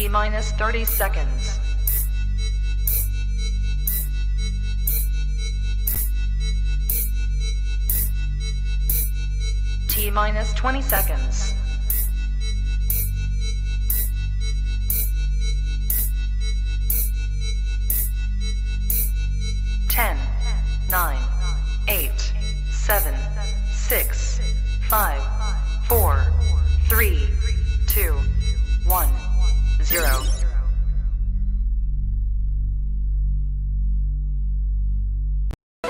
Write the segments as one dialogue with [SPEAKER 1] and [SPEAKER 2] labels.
[SPEAKER 1] T-minus 30 seconds. T-minus 20 seconds. 10, 9, 8, 7, 6, 5, 4, 3, 2, 1, 0.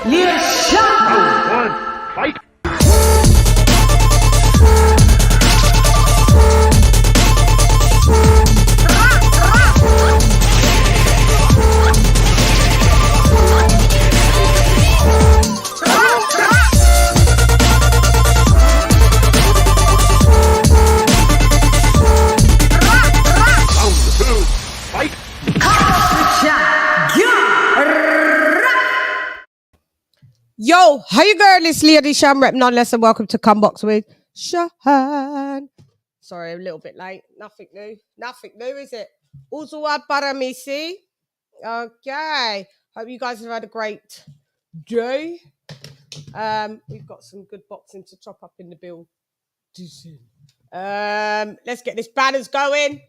[SPEAKER 2] LadyChann! Fight!
[SPEAKER 3] Yo, how you girl? It's LadyChann, rep none less and welcome to Cumbox with CHANN. Sorry, a little bit late. Nothing new. Nothing new, is it? Usual para me, see? Okay. Hope you guys have had a great day. We've got some good boxing to chop up in the build. Let's get this banners going.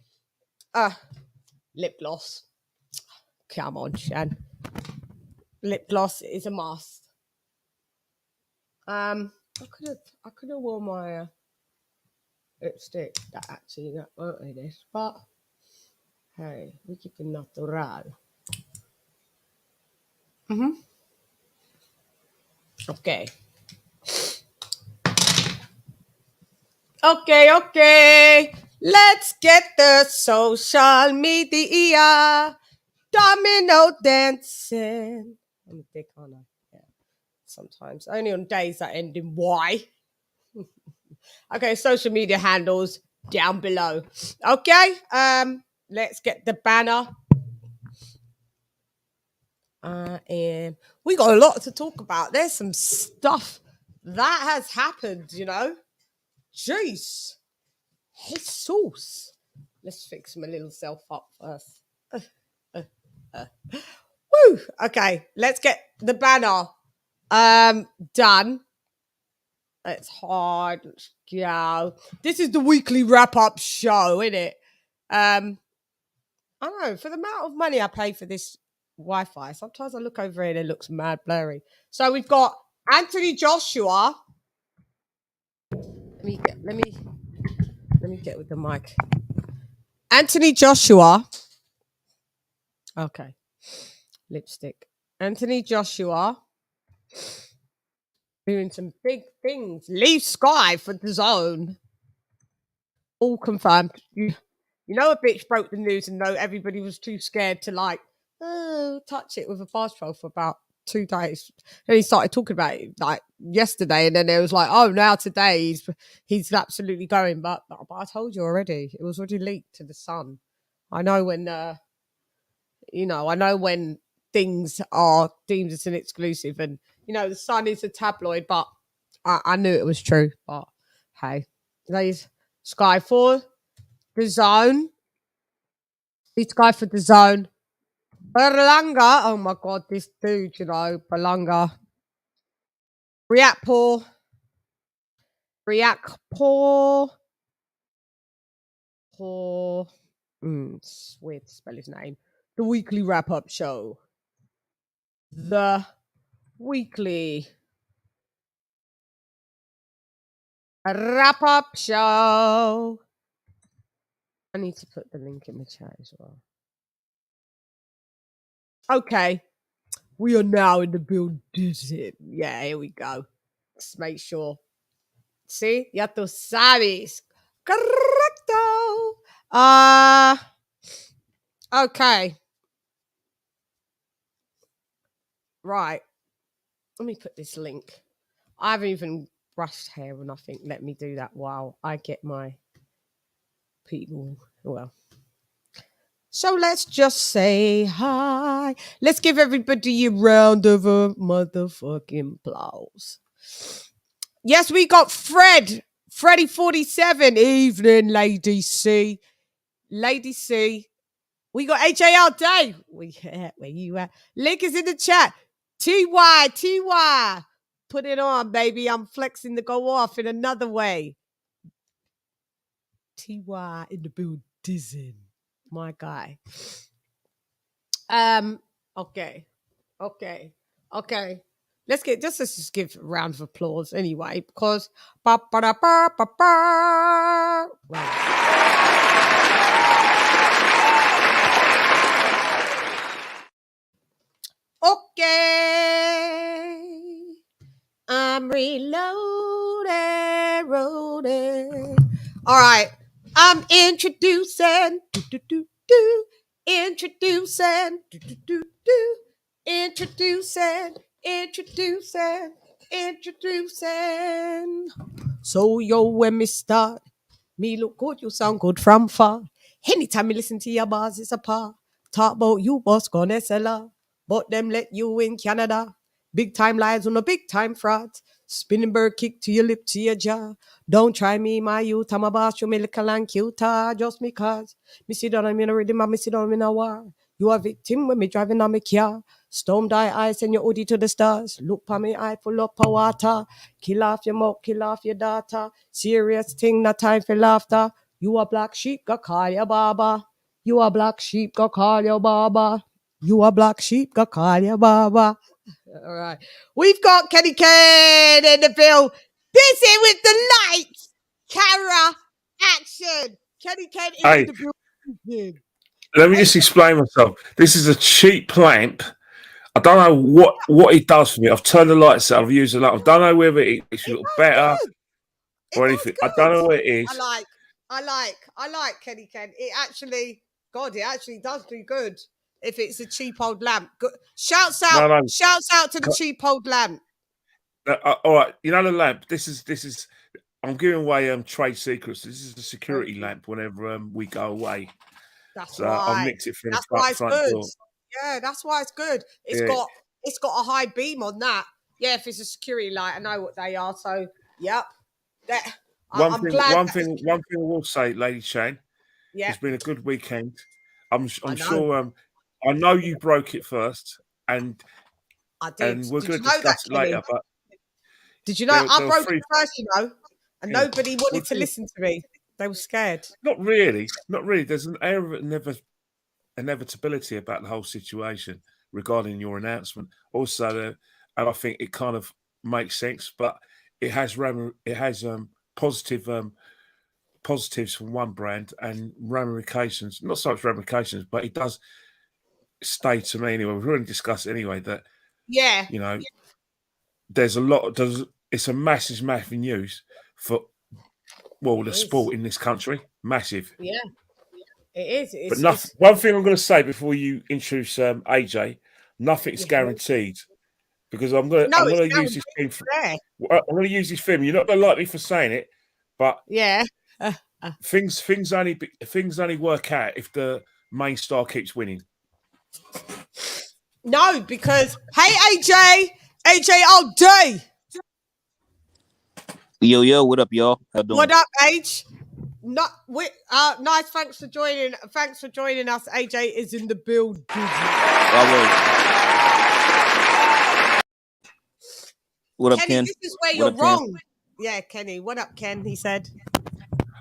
[SPEAKER 3] Lip gloss. Come on, Chan. Lip gloss is a must. I could have worn my lipstick that actually that weren't this, but hey, we keep it natural. Okay. Okay. Let's get the social media domino dancing. I'm a dick, aren't I? Yeah. Sometimes. Only on days that end in Y. Okay, social media handles down below. Okay. Let's get the banner. And we got a lot to talk about. There's some stuff that has happened, you know. Jeez. Jesus. Let's fix my little self up first. Woo. Okay, let's get the banner done. It's hard. Let's go. This is the weekly wrap-up show, isn't it? I don't know, for the amount of money I pay for this Wi-Fi, sometimes I look over here and it looks mad blurry. So we've got Anthony Joshua. Let me get with the mic. Anthony Joshua. Okay. Lipstick. Anthony Joshua. Doing some big things. Leave Sky for DAZN. All confirmed. You know a bitch broke the news and know everybody was too scared to touch it with a fast troll for about 2 days. And he started talking about it like yesterday, and then it was like, oh, now today he's absolutely going. But I told you already, it was already leaked to the Sun. I know when I know when things are deemed as an exclusive, and the Sun is a tabloid, but I knew it was true. But hey, today's Sky for DAZN. Sky for DAZN. BERLANGA. Oh my God, this dude, BERLANGA. RIAKPORPHE. It's weird to spell his name. The weekly wrap-up show. The weekly wrap-up show. I need to put the link in the chat as well. Okay. We are now in the building. Yeah, here we go. Let's make sure. See? Ya tú sabes. Correcto. Okay. Right. Let me put this link. I haven't even brushed hair or nothing. Let me do that while I get my people. Well. So let's just say hi. Let's give everybody a round of a motherfucking applause. Yes, we got Freddy 47. Evening, Lady C. Lady C. We got AJ all day. Where you at? Link is in the chat. TY. Put it on, baby. I'm flexing to go off in another way. TY in the build. DAZN. My guy. Okay. Let's just give a round of applause anyway, because okay. I'm reloading. All right. I'm introducing. Introducing. So yo, when me start, me look good, you sound good from far. Anytime you listen to your bars, it's a par. Talk about you, boss, gonna sell. But them let you in Canada. Big time lies on a big time fraud. Spinning bird kick to your lip, to your jaw. Don't try me, my youth. I'm a boss, you me little and cute. Just me cause. Me sit down, I'm in a rhythm, and me sit down in a war. You a victim when me driving on me car. Storm die eyes, send your hoodie to the stars. Look pa me eye full up of water. Kill off your mouth, kill off your daughter. Serious thing, not time for laughter. You a black sheep, go call your baba. You a black sheep, go call your baba. You a black sheep, go call your baba. All right. We've got Kenny Ken in the bill. Busy with the lights, camera, action. Kenny Ken is in the building.
[SPEAKER 4] Let me just explain myself. This is a cheap lamp. I don't know what it does for me. I've turned the lights out. I've used the lamp. I don't know whether it makes you look better or anything. I don't know what it is.
[SPEAKER 3] I like Kenny Ken. It actually does do good if it's a cheap old lamp. Good. Shouts out to the cheap old lamp.
[SPEAKER 4] All right, you know the lamp. This is. I'm giving away trade secrets. This is the security lamp whenever we go away.
[SPEAKER 3] That's
[SPEAKER 4] so
[SPEAKER 3] right.
[SPEAKER 4] I'll mix it from
[SPEAKER 3] that's
[SPEAKER 4] the
[SPEAKER 3] why it's
[SPEAKER 4] front
[SPEAKER 3] good.
[SPEAKER 4] door.
[SPEAKER 3] Yeah, that's why it's good. It's got a high beam on that. Yeah, if it's a security light, I know what they are. So, yep.
[SPEAKER 4] One thing I will say, LadyChann, it's been a good weekend. I'm sure. I know you broke it first, and
[SPEAKER 3] I did.
[SPEAKER 4] And we're going to discuss it later. But
[SPEAKER 3] did you know I broke it first? You know, and nobody wanted to listen to me. They were scared.
[SPEAKER 4] Not really. There's an air of inevitability about the whole situation regarding your announcement. Also, and I think it kind of makes sense, but it has positives from one brand and ramifications. Not so much ramifications, but it does stay to me anyway. We've already discussed anyway that you know there's a lot. It's a massive news for the sport in this country. Massive.
[SPEAKER 3] Yeah. It is.
[SPEAKER 4] But one thing I'm going to say before you introduce AJ, nothing's guaranteed because I'm going to use this thing. I'm going to use this film. You're not going to like me for saying it, but things only work out if the main star keeps winning.
[SPEAKER 3] No, because hey AJ all day.
[SPEAKER 5] Yo, what up, y'all? How doing?
[SPEAKER 3] What up, H? Nice. Thanks for joining us. AJ is in the building.
[SPEAKER 5] What up,
[SPEAKER 3] Kenny,
[SPEAKER 5] Ken?
[SPEAKER 3] This is where you're wrong. Yeah, Kenny. What up, Ken? He said.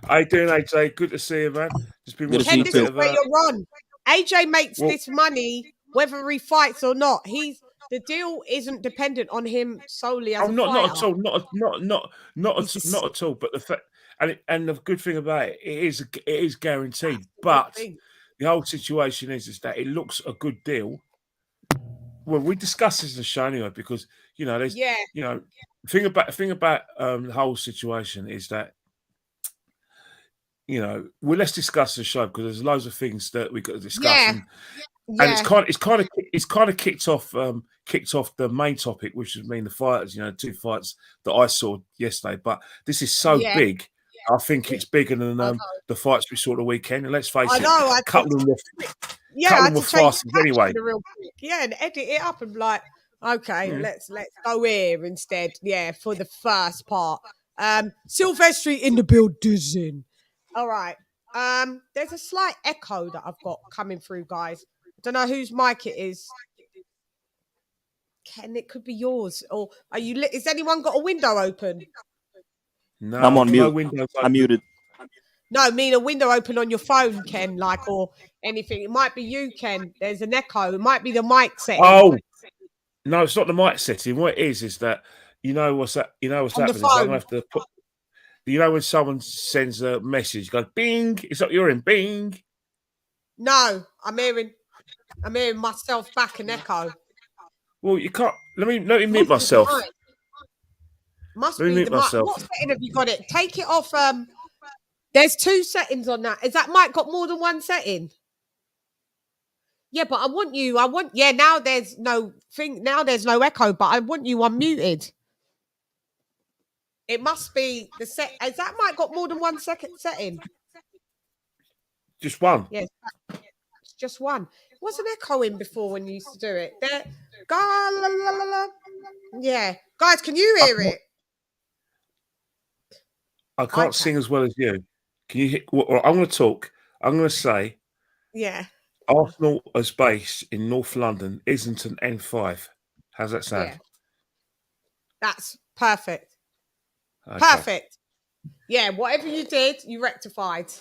[SPEAKER 4] How you doing, AJ? Good to see you, man. Just been
[SPEAKER 3] Ken, this is where you're wrong. AJ makes this money whether he fights or not. The deal isn't dependent on him solely as a fighter.
[SPEAKER 4] Not at all. But the fact, and the good thing about it is guaranteed. But the whole situation is that it looks a good deal. Well, we discussed this in the show anyway because there's the thing about the whole situation is that let's discuss the show because there's loads of things that we got to discuss. And it's kind of kicked off the main topic, which has been the fighters. Two fights that I saw yesterday. But this is so big. I think it's bigger than the fights we saw the weekend. And let's face it, a couple of them were fast anyway.
[SPEAKER 3] And edit it up and be like, okay, let's go here instead. Yeah, for the first part. Silvestri in the building. All right. There's a slight echo that I've got coming through, guys. I don't know whose mic it is. Ken, it could be yours. Or are you? Is anyone got a window open?
[SPEAKER 4] No,
[SPEAKER 5] I'm on mute.
[SPEAKER 4] Windows
[SPEAKER 5] I'm
[SPEAKER 4] open.
[SPEAKER 5] muted.
[SPEAKER 3] No, I mean a window open on your phone, Ken, like, or anything. It might be you, Ken. There's an echo. It might be the mic setting.
[SPEAKER 4] Oh, no, it's not the mic setting. What it is that you know what's that? You know what's
[SPEAKER 3] On the
[SPEAKER 4] happening. Is I'm
[SPEAKER 3] phone.
[SPEAKER 4] gonna have to put. You know when someone sends a message, go bing. It's like you're in bing.
[SPEAKER 3] No, I'm hearing myself back an echo.
[SPEAKER 4] Well, you can't. Let me mute myself.
[SPEAKER 3] Must
[SPEAKER 4] Let me
[SPEAKER 3] be
[SPEAKER 4] mute
[SPEAKER 3] the mic.
[SPEAKER 4] myself.
[SPEAKER 3] What setting have you got it? Take it off. There's 2 settings on that. Is that mic got more than one setting? Yeah, but I want, now there's no thing. Now there's no echo, but I want you unmuted. It must be the set. Has that mic got more than one setting?
[SPEAKER 4] Just one.
[SPEAKER 3] Yes, it's just one. Was an echo in before when you used to do it? There, yeah, guys, can you hear it?
[SPEAKER 4] I can't sing as well as you. Can you hear? Well, I'm going to talk. I'm going to say,
[SPEAKER 3] yeah.
[SPEAKER 4] Arsenal is based in North London, Islington N5. How's that sound?
[SPEAKER 3] Yeah. That's perfect.
[SPEAKER 4] Okay.
[SPEAKER 3] Perfect. Yeah, whatever you did, you rectified.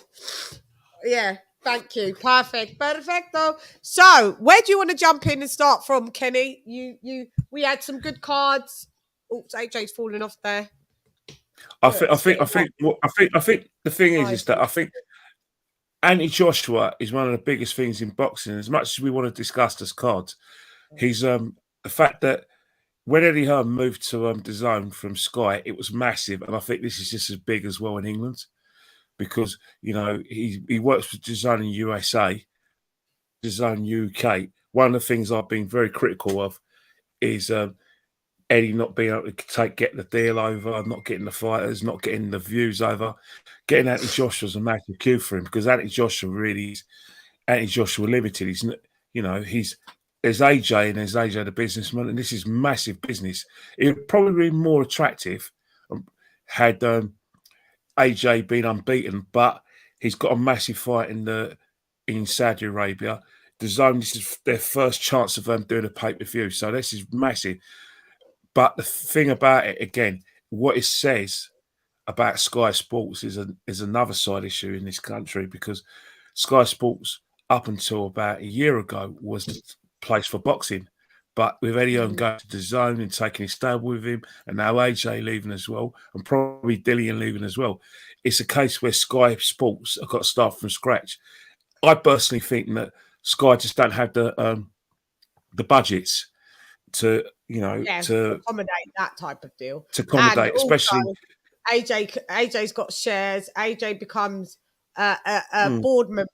[SPEAKER 3] Yeah, thank you. Perfect. Perfecto. So, where do you want to jump in and start from, Kenny? We had some good cards. Oops, AJ's falling off there.
[SPEAKER 4] I think the thing is that I think Anthony Joshua is one of the biggest things in boxing. As much as we want to discuss this cards, he's the fact that when Eddie Hearn moved to DAZN from Sky, it was massive, and I think this is just as big as well in England because you know he works with DAZN in USA, DAZN UK. One of the things I've been very critical of is Eddie not being able to get the deal over, not getting the fighters, not getting the views over. Getting Anthony Joshua's a massive cue for him because Anthony Joshua really is Anthony Joshua Limited. He's, you know, there's AJ and there's AJ the businessman, and this is massive business. It would probably be more attractive had AJ been unbeaten, but he's got a massive fight in Saudi Arabia. DAZN, this is their first chance of doing a pay-per-view, so this is massive. But the thing about it, again, what it says about Sky Sports is another side issue in this country because Sky Sports, up until about a year ago, was the place for boxing. But with Eddie Hearn going to DAZN and taking his stable with him, and now AJ leaving as well, and probably Dillian leaving as well, it's a case where Sky Sports have got to start from scratch. I personally think that Sky just don't have the budgets to, you know, to
[SPEAKER 3] accommodate that type of deal.
[SPEAKER 4] To accommodate,
[SPEAKER 3] and
[SPEAKER 4] especially
[SPEAKER 3] AJ's got shares. AJ becomes a board member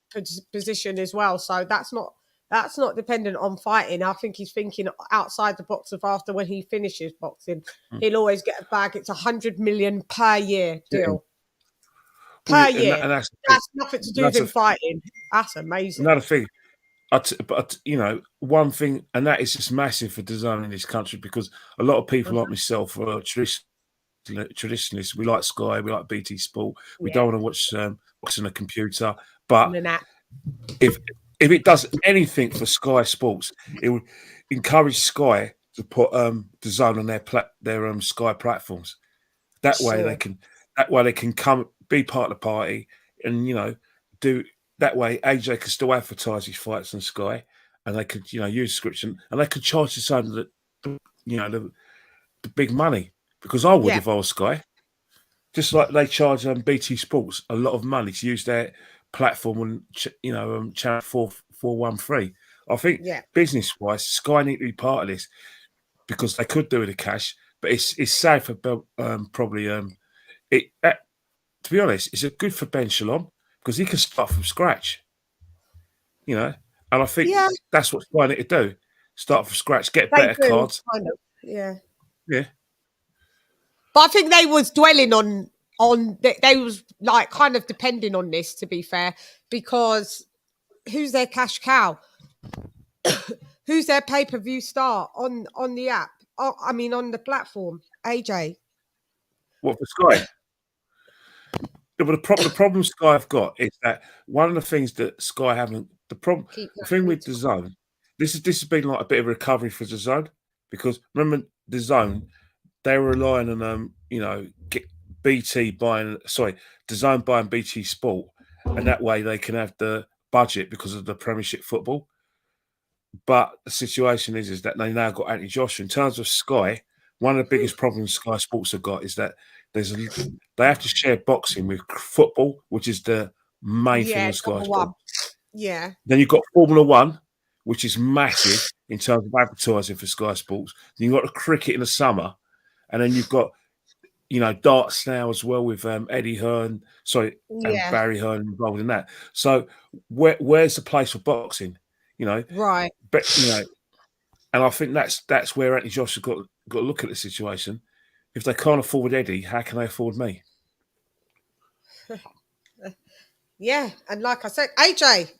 [SPEAKER 3] position as well. So that's not dependent on fighting. I think he's thinking outside the box of after when he finishes boxing, he'll always get a bag. It's 100 million per year deal. Per year. And that's nothing to do with him fighting. That's amazing.
[SPEAKER 4] Another thing. But you know, one thing, and that is just massive for DAZN in this country because a lot of people like myself are traditionalists. We like Sky, we like BT Sport. We don't want to watch on a computer. But if it does anything for Sky Sports, it would encourage Sky to put DAZN on their Sky platforms. That way they can come be part of the party, and you know do. That way, AJ can still advertise his fights on Sky, and they could, you know, use description, and they could charge the big money. Because I would if I was Sky, just like they charge BT Sports a lot of money to use their platform on, you know, channel 413. I think business-wise, Sky need to be part of this because they could do with the cash, but it's sad for probably to be honest, it's good for Ben Shalom. Because he can start from scratch, you know, and I think that's what's trying to do: start from scratch, get better cards.
[SPEAKER 3] Kind of, yeah.
[SPEAKER 4] But
[SPEAKER 3] I think they was dwelling on they was like kind of depending on this. To be fair, because who's their cash cow? Who's their pay-per-view star on the app? Oh, I mean, on the platform, AJ.
[SPEAKER 4] What for Sky? the problem Sky have got is that one of the things that Sky haven't the thing with the Zone, this has been like a bit of a recovery for the Zone, because remember the Zone, they were relying on BT buying the Zone buying BT Sport, and that way they can have the budget because of the Premiership football. But the situation is that they now got Anthony Joshua. In terms of Sky, one of the biggest problems Sky Sports have got is that they have to share boxing with football, which is the main thing on Sky Sports.
[SPEAKER 3] Yeah.
[SPEAKER 4] Then you've got Formula One, which is massive in terms of advertising for Sky Sports. Then you've got the cricket in the summer, and then you've got darts now as well with Eddie Hearn, and Barry Hearn involved in that. So where's the place for boxing?
[SPEAKER 3] Right.
[SPEAKER 4] But and I think that's where Anthony Joshua got to look at the situation. If they can't afford Eddie, how can they afford me?
[SPEAKER 3] Yeah, and like I said, AJ.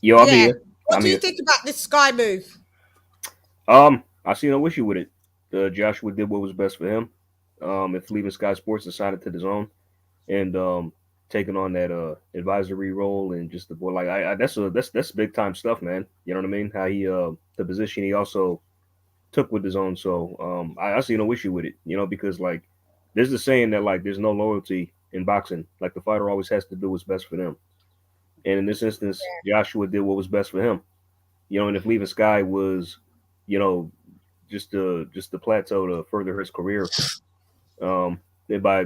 [SPEAKER 6] Yo, I'm here.
[SPEAKER 3] What do you think about this Sky move?
[SPEAKER 6] I see no issue with it. Joshua did what was best for him. If leaving Sky Sports, decided to DAZN and taking on that advisory role and just the boy, like that's big time stuff, man. You know what I mean? How he the position he also took with DAZN. So I see no issue with it, because like there's the saying that like there's no loyalty in boxing. Like the fighter always has to do what's best for them. And in this instance, Joshua did what was best for him. And if leaving Sky was, just the plateau to further his career, and by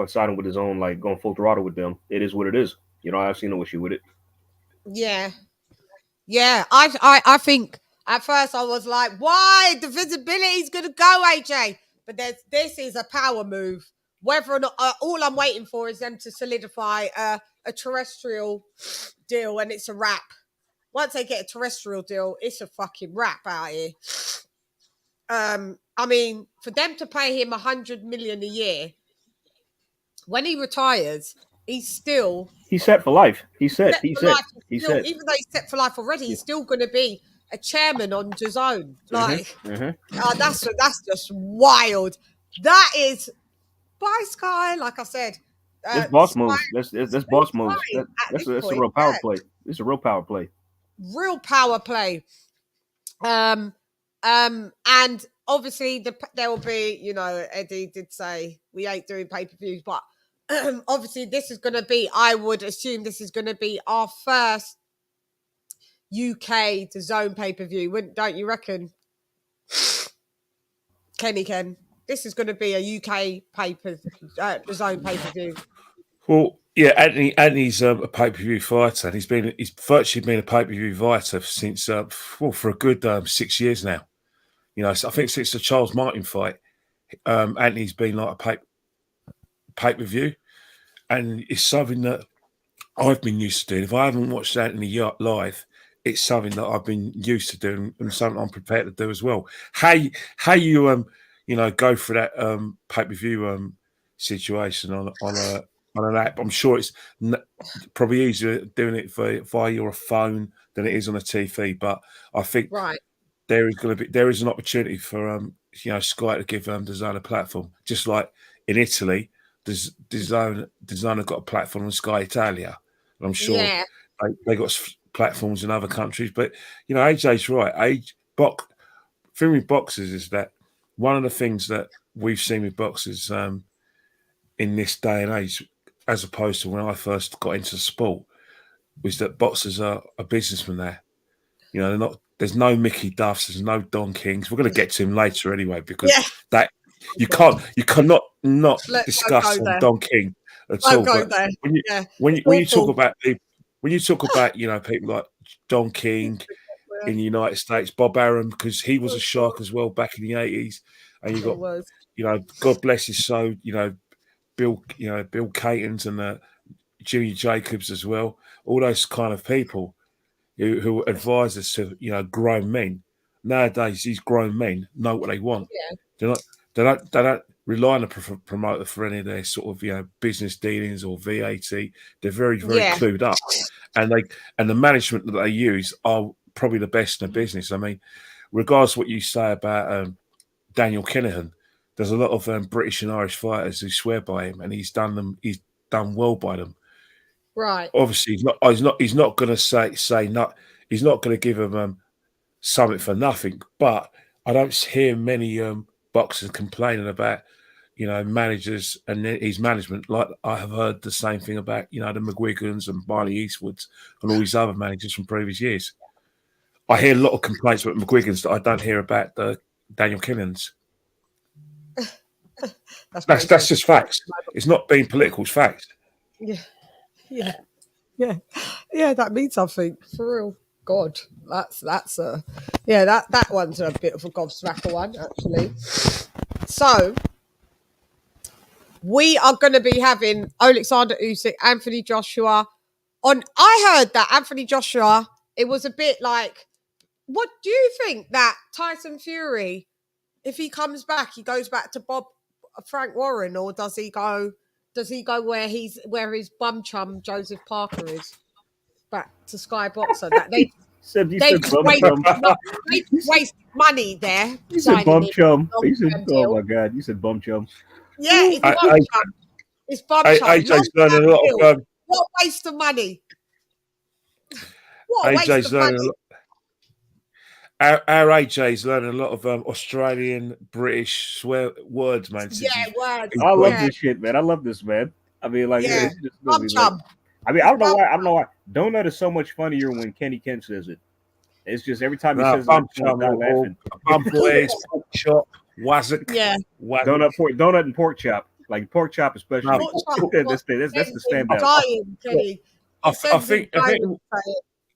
[SPEAKER 6] siding with his own, like going full throttle with them, it is what it is. I've seen no issue with it.
[SPEAKER 3] Yeah. I think at first I was like, why the visibility is gonna go, AJ? But this is a power move. Whether or not all I'm waiting for is them to solidify a terrestrial deal, and it's a wrap. Once they get a terrestrial deal, it's a fucking wrap out here. I mean, for them to pay him 100 million a year, when he retires, he's set
[SPEAKER 6] for life. He's set.
[SPEAKER 3] Even though he's set for life already, he's still going to be a chairman on DAZN. Like, that's just wild. That is by Sky. Like I said,
[SPEAKER 6] this boss move. That's boss moves. That's a real power play. It's a real power play.
[SPEAKER 3] Real power play. And obviously there will be, Eddie did say we ain't doing pay-per-views, but obviously this is going to be, I would assume this is going to be our first UK DAZN pay-per-view, don't you reckon? Ken, this is going to be a UK DAZN pay-per-view.
[SPEAKER 4] Well, yeah, Anthony's a pay-per-view fighter, and he's virtually been a pay-per-view fighter since for a good 6 years now. So I think since the Charles Martin fight, Anthony's been like a pay-per-view, and it's something that I've been used to doing. If I haven't watched Anthony live, it's something that I've been used to doing and something I'm prepared to do as well. How you go for that pay-per-view situation on an app. I'm sure it's probably easier doing it via your phone than it is on a TV. But I think there is an opportunity for Sky to give DAZN a platform, just like in Italy, DAZN have got a platform on Sky Italia. And I'm sure they got platforms in other countries. But AJ's right. Thing with boxers is that one of the things that we've seen with boxers in this day and age, as opposed to when I first got into sport, was that boxers are a businessman there. They're not. There's no Mickey Duffs. There's no Don Kings. We're going to get to him later anyway, because that you cannot not discuss Don King at all. But when you talk about people like Don King in the United States, Bob Arum, because he was a shark as well back in the 80s, and you got God bless his soul, Bill Catons and Jimmy Jacobs as well. All those kind of people who advise us to, grown men. Nowadays, these grown men know what they want. Yeah. They don't rely on a promoter for any of their sort of business dealings or VAT. They're very clued up, and the management that they use are probably the best in the business. I mean, regardless of what you say about Daniel Kinahan, there's a lot of British and Irish fighters who swear by him, and he's done well by them.
[SPEAKER 3] Right.
[SPEAKER 4] Obviously, he's not going to say no. He's not going to give them something for nothing. But I don't hear many boxers complaining about, managers and his management. Like I have heard the same thing about, the McGuigans and Barney Eastwoods and all these other managers from previous years. I hear a lot of complaints about McGuigans that I don't hear about the Daniel Killans. That's just facts. It's not being political. It's facts.
[SPEAKER 3] Yeah. That means something for real. God, that's that one's a bit of a gobsmacker one, actually. So we are going to be having Alexander Usyk, Anthony Joshua on. I heard that Anthony Joshua, it was a bit like, what do you think that Tyson Fury, if he comes back, he goes back to Frank Warren, or does he go where his bum chum Joseph Parker is, back to Sky Boxer? That they waste money there.
[SPEAKER 6] You said bum chum. Oh my God, you said bum chum.
[SPEAKER 3] Yeah, it's bum chum. It's bum chum.
[SPEAKER 4] AJ's learning a lot of.
[SPEAKER 3] What a waste of money! What a waste of money!
[SPEAKER 4] Our AJ's learning a lot of Australian, British swear words, man.
[SPEAKER 3] Yeah, words.
[SPEAKER 6] I love this shit, man. I love this, man. I mean, like, it's just really, like, I mean, I don't know why. Donut is so much funnier when Kenny Kent says it. It's just every time he says it, I'm laughing.
[SPEAKER 4] Pork chop, wasn't.
[SPEAKER 3] Yeah.
[SPEAKER 4] Donut
[SPEAKER 6] and pork chop. Like pork chop, especially. That's the standout.
[SPEAKER 4] I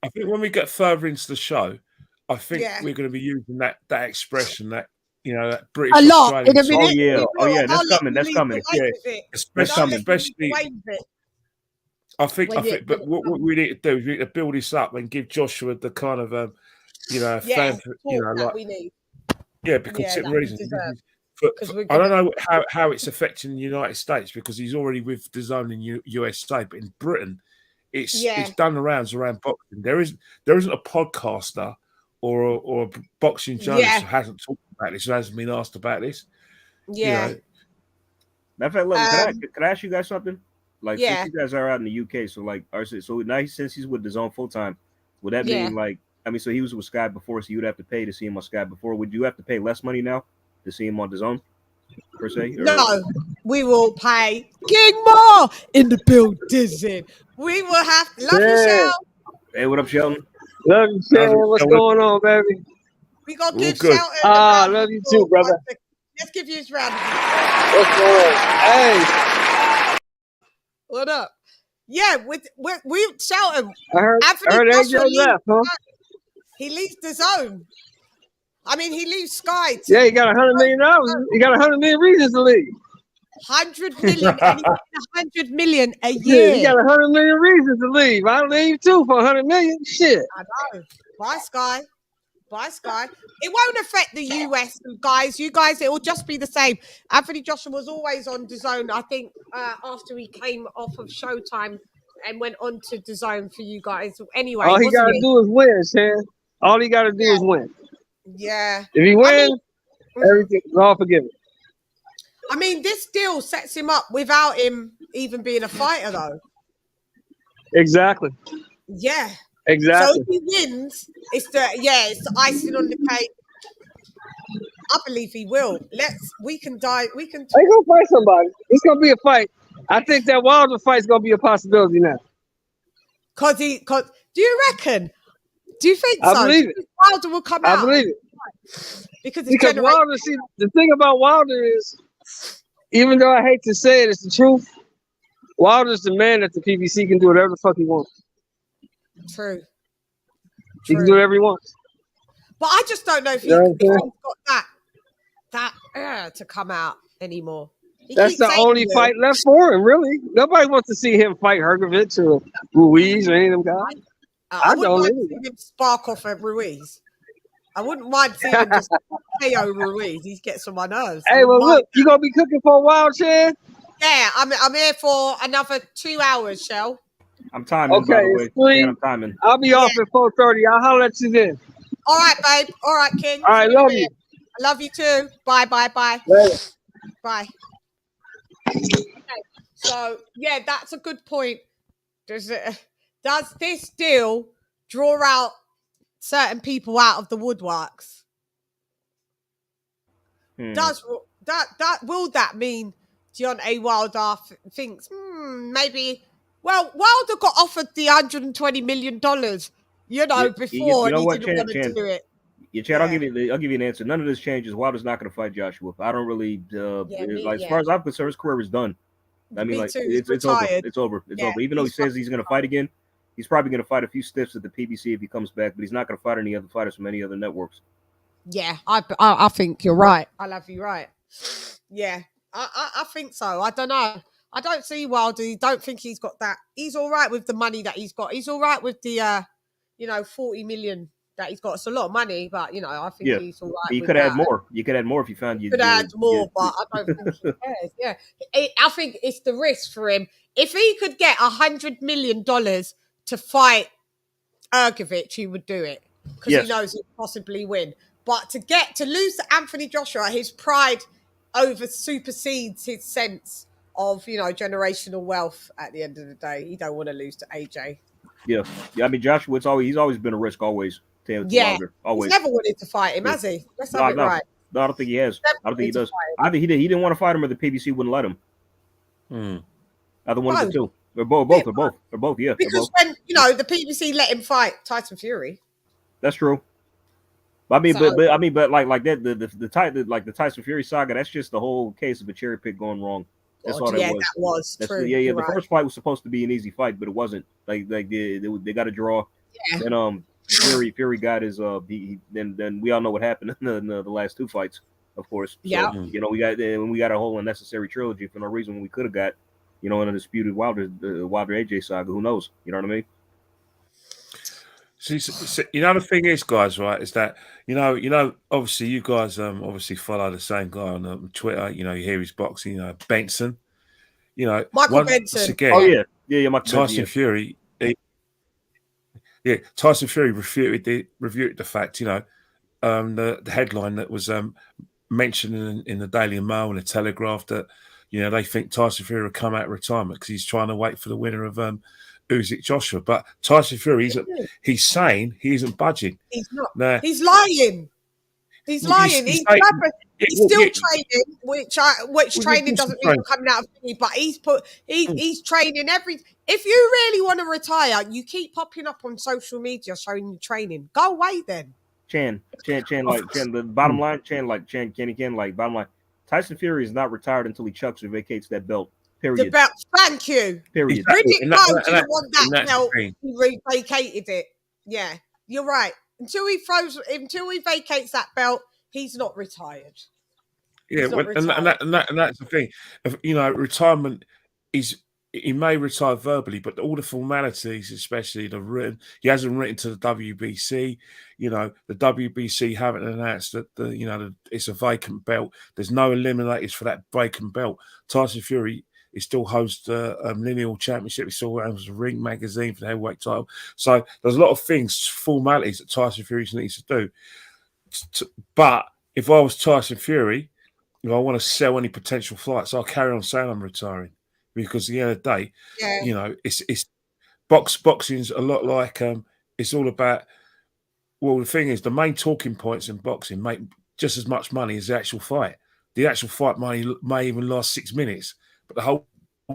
[SPEAKER 4] think when we get further into the show, I think we're going to be using that expression, that that British
[SPEAKER 3] a lot
[SPEAKER 4] Australian.
[SPEAKER 3] In a minute.
[SPEAKER 6] Oh yeah, that's coming. Yeah,
[SPEAKER 4] especially. I think. But what we need to do is we need to build this up and give Joshua the kind of fan, like
[SPEAKER 3] we need.
[SPEAKER 4] Yeah, because certain reasons. I don't know how it's affecting the United States, because he's already with DAZN in USA, but in Britain, it's done the rounds around boxing. There isn't a podcaster or a boxing journalist who hasn't talked about this, who hasn't been asked about this.
[SPEAKER 3] Yeah.
[SPEAKER 6] Matter of fact, look, can I ask you guys something? Like, since you guys are out in the UK, so like, so now since he's with DAZN full time, would that mean like, I mean, so he was with Sky before, so you'd have to pay to see him on Sky before. Would you have to pay less money now to see him on DAZN, per se?
[SPEAKER 3] No, we will pay King more in the building. We will have love you, Shell.
[SPEAKER 6] Hey, what up, Shelton?
[SPEAKER 7] Love you, Shelton. What's going on, baby?
[SPEAKER 3] We gonna give Shelton.
[SPEAKER 7] Love you too, brother.
[SPEAKER 3] Let's give you his round.
[SPEAKER 7] What's going on? Hey,
[SPEAKER 3] what up? Yeah, we Shelton.
[SPEAKER 7] I heard AJ left, huh?
[SPEAKER 3] He leaves DAZN. I mean, he leaves Sky.
[SPEAKER 7] Yeah, he got $100 million. He got 100 million reasons to leave.
[SPEAKER 3] 100 million, and 100 million a year.
[SPEAKER 7] Yeah, he got 100 million reasons to leave. I'll leave too for 100 million. Shit.
[SPEAKER 3] I know. Bye, Sky. It won't affect the US guys. You guys, it will just be the same. Anthony Joshua was always on DAZN. I think after he came off of Showtime and went on to DAZN for you guys. Anyway,
[SPEAKER 7] all he got to do is win, Shan. All he got to do is win.
[SPEAKER 3] Yeah.
[SPEAKER 7] If he wins, everything's all forgiven.
[SPEAKER 3] I mean, this deal sets him up without him even being a fighter, though.
[SPEAKER 7] Exactly.
[SPEAKER 3] Yeah.
[SPEAKER 7] Exactly.
[SPEAKER 3] So if he wins, it's the icing on the cake. I believe he will. We can.
[SPEAKER 7] He's gonna fight somebody. It's gonna be a fight. I think that Wilder fight's gonna be a possibility now.
[SPEAKER 3] Cause do you reckon? Do you think so?
[SPEAKER 7] I believe it.
[SPEAKER 3] Wilder will come out.
[SPEAKER 7] I believe it.
[SPEAKER 3] Because
[SPEAKER 7] Wilder, see, the thing about Wilder is, even though I hate to say it, it's the truth. Wilder's the man that the PBC can do whatever the fuck he wants.
[SPEAKER 3] True.
[SPEAKER 7] He can do whatever he wants.
[SPEAKER 3] But I just don't know if he's got that to come out anymore.
[SPEAKER 7] That's the only fight left for him, really. Nobody wants to see him fight Hrgovic or Ruiz or any of them guys.
[SPEAKER 3] I wouldn't mind seeing him spark off at Ruiz. I wouldn't mind seeing him just KO Ruiz. He gets on my nerves.
[SPEAKER 7] Hey, well, look, you gonna be cooking for a while, Chan?
[SPEAKER 3] Yeah, I'm here for another 2 hours, Shell.
[SPEAKER 6] I'm timing.
[SPEAKER 7] Okay, it's 3.
[SPEAKER 6] I'm timing.
[SPEAKER 7] I'll be off at 4:30. I'll holler at you then.
[SPEAKER 3] All right, babe. All right, King.
[SPEAKER 7] All right, love you.
[SPEAKER 3] I love you too. Bye.
[SPEAKER 7] Later.
[SPEAKER 3] Bye. Okay. So yeah, that's a good point. Does this deal draw out certain people out of the woodworks? Does that will that mean Deontay Wilder thinks maybe? Well, Wilder got offered the $120 million, before,
[SPEAKER 6] you know
[SPEAKER 3] and he
[SPEAKER 6] what,
[SPEAKER 3] didn't want to
[SPEAKER 6] Chan?
[SPEAKER 3] do it.
[SPEAKER 6] Yeah, Chad, I'll give you an answer. None of this changes. Wilder's not going to fight Joshua. I don't really as far as I'm concerned, his career is done. I mean,
[SPEAKER 3] Me too.
[SPEAKER 6] it's over.
[SPEAKER 3] Retired.
[SPEAKER 6] It's over. It's
[SPEAKER 3] Yeah,
[SPEAKER 6] over. Even though he
[SPEAKER 3] he's
[SPEAKER 6] says he's going to fight again, he's probably going to fight a few stiffs at the PBC if he comes back. But he's not going to fight any other fighters from any other networks.
[SPEAKER 3] Yeah, I think you're right. I love you right. Yeah, I think so. I don't know. I don't see Wilder. Don't think he's got that. He's all right with the money that he's got. He's all right with the 40 million that he's got. It's a lot of money, but I think he's all right.
[SPEAKER 6] You could add more. You could add more if you found you
[SPEAKER 3] could add more, but I don't think he cares. Yeah, I think it's the risk for him. If he could get $100 million to fight Ergovic, he would do it because he knows he'll possibly win. But to lose to Anthony Joshua, his pride supersedes his sense of generational wealth. At the end of the day, he don't want to lose to AJ.
[SPEAKER 6] Yeah. I mean, Joshua, he's always been a risk. Always. Wilder, always.
[SPEAKER 3] He's never wanted to fight him, has he? Let's have it right.
[SPEAKER 6] No, I don't think he has. I don't think he does. I think he didn't want to fight him, or the PBC wouldn't let him. Either one of the two. Or both. Yeah.
[SPEAKER 3] Because when the PBC let him fight Tyson Fury.
[SPEAKER 6] That's true. I mean, but like that, the Tyson Fury saga. That's just the whole case of a cherry pick going wrong. That's all that was.
[SPEAKER 3] Yeah, that was true.
[SPEAKER 6] Yeah. The first fight was supposed to be an easy fight, but it wasn't. They got a draw.
[SPEAKER 3] Yeah.
[SPEAKER 6] And Fury got his then we all know what happened in the last two fights, of course.
[SPEAKER 3] Yeah.
[SPEAKER 6] So, we got a whole unnecessary trilogy for no reason when we could have got in a disputed Wilder AJ saga. Who knows? You know what I mean?
[SPEAKER 4] So, the thing is, guys, right, is that obviously you guys obviously follow the same guy on Twitter. You hear his boxing. Benson.
[SPEAKER 3] Michael Benson.
[SPEAKER 4] Again,
[SPEAKER 6] Michael
[SPEAKER 4] Tyson Fury. Tyson Fury refuted the fact. The headline that was mentioned in the Daily Mail and the Telegraph that they think Tyson Fury will come out of retirement because he's trying to wait for the winner of Usyk Joshua. But Tyson Fury, he's saying he isn't budging. He's not. Nah.
[SPEAKER 3] He's lying. He's lying. He's still training, which training doesn't mean coming out of me, but he's training every. If you really want to retire, you keep popping up on social media showing you training. Go away then.
[SPEAKER 6] Chan, the bottom line, bottom line. Tyson Fury is not retired until he chucks or vacates that belt. Period.
[SPEAKER 3] The belt. Thank you.
[SPEAKER 6] Period.
[SPEAKER 3] Riddick didn't want that belt. He vacated it. Yeah, you're right. Until he vacates that belt, he's not retired.
[SPEAKER 4] Yeah, and that's the thing. Retirement is. He may retire verbally, but all the formalities, especially the written, he hasn't written to the WBC. The WBC haven't announced that it's a vacant belt. There's no eliminators for that vacant belt. Tyson Fury is still hosts the lineal championship. He still owns the Ring magazine for the heavyweight title. So there's a lot of things, formalities that Tyson Fury needs to do. But if I was Tyson Fury, if I want to sell any potential fights, I'll carry on saying I'm retiring. Because at the end of the day, it's boxing's a lot like it's all about. Well, the thing is, the main talking points in boxing make just as much money as the actual fight. The actual fight may even last 6 minutes, but the whole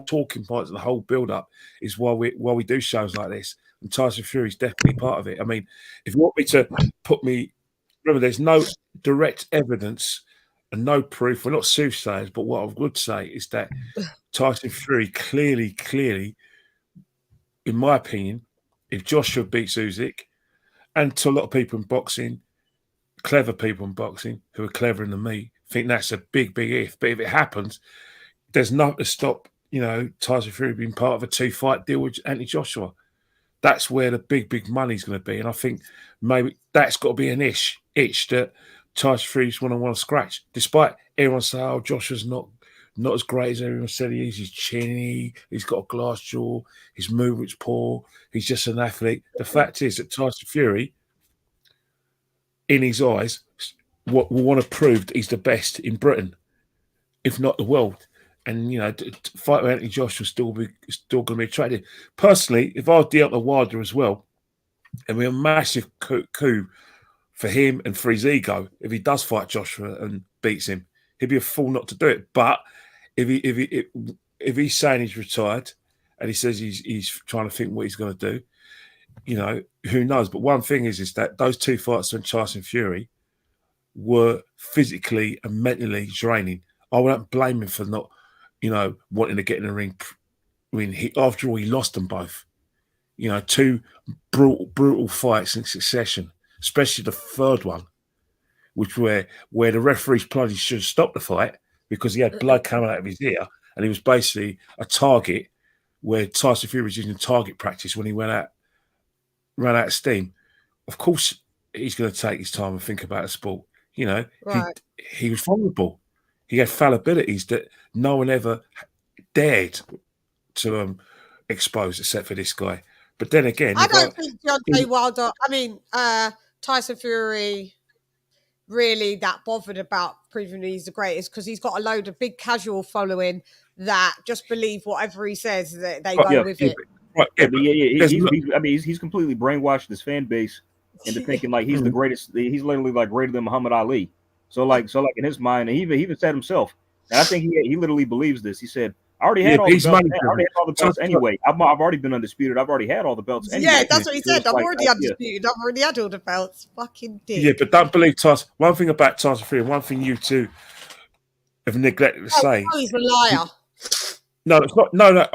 [SPEAKER 4] talking points and the whole build-up is why we do shows like this. And Tyson Fury is definitely part of it. I mean, if you want me to remember, there's no direct evidence and no proof. We're not soothsayers, but what I would say is that Tyson Fury clearly, in my opinion, if Joshua beats Usyk, and to a lot of people in boxing, clever people in boxing who are cleverer than me, think that's a big if. But if it happens, there's nothing to stop, Tyson Fury being part of a 2-fight deal with Anthony Joshua. That's where the big money's going to be. And I think maybe that's got to be an itch that Tyson Fury's want to scratch. Despite everyone saying, oh, Joshua's not as great as everyone said he is. He's chinny. He's got a glass jaw. His movement's poor. He's just an athlete. The fact is that Tyson Fury, in his eyes, will want to prove that he's the best in Britain. if not the world. And you know, to fight with Anthony Joshua still going to be attractive. Personally, if I was Deontay Wilder as well, it'd be a massive coup for him and for his ego if he does fight Joshua and beats him. He'd be a fool not to do it. But if he's saying he's retired and he says he's trying to think what he's going to do, you know, who knows? But one thing is that those two fights with Tyson Fury were physically and mentally draining. I wouldn't blame him for not, you know, wanting to get in the ring. I mean, after all, he lost them both. You know, two brutal fights in succession, especially the third one, which where the referees bloody should have stopped the fight because he had blood coming out of his ear and he was basically a target where Tyson Fury was using target practice when he ran out of steam. Of course, he's going to take his time and think about the sport. You know, he was vulnerable. He had fallibilities that no one ever dared to expose except for this guy. But then again,
[SPEAKER 3] I don't think Deontay Wilder, Tyson Fury really that bothered about proving he's the greatest because he's got a load of big casual following that just believe whatever he says that they go with it.
[SPEAKER 6] Right, he's completely brainwashed his fan base into thinking like he's the greatest. He's literally like greater than Muhammad Ali. So like in his mind, and he even said himself, and I think he literally believes this. He said, "I already had all the belts anyway. I've already been undisputed. I've already had all the belts anyway."
[SPEAKER 3] Yeah, that's what he said. I'm already undisputed. I've already had all the belts. Fucking dick.
[SPEAKER 4] Yeah, but don't believe Tyson. One thing about Tyson Fury, one thing you two have neglected to say.
[SPEAKER 3] Oh, he's a liar.
[SPEAKER 4] No, it's not. No.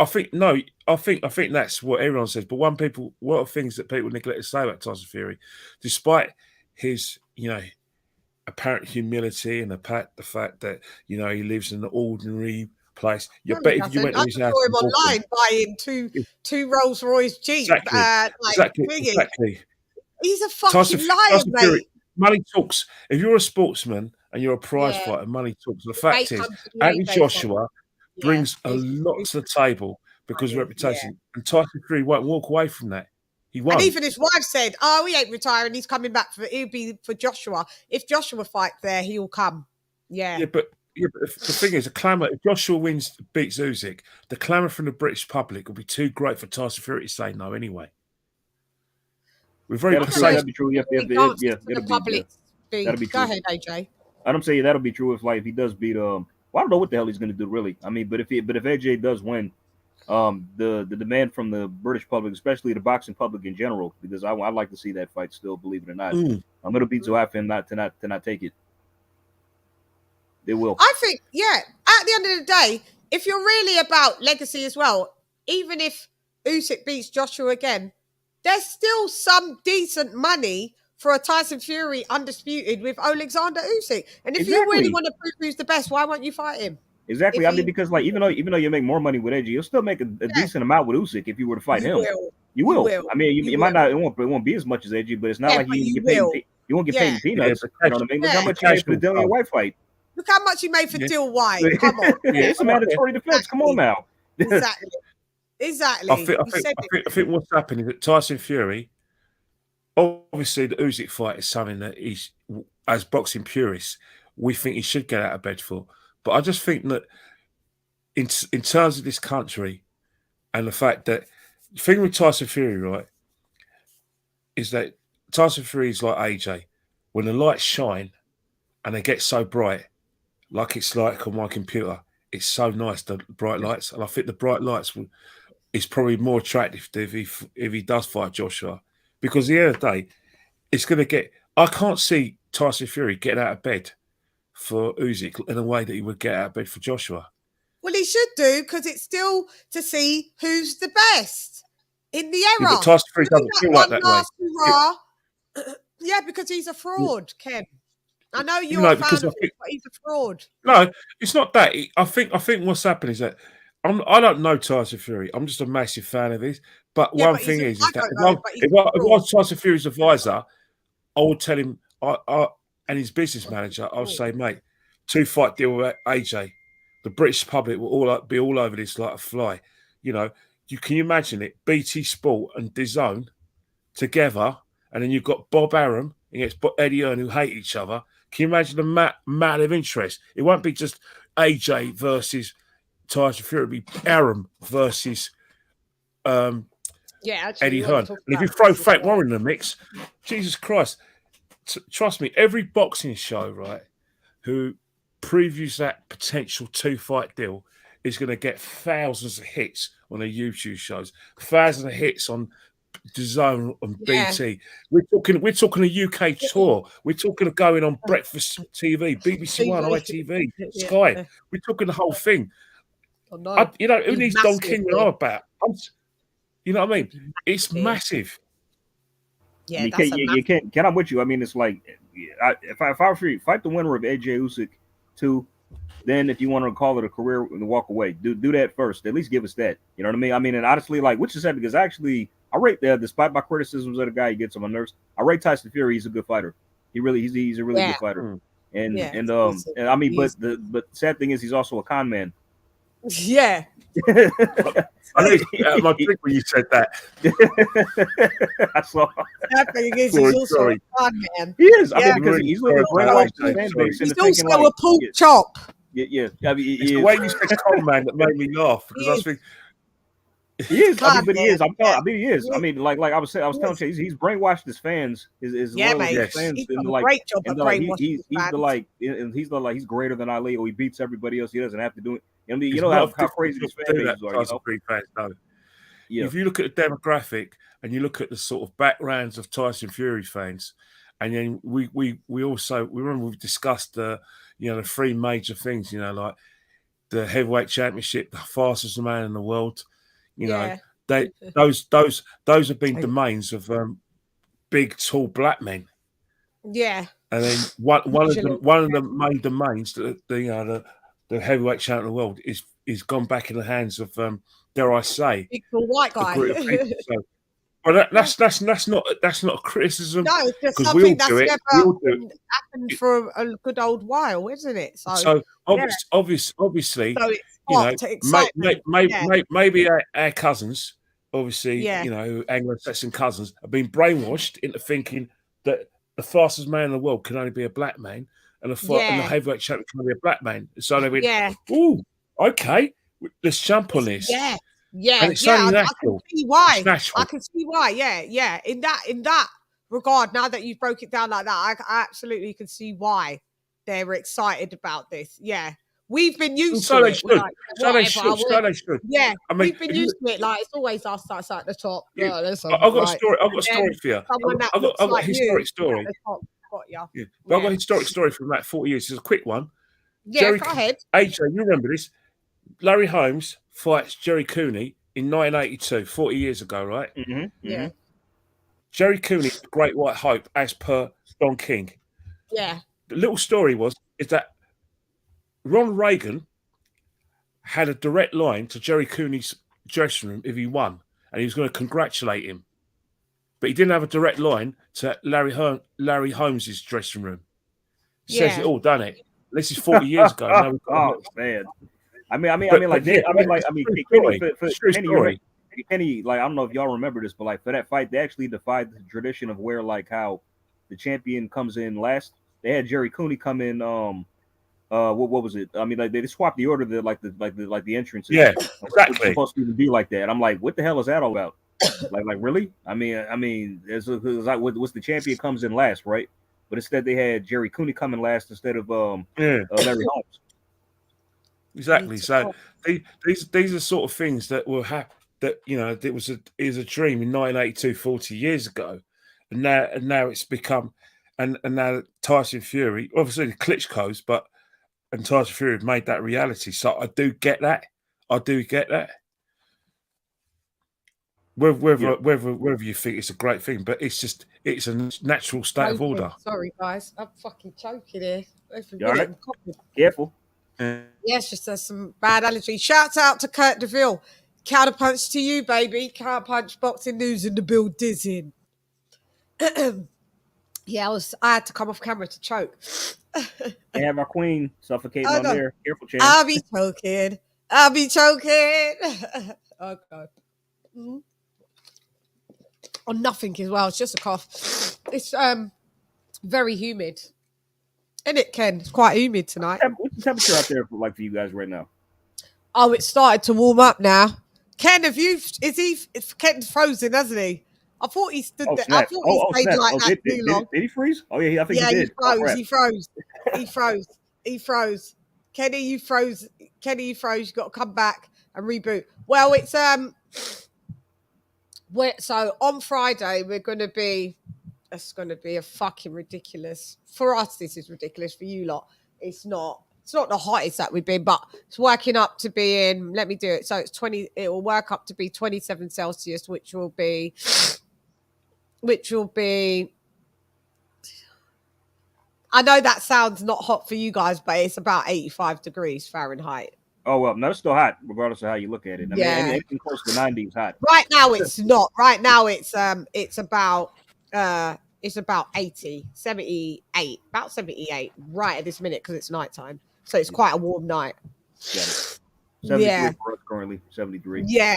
[SPEAKER 4] I think that's what everyone says. But one of the things that people neglect to say about Tyson Fury, despite his, you know, apparent humility and the fact that, you know, he lives in an ordinary place. You bet if you went to his house,
[SPEAKER 3] I saw him online buying two Rolls Royce Jeeps.
[SPEAKER 4] Exactly.
[SPEAKER 3] He's a fucking liar, mate. Fury,
[SPEAKER 4] money talks. If you're a sportsman and you're a prize fighter, money talks. The fact is, Anthony Joshua brings a lot to the table because of reputation. And Tyson Fury won't walk away from that. He won't.
[SPEAKER 3] And even his wife said, "Oh, he ain't retiring. He's coming back he'll be for Joshua. If Joshua fights there, he'll come." Yeah, but the
[SPEAKER 4] thing is, the clamour. If Joshua beats Usyk, the clamour from the British public will be too great for Tyson Fury to say no anyway. We're very
[SPEAKER 6] that'd be true. Yeah,
[SPEAKER 3] that'll be Go ahead, AJ.
[SPEAKER 6] I'm saying that'll be true if he does beat Well, I don't know what the hell he's going to do really. I mean, but if AJ does win, the demand from the British public, especially the boxing public in general, because I'd like to see that fight still, believe it or not. I'm going to be too high for him not to take it. They will.
[SPEAKER 3] I think, at the end of the day, if you're really about legacy as well, even if Usyk beats Joshua again, there's still some decent money for a Tyson Fury undisputed with Alexander Usyk. And if you really want to prove who's the best, why won't you fight him?
[SPEAKER 6] Exactly. I mean, because like even though you make more money with AJ, you'll still make a decent amount with Usyk if you were to fight him. You will. I mean, you might not. It won't be as much as AJ, but it's not like you won't get paid in peanuts. You know what I mean? Look how much you made for the Dillian White fight.
[SPEAKER 3] Look how much you made for Dill White. Come on.
[SPEAKER 6] It's a mandatory defense. Come on now.
[SPEAKER 3] Exactly.
[SPEAKER 4] I think what's happening is that Tyson Fury, obviously the Usyk fight is something that he's, as boxing purists, we think he should get out of bed for. But I just think that in terms of this country and the fact that the thing with Tyson Fury, right, is that Tyson Fury is like AJ. When the lights shine and they get so bright, like it's like on my computer, it's so nice, the bright lights. And I think the bright lights is probably more attractive if he does fight Joshua. Because at the end of the day, it's going to get... I can't see Tyson Fury getting out of bed for Usyk in a way that he would get out of bed for Joshua.
[SPEAKER 3] Well, he should do, because it's still to see who's the best in the era.
[SPEAKER 4] Yeah, but Tyson Fury doesn't feel like that way.
[SPEAKER 3] Yeah, because he's a fraud, Ken. I know you're a fan of him, but he's a fraud.
[SPEAKER 4] No, it's not that. I think what's happened is that I don't know Tyson Fury. I'm just a massive fan of his. But one thing is that if I was Tyson Fury's advisor, I would tell him, and his business manager, I would say, mate, 2-fight deal with AJ. The British public will be all over this like a fly. You know, can you imagine it? BT Sport and DAZN together, and then you've got Bob Arum against Eddie Hearn who hate each other. Can you imagine the amount of interest? It won't be just AJ versus Tyson Fury would be Arum versus Eddie Hearn. And if you throw Frank Warren in the mix, Jesus Christ, trust me, every boxing show, right, who previews that potential 2-fight deal is going to get thousands of hits on their YouTube shows, thousands of hits on DAZN and BT. We're talking a UK tour. We're talking of going on breakfast TV, BBC One, ITV, Sky. We're talking the whole thing. You know, who needs Don King and I'm about? You know what I mean? It's massive.
[SPEAKER 3] Yeah,
[SPEAKER 6] you can't. I'm with you. I mean, it's like if I were free, fight the winner of AJ Usyk 2. Then, if you want to call it a career and walk away, do that first. At least give us that. You know what I mean? I mean, and honestly, like, which is sad because actually, I rate despite my criticisms of the guy, he gets on my nerves. I rate Tyson Fury. He's a good fighter. He's a really good fighter. And I mean, but the sad thing is, he's also a con man.
[SPEAKER 3] Yeah.
[SPEAKER 4] I know my drink when you said that.
[SPEAKER 6] I saw.
[SPEAKER 3] He's also a con man.
[SPEAKER 6] He is. I mean, because he's literally brainwashed the fan base.
[SPEAKER 3] He's also a pork chop.
[SPEAKER 6] Yeah. I mean,
[SPEAKER 4] it's the way you said con man that made me laugh because I was thinking.
[SPEAKER 6] He is. I mean, but he is. I mean, he is. I mean, like I was telling you, he's brainwashed his fans. His fans.
[SPEAKER 3] He's done a great job of brainwashing
[SPEAKER 6] he's he's greater than Ali, or he beats everybody else. He doesn't have to do it. I mean, you know how crazy these fan bases are.
[SPEAKER 4] Yeah. If you look at the demographic and you look at the sort of backgrounds of Tyson Fury fans, and then we remember we discussed the three major things, like the heavyweight championship, the fastest man in the world. You know, those have been domains of big, tall black men.
[SPEAKER 3] Yeah.
[SPEAKER 4] And then one of the main domains that the heavyweight champion of the world is gone back in the hands of dare I say,
[SPEAKER 3] big tall white guy.
[SPEAKER 4] But that's not a criticism.
[SPEAKER 3] No, it's just something that's never happened for a good old while, isn't it? So
[SPEAKER 4] obviously,
[SPEAKER 3] so
[SPEAKER 4] maybe our cousins, obviously, Anglo-Saxon cousins, have been brainwashed into thinking that the fastest man in the world can only be a black man, and the heavyweight champion can only be a black man. So they went, "Ooh, okay, let's jump on this." And it's only natural.
[SPEAKER 3] I can see why.
[SPEAKER 4] It's natural.
[SPEAKER 3] I can see why. Yeah. In that regard, now that you broke it down like that, I absolutely can see why they're excited about this. Yeah. We've been used to it.
[SPEAKER 4] So they should.
[SPEAKER 3] Yeah, I mean, we've been used to it. Like, it's always us that's at the top.
[SPEAKER 4] Yeah. I've got a story. I've got a story for you. I've got a historic story. But I've got a historic story from about 40 years. It's a quick one.
[SPEAKER 3] Yeah, go ahead.
[SPEAKER 4] AJ, you remember this? Larry Holmes fights Jerry Cooney in 1982, 40 years ago, right?
[SPEAKER 6] Mm-hmm.
[SPEAKER 3] Yeah.
[SPEAKER 4] Jerry Cooney, Great White Hope, as per Don King.
[SPEAKER 3] Yeah.
[SPEAKER 4] The little story is that Ronald Reagan had a direct line to Jerry Cooney's dressing room if he won, and he was going to congratulate him. But he didn't have a direct line to Larry Holmes's dressing room. Says it all, doesn't it? This is 40 years ago.
[SPEAKER 6] Man. Kenny, like, I don't know if y'all remember this, but like for that fight, they actually defied the tradition of where like how the champion comes in last. They had Jerry Cooney come in. What was it? I mean, like they swapped the order that like the entrances.
[SPEAKER 4] Yeah, exactly.
[SPEAKER 6] It's supposed to even be like that. I'm like, what the hell is that all about? like really? I mean, it's like what's the champion comes in last, right? But instead they had Jerry Cooney coming last instead of Larry Holmes.
[SPEAKER 4] Exactly. So these are sort of things that will happen. That it was a dream in 1982, 40 years ago, and now it's become, and now Tyson Fury, obviously the Klitschko's, and Tyson Fury have made that reality. So I do get that. Whether you think it's a great thing, but it's a natural state of order.
[SPEAKER 3] Sorry, guys, I'm fucking choking here.
[SPEAKER 6] Right. Careful.
[SPEAKER 3] Yes, just some bad allergy. Shouts out to Kurt DeVille. Counterpunch to you, baby. Counterpunch boxing news in the building. Yeah, I had to come off camera to choke.
[SPEAKER 6] I have our queen suffocating on there. Careful, Chan.
[SPEAKER 3] I'll be choking. Oh God. Mm-hmm. On nothing as well. It's just a cough. It's very humid. Isn't it, Ken? It's quite humid tonight.
[SPEAKER 6] What's the temperature out there for you guys right now?
[SPEAKER 3] Oh, it started to warm up now. Ken, Ken's frozen, hasn't he? I thought he stood there. I thought he stayed like that too long.
[SPEAKER 6] Did he freeze? Oh yeah, I think he did.
[SPEAKER 3] He froze. Kenny, you froze. You got to come back and reboot. Well, it's so on Friday it's going to be a fucking ridiculous. For us, this is ridiculous. For you lot, it's not the hottest that we've been, but it's working up to being, let me do it. So it's 20, it will work up to be 27 Celsius, which will be, I know that sounds not hot for you guys, but it's about 85 degrees Fahrenheit.
[SPEAKER 6] Oh, well, no, it's still hot, regardless of how you look at it. I mean, anything close to 90 is hot.
[SPEAKER 3] Right now, it's not. Right now, it's about 80, 78, about 78 right at this minute because it's nighttime. So it's quite a warm night.
[SPEAKER 6] 73 for us currently, 73.
[SPEAKER 3] Yeah.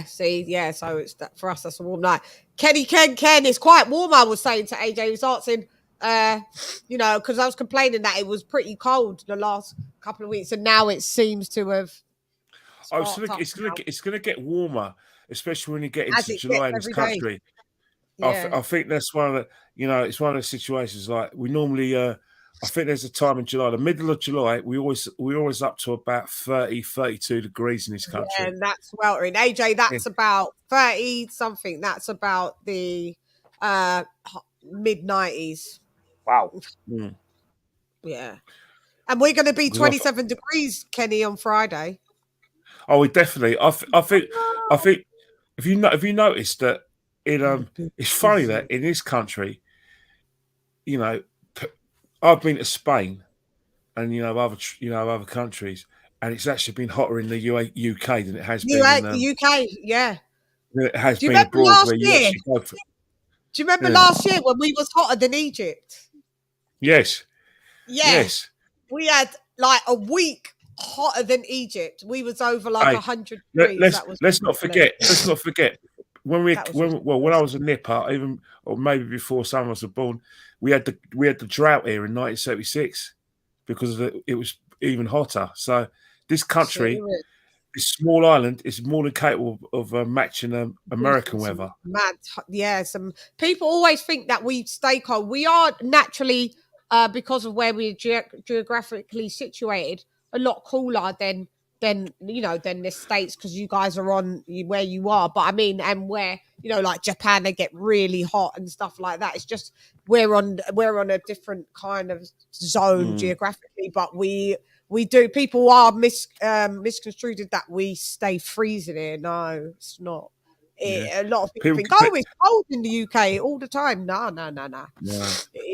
[SPEAKER 3] See, yeah. So it's that for us. That's a warm night. Ken. It's quite warm. I was saying to AJ, who's asking, because I was complaining that it was pretty cold the last couple of weeks, and now it seems to have.
[SPEAKER 4] It's gonna get warmer, especially when you get into July in this country.
[SPEAKER 3] Yeah.
[SPEAKER 4] I think that's one of the, it's one of the situations like we normally. I think there's a time in July, the middle of July, we're always up to about 30, 32 degrees in this country.
[SPEAKER 3] Yeah, and that's sweltering. AJ, that's about 30 something. That's about the mid-90s.
[SPEAKER 6] Wow.
[SPEAKER 3] Yeah. And we're going to be 27 degrees, Kenny, on Friday.
[SPEAKER 4] Oh, we definitely. I think if you noticed that it's funny that in this country, I've been to Spain and other countries, and it's actually been hotter in the UK than it has been in
[SPEAKER 3] the UK. Yeah,
[SPEAKER 4] it has been abroad. Do you
[SPEAKER 3] remember last year when we was hotter than Egypt?
[SPEAKER 4] Yes.
[SPEAKER 3] We had like a week hotter than Egypt. We was over like 100 degrees.
[SPEAKER 4] Let's not forget. When I was a nipper, even or maybe before some of us were born, we had the drought here in 1976 because it was even hotter. So this country, this small island, is more than capable of matching American weather.
[SPEAKER 3] Mad, yeah. Some people always think that we stay cold. We are naturally, because of where we're geographically situated, a lot cooler than the States, because you guys are on where you are. But I mean, and where like Japan, they get really hot and stuff like that. It's just we're on a different kind of zone geographically. But we do. People are misconstrued that we stay freezing here. No, it's not. A lot of people think, it's cold in the UK all the time. No.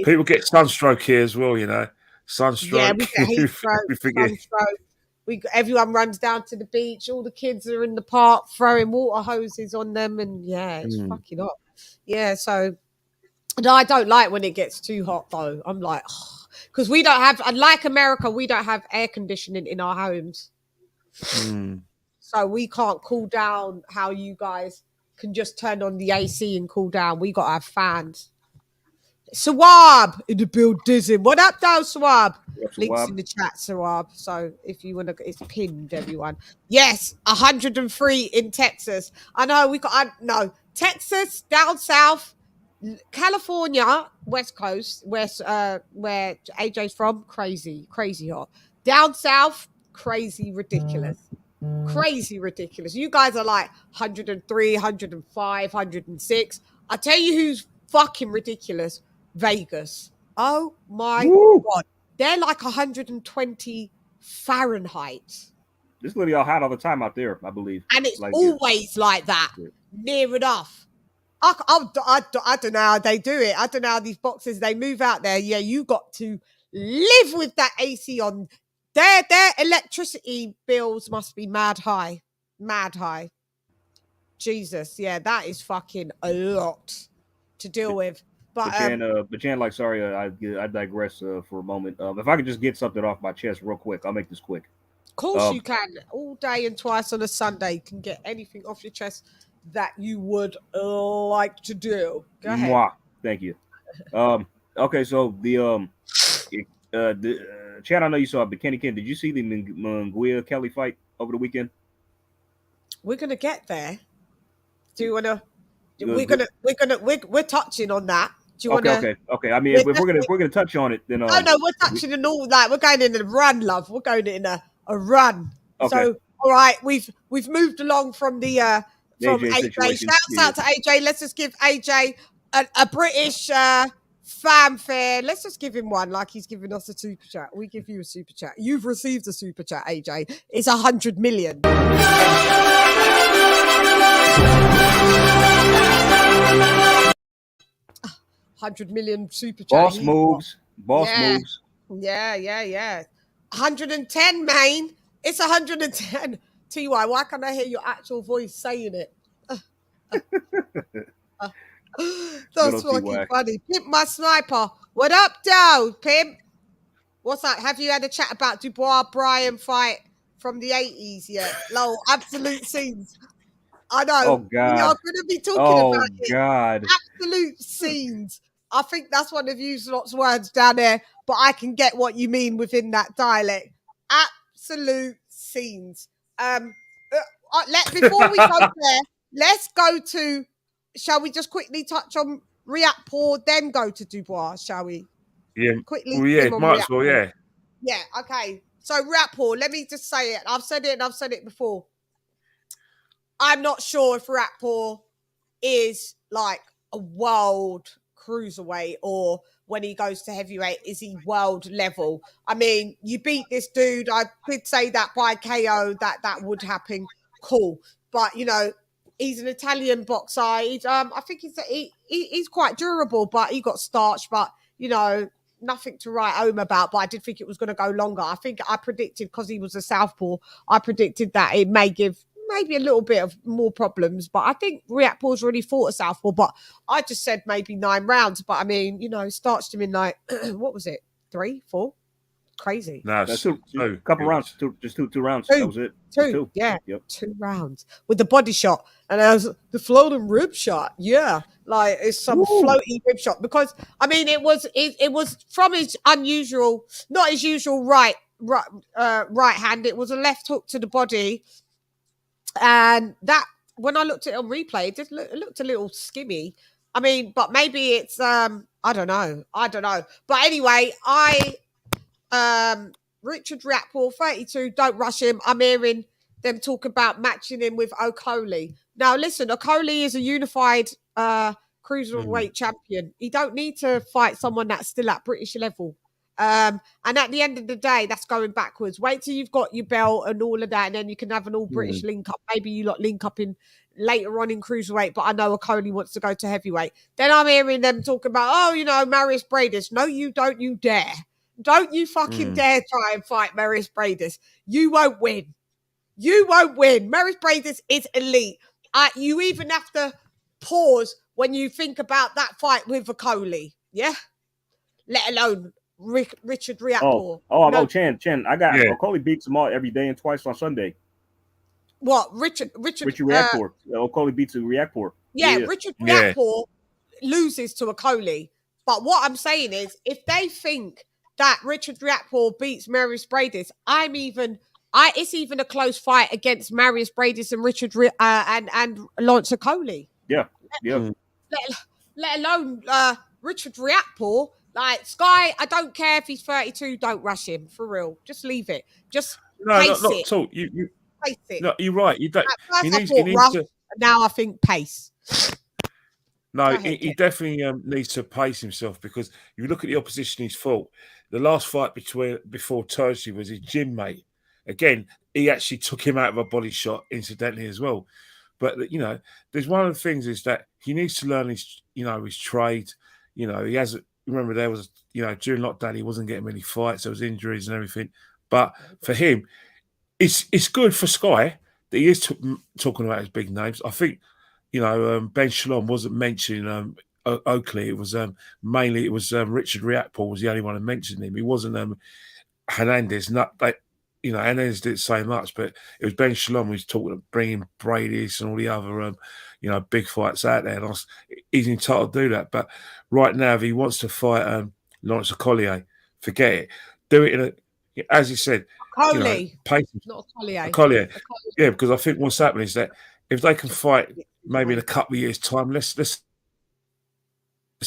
[SPEAKER 4] People get sunstroke here as well. Sunstroke.
[SPEAKER 3] Yeah, we get heat stroke, sunstroke. Everyone runs down to the beach. All the kids are in the park throwing water hoses on them, and it's fucking hot. Yeah, so I don't like when it gets too hot though. I'm like, because we don't have, unlike America, we don't have air conditioning in our homes, so we can't cool down how you guys can just turn on the AC and cool down. We got to have fans. Swab in the building. What up, though, Swab? Links in the chat, Swab. So if you want to, it's pinned, everyone. Yes, 103 in Texas. I know Texas, down south, California, West Coast, where AJ's from, crazy hot. Down south, crazy ridiculous. You guys are like 103, 105, 106. I tell you who's fucking ridiculous. Vegas. Oh my God. They're like 120 Fahrenheit.
[SPEAKER 6] This literally all hot all the time out there, I believe.
[SPEAKER 3] And it's like, always like that. Near enough. I don't know how they do it. I don't know how these boxes, they move out there. Yeah, you got to live with that AC on. Their electricity bills must be mad high. Jesus. Yeah, that is fucking a lot to deal with. But
[SPEAKER 6] Chan, like, sorry, I digress for a moment. If I could just get something off my chest real quick, I'll make this quick.
[SPEAKER 3] Of course you can. All day and twice on a Sunday, you can get anything off your chest that you would like to do. Go ahead.
[SPEAKER 6] Thank you. Okay, so the Chad, I know you saw it, but Kenny Ken, did you see the Munguia Kelly fight over the weekend?
[SPEAKER 3] We're gonna get there. Do you wanna? We're touching on that. Do you wanna?
[SPEAKER 6] Okay. I mean, if we're gonna touch on it, then
[SPEAKER 3] no, we're touching on all that. We're going in a run, love. We're going in a run.
[SPEAKER 6] Okay.
[SPEAKER 3] So, all right, we've moved along from the from AJ. Shouts out to AJ. Let's just give AJ a British fanfare. Let's just give him one, like he's giving us a super chat. We give you a super chat. You've received a super chat, AJ. It's 100 million. 100 million super chat.
[SPEAKER 6] Boss moves.
[SPEAKER 3] Yeah. 110, man. It's 110. TY, why can't I hear your actual voice saying it? That's fucking funny. Pimp my sniper. What up, Dow? Pimp? What's that? Have you had a chat about Dubois Bryan fight from the 80s yet? Lol, absolute scenes. I know.
[SPEAKER 6] Oh, God.
[SPEAKER 3] We are going to be talking about it.
[SPEAKER 6] Oh, God.
[SPEAKER 3] Absolute scenes. I think that's one of you lot's words down there, but I can get what you mean within that dialect. Absolute scenes. Before we go there, let's go to, shall we just quickly touch on RIAKPORPHE, then go to Dubois, shall we?
[SPEAKER 4] Yeah.
[SPEAKER 3] Quickly.
[SPEAKER 4] Well, yeah, might as well, yeah.
[SPEAKER 3] Yeah, okay. So RIAKPORPHE, let me just say it. I've said it before. I'm not sure if RIAKPORPHE is like a world cruiserweight, or when he goes to heavyweight, is he world level? I mean, you beat this dude. I could say that by KO, that would happen. Cool. But, you know, he's an Italian boxer. I think he's quite durable, but he got starched. But, you know, nothing to write home about. But I did think it was going to go longer. I think I predicted, because he was a southpaw, I predicted that it may give maybe a little bit of more problems, but I think RIAKPORPHE's already fought a southpaw, but I just said maybe 9 rounds, but I mean, you know, starched him in like, what was it? 3, 4? Crazy.
[SPEAKER 4] No,
[SPEAKER 6] a couple rounds, just two rounds. That was it.
[SPEAKER 3] Two. Yeah. Yep. 2 rounds with the body shot, and as the floating rib shot. Yeah. Like it's some floating rib shot, because I mean, it was from his unusual, not his usual right hand. It was a left hook to the body. And that, when I looked at it on replay, it looked a little skimmy. I mean, but maybe it's I don't know. But anyway, Richard RIAKPORPHE, 32, don't rush him. I'm hearing them talk about matching him with Okoli. Now listen, Okoli is a unified cruiserweight champion. He don't need to fight someone that's still at British level. And at the end of the day, that's going backwards. Wait till you've got your belt and all of that, and then you can have an all-British link up. Maybe you lot link up in later on in cruiserweight, but I know Okoli wants to go to heavyweight. Then I'm hearing them talk about, oh, you know, Marius Bradis. No, you don't. You dare. Don't you fucking dare try and fight Marius Bradis. You won't win. You won't win. Marius Bradis is elite. You even have to pause when you think about that fight with Okoli. Yeah? Let alone Richard RIAKPORPHE.
[SPEAKER 6] Chan. I got Okoli beats him all every day and twice on Sunday.
[SPEAKER 3] What? Richard
[SPEAKER 6] RIAKPORPHE. Okoli beats RIAKPORPHE.
[SPEAKER 3] Yeah, Richard RIAKPORPHE loses to Okoli. But what I'm saying is, if they think that Richard RIAKPORPHE beats Marius Bradis, it's even a close fight against Marius Bradis and Richard and Lawrence Okoli.
[SPEAKER 6] Yeah.
[SPEAKER 3] Let alone Richard RIAKPORPHE. Like Sky, I don't care if he's 32. Don't rush him, for real. Just leave it. Just pace it.
[SPEAKER 4] At all. You
[SPEAKER 3] pace it.
[SPEAKER 4] No, you're right. You don't.
[SPEAKER 3] He needs to. Now I think pace.
[SPEAKER 4] No, he definitely needs to pace himself, because you look at the opposition he's fought. The last fight before TURCHINI was his gym mate. Again, he actually took him out of a body shot incidentally as well. But you know, there's one of the things is that he needs to learn his trade. You know, he hasn't. Remember, there was, you know, during lockdown, he wasn't getting many fights. There was injuries and everything. But for him, it's good for Sky that he is talking about his big names. I think, you know, Ben Shalom wasn't mentioning Oakley. It was mainly Richard RIAKPORPHE was the only one who mentioned him. He wasn't Hernandez. Hernandez didn't say much, but it was Ben Shalom who's talking about bringing Bradis and all the other big fights out there. And he's entitled to do that. But right now, if he wants to fight Lawrence Okoli, forget it. Do it in a, as you said,
[SPEAKER 3] Coley,
[SPEAKER 4] patience.
[SPEAKER 3] not a Collier.
[SPEAKER 4] Collier. Yeah, because I think what's happening is that if they can fight maybe in a couple of years' time, let's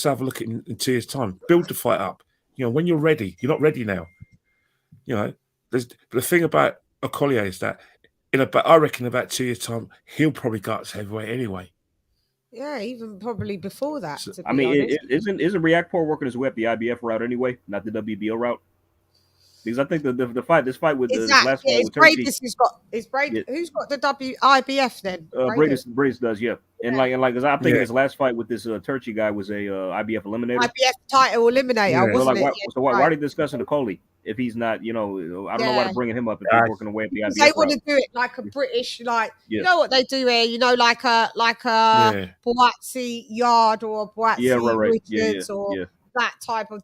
[SPEAKER 4] have a look at in 2 years' time. Build the fight up. When you're ready, you're not ready now. The thing about a Collier is that I reckon about 2 years' time, he'll probably go up to heavyweight anyway.
[SPEAKER 3] Yeah, even probably before that.
[SPEAKER 4] So,
[SPEAKER 3] I mean,
[SPEAKER 6] isn't Riakporhe working his way up the IBF route anyway, not the WBO route? Because I think this fight with the last fight with Turkey,
[SPEAKER 3] who's got the IBF then?
[SPEAKER 6] Bradis does, yeah. And because I think his last fight with this Turkey guy was a IBF eliminator.
[SPEAKER 3] IBF title eliminator, wasn't it?
[SPEAKER 6] Why are they discussing the Coley if he's not? I don't know why they're bringing him up if he's working away at the IBF.
[SPEAKER 3] They want to do it like a British, you know what they do here? Like a Boatsi Yard or a Boatsi Richards or that type of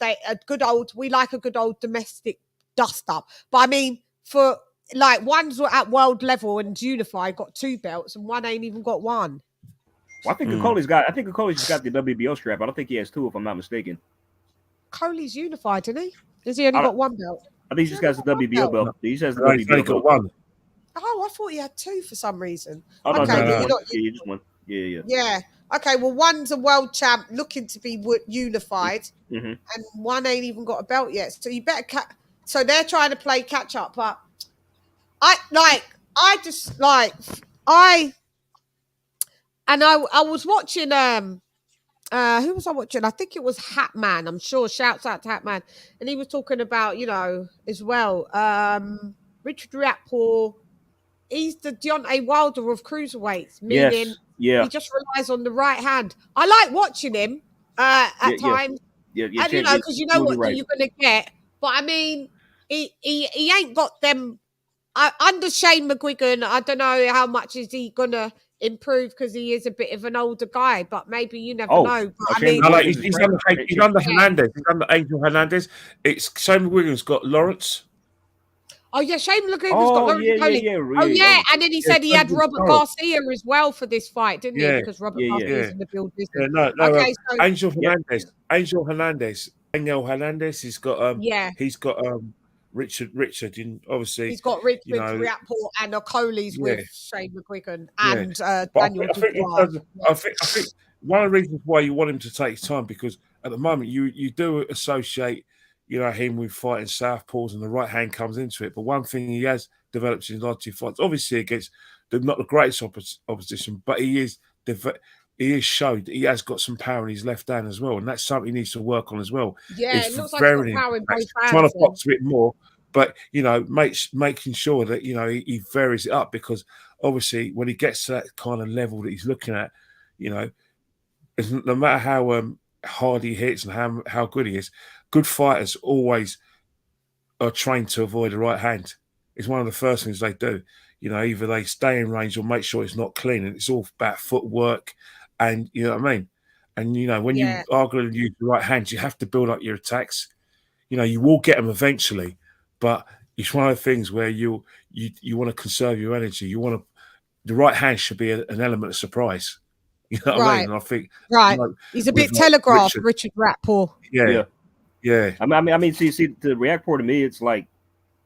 [SPEAKER 3] we like a good old domestic dust up. But I mean, for one's at world level and unified, got 2 belts, and one ain't even got 1.
[SPEAKER 6] Well, I think Coley's got the WBO strap. I don't think he has 2, if I'm not mistaken.
[SPEAKER 3] Coley's unified, isn't he? Has he only got 1 belt?
[SPEAKER 6] I think he just has the WBO belt. He just has the
[SPEAKER 4] WBO
[SPEAKER 6] WBO
[SPEAKER 4] got 1.
[SPEAKER 3] Oh, I thought he had 2 for some reason.
[SPEAKER 6] Oh, no,
[SPEAKER 3] okay,
[SPEAKER 6] you just one. Yeah.
[SPEAKER 3] Yeah. Okay, well, one's a world champ looking to be unified, and one ain't even got a belt yet. So you better So they're trying to play catch up, but I was watching who was I watching? I think it was Hatman. I'm sure. Shouts out to Hatman, and he was talking about as well. Richard Riakporhe, he's the Deontay Wilder of cruiserweights, meaning he just relies on the right hand. I like watching him at times, and because you know what you're going to get. But I mean, he ain't got them. Under Shane McGuigan, I don't know how much is he gonna improve because he is a bit of an older guy. But maybe you never know. But I mean,
[SPEAKER 4] he's under Hernandez. He's under Angel Hernandez. It's Shane McGuigan's got Lawrence.
[SPEAKER 3] Oh yeah, Shane McGuigan's got Lawrence. And then he said he had Robert Garcia as well for this fight, didn't he? Because Robert Garcia's in the build business.
[SPEAKER 4] Okay, Angel Hernandez. Angel Hernandez. He's got He's got Richard, obviously.
[SPEAKER 3] He's got Riakporhe and Okole's with Shane McGuigan and Daniel Dubois.
[SPEAKER 4] I think one of the reasons why you want him to take his time, because at the moment you do associate, him with fighting southpaws and the right hand comes into it. But one thing he has developed in his last 2 fights, obviously against not the greatest opposition, but he has showed that he has got some power in his left hand as well, and that's something he needs to work on as well.
[SPEAKER 3] Yeah, it looks like he's got power in both hands.
[SPEAKER 4] Trying to box a bit more, but making sure that he varies it up, because obviously when he gets to that kind of level that he's looking at, no matter how hard he hits and how good he is, good fighters always are trained to avoid the right hand. It's one of the first things they do. Either they stay in range or make sure it's not clean, and it's all about footwork. And you know what I mean? And, when you are going to use the right hand, you have to build up your attacks. You will get them eventually, but it's one of the things where you want to conserve your energy. The right hand should be an element of surprise. You know what I mean? And I think
[SPEAKER 3] he's a bit telegraphed, Richard Riakporhe.
[SPEAKER 4] Yeah.
[SPEAKER 6] I mean, see, the Riakporhe to me, it's like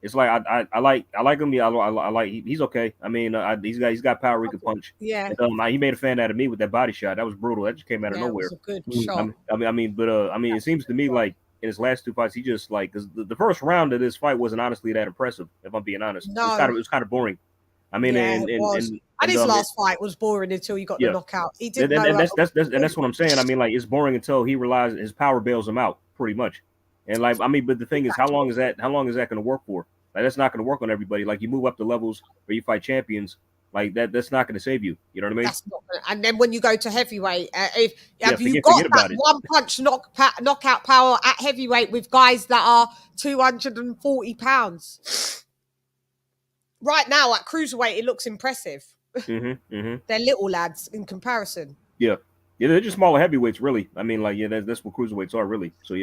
[SPEAKER 6] I like him. I like he's okay. I mean, he's got power. He can punch.
[SPEAKER 3] Yeah.
[SPEAKER 6] And, he made a fan out of me with that body shot. That was brutal. That just came out of nowhere.
[SPEAKER 3] It was a good shot.
[SPEAKER 6] I mean, it seems to me like in his last 2 fights, he just because the first round of this fight wasn't honestly that impressive. If I'm being honest,
[SPEAKER 3] no,
[SPEAKER 6] it was kind of boring. I mean, and
[SPEAKER 3] his last fight was boring until he got the knockout. He didn't know.
[SPEAKER 6] And that's what I'm saying. I mean, like, it's boring until he realizes his power bails him out, pretty much. And but the thing is, how long is that going to work for? Like, that's not going to work on everybody. Like, you move up the levels where you fight champions, like that's not going to save you. You know what I mean?
[SPEAKER 3] That's not gonna, and then when you go to heavyweight, have you got that one punch knockout power at heavyweight with guys that are 240 pounds? Right now at cruiserweight, it looks impressive. They're little lads in comparison.
[SPEAKER 6] Yeah, they're just smaller heavyweights, really. I mean, that's what cruiserweights are, really. So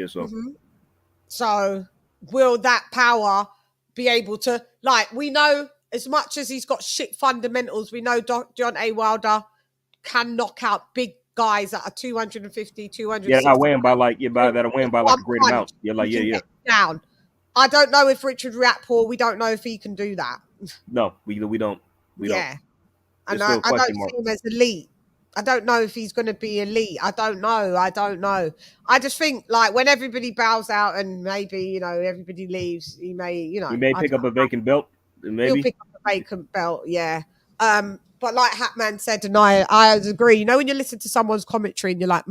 [SPEAKER 3] So will that power be able to, we know, as much as he's got shit fundamentals, we know Deontay Wilder can knock out big guys that are 250, 260.
[SPEAKER 6] Yeah, I weigh him by a great amount. Yeah, down.
[SPEAKER 3] I don't know if Richard Riakporhe, we don't know if he can do that.
[SPEAKER 6] No, we don't. We don't.
[SPEAKER 3] And I don't see him as elite. I don't know if he's going to be elite. I don't know. I just think, like, when everybody bows out and maybe, you know, everybody leaves, he may, you know.
[SPEAKER 6] He may pick up a vacant belt. Maybe.
[SPEAKER 3] He'll pick up a vacant belt, yeah. But like Hatman said, and I agree, you know, when you listen to someone's commentary and you're like,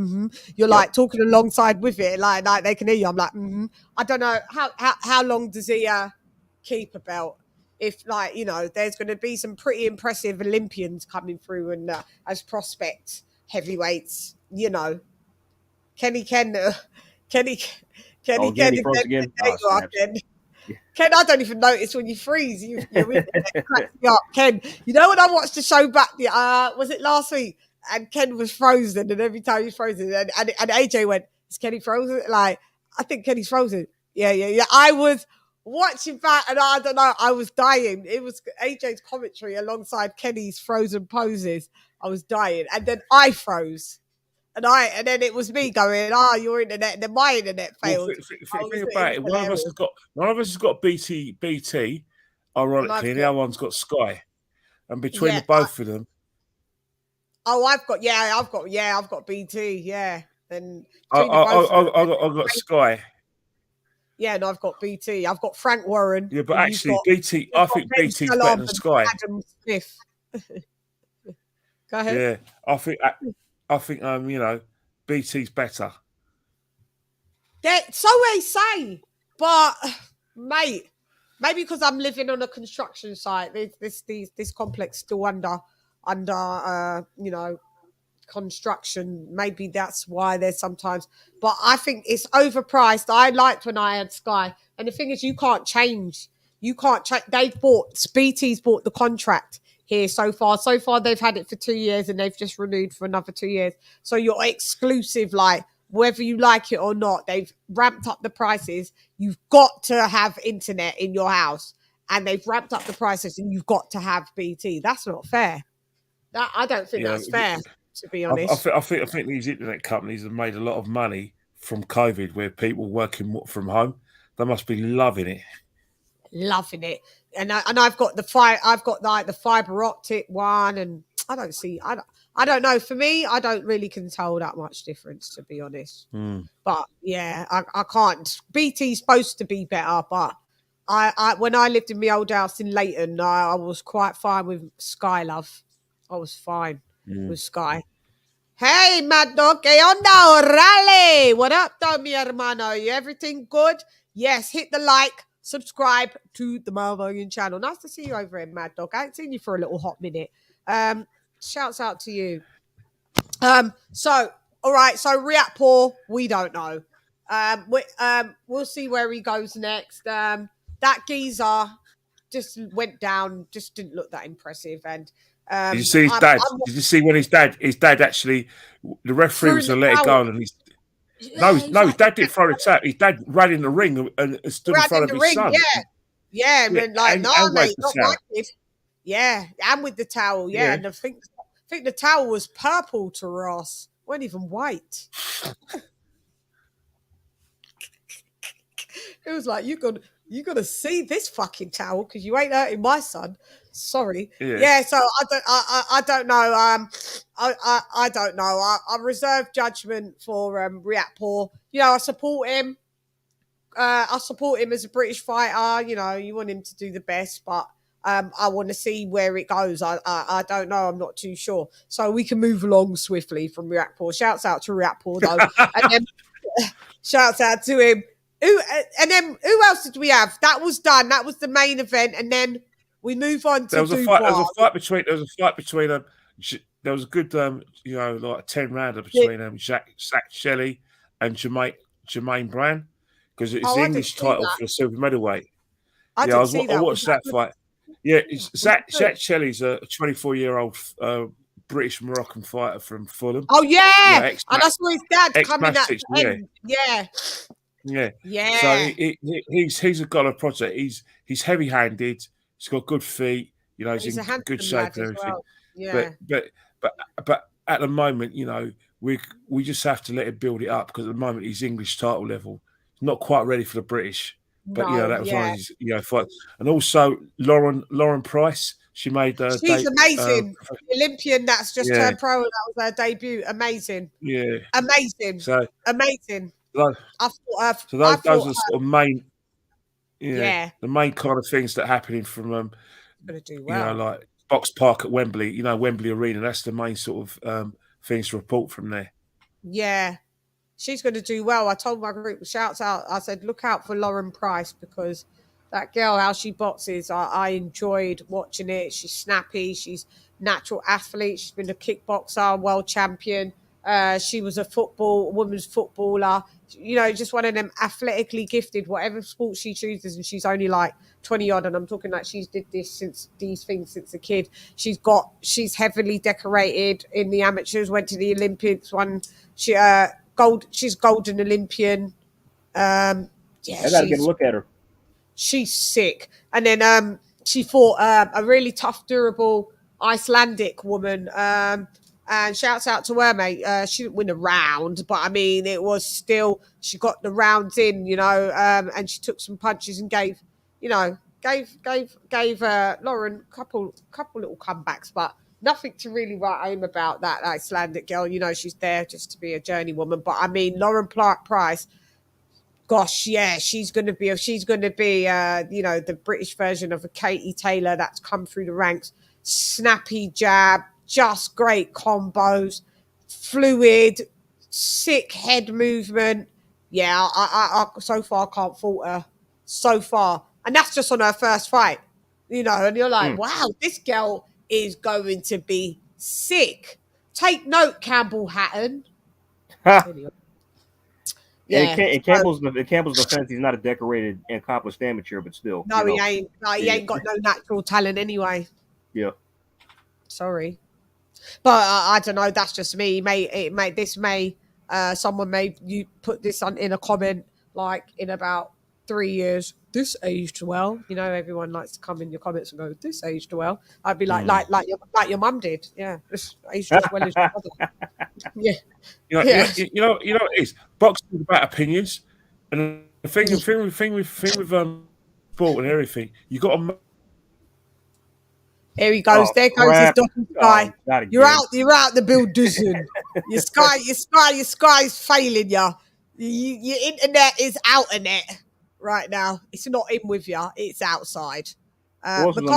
[SPEAKER 3] you're like talking alongside with it, like they can hear you. I'm like, I don't know, how long does he keep a belt? If, like, you know, there's going to be some pretty impressive Olympians coming through and as prospects, heavyweights, you know, Kenny, Ken,
[SPEAKER 6] froze again.
[SPEAKER 3] Ken, I don't even notice when you freeze. You're in there, cracks me up. Ken, you know when I watched the show back, was it last week? And Ken was frozen, and every time he's frozen, and AJ went, "Is Kenny frozen?" Like, I think Kenny's frozen. Yeah. I was watching back, and I don't know, I was dying. It was AJ's commentary alongside Kenny's frozen poses. I was dying, and then I froze. And then it was me going, your internet, and then my internet failed.
[SPEAKER 4] Think about it. One of us has got BT, ironically, and the other one's got Sky. And between the both of them.
[SPEAKER 3] I've got BT, yeah. Then
[SPEAKER 4] I've got Sky.
[SPEAKER 3] Yeah, no, I've got BT. I've got Frank Warren.
[SPEAKER 4] Yeah, but actually, BT, I think BT's better than Sky.
[SPEAKER 3] Adam Smith. Go ahead.
[SPEAKER 4] Yeah, I think you know, BT's better.
[SPEAKER 3] So they say, but mate, maybe because I'm living on a construction site, this complex still under you know, construction. Maybe that's why there's sometimes, but I think it's overpriced. I liked when I had Sky, and the thing is, you can't change. BT's bought the contract here so far. So far, they've had it for 2 years, and they've just renewed for another 2 years. So you're exclusive, like, whether you like it or not. They've ramped up the prices. You've got to have internet in your house, and they've ramped up the prices, and you've got to have BT. That's not fair. I don't think that's fair, to be honest.
[SPEAKER 4] I think these internet companies have made a lot of money from COVID, where people working from home. They must be loving it. And I've got the fiber optic one, and I don't know. For me, I don't really can tell that much difference, to be honest. But yeah, I can't. BT's supposed to be better, but I when I lived in my old house in Leighton, I was quite fine with Sky, love. I was fine with Sky. Hey, Mad Dog, ¿qué onda, Orale? What up, though, mi hermano? You everything good? Yes, hit the like. Subscribe to the motherfucking channel. Nice to see you over here, Mad Dog. I ain't seen you for a little hot minute. Shouts out to you. So, all right. So Riakporhe, we don't know. We'll see where he goes next. That geezer just went down. Just didn't look that impressive. And did you see his dad? Did you see when his dad actually, the referee was to let it go, and he's. His dad didn't throw the towel. His dad ran in the ring and stood in front of his son.
[SPEAKER 3] Yeah, and like, no, mate, not my kid. Yeah, and with the towel, and I think the towel was purple to Ross. Wasn't even white. It was like, you got to see this fucking towel because you ain't hurting my son. Sorry. Yeah. So I don't know. I don't know. I reserve judgment for Riakporhe. You know, I support him. I support him as a British fighter. You know, you want him to do the best, but I want to see where it goes. I don't know. I'm not too sure. So we can move along swiftly from Riakporhe. Shouts out to Riakporhe though, and then shouts out to him. Who else did we have? That was done. That was the main event, and then we move on to Dubois.
[SPEAKER 4] There was a fight between them. There was a good, you know, like a 10-rounder between Zach Shelley and Jermaine Brown, because it's the English title for the super middleweight. I watched that fight. Yeah, Zach Shelley's a 24-year-old British Moroccan fighter from Fulham.
[SPEAKER 3] Oh yeah, and I saw his dad coming at the end. Yeah.
[SPEAKER 4] So he's a god of project. He's heavy-handed. He's got good feet. You know, he's in good shape and everything.
[SPEAKER 3] Well. Yeah.
[SPEAKER 4] But at the moment, you know, we just have to let him build it up, because at the moment he's English title level. He's not quite ready for the British. But
[SPEAKER 3] No,
[SPEAKER 4] that was
[SPEAKER 3] yeah.
[SPEAKER 4] one of his fight. And also Lauren Price, she made
[SPEAKER 3] She's amazing. The Olympian that's just turned pro, that was her debut. Amazing.
[SPEAKER 4] Yeah.
[SPEAKER 3] Amazing.
[SPEAKER 4] So
[SPEAKER 3] amazing.
[SPEAKER 4] those are the sort of main the main kind of things that happening from
[SPEAKER 3] gonna do well.
[SPEAKER 4] Like Box Park at Wembley, Wembley Arena. That's the main sort of things to report from there.
[SPEAKER 3] Yeah. She's going to do well. I told my group, shouts out, I said, look out for Lauren Price, because that girl, how she boxes, I enjoyed watching it. She's snappy. She's natural athlete. She's been a kickboxer, world champion. She was a women's footballer. Just one of them athletically gifted, whatever sport she chooses, and she's only like 20 odd. And I'm talking like she's did these things since a kid. She's heavily decorated in the amateurs, went to the Olympics, she's golden Olympian. I
[SPEAKER 6] gotta get a look at her.
[SPEAKER 3] She's sick. And then she fought a really tough, durable Icelandic woman. And shouts out to her, mate. She didn't win a round, but I mean, it was still, she got the rounds in, and she took some punches and gave Lauren a couple little comebacks, but nothing to really write home about that Icelandic girl. She's there just to be a journeywoman. But I mean, Lauren Price, gosh, yeah, she's going to be the British version of a Katie Taylor that's come through the ranks. Snappy jab, just great combos, fluid, sick head movement. Yeah, I so far can't fault her. So far. And that's just on her first fight. And you're like, wow, this girl is going to be sick. Take note, Campbell Hatton.
[SPEAKER 6] Yeah. In Campbell's defense, he's not a decorated and accomplished amateur, but still.
[SPEAKER 3] No, he ain't. No, he ain't got no natural talent anyway.
[SPEAKER 6] Yeah.
[SPEAKER 3] Sorry. But I don't know. That's just me. Someone may you put this in a comment like in about 3 years. This aged well. Everyone likes to come in your comments and go, "This aged well." I'd be like your mum did. Yeah, this aged as well as your mother. Yeah.
[SPEAKER 4] You know what it is. Boxing is about opinions, and the thing with sport and everything, you got to.
[SPEAKER 3] Here he goes. There goes his dotted sky. You're out the building. Your sky's failing you. Your internet is out in it right now. It's not in with you. It's outside.
[SPEAKER 6] I think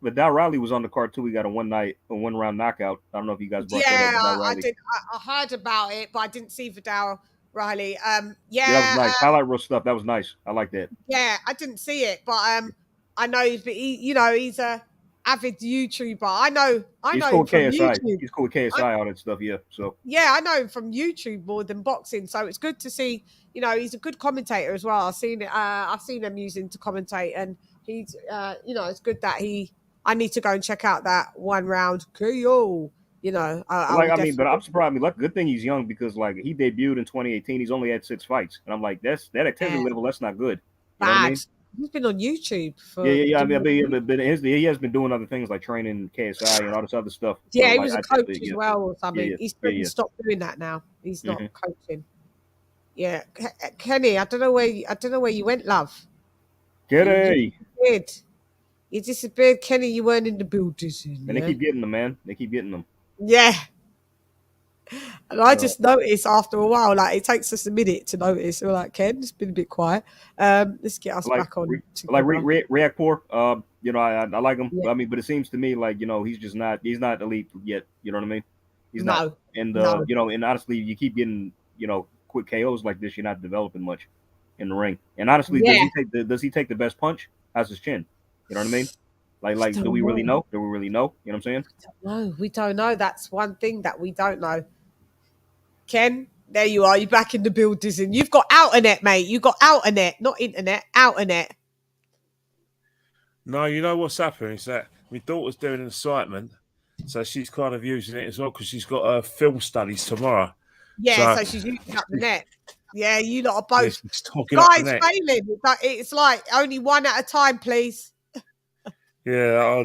[SPEAKER 6] Vidal Riley was on the card too. We got a one round knockout. I don't know if you guys brought that up.
[SPEAKER 3] I did. I heard about it, but I didn't see Vidal Riley.
[SPEAKER 6] That was nice. Highlight reel stuff. That was nice. I like that.
[SPEAKER 3] Yeah, I didn't see it, but I know he's a avid YouTuber. I know
[SPEAKER 6] he's
[SPEAKER 3] him
[SPEAKER 6] cool
[SPEAKER 3] from
[SPEAKER 6] KSI.
[SPEAKER 3] YouTube.
[SPEAKER 6] He's cool with KSI, all that stuff. Yeah. So
[SPEAKER 3] I know him from YouTube more than boxing. So it's good to see. He's a good commentator as well. I've seen it. I've seen him using to commentate, and he's it's good that I need to go and check out that one round KO.
[SPEAKER 6] but I'm surprised. Good thing he's young, because he debuted in 2018. He's only had 6 fights, and I'm like, that activity level, that's not good. You know what I mean?
[SPEAKER 3] He's been on YouTube for
[SPEAKER 6] but he has been doing other things like training KSI and all this other stuff.
[SPEAKER 3] Yeah, he was a coach as well or something. He's stopped doing that now. He's not coaching. Yeah, Kenny, I don't know where you went, love.
[SPEAKER 6] Kenny,
[SPEAKER 3] you disappeared, Kenny. You weren't in the building.
[SPEAKER 6] And they keep getting them, man. They keep getting them.
[SPEAKER 3] Yeah. And I just noticed after a while, it takes us a minute to notice. We're like, Ken, it's been a bit quiet. Let's get us back on.
[SPEAKER 6] RIAKPORPHE, I like him. Yeah. But it seems to me he's not elite yet. You know what I mean? He's not. And and honestly, you keep getting quick KOs like this, you're not developing much in the ring. And honestly, does he take the best punch? How's his chin? You know what I mean? Do we really know? Do we really know? You know what I'm saying?
[SPEAKER 3] No, we don't know. That's one thing that we don't know. Ken, there you are. You're back in the building. You've got outernet, mate. You got outernet, not internet. Outernet.
[SPEAKER 4] No, you know what's happening is that my daughter's doing an assignment, so she's kind of using it as well because she's got her film studies tomorrow.
[SPEAKER 3] Yeah, so she's using up the net. Yeah, you lot are both guys failing. It's like only one at a time, please.
[SPEAKER 4] Yeah,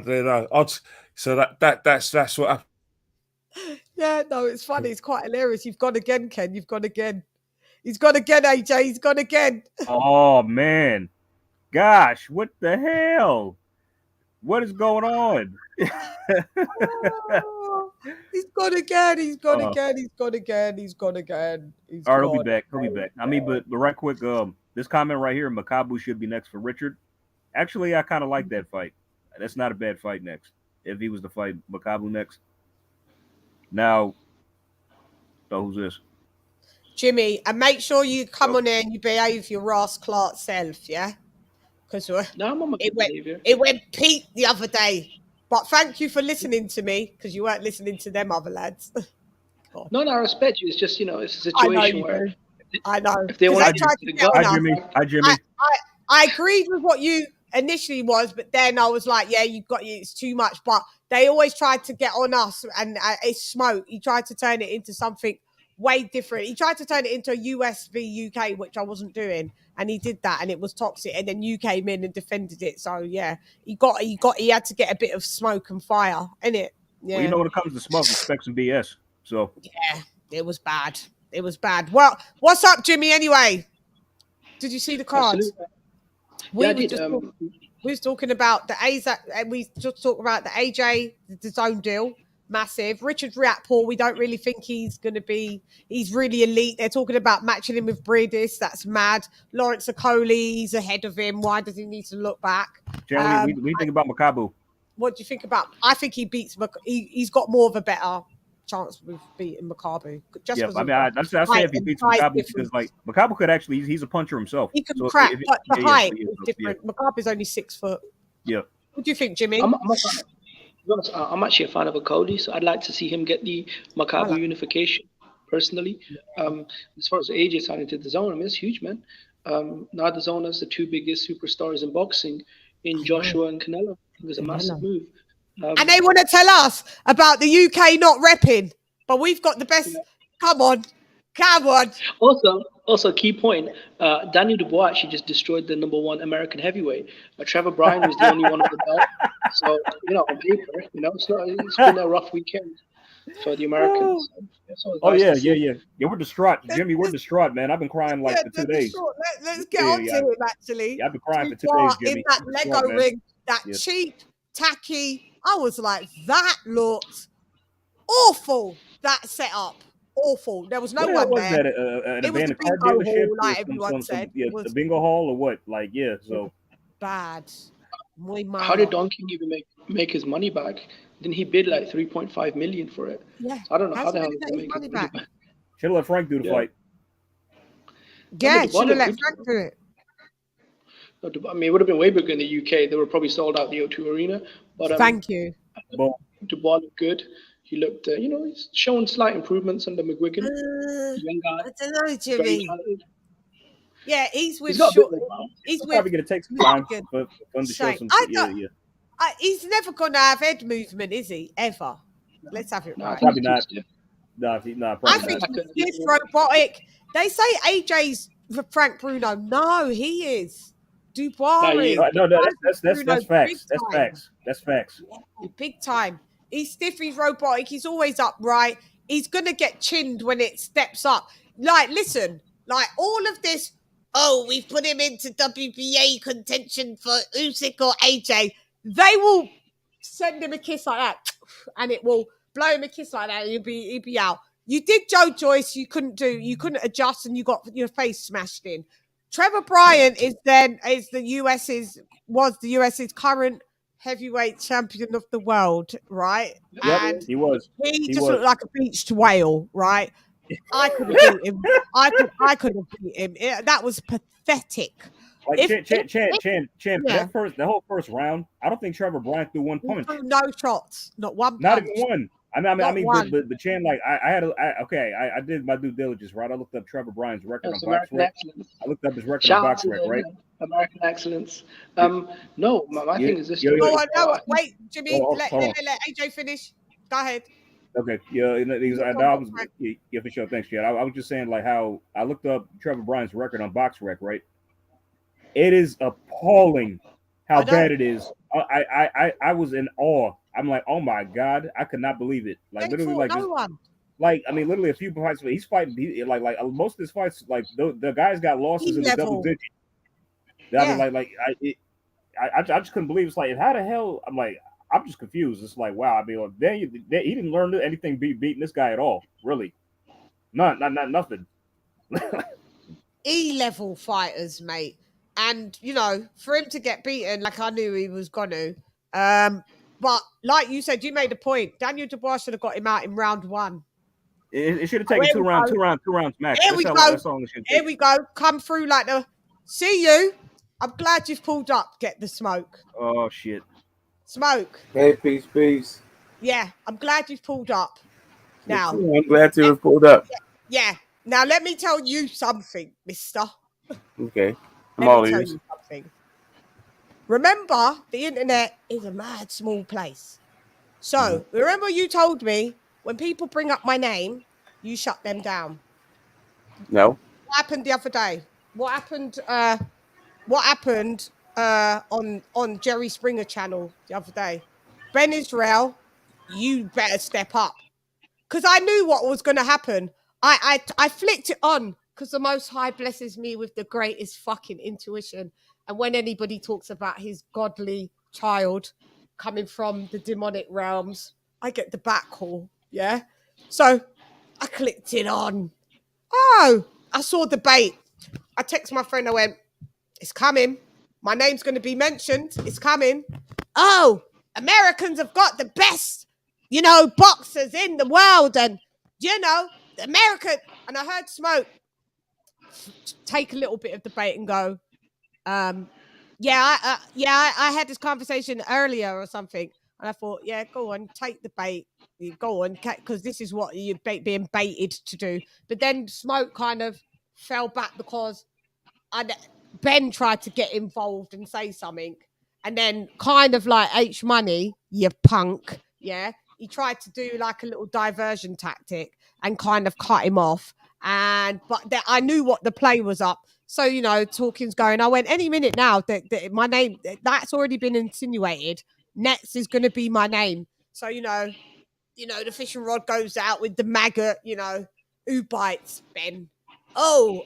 [SPEAKER 4] so that's what happened.
[SPEAKER 3] Yeah, no, it's funny. It's quite hilarious. You've gone again, Ken. You've gone again. He's gone again, AJ. He's gone again.
[SPEAKER 6] Oh man, gosh, what the hell? What is going on?
[SPEAKER 3] Oh, he's gone again. He's gone again. He's gone again. He's gone again. He's
[SPEAKER 6] all right,
[SPEAKER 3] gone.
[SPEAKER 6] he'll be back. He'll be back. I mean, but right quick, this comment right here, Makabu should be next for Richard. Actually, I kind of like that fight. That's not a bad fight next. If he was to fight Makabu next. Now, so who's this?
[SPEAKER 3] Jimmy, and make sure you come on in and you behave your Ross Clark self, yeah? Because it went Pete the other day. But thank you for listening to me, because you weren't listening to them other lads.
[SPEAKER 8] No, I respect you. It's just, it's a situation where
[SPEAKER 3] I know.
[SPEAKER 8] If they want
[SPEAKER 6] Hi, Jimmy.
[SPEAKER 3] I agreed with what you initially was, but then I was like, yeah, it's too much. But they always tried to get on us, and it's smoke. He tried to turn it into something way different. He tried to turn it into a US v UK, which I wasn't doing, and he did that, and it was toxic. And then you came in and defended it. So yeah, he had to get a bit of smoke and fire, innit? Yeah.
[SPEAKER 6] Well, when it comes to smoke, expect some BS. So
[SPEAKER 3] yeah, it was bad. It was bad. Well, what's up, Jimmy? Anyway, did you see the cards?
[SPEAKER 8] Absolutely.
[SPEAKER 3] We was talking about the AZAC. We just talked about the AJ, the DAZN deal, massive. Richard RIAKPORPHE, we don't really think he's going to be. He's really elite. They're talking about matching him with Bridis. That's mad. Lawrence Okoli, he's ahead of him. Why does he need to look back?
[SPEAKER 6] Jeremy, what do you think about Makabu?
[SPEAKER 3] What do you think about? I think he beats. He's got more of a better chance with beating Makabu.
[SPEAKER 6] Just I say if he beats Makabu because Makabu could actually he's a puncher himself.
[SPEAKER 3] He can crack, but the height is different. Yeah. Makabu's only 6 foot.
[SPEAKER 6] Yeah.
[SPEAKER 3] What do you think, Jimmy?
[SPEAKER 8] I'm actually a fan of Okoli, so I'd like to see him get the Makabu unification personally. As far as AJ signing to DAZN, I mean, it's huge, man. Now DAZN has the 2 biggest superstars in boxing in Joshua and Canelo. It was a massive move.
[SPEAKER 3] And they want to tell us about the UK not repping, but we've got the best. Yeah. Come on.
[SPEAKER 8] Also, key point: Daniel Dubois actually just destroyed the #1 American heavyweight. Trevor Bryan was the only one on the belt. So on paper, it's been a rough weekend for the Americans.
[SPEAKER 6] Yeah. We're distraught, Jimmy. We're distraught, man. I've been crying for 2 days.
[SPEAKER 3] Let's get on to it. Actually,
[SPEAKER 6] I've been crying for 2 days, Jimmy.
[SPEAKER 3] In that Lego ring, that cheap, tacky. I was like, that looked awful. That setup, awful. There was no one there.
[SPEAKER 6] It was
[SPEAKER 3] the bingo hall, like everyone said.
[SPEAKER 6] The bingo hall or what? So
[SPEAKER 3] bad.
[SPEAKER 8] How did Don King even make his money back? Didn't he bid like 3.5 million for it?
[SPEAKER 3] Yeah.
[SPEAKER 8] So I don't know how the hell he's make his money back.
[SPEAKER 6] Should have let Frank do the fight.
[SPEAKER 3] Yeah, should have let Frank do it.
[SPEAKER 8] I mean, it would have been way bigger in the UK. They would probably sold out the O2 Arena. But
[SPEAKER 3] thank you.
[SPEAKER 8] Dubois looked good. He looked, he's showing slight improvements under McGuigan. Young guy.
[SPEAKER 3] I don't know, Jimmy. Yeah, he's with
[SPEAKER 6] He's probably going to take some time for him to show some.
[SPEAKER 3] He's never going to have head movement, is he? Ever? Let's have it right.
[SPEAKER 6] Probably not.
[SPEAKER 3] I think he's robotic. They say AJ's Frank Bruno. No, he is. Dubois.
[SPEAKER 6] No, that's facts. That's facts.
[SPEAKER 3] Big time. He's stiff, he's robotic, he's always upright. He's gonna get chinned when it steps up. Listen, all of this, we've put him into WBA contention for Usyk or AJ. They will send him a kiss like that, and it will blow him a kiss like that, and he'll be out. You did Joe Joyce, you couldn't adjust, and you got your face smashed in. Trevor Bryan was the US's current heavyweight champion of the world, right?
[SPEAKER 6] Yep,
[SPEAKER 3] and
[SPEAKER 6] he was.
[SPEAKER 3] He just looked like a beached whale, right? I could have beat him. I could have beat him. That was pathetic.
[SPEAKER 6] Chan, the whole first round, I don't think Trevor Bryan threw one punch.
[SPEAKER 3] No shots, not one punch.
[SPEAKER 6] Not even one. I mean, the Chan, I did my due diligence, right? I looked up Trevor Bryan's record on BoxRec. I looked up his record on BoxRec, right?
[SPEAKER 8] American excellence. No, my thing is this.
[SPEAKER 3] Wait, Jimmy, let AJ finish. Go ahead.
[SPEAKER 6] Okay, for sure. Thanks, Chad. I was just saying, how I looked up Trevor Bryan's record on BoxRec, right? It is appalling how bad it is. I was in awe. I'm like, oh my God, I could not believe it. Like, I mean, literally a few fights. He's fighting like most of his fights. Like the guys got losses in the double digits. I mean, I just couldn't believe. It's like, how the hell? I'm just confused. It's like, wow. I mean, he didn't learn anything beating this guy at all. Really, not nothing.
[SPEAKER 3] E-level fighters, mate. And you know, for him to get beaten, like I knew he was gonna. But like you said, you made a point. Daniel Dubois should have got him out in round 1.
[SPEAKER 6] It should have taken two rounds max.
[SPEAKER 3] Here we go. Here we go. Come through like the. See you. I'm glad you've pulled up. Get the smoke.
[SPEAKER 6] Oh shit.
[SPEAKER 3] Smoke.
[SPEAKER 9] Hey, peace.
[SPEAKER 3] Yeah, I'm glad you've pulled up. Now.
[SPEAKER 9] I'm glad to have pulled up.
[SPEAKER 3] Yeah. Now let me tell you something, mister.
[SPEAKER 9] Okay. I'm
[SPEAKER 3] Let
[SPEAKER 9] all
[SPEAKER 3] me tell
[SPEAKER 9] ears.
[SPEAKER 3] you something. Remember, the internet is a mad small place. So remember you told me when people bring up my name, you shut them down.
[SPEAKER 9] No.
[SPEAKER 3] What happened the other day? What happened on Jerry Springer channel the other day? Ben Israel, you better step up. Because I knew what was going to happen. I flicked it on because the Most High blesses me with the greatest fucking intuition. And when anybody talks about his godly child coming from the demonic realms, I get the back call, yeah? So I clicked it on. Oh, I saw the bait. I text my friend, I went, it's coming. My name's going to be mentioned. It's coming. Oh, Americans have got the best, you know, boxers in the world. And, you know, the American. And I heard Smoke take a little bit of the bait and go, I had this conversation earlier or something. And I thought, yeah, go on, take the bait. You go on, because this is what you're being baited to do. But then Smoke kind of fell back because Ben tried to get involved and say something. And then kind of like H Money, you punk, yeah? He tried to do like a little diversion tactic and kind of cut him off. But I knew what the play was up. So, you know, talking's going. I went, any minute now, that my name, that's already been insinuated. Next is going to be my name. So, you know, the fishing rod goes out with the maggot, you know, who bites Ben? Oh,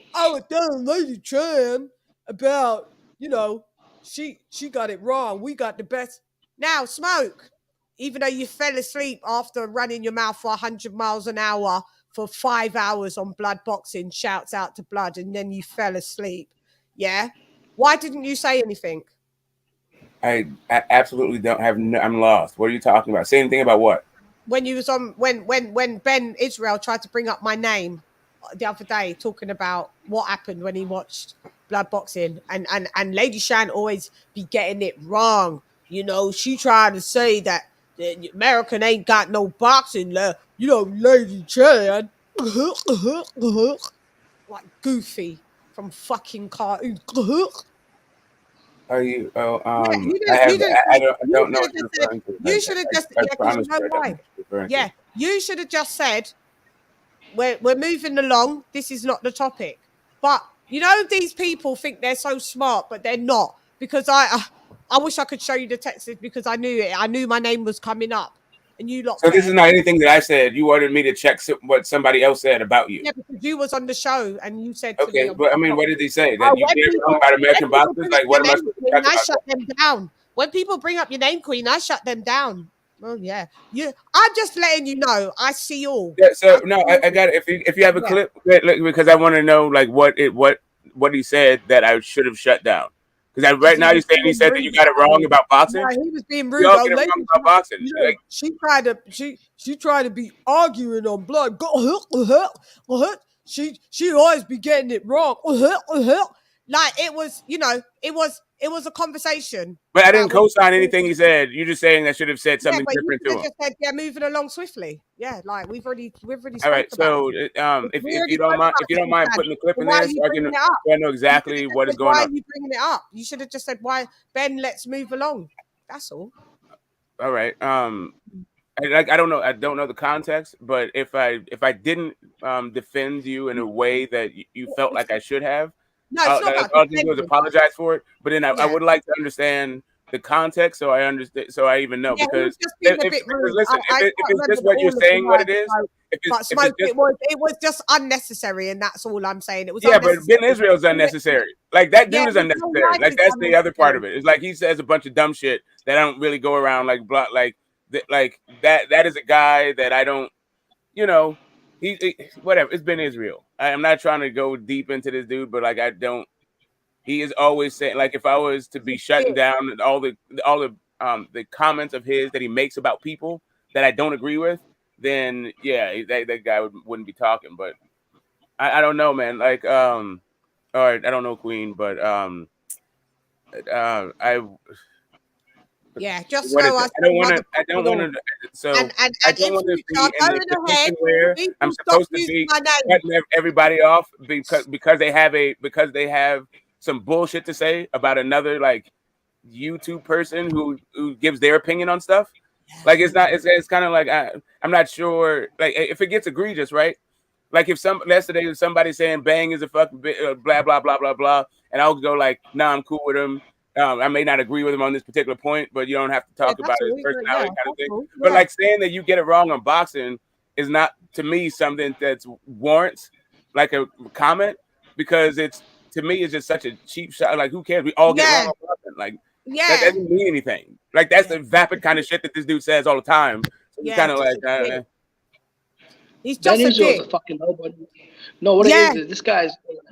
[SPEAKER 3] damn, LadyChann about, you know, she got it wrong. We got the best. Now, Smoke, even though you fell asleep after running your mouth for 100 miles an hour for 5 hours on blood boxing, shouts out to blood, and then you fell asleep. Yeah. Why didn't you say anything?
[SPEAKER 9] I absolutely don't have. I'm lost. What are you talking about? Say anything about what?
[SPEAKER 3] When you was on, when Ben Israel tried to bring up my name the other day, talking about what happened when he watched blood boxing, and LadyChann always be getting it wrong. You know, she tried to say that the American ain't got no boxing left. You know, LadyChann, like Goofy from fucking cartoon.
[SPEAKER 9] Are you?
[SPEAKER 3] I
[SPEAKER 9] don't know what you're referring to.
[SPEAKER 3] You should have just. Yeah, you should have just said, "We're moving along. This is not the topic." But you know, these people think they're so smart, but they're not. Because I wish I could show you the texts because I knew it. I knew my name was coming up, and you lot.
[SPEAKER 9] So this is not anything that I said. You wanted me to check what somebody else said about you.
[SPEAKER 3] Yeah, because you was on the show and you said.
[SPEAKER 9] Okay, but I mean, what did he say? That you cared about American boxers? Like, what am I supposed to talk about?
[SPEAKER 3] I shut them down. When people bring up your name, Queen, I shut them down. Oh yeah, I'm just letting you know. I see all.
[SPEAKER 9] Yeah. So no, I got it. If you have a clip, because I want to know like what he said that I should have shut down. Because right now you're saying he said that you got it wrong about boxing.
[SPEAKER 3] Yeah, he was being rude.
[SPEAKER 9] Wrong about boxing.
[SPEAKER 3] You know, she tried to be arguing on blood. She always be getting it wrong. Like it was, you know, it was a conversation.
[SPEAKER 9] But I didn't co-sign anything he said. You're just saying I should have said something different to him.
[SPEAKER 3] Just said, yeah, moving along swiftly. Yeah, like we've already.
[SPEAKER 9] All right, so if you don't mind putting the clip in there, so I know exactly what is going on.
[SPEAKER 3] Why are you bringing it up? You should have just said, "Why, Ben? Let's move along." That's all.
[SPEAKER 9] All right. I don't know. I don't know the context, but if I didn't defend you in a way that you felt like I should have.
[SPEAKER 3] No, it's not
[SPEAKER 9] I'll just apologize for it. But then I would like to understand the context, so I understand, so I even know. Because if it's just what you're saying, what it is,
[SPEAKER 3] But Smoke, it was just unnecessary, and that's all I'm saying. It was
[SPEAKER 9] but Ben Israel's unnecessary. Like that dude is unnecessary. Like that's the other part of it. It's like he says a bunch of dumb shit that I don't really go around like that. That is a guy that I don't, you know, he whatever. It's Ben Israel. I'm not trying to go deep into this dude, but like I don't. He is always saying, like, if I was to be shutting down all the comments of his that he makes about people that I don't agree with, then yeah, that guy wouldn't be talking. But I don't know, man. Like all right, I don't know Queen, but
[SPEAKER 3] just so I
[SPEAKER 9] don't want to. So I don't want to be in the position where I'm supposed to be cutting everybody off because they have some bullshit to say about another like YouTube person who gives their opinion on stuff. Like it's kind of like I'm not sure. Like if it gets egregious, right? Like if yesterday somebody saying Bang is a fucking blah blah blah blah blah, and I'll go like, nah, I'm cool with him. I may not agree with him on this particular point, but you don't have to talk about his personality kind of thing. Cool. But like saying that you get it wrong on boxing is not, to me, something that warrants like a comment, because to me it's just such a cheap shot. Like who cares? We all get wrong on boxing. Like that doesn't mean anything. Like that's the vapid kind of shit that this dude says all the time. So it's kind of like
[SPEAKER 3] he's just a
[SPEAKER 8] fucking nobody. No, what it is this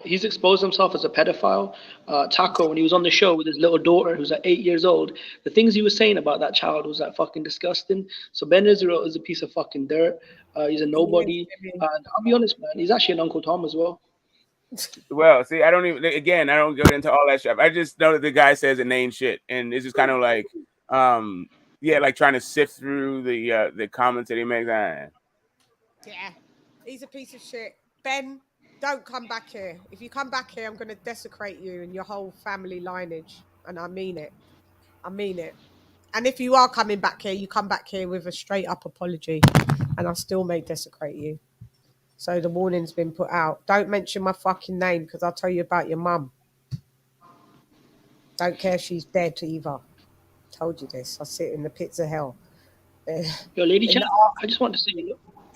[SPEAKER 8] he's exposed himself as a pedophile. Taco, when he was on the show with his little daughter who's like 8 years old, the things he was saying about that child was like fucking disgusting. So Ben Israel is a piece of fucking dirt. He's a nobody. And I'll be honest, man, he's actually an Uncle Tom as well.
[SPEAKER 9] Well, see, I don't go into all that stuff. I just know that the guy says inane shit, and it's just kind of like, like trying to sift through the comments that he makes.
[SPEAKER 3] Yeah, he's a piece of shit. Ben, don't come back here. If you come back here, I'm going to desecrate you and your whole family lineage, and I mean it. I mean it. And if you are coming back here, you come back here with a straight up apology, and I still may desecrate you. So the warning's been put out. Don't mention my fucking name, because I'll tell you about your mum. Don't care if she's dead either. Told you this. I sit in the pits of hell.
[SPEAKER 8] Yo, LadyChann, I just want to say,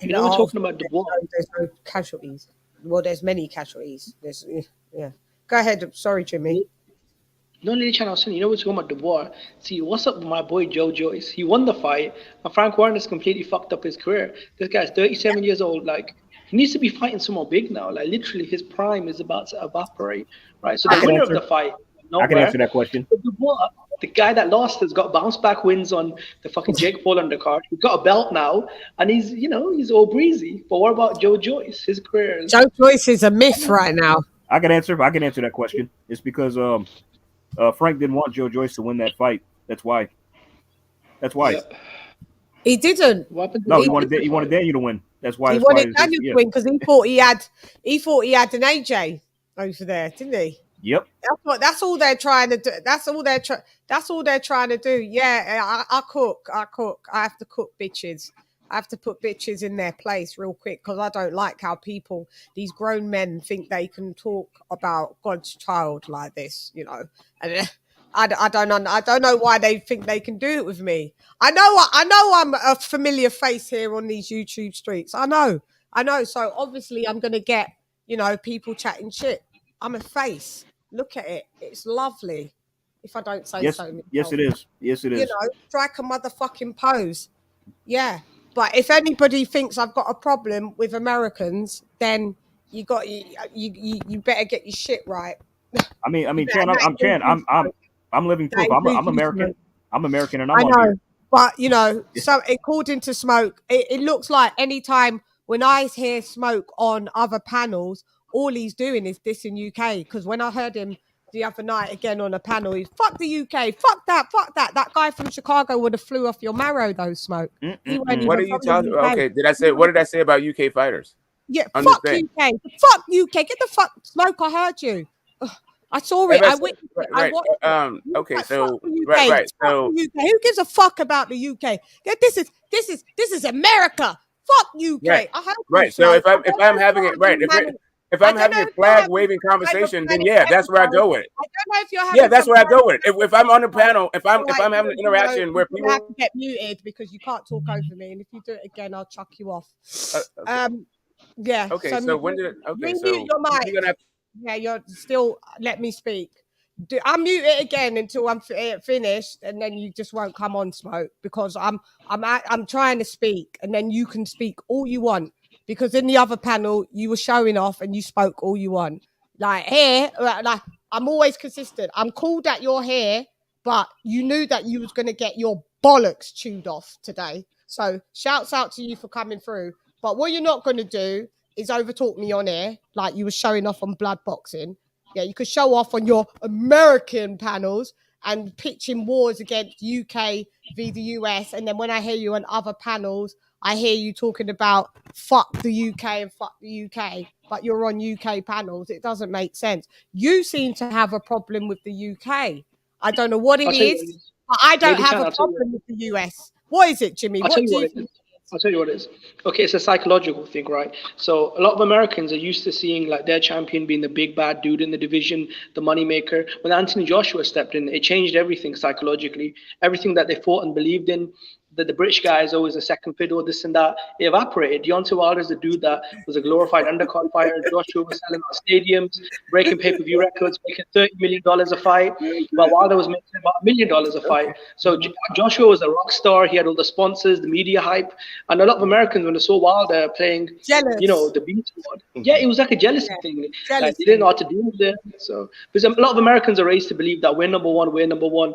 [SPEAKER 8] you know, we're talking about Dubois.
[SPEAKER 3] There's no casualties. Well, there's many casualties. Go ahead. Sorry, Jimmy.
[SPEAKER 8] No, LadyChann, I was saying, you know, we're talking about Dubois. See, what's up with my boy Joe Joyce? He won the fight, and Frank Warner's completely fucked up his career. This guy's 37 years old. Like, he needs to be fighting someone big now. Like, literally, his prime is about to evaporate. Right? So the winner of the fight.
[SPEAKER 6] I can answer that question.
[SPEAKER 8] Dubois, the guy that lost has got bounce back wins on the fucking Jake Paul undercard. He's got a belt now, and he's all breezy. But what about Joe Joyce? His career is...
[SPEAKER 3] Joe Joyce is a myth right now.
[SPEAKER 6] I can answer that question. It's because Frank didn't want Joe Joyce to win that fight. That's why. Yeah.
[SPEAKER 3] He didn't.
[SPEAKER 6] No, he wanted Daniel to win. That's why
[SPEAKER 3] he wanted Daniel to win, because he thought he had an AJ over there, didn't he?
[SPEAKER 6] Yep.
[SPEAKER 3] That's all they're trying to do. That's all they're trying to do. Yeah, I cook. I have to cook bitches. I have to put bitches in their place real quick, because I don't like how these grown men think they can talk about God's child like this, you know. And I don't know why they think they can do it with me. I know I'm a familiar face here on these YouTube streets. I know. So obviously I'm going to get, people chatting shit. I'm a face. Look at it. It's lovely. If I don't say so myself.
[SPEAKER 6] Yes, it is. Yes, it is.
[SPEAKER 3] Strike a motherfucking pose. Yeah. But if anybody thinks I've got a problem with Americans, then you better get your shit right.
[SPEAKER 6] I mean, Chan, I'm living proof. I'm American. I'm American, and I'm
[SPEAKER 3] on here. But so according to Smoke, it looks like anytime when I hear Smoke on other panels, all he's doing is dissing UK. Because when I heard him the other night again on a panel, he's fuck the UK, fuck that. That guy from Chicago would have flew off your marrow, though, Smoke.
[SPEAKER 9] What are you talking about? Okay, what did I say about UK fighters?
[SPEAKER 3] Yeah, fuck UK. Fuck UK. Get the fuck Smoke. I heard you. I saw it. I watched.
[SPEAKER 9] Okay, so right. So
[SPEAKER 3] who gives a fuck about the UK? This is America. Fuck UK.
[SPEAKER 9] Right. So if I'm having it right, If I'm having a flag waving conversation, then yeah, that's where I go with it.
[SPEAKER 3] I don't know if you're having.
[SPEAKER 9] Yeah, that's where I go with it. If I'm on the panel, if I'm having an interaction where people
[SPEAKER 3] have to get muted because you can't talk over me, and if you do it again, I'll chuck you off. Yeah.
[SPEAKER 9] Okay. So when did it? Okay. So
[SPEAKER 3] your mic. Yeah, you're still. Let me speak. I'll mute it again until I'm finished, and then you just won't come on, Smoke, because I'm trying to speak, and then you can speak all you want. Because in the other panel, you were showing off and you spoke all you want. Like here, like I'm always consistent. I'm cool that you're here, but you knew that you was gonna get your bollocks chewed off today. So shouts out to you for coming through. But what you're not gonna do is overtalk me on air, like you were showing off on blood boxing. Yeah, you could show off on your American panels and pitching wars against UK v the US. And then when I hear you on other panels, I hear you talking about fuck the UK and fuck the UK, but you're on UK panels. It doesn't make sense. You seem to have a problem with the UK. I don't know what it is, but I don't have a problem with the US. What is it, Jimmy? What do you think?
[SPEAKER 8] I'll tell you what it is. Okay, it's a psychological thing, right? So a lot of Americans are used to seeing like their champion being the big bad dude in the division, the moneymaker. When Anthony Joshua stepped in, it changed everything psychologically. Everything that they fought and believed in, that the British guy is always a second fiddle, this and that, it evaporated. Deontay Wilder is a dude that was a glorified undercard fighter. Joshua was selling out stadiums, breaking pay-per-view records, making $30 million a fight, while Wilder was making about $1 million a fight. So Joshua was a rock star. He had all the sponsors, the media hype, and a lot of Americans, when they saw Wilder playing, you know, the beat squad, yeah, it was like a jealousy thing. Like, they didn't know how to deal with it. So, because a lot of Americans are raised to believe that we're number one, we're number one.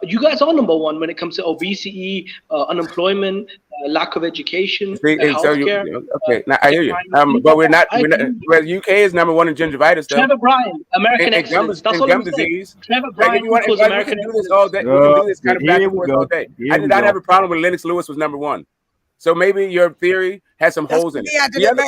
[SPEAKER 8] You guys are number one when it comes to obesity, unemployment, lack of education, healthcare.
[SPEAKER 9] Okay, now I hear you. But we're not. Well, UK is number one in gingivitis. Though.
[SPEAKER 8] Trevor Bryan, American excellence. That's what I'm saying. Trevor Bryan equals American
[SPEAKER 9] excellence. We can do this all day. We can do this kind of back and forth all day. I did not have a problem when Lennox Lewis was number one. So maybe your theory has some holes in it. The other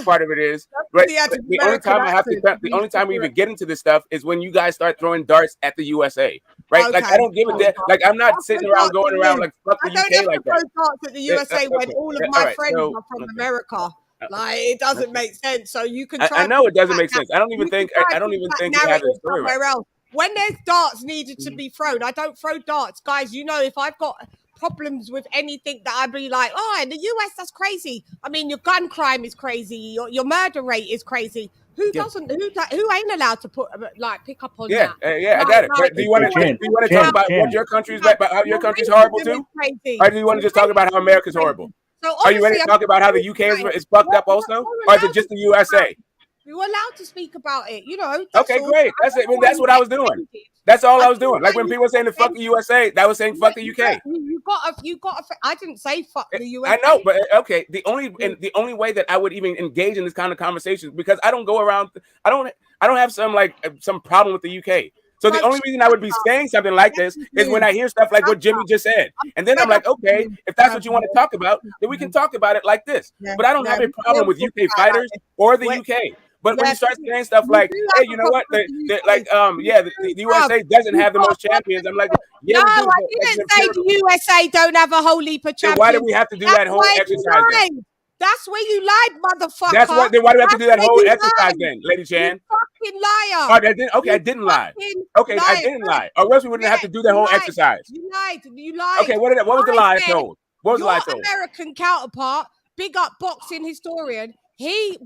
[SPEAKER 9] part of it is, right? The only time the only time we even get into this stuff is when you guys start throwing darts at the USA, right? Okay. Like I don't give a damn. Like I'm not sitting around going around like fuck the UK like that.
[SPEAKER 3] I don't throw darts at the USA when all of my friends are from America. Like it doesn't make sense. So you can try.
[SPEAKER 9] I know it doesn't make sense. I don't even think it has a story right.
[SPEAKER 3] When there's darts needed to be thrown, I don't throw darts, guys. You know, if I've got problems with anything that I'd be like, oh, in the US, that's crazy. I mean, your gun crime is crazy. Your murder rate is crazy. Who doesn't? Who ain't allowed to pick up on that?
[SPEAKER 9] I got it. Do you want to talk about what your country's like, about how your country's horrible too, or do you want to just talk about how America's horrible? So are you ready to talk about how the UK is fucked up also, or is it just the USA?
[SPEAKER 3] We were allowed to speak about it, you know.
[SPEAKER 9] Okay, great. That's it. I mean, that's what I was doing. That's all I was doing. Like when people were saying the fuck the USA, that was saying fuck the UK.
[SPEAKER 3] You got. I didn't say fuck the USA.
[SPEAKER 9] I know, but okay. The only way that I would even engage in this kind of conversation, because I don't go around. I don't have some problem with the UK. So the only reason I would be saying something like this is when I hear stuff like what Jimmy just said. And then I'm like, okay, if that's what you want to talk about, then we can talk about it like this. But I don't have a problem with UK fighters or the UK. But when you start saying stuff like, hey, you know what? The USA doesn't have the most champions. I'm like, yeah,
[SPEAKER 3] no, I didn't say the USA don't have a whole heap of champions.
[SPEAKER 9] Why do we have to do that whole exercise then?
[SPEAKER 3] That's where you lied, motherfucker.
[SPEAKER 9] That's what. Then why do we have to do that whole exercise then, Lady Chan?
[SPEAKER 3] You fucking liar.
[SPEAKER 9] I didn't lie. Okay, I didn't lie. Or else we wouldn't have to do that whole exercise.
[SPEAKER 3] You lied. You lied.
[SPEAKER 9] Okay, what was the lie told? What was the lie told?
[SPEAKER 3] Your American counterpart, big up boxing historian, he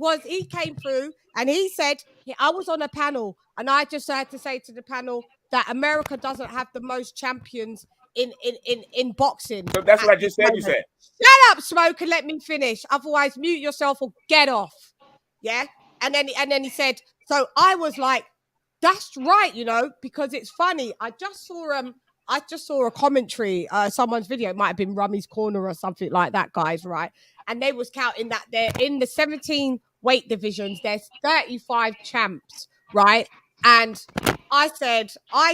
[SPEAKER 3] came through and he said, I was on a panel and I just had to say to the panel that America doesn't have the most champions in boxing.
[SPEAKER 9] So that's what I just said. You said.
[SPEAKER 3] Shut up, Smoke, and let me finish. Otherwise, mute yourself or get off. Yeah. And then he said. So I was like, that's right, you know, because it's funny. I just saw a commentary, someone's video. It might have been Rummy's Corner or something like that, guys, right? And they was counting that they're in the 17 weight divisions. There's 35 champs, right? And I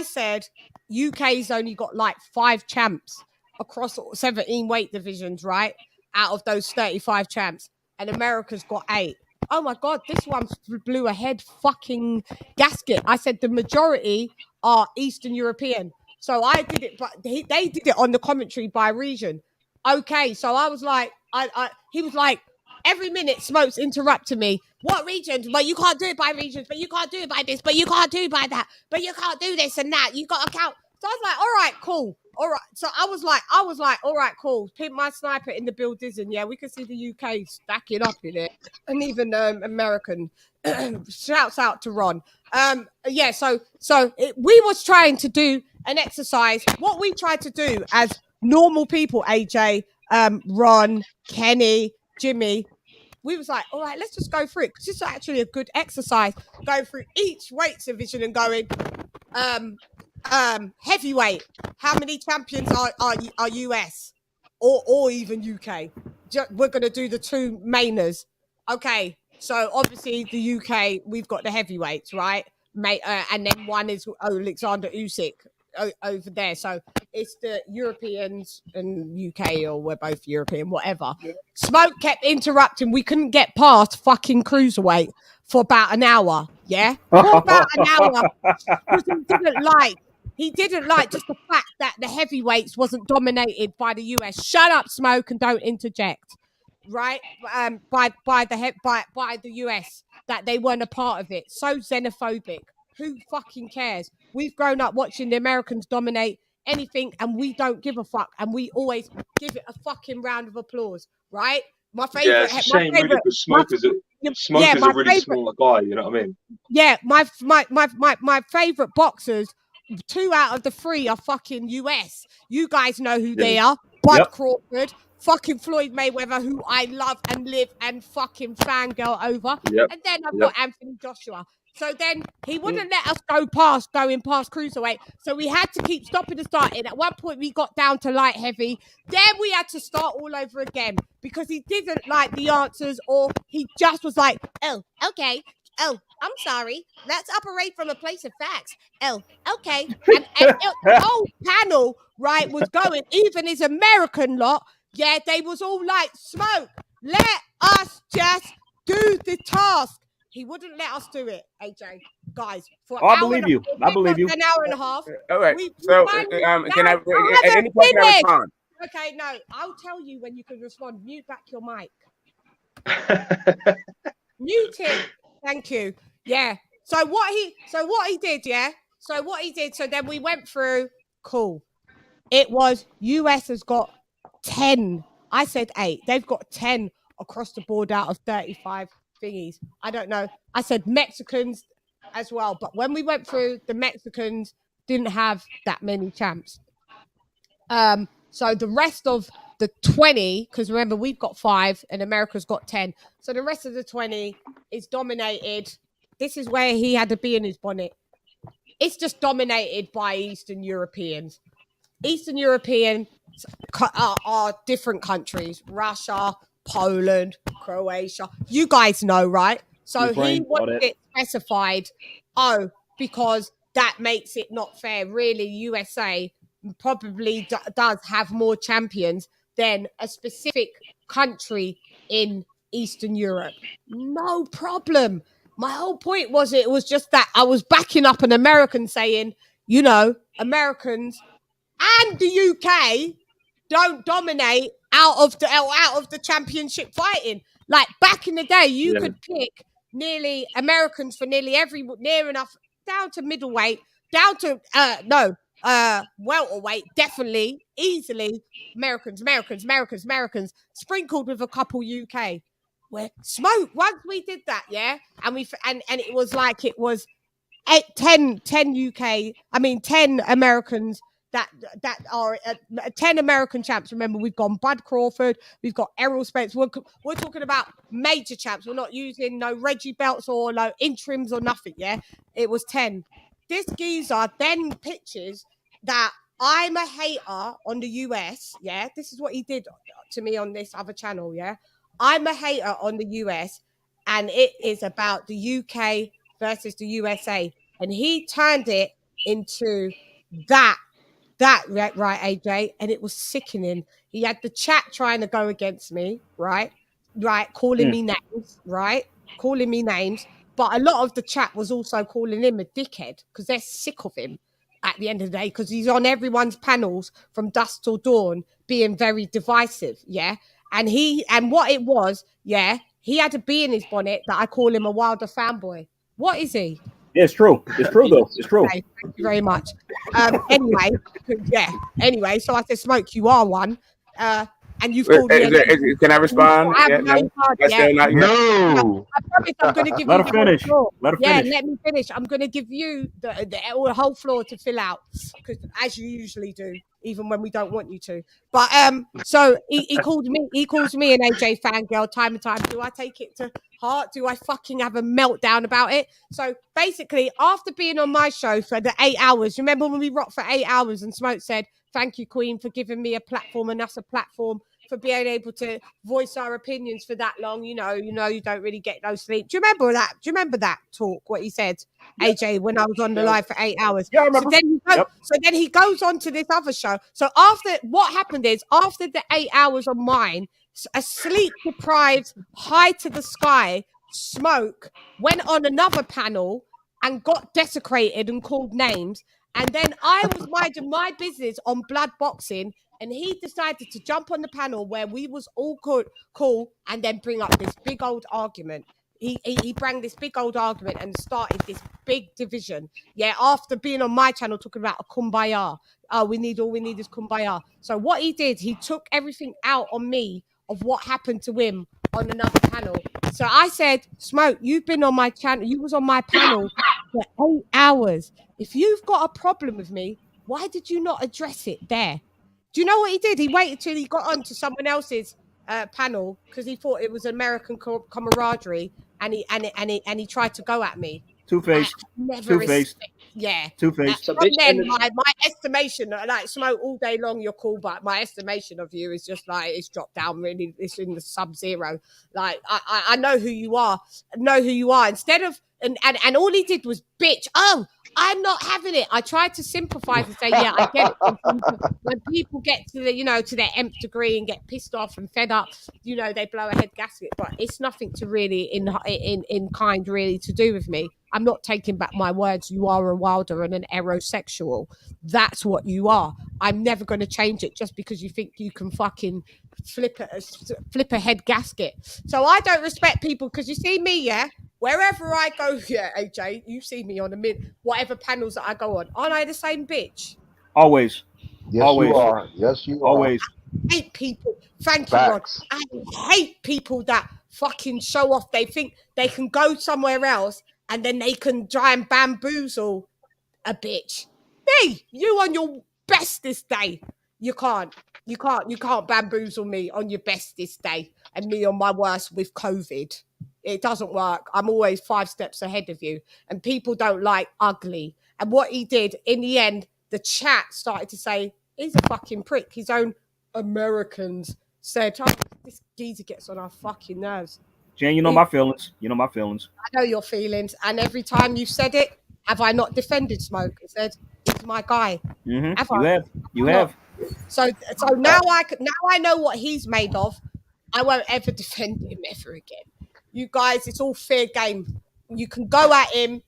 [SPEAKER 3] said, UK's only got like 5 champs across 17 weight divisions, right? Out of those 35 champs. And America's got 8. Oh my God, this one blew a head fucking gasket. I said the majority are Eastern European. So I did it, but they did it on the commentary by region. Okay, so I was like, he was like, every minute Smoke's interrupting me. What regions? But you can't do it by regions. But you can't do it by this. But you can't do it by that. But you can't do this and that. You got to count. So I was like, all right, cool. All right. So I was like, all right, cool. Pimp my sniper in the Bill Dizzon. Yeah, we can see the UK stacking up in it. And even American. Shouts out to Ron. Yeah, so we was trying to do an exercise. What we tried to do as normal people, AJ, Ron, Kenny, Jimmy, we was like, all right, let's just go through it, because this is actually a good exercise. Going through each weight division and going, heavyweight, how many champions are US or even UK? We're gonna do the two mainers. Okay, so obviously the UK, we've got the heavyweights, right? And then one is Alexander Usyk over there. So it's the Europeans and UK, or we're both European, whatever. Yeah. Smoke kept interrupting. We couldn't get past fucking cruiserweight for about an hour. Yeah, for about an hour. Because he didn't like just the fact that the heavyweights wasn't dominated by the US. Shut up, Smoke, and don't interject. Right, by the US, that they weren't a part of it. So xenophobic. Who fucking cares? We've grown up watching the Americans dominate anything, and we don't give a fuck, and we always give it a fucking round of applause. Right? My favorite.
[SPEAKER 10] Yeah, it's a shame, really, because Smoke is a really small guy. You know what I mean?
[SPEAKER 3] Yeah, my favorite boxers. 2 out of the 3 are fucking US. You guys know who they are. Bud Crawford. Fucking Floyd Mayweather, who I love and live and fucking fangirl over. And then I've got Anthony Joshua. So then he wouldn't let us going past cruiserweight. So we had to keep stopping and starting. At one point we got down to light heavy. Then we had to start all over again because he didn't like the answers, or he just was like, oh, okay. Oh, I'm sorry. Let's operate from a place of facts. Oh, okay. And the whole panel, right, was going, even his American lot. Yeah, they was all like, Smoke, let us just do the task. He wouldn't let us do it, AJ. Guys, for
[SPEAKER 6] I believe you. I believe you.
[SPEAKER 3] An hour and a half.
[SPEAKER 9] All right. So, can I, at any point, can I respond?
[SPEAKER 3] Okay, no. I'll tell you when you can respond. Mute back your mic. Mute it. Thank you. Yeah. So what he did, yeah? So what he did, so then we went through, cool. It was, US has got 10. I said 8. They've got 10 across the board out of 35 thingies. I don't know. I said Mexicans as well. But when we went through, the Mexicans didn't have that many champs. So the rest of the 20, because remember, we've got 5 and America's got 10. So the rest of the 20 is dominated. This is where he had to be in his bonnet. It's just dominated by Eastern Europeans. Eastern European are different countries. Russia, Poland, Croatia. You guys know, right? So Ukraine, he wanted it specified. Oh, because that makes it not fair. Really, USA probably does have more champions than a specific country in Eastern Europe. No problem. My whole point was, it was just that I was backing up an American saying, you know, Americans and the UK don't dominate out of the championship fighting. Like back in the day, you could pick nearly Americans for nearly near enough down to middleweight, down to welterweight, definitely, easily Americans, sprinkled with a couple UK. Where Smoke, once we did that, yeah, and it was like it was 10 Americans that are 10 American champs. Remember, we've got Bud Crawford, we've got Errol Spence. We're talking about major champs. We're not using no Reggie belts or no interims or nothing. Yeah, it was 10. This geezer then pitches that I'm a hater on the US. Yeah, this is what he did to me on this other channel. Yeah, I'm a hater on the US, and it is about the UK versus the USA, and he turned it into that right, AJ, and it was sickening. He had the chat trying to go against me, right, calling me names, but a lot of the chat was also calling him a dickhead because they're sick of him at the end of the day, because he's on everyone's panels from dusk till dawn being very divisive, yeah, And what it was, yeah, he had a bee in his bonnet that I call him a Wilder fanboy. What is he?
[SPEAKER 6] Yeah, it's true. It's true though. It's true.
[SPEAKER 3] Okay, thank you very much. Anyway, yeah. Anyway, so I said, Smoke, you are one. And you've called me.
[SPEAKER 9] Can I respond?
[SPEAKER 3] Yeah, no. I promise I'm going to give
[SPEAKER 6] let
[SPEAKER 3] you
[SPEAKER 6] her finish. Let her finish.
[SPEAKER 3] Let me finish. I'm going to give you the whole floor to fill out, because as you usually do, even when we don't want you to. But so he calls me an AJ fangirl time and time. Do I take it to heart? Do I fucking have a meltdown about it? So basically, after being on my show for the 8 hours, remember when we rocked for 8 hours and Smoke said, "Thank you, Queen, for giving me a platform and us a platform for being able to voice our opinions for that long. You know, you don't really get no sleep." Do you remember that? Do you remember that talk? What he said, AJ, when I was on the live for 8 hours.
[SPEAKER 6] Yeah, I remember.
[SPEAKER 3] So then he goes on to this other show. So what happened is after the 8 hours on mine, a sleep deprived, high to the sky Smoke went on another panel and got desecrated and called names. And then I was minding my business on blood boxing, and he decided to jump on the panel where we was all cool and then bring up this big old argument. He brought this big old argument and started this big division. Yeah, after being on my channel talking about a kumbaya. All we need is kumbaya. So what he did, he took everything out on me of what happened to him on another panel. So I said, Smoke, you've been on my channel. You was on my panel for 8 hours. If you've got a problem with me, why did you not address it there? Do you know what he did? He waited till he got on to someone else's panel because he thought it was American camaraderie, and he tried to go at me.
[SPEAKER 6] Two-faced.
[SPEAKER 3] Yeah.
[SPEAKER 6] Two-faced.
[SPEAKER 3] From then, my estimation, like Smoke all day long, you're cool, but my estimation of you is just like it's dropped down really. It's in the sub-zero. Like I know who you are. Instead of and all he did was bitch. Oh, I'm not having it. I tried to sympathize and say, yeah, I get it. When people get to the, to their nth degree and get pissed off and fed up, they blow a head gasket. But it's nothing to really in kind really to do with me. I'm not taking back my words. You are a Wilder and an aerosexual. That's what you are. I'm never going to change it just because you think you can fucking flip a head gasket. So I don't respect people because you see me, yeah? Wherever I go, yeah, AJ, you see me on whatever panels that I go on. Aren't I the same bitch?
[SPEAKER 6] Always.
[SPEAKER 11] Yes,
[SPEAKER 6] Always.
[SPEAKER 11] you are. Yes, you
[SPEAKER 6] Always.
[SPEAKER 3] I hate people. Thank you, Rod. I hate people that fucking show off. They think they can go somewhere else and then they can try and bamboozle a bitch. Me, you on your bestest day. You can't bamboozle me on your bestest day and me on my worst with COVID. It doesn't work. I'm always 5 steps ahead of you. And people don't like ugly. And what he did, in the end, the chat started to say, he's a fucking prick. His own Americans said, oh, this geezer gets on our fucking nerves.
[SPEAKER 6] Jen, you know my feelings. I
[SPEAKER 3] know your feelings. And every time you said it, have I not defended Smoke? I said, he's my guy.
[SPEAKER 6] Mm-hmm. You have.
[SPEAKER 3] So now I know what he's made of. I won't ever defend him ever again. You guys, it's all fair game. You can go at him,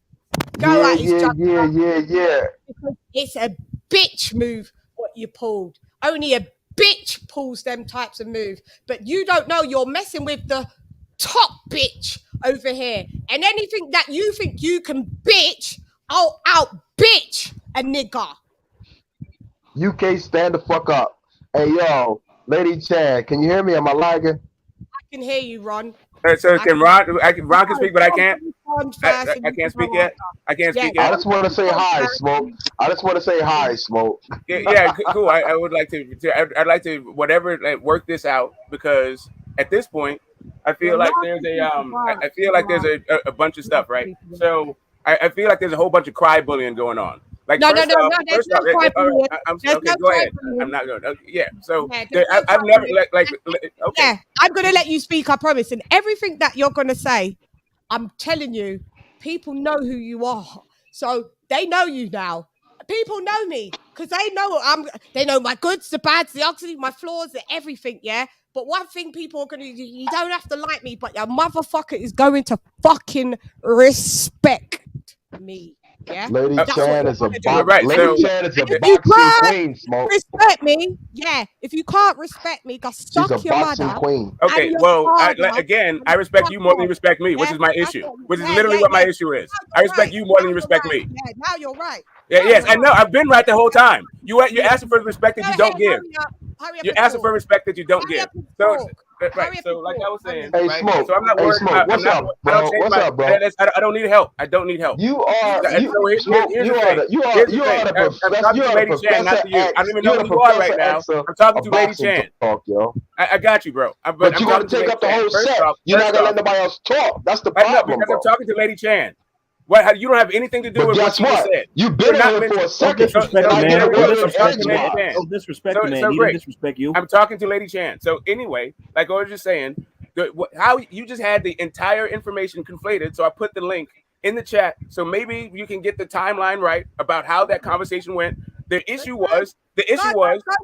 [SPEAKER 3] at his
[SPEAKER 11] yeah.
[SPEAKER 3] Because it's a bitch move what you pulled. Only a bitch pulls them types of moves. But you don't know you're messing with the top bitch over here. And anything that you think you can bitch, I'll out bitch a nigga.
[SPEAKER 11] You can't stand the fuck up. Hey, yo, LadyChann, can you hear me? Am I lagging?
[SPEAKER 3] I can hear you, Ron.
[SPEAKER 9] So can Ron can speak, but I can't. I can't speak yet. I can't speak yet.
[SPEAKER 11] I just want to say hi, Smoke.
[SPEAKER 9] Yeah, cool. I would like to. I'd like to work this out, because at this point, I feel like there's a bunch of stuff, right? So I feel like there's a whole bunch of cry bullying going on. Like
[SPEAKER 3] no. There's no cry bullying.
[SPEAKER 9] Go ahead. I'm not going. Yeah. So I've never okay.
[SPEAKER 3] Yeah, I'm going to let you speak. I promise. And everything that you're going to say, I'm telling you, people know who you are. So they know you now. People know me because they know my goods, the bads, the ugly, my flaws, the everything. Yeah. But one thing people are going to do, you don't have to like me, but your motherfucker is going to fucking respect me. Yeah,
[SPEAKER 11] LadyChann is a boxing queen. Smoke.
[SPEAKER 3] Respect me, yeah. If you can't respect me, go
[SPEAKER 11] She's
[SPEAKER 3] suck
[SPEAKER 11] a
[SPEAKER 3] your
[SPEAKER 11] boxing
[SPEAKER 3] mother.
[SPEAKER 11] queen.
[SPEAKER 9] Okay, well, again, I respect you more than you respect me, which is my issue. Which is literally what my issue is. I respect you more than you respect me.
[SPEAKER 3] Yeah, now you're right.
[SPEAKER 9] Yeah, yes, I know. I've been right the whole time. You're asking for respect that you don't give. You're asking for respect that you don't give. So, right. So, like I was saying,
[SPEAKER 11] hey,
[SPEAKER 9] right?
[SPEAKER 11] Smoke.
[SPEAKER 9] So I'm not
[SPEAKER 11] Hey,
[SPEAKER 9] worried.
[SPEAKER 11] Smoke. What's up, bro? What's up, bro?
[SPEAKER 9] I don't need help. I don't need help.
[SPEAKER 11] You are.
[SPEAKER 9] Here's the thing. I'm talking to Lady Chan, not to you. I don't even know who you are right now. I'm talking to Lady Chan.
[SPEAKER 11] Talk, yo.
[SPEAKER 9] I got you, bro.
[SPEAKER 11] But you're gonna take up the whole set. You're not gonna let nobody else talk. That's the problem,
[SPEAKER 9] because
[SPEAKER 11] bro.
[SPEAKER 9] I'm talking to Lady Chan. What? You don't have anything to do with what you just said.
[SPEAKER 11] You've been here for a second.
[SPEAKER 6] Don't disrespect the man. He didn't disrespect you.
[SPEAKER 9] I'm talking to Lady Chan. So anyway, like I was just saying, how you just had the entire information conflated. So I put the link in the chat. So maybe you can get the timeline right about how that conversation went. The issue was.
[SPEAKER 3] Go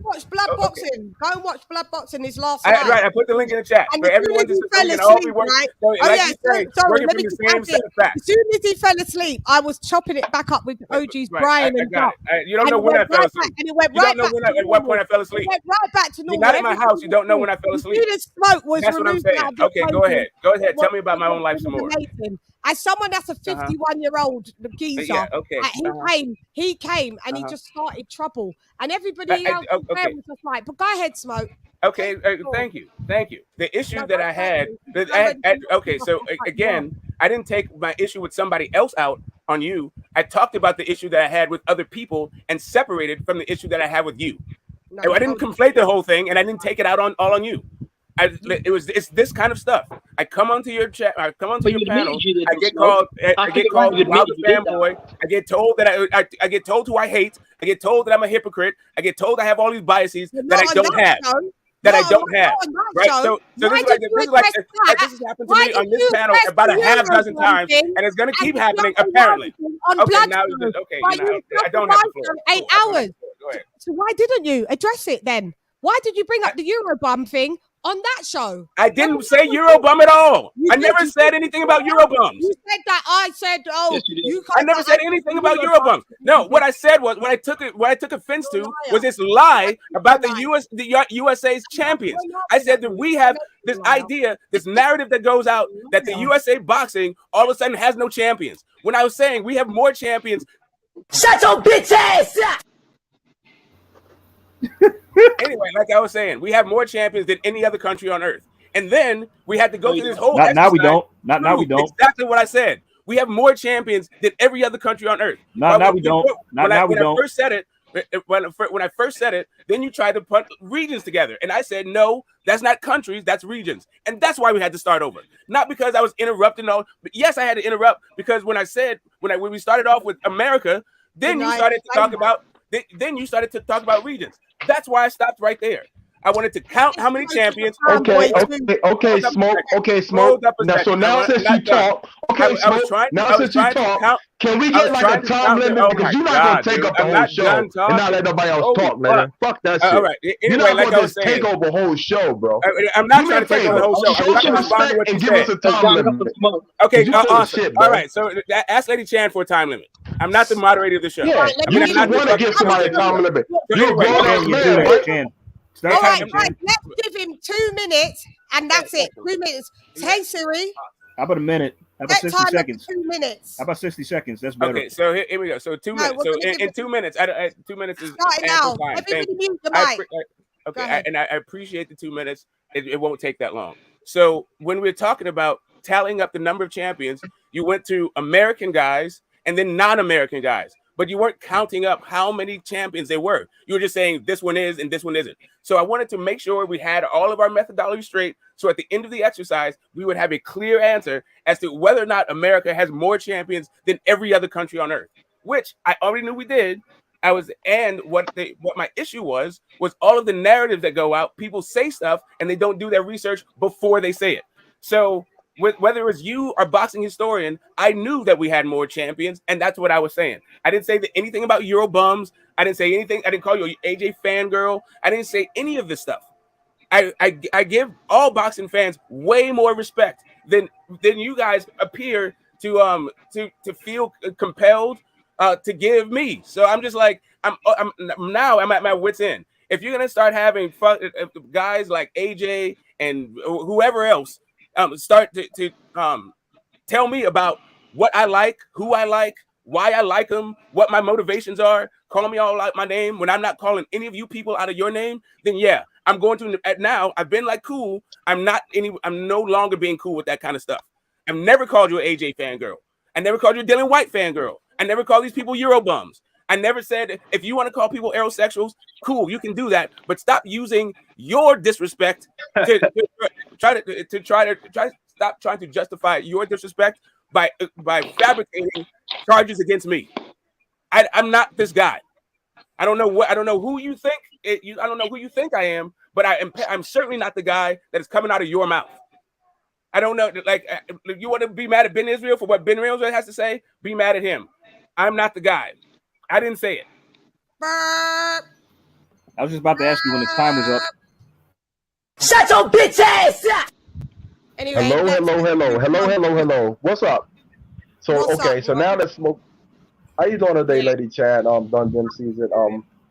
[SPEAKER 3] watch Blood Boxing. Go and watch Blood Boxing his last night.
[SPEAKER 9] Right, I put the link in the chat for everyone to see. And all be working. Working from the same set of facts.
[SPEAKER 3] As soon as he fell asleep, I was chopping it back up with OG's Brian and Doc.
[SPEAKER 9] You don't know when I fell asleep.
[SPEAKER 3] And it went right back.
[SPEAKER 9] At what point I fell asleep.
[SPEAKER 3] It went right back to normal.
[SPEAKER 9] You're not in my house. You don't know when I fell asleep.
[SPEAKER 3] That's what I'm saying.
[SPEAKER 9] Okay, go ahead. Go ahead. Tell me about my own life some more.
[SPEAKER 3] As someone that's a 51-year-old geezer, he came and he just started trouble, and everybody else was just like, "But go ahead, Smoke."
[SPEAKER 9] Okay, thank you. The issue that I had, okay, so again, I didn't take my issue with somebody else out on you. I talked about the issue that I had with other people and separated from the issue that I had with you. I didn't conflate the whole thing, and I didn't take it out all on you. It's this kind of stuff. I come onto your chat. I come onto your panel. I get called Wild fanboy. I get told that I get told who I hate. I get told that I'm a hypocrite. I get told I have all these biases that I don't have. Right? So this has happened to me on this panel about a half dozen times, and it's going to keep happening apparently. Okay, now I don't have the floor.
[SPEAKER 3] 8 hours. So why didn't you address it then? Why did you bring up the Eurobum thing on that show?
[SPEAKER 9] I didn't say Eurobum at all. I never said anything about Eurobums.
[SPEAKER 3] You said that. I said,
[SPEAKER 9] I never said anything about Eurobums. No, what I said was what I took offense to was this lie about the USA's champions. I said that we have this idea, this narrative that goes out that the USA boxing all of a sudden has no champions. When I was saying we have more champions.
[SPEAKER 12] Shut your bitch ass up!
[SPEAKER 9] Anyway, like I was saying, we have more champions than any other country on earth. And then we had to go through this whole
[SPEAKER 6] now we don't. Now we don't.
[SPEAKER 9] Exactly what I said. We have more champions than every other country on earth.
[SPEAKER 6] Now we don't. When I
[SPEAKER 9] first said it, when I first said it, then you tried to put regions together. And I said, no, that's not countries, that's regions. And that's why we had to start over. Not because I was interrupting all, but yes, I had to interrupt because when we started off with America, then you started to talk about regions. That's why I stopped right there. I wanted to count how many champions.
[SPEAKER 11] Okay, Smoke. Okay, Smoke. Now, so now since you talk, Smoke. Now since you talk, can we get like a time limit? Because you're not gonna take up the whole show and not let nobody else talk, man. Fuck that shit.
[SPEAKER 9] All right.
[SPEAKER 11] You're not gonna just take over the whole show, bro.
[SPEAKER 9] I'm not trying to take over the whole show.
[SPEAKER 11] Show some respect and give us a time limit.
[SPEAKER 9] Okay, awesome. All right. So ask Lady Chan for a time limit. I'm not the moderator of the show.
[SPEAKER 11] Yeah, you want to give somebody a time limit. You're a grown man, right?
[SPEAKER 3] All right, let's give him 2 minutes, and that's it. 2 minutes. Hey, Siri.
[SPEAKER 6] How about a minute? How about 60 seconds?
[SPEAKER 3] 2 minutes.
[SPEAKER 6] How about 60 seconds? That's better.
[SPEAKER 9] Okay, so here we go. So 2 minutes. So in 2 minutes, 2 minutes is
[SPEAKER 3] ample time. Everybody mute the mic.
[SPEAKER 9] Okay, and I appreciate the 2 minutes. It won't take that long. So when we're talking about tallying up the number of champions, you went to American guys and then non-American guys. But you weren't counting up how many champions there were. You were just saying this one is and this one isn't. So I wanted to make sure we had all of our methodology straight. So at the end of the exercise, we would have a clear answer as to whether or not America has more champions than every other country on earth, which I already knew we did. What my issue was all of the narratives that go out. People say stuff and they don't do their research before they say it. So whether it was you or boxing historian, I knew that we had more champions, and that's what I was saying. I didn't say anything about Eurobums. I didn't say anything. I didn't call you an AJ fangirl. I didn't say any of this stuff. I give all boxing fans way more respect than you guys appear to feel compelled to give me. So I'm just like, I'm at my wit's end. If you're gonna start having guys like AJ and whoever else start to tell me about what I like, who I like, why I like them, what my motivations are, calling me all out my name when I'm not calling any of you people out of your name, then yeah, I'm going to now. I've been like cool. I'm no longer being cool with that kind of stuff. I've never called you an AJ fangirl. I never called you a Dylan White fangirl. I never called these people Eurobums. I never said if you want to call people aerosexuals, cool, you can do that, but stop using your disrespect to stop trying to justify your disrespect by fabricating charges against me. I'm not this guy. I don't know who you think I don't know who you think I am, but I'm certainly not the guy that is coming out of your mouth. I don't know, like, you want to be mad at Ben Israel for what Ben Israel has to say? Be mad at him. I'm not the guy. I didn't say it.
[SPEAKER 6] I was just about to ask you when the time was up.
[SPEAKER 12] Shut your bitch ass up!
[SPEAKER 3] Anyway,
[SPEAKER 11] hello. What's up? So so now let's smoke. How you doing today, Lady Chan? Dungeon season.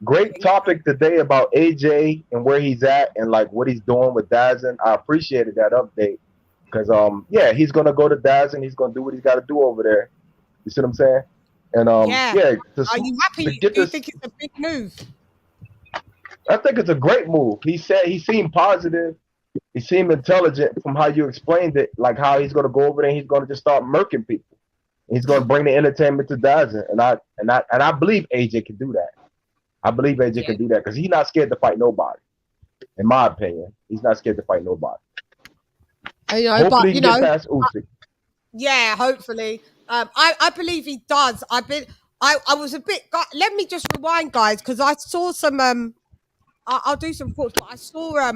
[SPEAKER 11] Great topic today about AJ and where he's at and like what he's doing with DAZN. I appreciated that update because yeah, he's gonna go to DAZN. He's gonna do what he's got to do over there. You see what I'm saying? And are you happy? Do you think it's a big move? I think it's a great move. He seemed positive. He seemed intelligent from how you explained it, like how he's gonna go over there and he's gonna just start murking people. He's gonna bring the entertainment to DAZN, and I believe AJ can do that. I believe AJ can do that because he's not scared to fight nobody. In my opinion, he's not scared to fight nobody. Hopefully he can get past Usyk.
[SPEAKER 3] Yeah, hopefully. I believe he does. I was a bit. Let me just rewind, guys, because I saw some. I'll do some thoughts, but I saw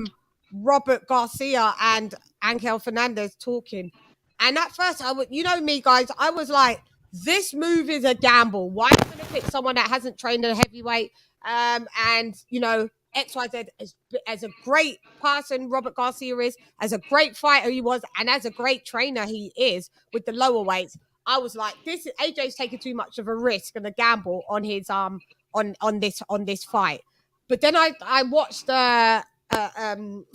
[SPEAKER 3] Robert Garcia and Angel Fernandez talking, and at first you know me, guys, I was like, this move is a gamble. Why am I going to pick someone that hasn't trained a heavyweight? And you know, XYZ as a great person Robert Garcia is, as a great fighter he was, and as a great trainer he is with the lower weights. I was like, AJ's taking too much of a risk and a gamble on his on this fight. But then I watched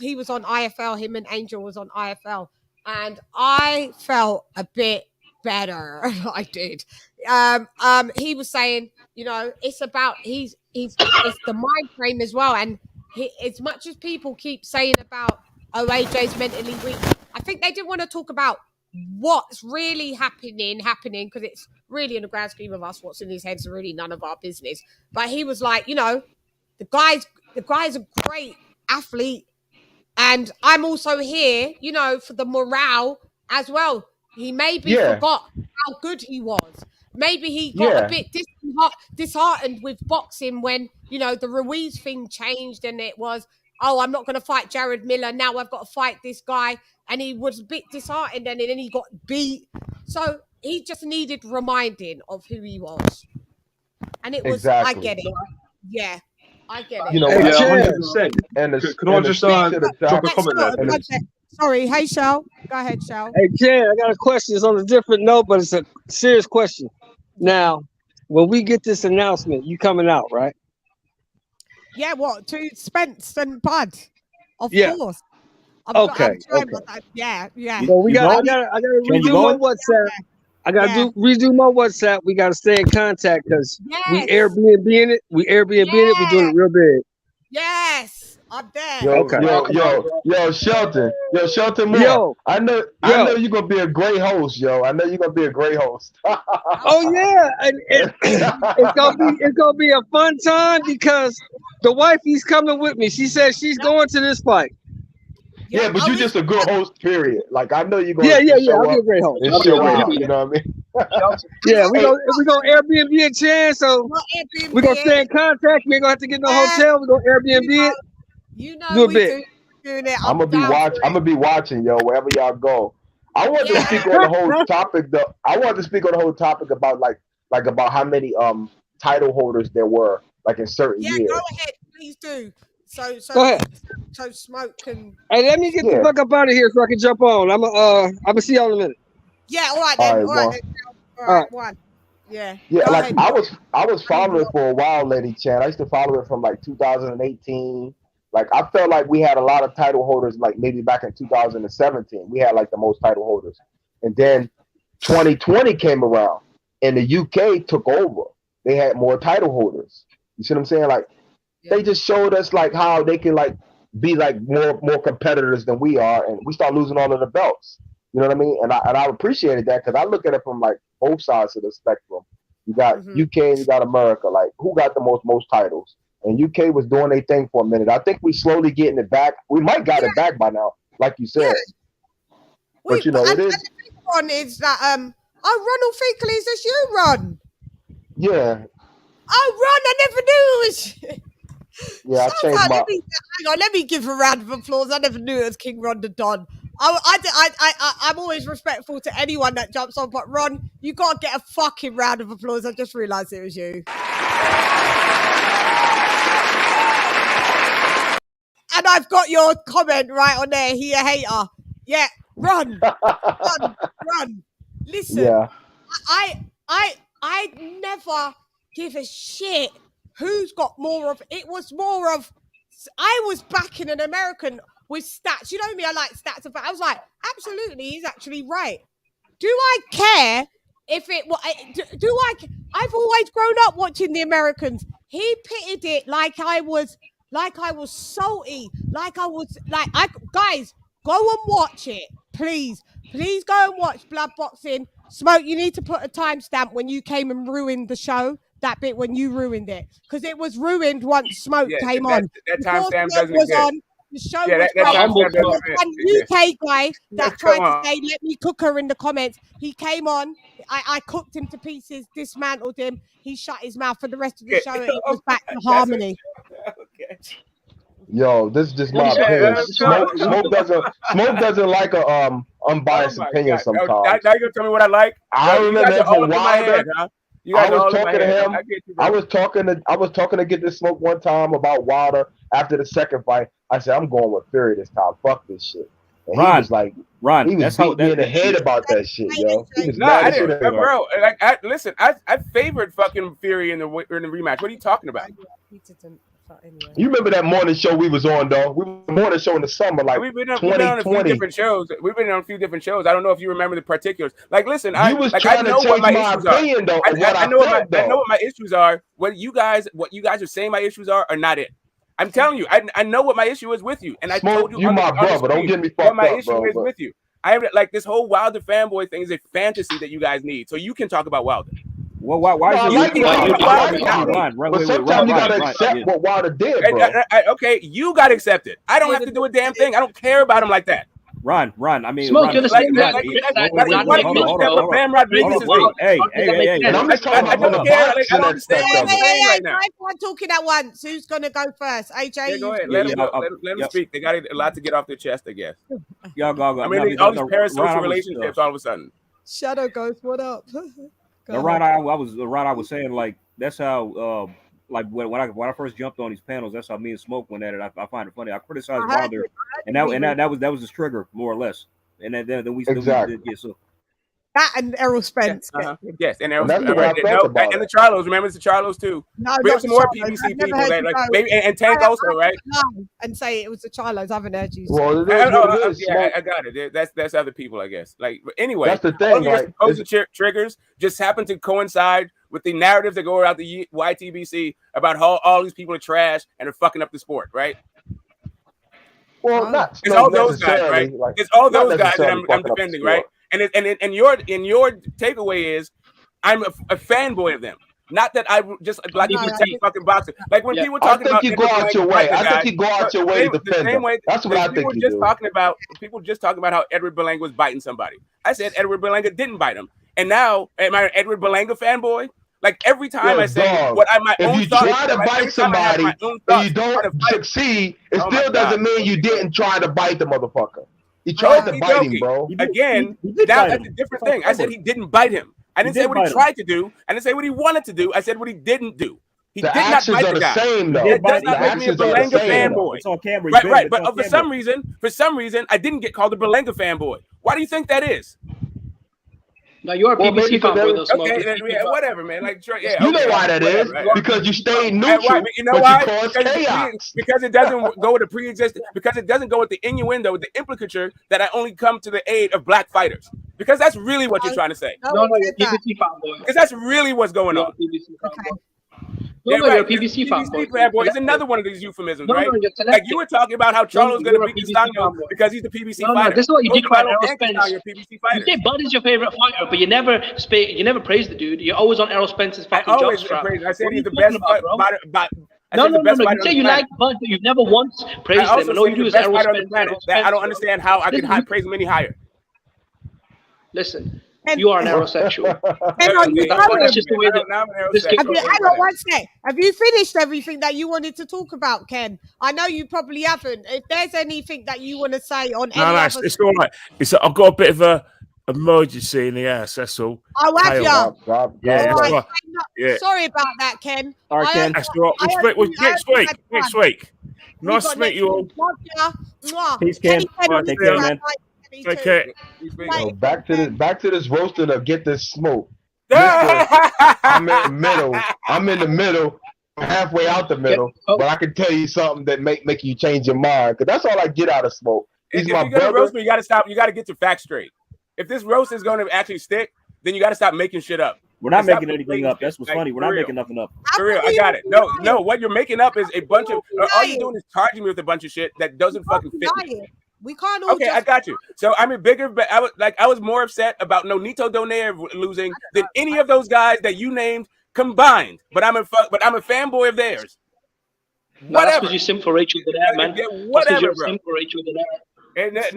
[SPEAKER 3] he was on IFL, him and Angel was on IFL, and I felt a bit better. I did. He was saying, you know, it's about it's the mind frame as well. And as much as people keep saying about AJ's mentally weak, I think they didn't want to talk about what's really happening because it's really, in the grand scheme of us, what's in his head is really none of our business. But he was like, you know, the guy's a great athlete, and I'm also here, you know, for the morale as well. He maybe forgot how good he was. Maybe he got a bit disheartened with boxing when, you know, the Ruiz thing changed and it was, oh, I'm not going to fight Jared Miller. Now I've got to fight this guy. And he was a bit disheartened and then he got beat. So he just needed reminding of who he was. And it was, I get it. Yeah, I get it.
[SPEAKER 11] You know, 100%. And can I just drop a comment there?
[SPEAKER 3] Sorry, hey, Shell. Go ahead, Shell.
[SPEAKER 7] Hey, Jen, I got a question. It's on a different note, but it's a serious question. Now, when we get this announcement, you coming out, right?
[SPEAKER 3] Yeah, what? To Spence and Bud? Of course.
[SPEAKER 7] Okay.
[SPEAKER 3] Yeah.
[SPEAKER 7] So I gotta redo my WhatsApp. I gotta redo my WhatsApp. We gotta stay in contact because we Airbnb in it. We're doing it real big.
[SPEAKER 3] Yes, I'm there.
[SPEAKER 11] Yo, Shelton Moore. I know you're gonna be a great host, yo. I know you're gonna be a great host.
[SPEAKER 7] Oh yeah, it's gonna be a fun time because the wifey's coming with me. She says she's going to this fight.
[SPEAKER 11] Yeah, but you're just a good host, period. Like, I know you're going
[SPEAKER 7] to I'll be a great host.
[SPEAKER 11] You know what I mean?
[SPEAKER 7] Yeah, we're going to Airbnb a chance, so we're going to stay in contact. We ain't going to have to get no hotel. We're going to Airbnb it.
[SPEAKER 3] You know
[SPEAKER 7] doing
[SPEAKER 3] it.
[SPEAKER 11] I'm gonna be watching, yo, wherever y'all go. I want to speak on the whole topic, though. I want to speak on the whole topic about about how many title holders there were, like in certain years.
[SPEAKER 3] Yeah, go ahead, please do. So
[SPEAKER 7] go ahead.
[SPEAKER 3] So Smoke can.
[SPEAKER 7] Hey, let me get the fuck up out of here so I can jump on. I'm gonna see y'all in a minute.
[SPEAKER 3] Yeah, all right then. All right. One. Yeah.
[SPEAKER 11] Yeah,
[SPEAKER 3] Go
[SPEAKER 11] like
[SPEAKER 3] ahead.
[SPEAKER 11] I was following it for a while, LadyChann. I used to follow it from like 2018. Like I felt like we had a lot of title holders, like maybe back in 2017. We had like the most title holders. And then 2020 came around and the UK took over. They had more title holders. You see what I'm saying? Like they just showed us like how they can like be like more competitors than we are, and we start losing all of the belts. You know what I mean? And I appreciated that because I look at it from like both sides of the spectrum. You got UK and you got America. Like who got the most titles? And UK was doing their thing for a minute. I think we slowly getting it back. We might got it back by now, like you said. But you know, it is.
[SPEAKER 3] And the big one is that Ronald Finkley, is this you, Ron?
[SPEAKER 11] Yeah.
[SPEAKER 3] Oh, Ron, I never knew it was.
[SPEAKER 11] Yeah, I changed my.
[SPEAKER 3] Hang on, let me give a round of applause. I never knew it was King Ron the Don. I'm always respectful to anyone that jumps on, but Ron, you gotta get a fucking round of applause. I just realised it was you. And I've got your comment right on there. He a hater. Yeah, Ron. Listen,
[SPEAKER 11] yeah.
[SPEAKER 3] I never give a shit who's got more of. It was more of. I was backing an American with stats. You know me, I like stats. I was like, absolutely, he's actually right. Do I care if it? I've always grown up watching the Americans. He pitted it like I was salty, guys, go and watch it, please go and watch Blood Boxing. Smoke, you need to put a timestamp when you came and ruined the show. That bit when you ruined it, because it was ruined once Smoke came on.
[SPEAKER 9] That timestamp doesn't exist.
[SPEAKER 3] The show was one UK guy that tried to say, let me cook her in the comments. He came on. I cooked him to pieces, dismantled him. He shut his mouth for the rest of the show. And it was back to harmony.
[SPEAKER 11] Yo, this is just my opinion. Smoke doesn't like a unbiased opinion sometimes.
[SPEAKER 9] Now you're gonna tell me what I like?
[SPEAKER 11] I remember that for a while. I was talking to him. I was talking to Get This Smoke one time about Wilder after the second fight. I said, I'm going with Fury this time. Fuck this shit. And he was like, he was beating me in the head about that shit, yo. He was
[SPEAKER 9] I didn't, bro. Like, listen, I favored fucking Fury in the rematch. What are you talking about?
[SPEAKER 11] You remember that morning show we was on, though? We were on a morning show in the summer, like
[SPEAKER 9] we've been on a few different shows. We've been on a few different shows. I don't know if you remember the particulars. Like, listen, I know what my issues are. I know what my issues are. What you guys are saying my issues are not it. I'm telling you, I know what my issue is with you, and I told you.
[SPEAKER 11] You my brother. Don't get me fucked up,
[SPEAKER 9] bro. My issue is with you. I have like this whole Wilder fanboy thing is a fantasy that you guys need, so you can talk about Wilder.
[SPEAKER 6] Well, why is it?
[SPEAKER 11] But sometimes you gotta accept what Wilder did, bro.
[SPEAKER 9] Okay, you gotta accept it. I don't have to do a damn thing. I don't care about him like that.
[SPEAKER 6] Ron. I mean,
[SPEAKER 8] Smoke,
[SPEAKER 6] Ron,
[SPEAKER 8] hey.
[SPEAKER 11] And I'm just talking about the boxing
[SPEAKER 3] right now. I'm talking at once. Who's gonna go first? AJ,
[SPEAKER 9] yeah, go ahead. Let them speak. They got a lot to get off their chest, I guess.
[SPEAKER 6] Y'all go.
[SPEAKER 9] I mean, all these parasocial relationships all of a sudden.
[SPEAKER 3] Shadow Ghost, what up?
[SPEAKER 6] Ron, I was saying, like, that's how like when I first jumped on these panels, that's how me and Smoke went at it. I find it funny. I criticized Wilder, and that was his trigger, more or less. And then we did so.
[SPEAKER 3] That and Errol Spence.
[SPEAKER 9] Yes, and Errol Spence. And the Charlos. Remember, it's the Charlos too.
[SPEAKER 3] No,
[SPEAKER 9] we have some more PBC people like maybe and Tank also, right?
[SPEAKER 3] And say it was the Charlos. I haven't heard you.
[SPEAKER 11] Well,
[SPEAKER 9] I got it. That's other people, I guess. Like anyway,
[SPEAKER 11] that's the thing. Right?
[SPEAKER 9] Triggers just happen to coincide with the narratives that go around the YTBC about how all these people are trash and are fucking up the sport, right?
[SPEAKER 11] Well,
[SPEAKER 9] it's all those guys, right? It's all those guys that I'm defending, right? And your takeaway is I'm a fanboy of them. Not that I just like you say fucking boxing. Like when people talking about
[SPEAKER 11] you go out your way. I think you go out your way to defend them. That's what I think you do.
[SPEAKER 9] People just talking about how Edward Berlanga was biting somebody. I said Edward Berlanga didn't bite him. And now am I an Edward Berlanga fanboy? Like every time I say what I my own thoughts.
[SPEAKER 11] If you try to bite somebody and you don't succeed, it still doesn't mean you didn't try to bite the motherfucker. He tried to bite him, bro.
[SPEAKER 9] Again, now that's a different thing. I said he didn't bite him. I didn't say what he tried to do. I didn't say what he wanted to do. I said what he didn't do. He did not bite the guy. It does not make me a Berlanga fanboy.
[SPEAKER 6] It's on camera.
[SPEAKER 9] Right. But for some reason, I didn't get called a Berlanga fanboy. Why do you think that is?
[SPEAKER 8] No, you're a PBC fanboy, though, Smoke.
[SPEAKER 9] Okay, yeah, whatever, man. Like, yeah,
[SPEAKER 11] you know why that is? Right? Because you stayed neutral,
[SPEAKER 9] you know why? You caused chaos. Because it doesn't go with the pre-existing. Because it doesn't go with the innuendo, the implicature that I only come to the aid of black fighters. Because that's really what you're trying to say.
[SPEAKER 8] No, you're a PBC fanboy.
[SPEAKER 9] Because that's really what's going on.
[SPEAKER 8] Yeah, right. You're a PBC fanboy.
[SPEAKER 9] It's another one of these euphemisms, right? Like you were talking about how Charlo's going to beat Castano because he's the PBC fighter.
[SPEAKER 8] This is what you did about Errol Spence. You say Bud is your favorite fighter, but you never praise the dude. You're always on Errol Spence's fucking jockstrap.
[SPEAKER 9] I said he's the best fighter.
[SPEAKER 8] No. You say you like Bud, but you've never once praised him. And all you do is Errol Spence.
[SPEAKER 9] I don't understand how I can praise him any higher.
[SPEAKER 8] Listen. You are an aerosexual.
[SPEAKER 3] That's just the way that Have you finished everything that you wanted to talk about, Ken? I know you probably haven't. If there's anything that you want to say on any
[SPEAKER 4] it's all right. I've got a bit of a emergency in the ass. That's all.
[SPEAKER 3] Oh, have you?
[SPEAKER 4] Yeah.
[SPEAKER 3] Sorry about that, Ken.
[SPEAKER 6] All right, Ken.
[SPEAKER 4] That's all right. Next week. Nice to meet you all.
[SPEAKER 6] Peace, Ken. Take care, man.
[SPEAKER 4] Okay.
[SPEAKER 11] Back to this roasting of Get This Smoke. I'm in the middle. I'm halfway out the middle, but I can tell you something that make you change your mind. Because that's all I get out of Smoke.
[SPEAKER 9] If you're gonna roast me, you gotta stop. You gotta get your facts straight. If this roast is gonna actually stick, then you gotta stop making shit up.
[SPEAKER 6] We're not making anything up. That's what's funny. We're not making nothing up.
[SPEAKER 9] For real, I got it. No. What you're making up is a bunch of. All you're doing is charging me with a bunch of shit that doesn't fucking fit me.
[SPEAKER 3] We can't.
[SPEAKER 9] Okay, I got you. So I'm a bigger. I was more upset about Nonito Donaire losing than any of those guys that you named combined. But I'm a fanboy of theirs.
[SPEAKER 8] Whatever. That's because you simp for Rachel Donaire, man.
[SPEAKER 9] Whatever,
[SPEAKER 8] bro. Simp for Rachel Donaire.
[SPEAKER 9] Because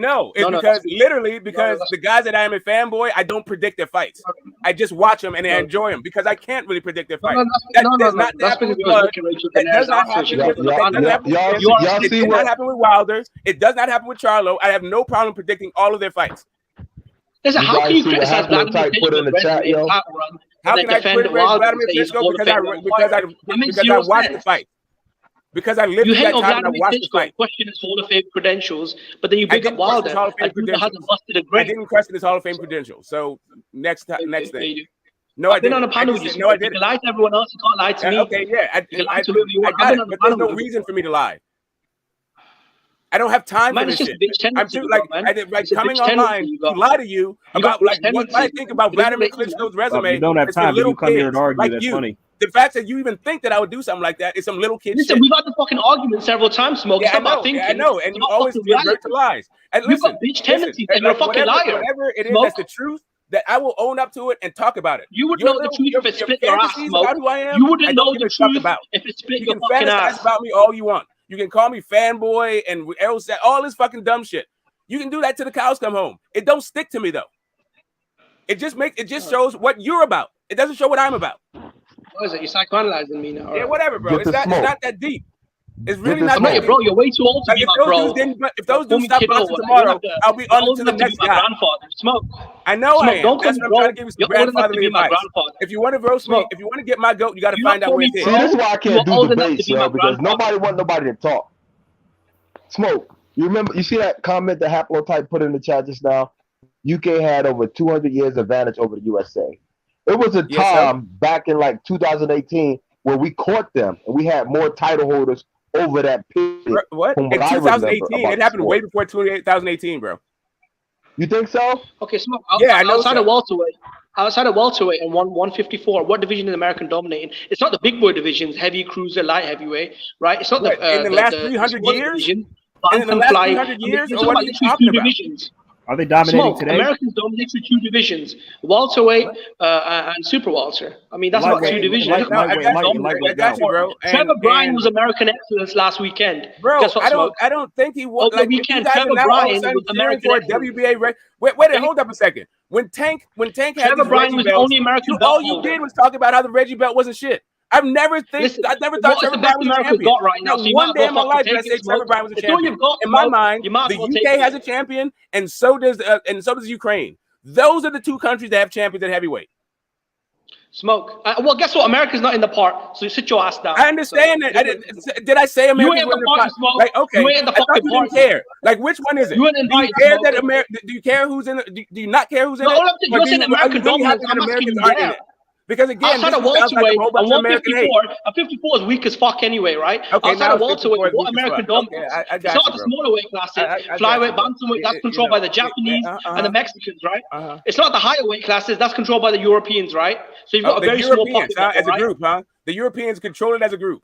[SPEAKER 9] the guys that I am a fanboy, I don't predict their fights. I just watch them and I enjoy them because I can't really predict their fights. That does not happen with Blood. It does not happen with Wilder. It does not happen with Charlo. I have no problem predicting all of their fights.
[SPEAKER 8] Listen, how can you criticize Vladimir Klitschko?
[SPEAKER 9] How can I criticize Vladimir Klitschko because I watched the fight? Because I lived
[SPEAKER 8] you hate
[SPEAKER 9] that time and I watched the fight.
[SPEAKER 8] Question his Hall of Fame credentials, but then you pick up Wilder. I
[SPEAKER 9] didn't question his Hall of Fame credentials. So next thing. No, I didn't.
[SPEAKER 8] I've been on a panel with you. No, I didn't. You lie to everyone else. You can't lie to me.
[SPEAKER 9] Okay, yeah. I got it, but there's no reason for me to lie. I don't have time for this shit. I'm too coming online to lie to you about what I think about Vladimir Klitschko's resume.
[SPEAKER 6] You don't have time. You come here and argue. That's funny.
[SPEAKER 9] The fact that you even think that I would do something like that is some little kid shit.
[SPEAKER 8] We've had the fucking argument several times, Smoke.
[SPEAKER 9] Yeah, I know, and you always revert to lies. And listen,
[SPEAKER 8] bitch tendencies, and you're a fucking liar.
[SPEAKER 9] Whatever it is, that's the truth. That I will own up to it and talk about it.
[SPEAKER 8] You would know the truth if it split your ass, Smoke. You wouldn't know the truth if it split your fucking ass.
[SPEAKER 9] You can fantasize about me all you want. You can call me fanboy and all this fucking dumb shit. You can do that till the cows come home. It don't stick to me though. It just shows what you're about. It doesn't show what I'm about.
[SPEAKER 8] What is it? You're psychoanalyzing me now.
[SPEAKER 9] Yeah, whatever, bro. It's not that deep. It's really not that deep.
[SPEAKER 8] Bro, you're way too old to be my bro.
[SPEAKER 9] If those dudes stop boxing tomorrow, I'll be on to the next guy.
[SPEAKER 8] Smoke.
[SPEAKER 9] I know I am. That's what I'm trying to give you some grandfatherly advice. If you want to roast me, if you want to get my goat, you got to find out where it is.
[SPEAKER 11] See, that's why I can't do debates, yo, because nobody want nobody to talk. Smoke. You remember? You see that comment that Haplotype put in the chat just now? UK had over 200 years advantage over the USA. It was a time back in like 2018 where we caught them and we had more title holders over that period.
[SPEAKER 9] What? In 2018, it happened way before 2018, bro.
[SPEAKER 11] You think so?
[SPEAKER 8] Okay, Smoke.
[SPEAKER 9] I know.
[SPEAKER 8] Outside of welterweight and 154, what division is American dominating? It's not the big boy divisions, heavy cruiser, light heavyweight, right? It's not
[SPEAKER 9] in the last 300 years.
[SPEAKER 8] Division,
[SPEAKER 9] in the last 300 years, or what are you talking about?
[SPEAKER 8] Divisions.
[SPEAKER 6] Are they dominating today?
[SPEAKER 8] Americans dominate through two divisions, welterweight and super welter. I mean, that's not two divisions.
[SPEAKER 9] I got you, bro.
[SPEAKER 8] Trevor Bryan was American excellence last weekend.
[SPEAKER 9] Bro, I don't think he was.
[SPEAKER 8] Over the weekend, Trevor Bryan was American excellence.
[SPEAKER 9] WBA. Wait, hold up a second. When Tank had
[SPEAKER 8] Trevor Bryan was the only American belt
[SPEAKER 9] all you did was talk about how the Reggie belt wasn't shit. I never thought Trevor Bryan was a champion.
[SPEAKER 8] Right now, so
[SPEAKER 9] one day in my life did I say Trevor Bryan was a champion. In my mind, the UK has a champion, and so does Ukraine. Those are the two countries that have champions at heavyweight.
[SPEAKER 8] Smoke. Well, guess what? America's not in the part, so you sit your ass down.
[SPEAKER 9] I understand that. Did I say America's
[SPEAKER 8] in the part? Smoke.
[SPEAKER 9] Like, okay,
[SPEAKER 8] You ain't in the
[SPEAKER 9] I thought
[SPEAKER 8] fucking
[SPEAKER 9] you didn't
[SPEAKER 8] party.
[SPEAKER 9] care. Like, which one is it?
[SPEAKER 8] You ain't
[SPEAKER 9] Do you
[SPEAKER 8] invited,
[SPEAKER 9] care
[SPEAKER 8] Smoke.
[SPEAKER 9] that America? Do you care who's in it? Do you not care who's in
[SPEAKER 8] No,
[SPEAKER 9] it?
[SPEAKER 8] all I'm saying, you're saying American dominance. I'm asking
[SPEAKER 9] Americans
[SPEAKER 8] you,
[SPEAKER 9] aren't in
[SPEAKER 8] yeah.
[SPEAKER 9] it. Because again,
[SPEAKER 8] Outside
[SPEAKER 9] this
[SPEAKER 8] of
[SPEAKER 9] sounds like a
[SPEAKER 8] welterweight,
[SPEAKER 9] whole bunch
[SPEAKER 8] and
[SPEAKER 9] of American hate.
[SPEAKER 8] 154, 54 is weak as fuck anyway, right?
[SPEAKER 9] Okay,
[SPEAKER 8] Outside
[SPEAKER 9] now
[SPEAKER 8] of welterweight, what American dominance?
[SPEAKER 9] Okay, I
[SPEAKER 8] It's
[SPEAKER 9] got
[SPEAKER 8] not
[SPEAKER 9] you,
[SPEAKER 8] the
[SPEAKER 9] bro.
[SPEAKER 8] smaller weight classes, flyweight, bantamweight, that's controlled by the Japanese and the Mexicans, right? It's not the higher weight classes, that's controlled by the Europeans, right? So you've got a very small pocket
[SPEAKER 9] as a group, huh? The Europeans control it as a group.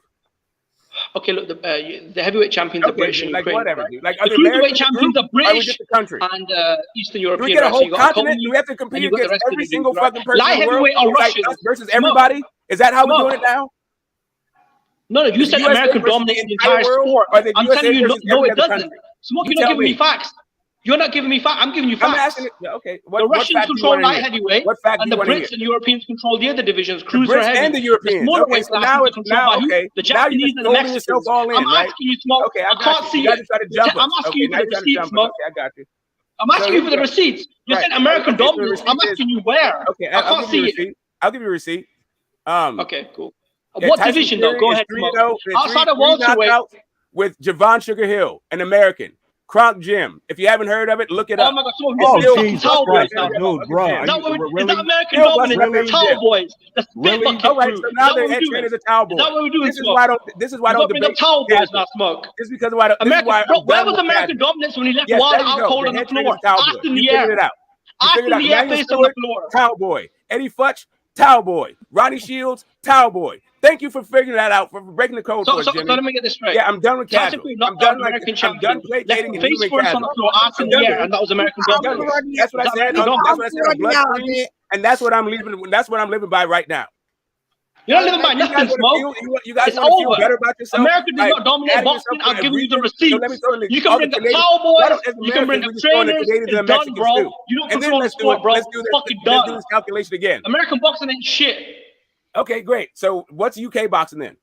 [SPEAKER 8] Okay, look, the heavyweight champions are British and
[SPEAKER 9] like
[SPEAKER 8] Ukraine.
[SPEAKER 9] whatever,
[SPEAKER 8] Right?
[SPEAKER 9] dude. Like
[SPEAKER 8] the cruiserweight champions are British
[SPEAKER 9] just a country?
[SPEAKER 8] and Eastern European.
[SPEAKER 9] Do we get a whole
[SPEAKER 8] right? So
[SPEAKER 9] continent? Do we have to compete against every single fucking person
[SPEAKER 8] Light
[SPEAKER 9] in the world?
[SPEAKER 8] heavyweight are
[SPEAKER 9] Like
[SPEAKER 8] Russians
[SPEAKER 9] us versus everybody? Is that how we're doing it now?
[SPEAKER 8] No, you said American dominates the entire sport. I'm telling you, no, it doesn't. Smoke, you're not giving me facts. You're not giving me facts. I'm giving you facts.
[SPEAKER 9] I'm asking it. Okay.
[SPEAKER 8] The Russians control light heavyweight, and the Brits and Europeans control the other divisions, cruiser heavy.
[SPEAKER 9] And the Europeans.
[SPEAKER 8] Okay, so now it's the Japanese and the Mexicans. I'm asking you, Smoke.
[SPEAKER 9] Okay,
[SPEAKER 8] I can't see it. I'm asking you for the receipts, Smoke.
[SPEAKER 9] Okay, I got you.
[SPEAKER 8] I'm asking you for the receipts. You said American dominance. I'm asking you where.
[SPEAKER 9] Okay,
[SPEAKER 8] I can't see it.
[SPEAKER 9] I'll give you a receipt.
[SPEAKER 8] Okay, cool. What
[SPEAKER 9] Tyson
[SPEAKER 8] division
[SPEAKER 9] Fury
[SPEAKER 8] though? Go ahead. Outside of welterweight,
[SPEAKER 9] with Javon Sugar Hill, an American. Kronk Jim. If you haven't heard of it, look it up.
[SPEAKER 8] Oh my God! So
[SPEAKER 11] Jesus Christ, dude, bro.
[SPEAKER 8] Is that American dominance? Towel boys. That's
[SPEAKER 9] really? All right. So now their head trainer is a towel boy.
[SPEAKER 8] Is that what we're doing?
[SPEAKER 9] This is why I don't
[SPEAKER 8] bring up towel boys now, Smoke.
[SPEAKER 9] This is because of why.
[SPEAKER 8] Where was American dominance when he left Wilder out cold on the floor? Ass in the air. Ass in the air, face on the floor.
[SPEAKER 9] Towel boy. Eddie Futch, towel boy. Ronnie Shields, towel boy. Thank you for figuring that out, for breaking the code for us, Jimmy.
[SPEAKER 8] So let me get this straight.
[SPEAKER 9] Yeah, I'm done with casual. I'm done placating and
[SPEAKER 8] face first on the floor, ass in the air, and that was American dominance.
[SPEAKER 9] That's what I said. That's what I said on Bloodstream, and that's what I'm living. That's what I'm living by right now.
[SPEAKER 8] You're not living by nothing, Smoke.
[SPEAKER 9] You guys
[SPEAKER 8] it's
[SPEAKER 9] want to feel
[SPEAKER 8] over.
[SPEAKER 9] better about yourself?
[SPEAKER 8] America does not dominate boxing. I'll give you the receipts. You can bring the cowboys. You can bring the trainers. It's done, bro. You don't control the sport, bro. It's fucking done.
[SPEAKER 9] Let's do this calculation again.
[SPEAKER 8] American boxing ain't shit.
[SPEAKER 9] Okay, great. So what's UK boxing then?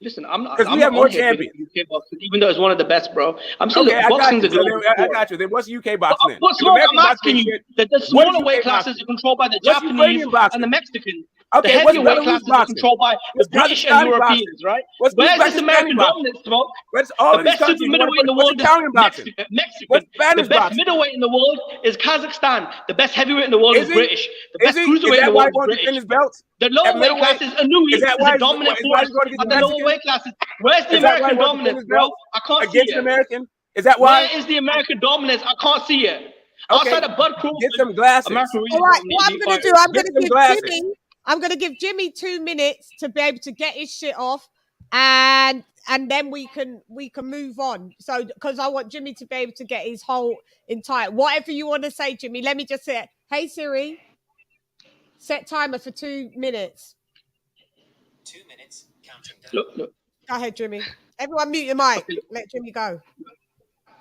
[SPEAKER 8] Listen, I'm not.
[SPEAKER 9] Because we have more champions.
[SPEAKER 8] UK boxing, even though it's one of the best, bro. I'm saying boxing is
[SPEAKER 9] I got you. Then what's UK boxing then?
[SPEAKER 8] What's wrong? I'm asking you. The smaller weight classes are controlled by the Japanese and the Mexicans.
[SPEAKER 9] Okay,
[SPEAKER 8] the heavyweight classes are controlled by the British and Europeans, right? Where's this American dominance, Smoke? The best super middleweight in the world is Mexican. The best middleweight in the world is Kazakhstan. The best heavyweight in the world is British. The best cruiserweight in the world is British. The lower weight classes are Nui is the dominant force at the lower weight classes. Where's the American dominance, bro? I can't see it.
[SPEAKER 9] American? Is that why?
[SPEAKER 8] Where is the American dominance? I can't see it. Outside of Bud Crawford,
[SPEAKER 9] get some glasses.
[SPEAKER 3] All right, what I'm going to do, I'm going to give Jimmy 2 minutes to be able to get his shit off, and then we can move on. So because I want Jimmy to be able to get his whole entire whatever you want to say, Jimmy. Let me just say, hey Siri, set timer for 2 minutes.
[SPEAKER 13] 2 minutes counting down.
[SPEAKER 8] Look.
[SPEAKER 3] Go ahead, Jimmy. Everyone mute your mic. Let Jimmy go.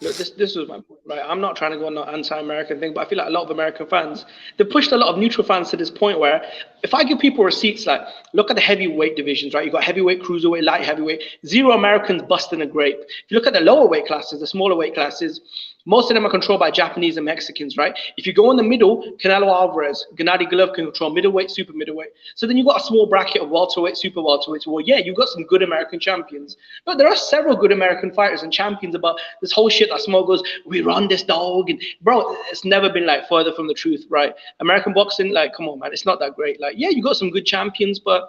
[SPEAKER 8] Look, this was my point, right? I'm not trying to go on an anti-American thing, but I feel like a lot of American fans, they pushed a lot of neutral fans to this point where if I give people receipts, like, look at the heavyweight divisions, right? You got heavyweight, cruiserweight, light heavyweight, 0 Americans busting a grape. If you look at the lower weight classes, the smaller weight classes, most of them are controlled by Japanese and Mexicans, right? If you go in the middle, Canelo Alvarez, Gennady Golovkin can control middleweight, super middleweight. So then you got a small bracket of welterweight, super welterweight. Well, yeah, you've got some good American champions. But there are several good American fighters and champions about this whole shit that Smoke goes, we run this dog. And bro, it's never been like further from the truth, right? American boxing, like, come on, man, it's not that great. Like, yeah, you got some good champions, but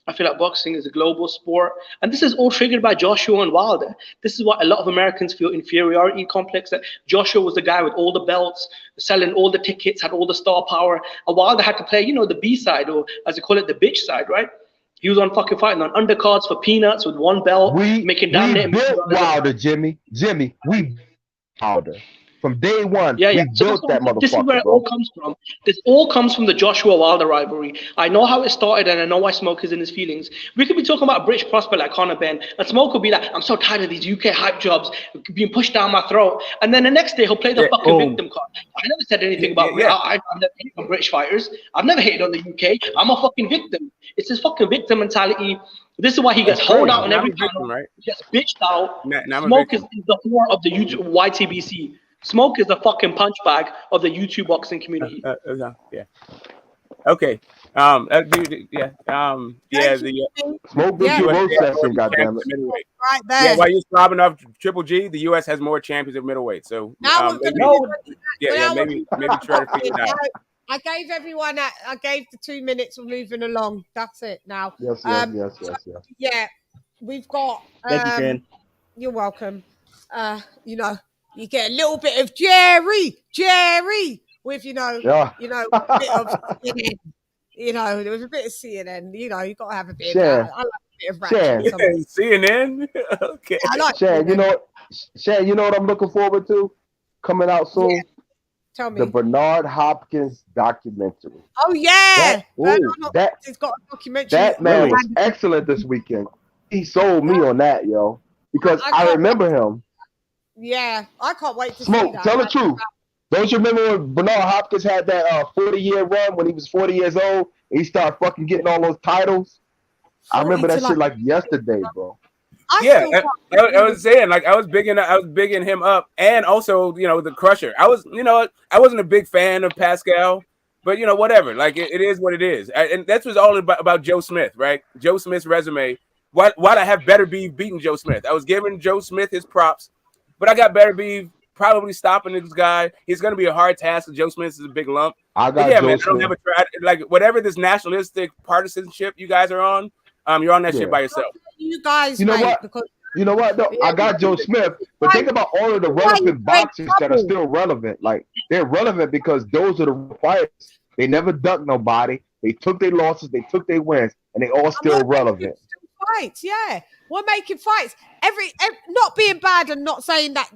[SPEAKER 8] I feel like boxing is a global sport. And this is all triggered by Joshua and Wilder. This is what a lot of Americans feel inferiority complex, that Joshua was the guy with all the belts, selling all the tickets, had all the star power. And Wilder had to play, you know, the B side, or as they call it, the bitch side, right? He was on fucking fighting on undercards for peanuts with 1 belt, making damn
[SPEAKER 11] near. We built Wilder, Jimmy. We Wilder. From day one, we built that motherfucker.
[SPEAKER 8] This is where it all comes from. This all comes from the Joshua Wilder rivalry. I know how it started, and I know why Smoke is in his feelings. We could be talking about a British prospect like Conor Benn, and Smoke will be like, I'm so tired of these UK hype jobs being pushed down my throat. And then the next day, he'll play the fucking victim card. I never said anything about I've never hated on British fighters. I've never hated on the UK. I'm a fucking victim. It's his fucking victim mentality. This is why he gets holed out in every panel. Right? He gets bitched out. Smoke is the whore of the YouTube YTBC. Smoke is the fucking punch bag of the YouTube boxing community.
[SPEAKER 9] Yeah. Okay. Yeah. The
[SPEAKER 11] Smoke this road session, goddammit.
[SPEAKER 3] Right there.
[SPEAKER 9] Yeah, while you're slobbing off Triple G, the U.S. has more champions at middleweight. So
[SPEAKER 3] now
[SPEAKER 9] maybe try to figure it out.
[SPEAKER 3] I gave everyone. I gave the 2 minutes of moving along. That's it. Now.
[SPEAKER 11] Yes.
[SPEAKER 3] Yeah, we've got.
[SPEAKER 6] Thank you, Chan.
[SPEAKER 3] You're welcome. You know, you get a little bit of Jerry, with a bit of CNN. There was a bit of CNN. You got to have a bit of that. I like a bit of ratchet.
[SPEAKER 9] CNN. Okay.
[SPEAKER 3] I like
[SPEAKER 11] Shan, Shan, you know what I'm looking forward to? Coming out soon.
[SPEAKER 3] Yeah. Tell me.
[SPEAKER 11] The Bernard Hopkins documentary.
[SPEAKER 3] Oh yeah.
[SPEAKER 11] He's
[SPEAKER 3] got a documentary.
[SPEAKER 11] That man was excellent this weekend. He sold me on that, yo. Because I remember him.
[SPEAKER 3] Yeah, I can't wait to
[SPEAKER 11] Smoke,
[SPEAKER 3] see that.
[SPEAKER 11] tell the truth. Don't you remember when Bernard Hopkins had that 40-year run when he was 40 years old and he started fucking getting all those titles? I remember that shit like yesterday, bro.
[SPEAKER 9] I was saying, like, I was bigging him up, and also, the Crusher. I wasn't a big fan of Pascal, but whatever. Like, it is what it is, and that's what's all about Joe Smith, right? Joe Smith's resume. Why'd I have Better Beef beating Joe Smith? I was giving Joe Smith his props, but I got Better Beef probably stopping this guy. It's going to be a hard task. Joe Smith is a big lump.
[SPEAKER 11] I got
[SPEAKER 9] man. I don't ever try, like, whatever this nationalistic partisanship you guys are on. You're on that shit by yourself.
[SPEAKER 3] You guys,
[SPEAKER 11] you know what? You know what? No, I got Joe Smith, but think about all of the relevant boxers that are still relevant. Like, they're relevant because those are the fighters. They never ducked nobody. They took their losses, they took their wins, and they all still relevant.
[SPEAKER 3] Fights, yeah. We're making fights. Every not being bad and not saying that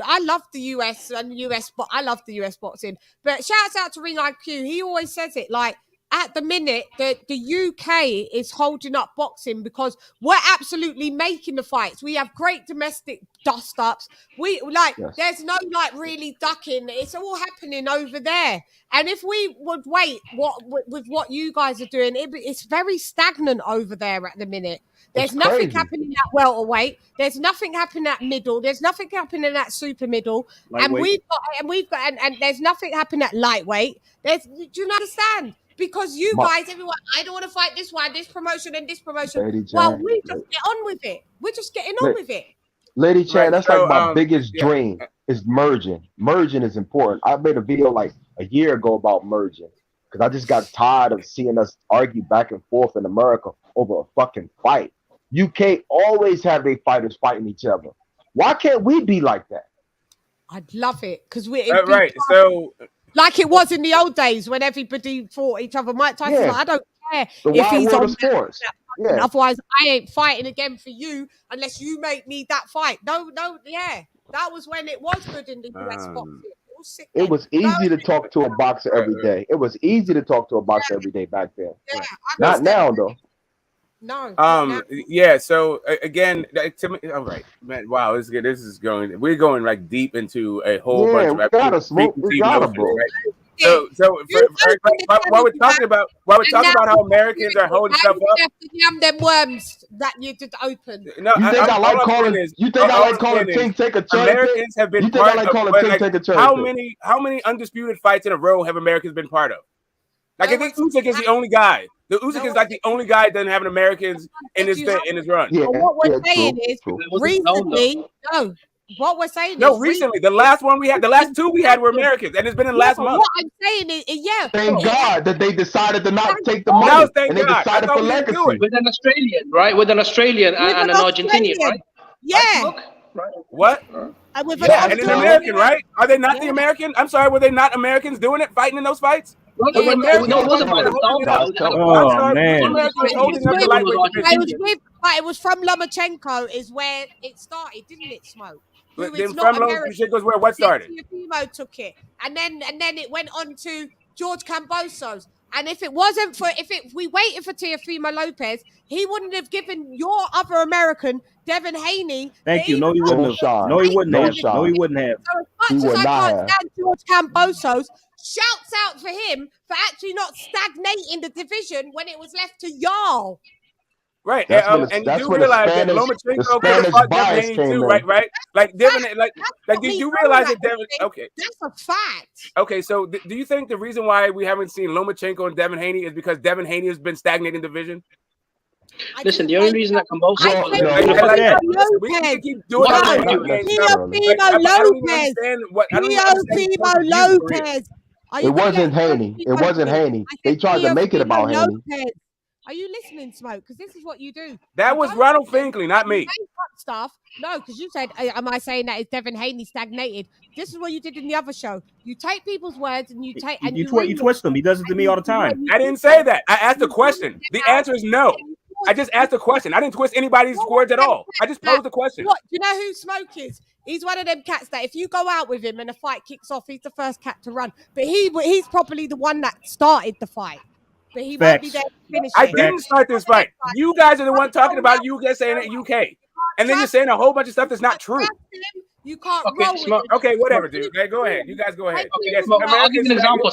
[SPEAKER 3] I love the US and but I love the US boxing. But shouts out to Ring IQ. He always says it like, at the minute, the UK is holding up boxing because we're absolutely making the fights. We have great domestic dust-ups. There's no really ducking. It's all happening over there. And if we would wait, with what you guys are doing, it's very stagnant over there at the minute. There's nothing happening at welterweight. There's nothing happening at middle. There's nothing happening at super middle.
[SPEAKER 6] Lightweight.
[SPEAKER 3] And there's nothing happening at lightweight. Do you understand? Because you guys, everyone, I don't want to fight this one, this promotion and this promotion. Well, we just get on with it. We're just getting on with it.
[SPEAKER 11] LadyChann, that's like my biggest dream is merging. Merging is important. I made a video like a year ago about merging because I just got tired of seeing us argue back and forth in America over a fucking fight. UK always have their fighters fighting each other. Why can't we be like that?
[SPEAKER 3] I'd love it because we're
[SPEAKER 9] right. So.
[SPEAKER 3] Like it was in the old days when everybody fought each other. Mike Tyson, I don't care if he's on sports. Otherwise, I ain't fighting again for you unless you make me that fight. No, that was when it was good in the US boxing.
[SPEAKER 11] It was easy to talk to a boxer every day. It was easy to talk to a boxer every day back then.
[SPEAKER 3] Yeah,
[SPEAKER 11] not now though.
[SPEAKER 3] No.
[SPEAKER 9] Yeah. So again, to me, all right, man. Wow, this is going. We're going like deep into a whole bunch of.
[SPEAKER 11] We gotta smoke. We gotta, bro.
[SPEAKER 9] Right? So while we're talking about how Americans are holding stuff up,
[SPEAKER 3] them worms that you did open.
[SPEAKER 9] No,
[SPEAKER 11] you think I like calling? You think I like calling Ting take a turn?
[SPEAKER 9] Americans have been.
[SPEAKER 11] You think I like calling Ting take a turn?
[SPEAKER 9] How many undisputed fights in a row have Americans been part of? Like, I think Usyk is the only guy. The Usyk is like the only guy that doesn't have an Americans in his run.
[SPEAKER 3] Yeah, what we're saying is recently, what we're saying is
[SPEAKER 9] recently. The last one we had, the last two we had were Americans, and it's been in the last month.
[SPEAKER 3] What I'm saying is,
[SPEAKER 11] thank God that they decided to not take the money, and they decided for legacy.
[SPEAKER 8] With an Australian, right? With an Australian and an Argentinian, right?
[SPEAKER 3] Yeah.
[SPEAKER 9] What? And an American, right? Are they not the American? I'm sorry, were they not Americans doing it, fighting in those fights?
[SPEAKER 8] It
[SPEAKER 3] was from Lomachenko is where it started, didn't it, Smoke?
[SPEAKER 9] Then from Lomachenko is where what started?
[SPEAKER 3] Teofimo took it, and then it went on to George Cambosos. And if it wasn't for we waited for Teofimo Lopez, he wouldn't have given your other American, Devin Haney.
[SPEAKER 6] Thank you. No, he wouldn't have. No, he wouldn't have. No, he wouldn't have.
[SPEAKER 3] So as much as I can't stand George Cambosos, shouts out for him for actually not stagnating the division when it was left to y'all.
[SPEAKER 9] Right, and you do realize that Lomachenko could have fought Devin Haney too, right? Right, like Devin, like did you realize that Devin? Okay,
[SPEAKER 3] that's a fact.
[SPEAKER 9] Okay, so do you think the reason why we haven't seen Lomachenko and Devin Haney is because Devin Haney has been stagnating division?
[SPEAKER 8] Listen, the only reason that can both
[SPEAKER 9] we can keep doing
[SPEAKER 3] Lopez.
[SPEAKER 11] It wasn't Haney. It wasn't Haney. They tried to make it about Haney.
[SPEAKER 3] Are you listening, Smoke? Because this is what you do.
[SPEAKER 9] That was Ronald Finkley, not me.
[SPEAKER 3] Stuff. No, because you said, am I saying that it's Devin Haney stagnated? This is what you did in the other show. You take people's words and you take and
[SPEAKER 6] you twist them. He does it to me all the time.
[SPEAKER 9] I didn't say that. I asked a question. The answer is no. I just asked a question. I didn't twist anybody's words at all. I just posed a question.
[SPEAKER 3] What? You know who Smoke is? He's one of them cats that if you go out with him and a fight kicks off, he's the first cat to run. But he's probably the one that started the fight. But he won't be there to finish it.
[SPEAKER 9] I didn't start this fight. You guys are the one talking about you guys saying it UK. And then you're saying a whole bunch of stuff that's not true.
[SPEAKER 3] You can't roll with it.
[SPEAKER 9] Okay, whatever, dude. Okay, go ahead. You guys go ahead.
[SPEAKER 8] Okay, yes, I'll give you an example.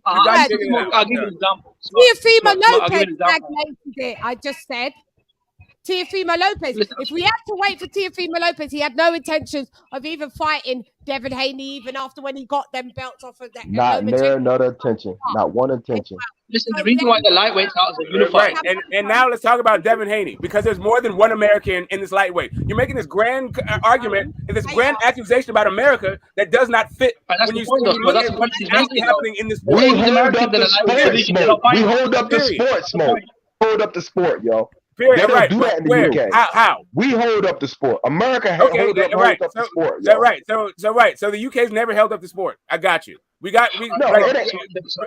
[SPEAKER 9] I'll
[SPEAKER 8] give you an example.
[SPEAKER 3] Teofimo Lopez stagnated it, I just said. Teofimo Lopez. If we had to wait for Teofimo Lopez, he had no intentions of even fighting Devin Haney, even after when he got them belts off of that.
[SPEAKER 11] Not near another attention. Not one attention.
[SPEAKER 8] Listen, the reason why the lightweights out is unified.
[SPEAKER 9] Right, and now let's talk about Devin Haney, because there's more than one American in this lightweight. You're making this grand argument and this grand accusation about America that does not fit when you look at what's actually happening in this sport.
[SPEAKER 11] We hold up the sport, Smoke. We hold up the sport, Smoke. Hold up the sport, yo.
[SPEAKER 9] Period.
[SPEAKER 11] They don't do that in the UK.
[SPEAKER 9] How?
[SPEAKER 11] We hold up the sport. America holds up the sport.
[SPEAKER 9] So the UK's never held up the sport. I got you.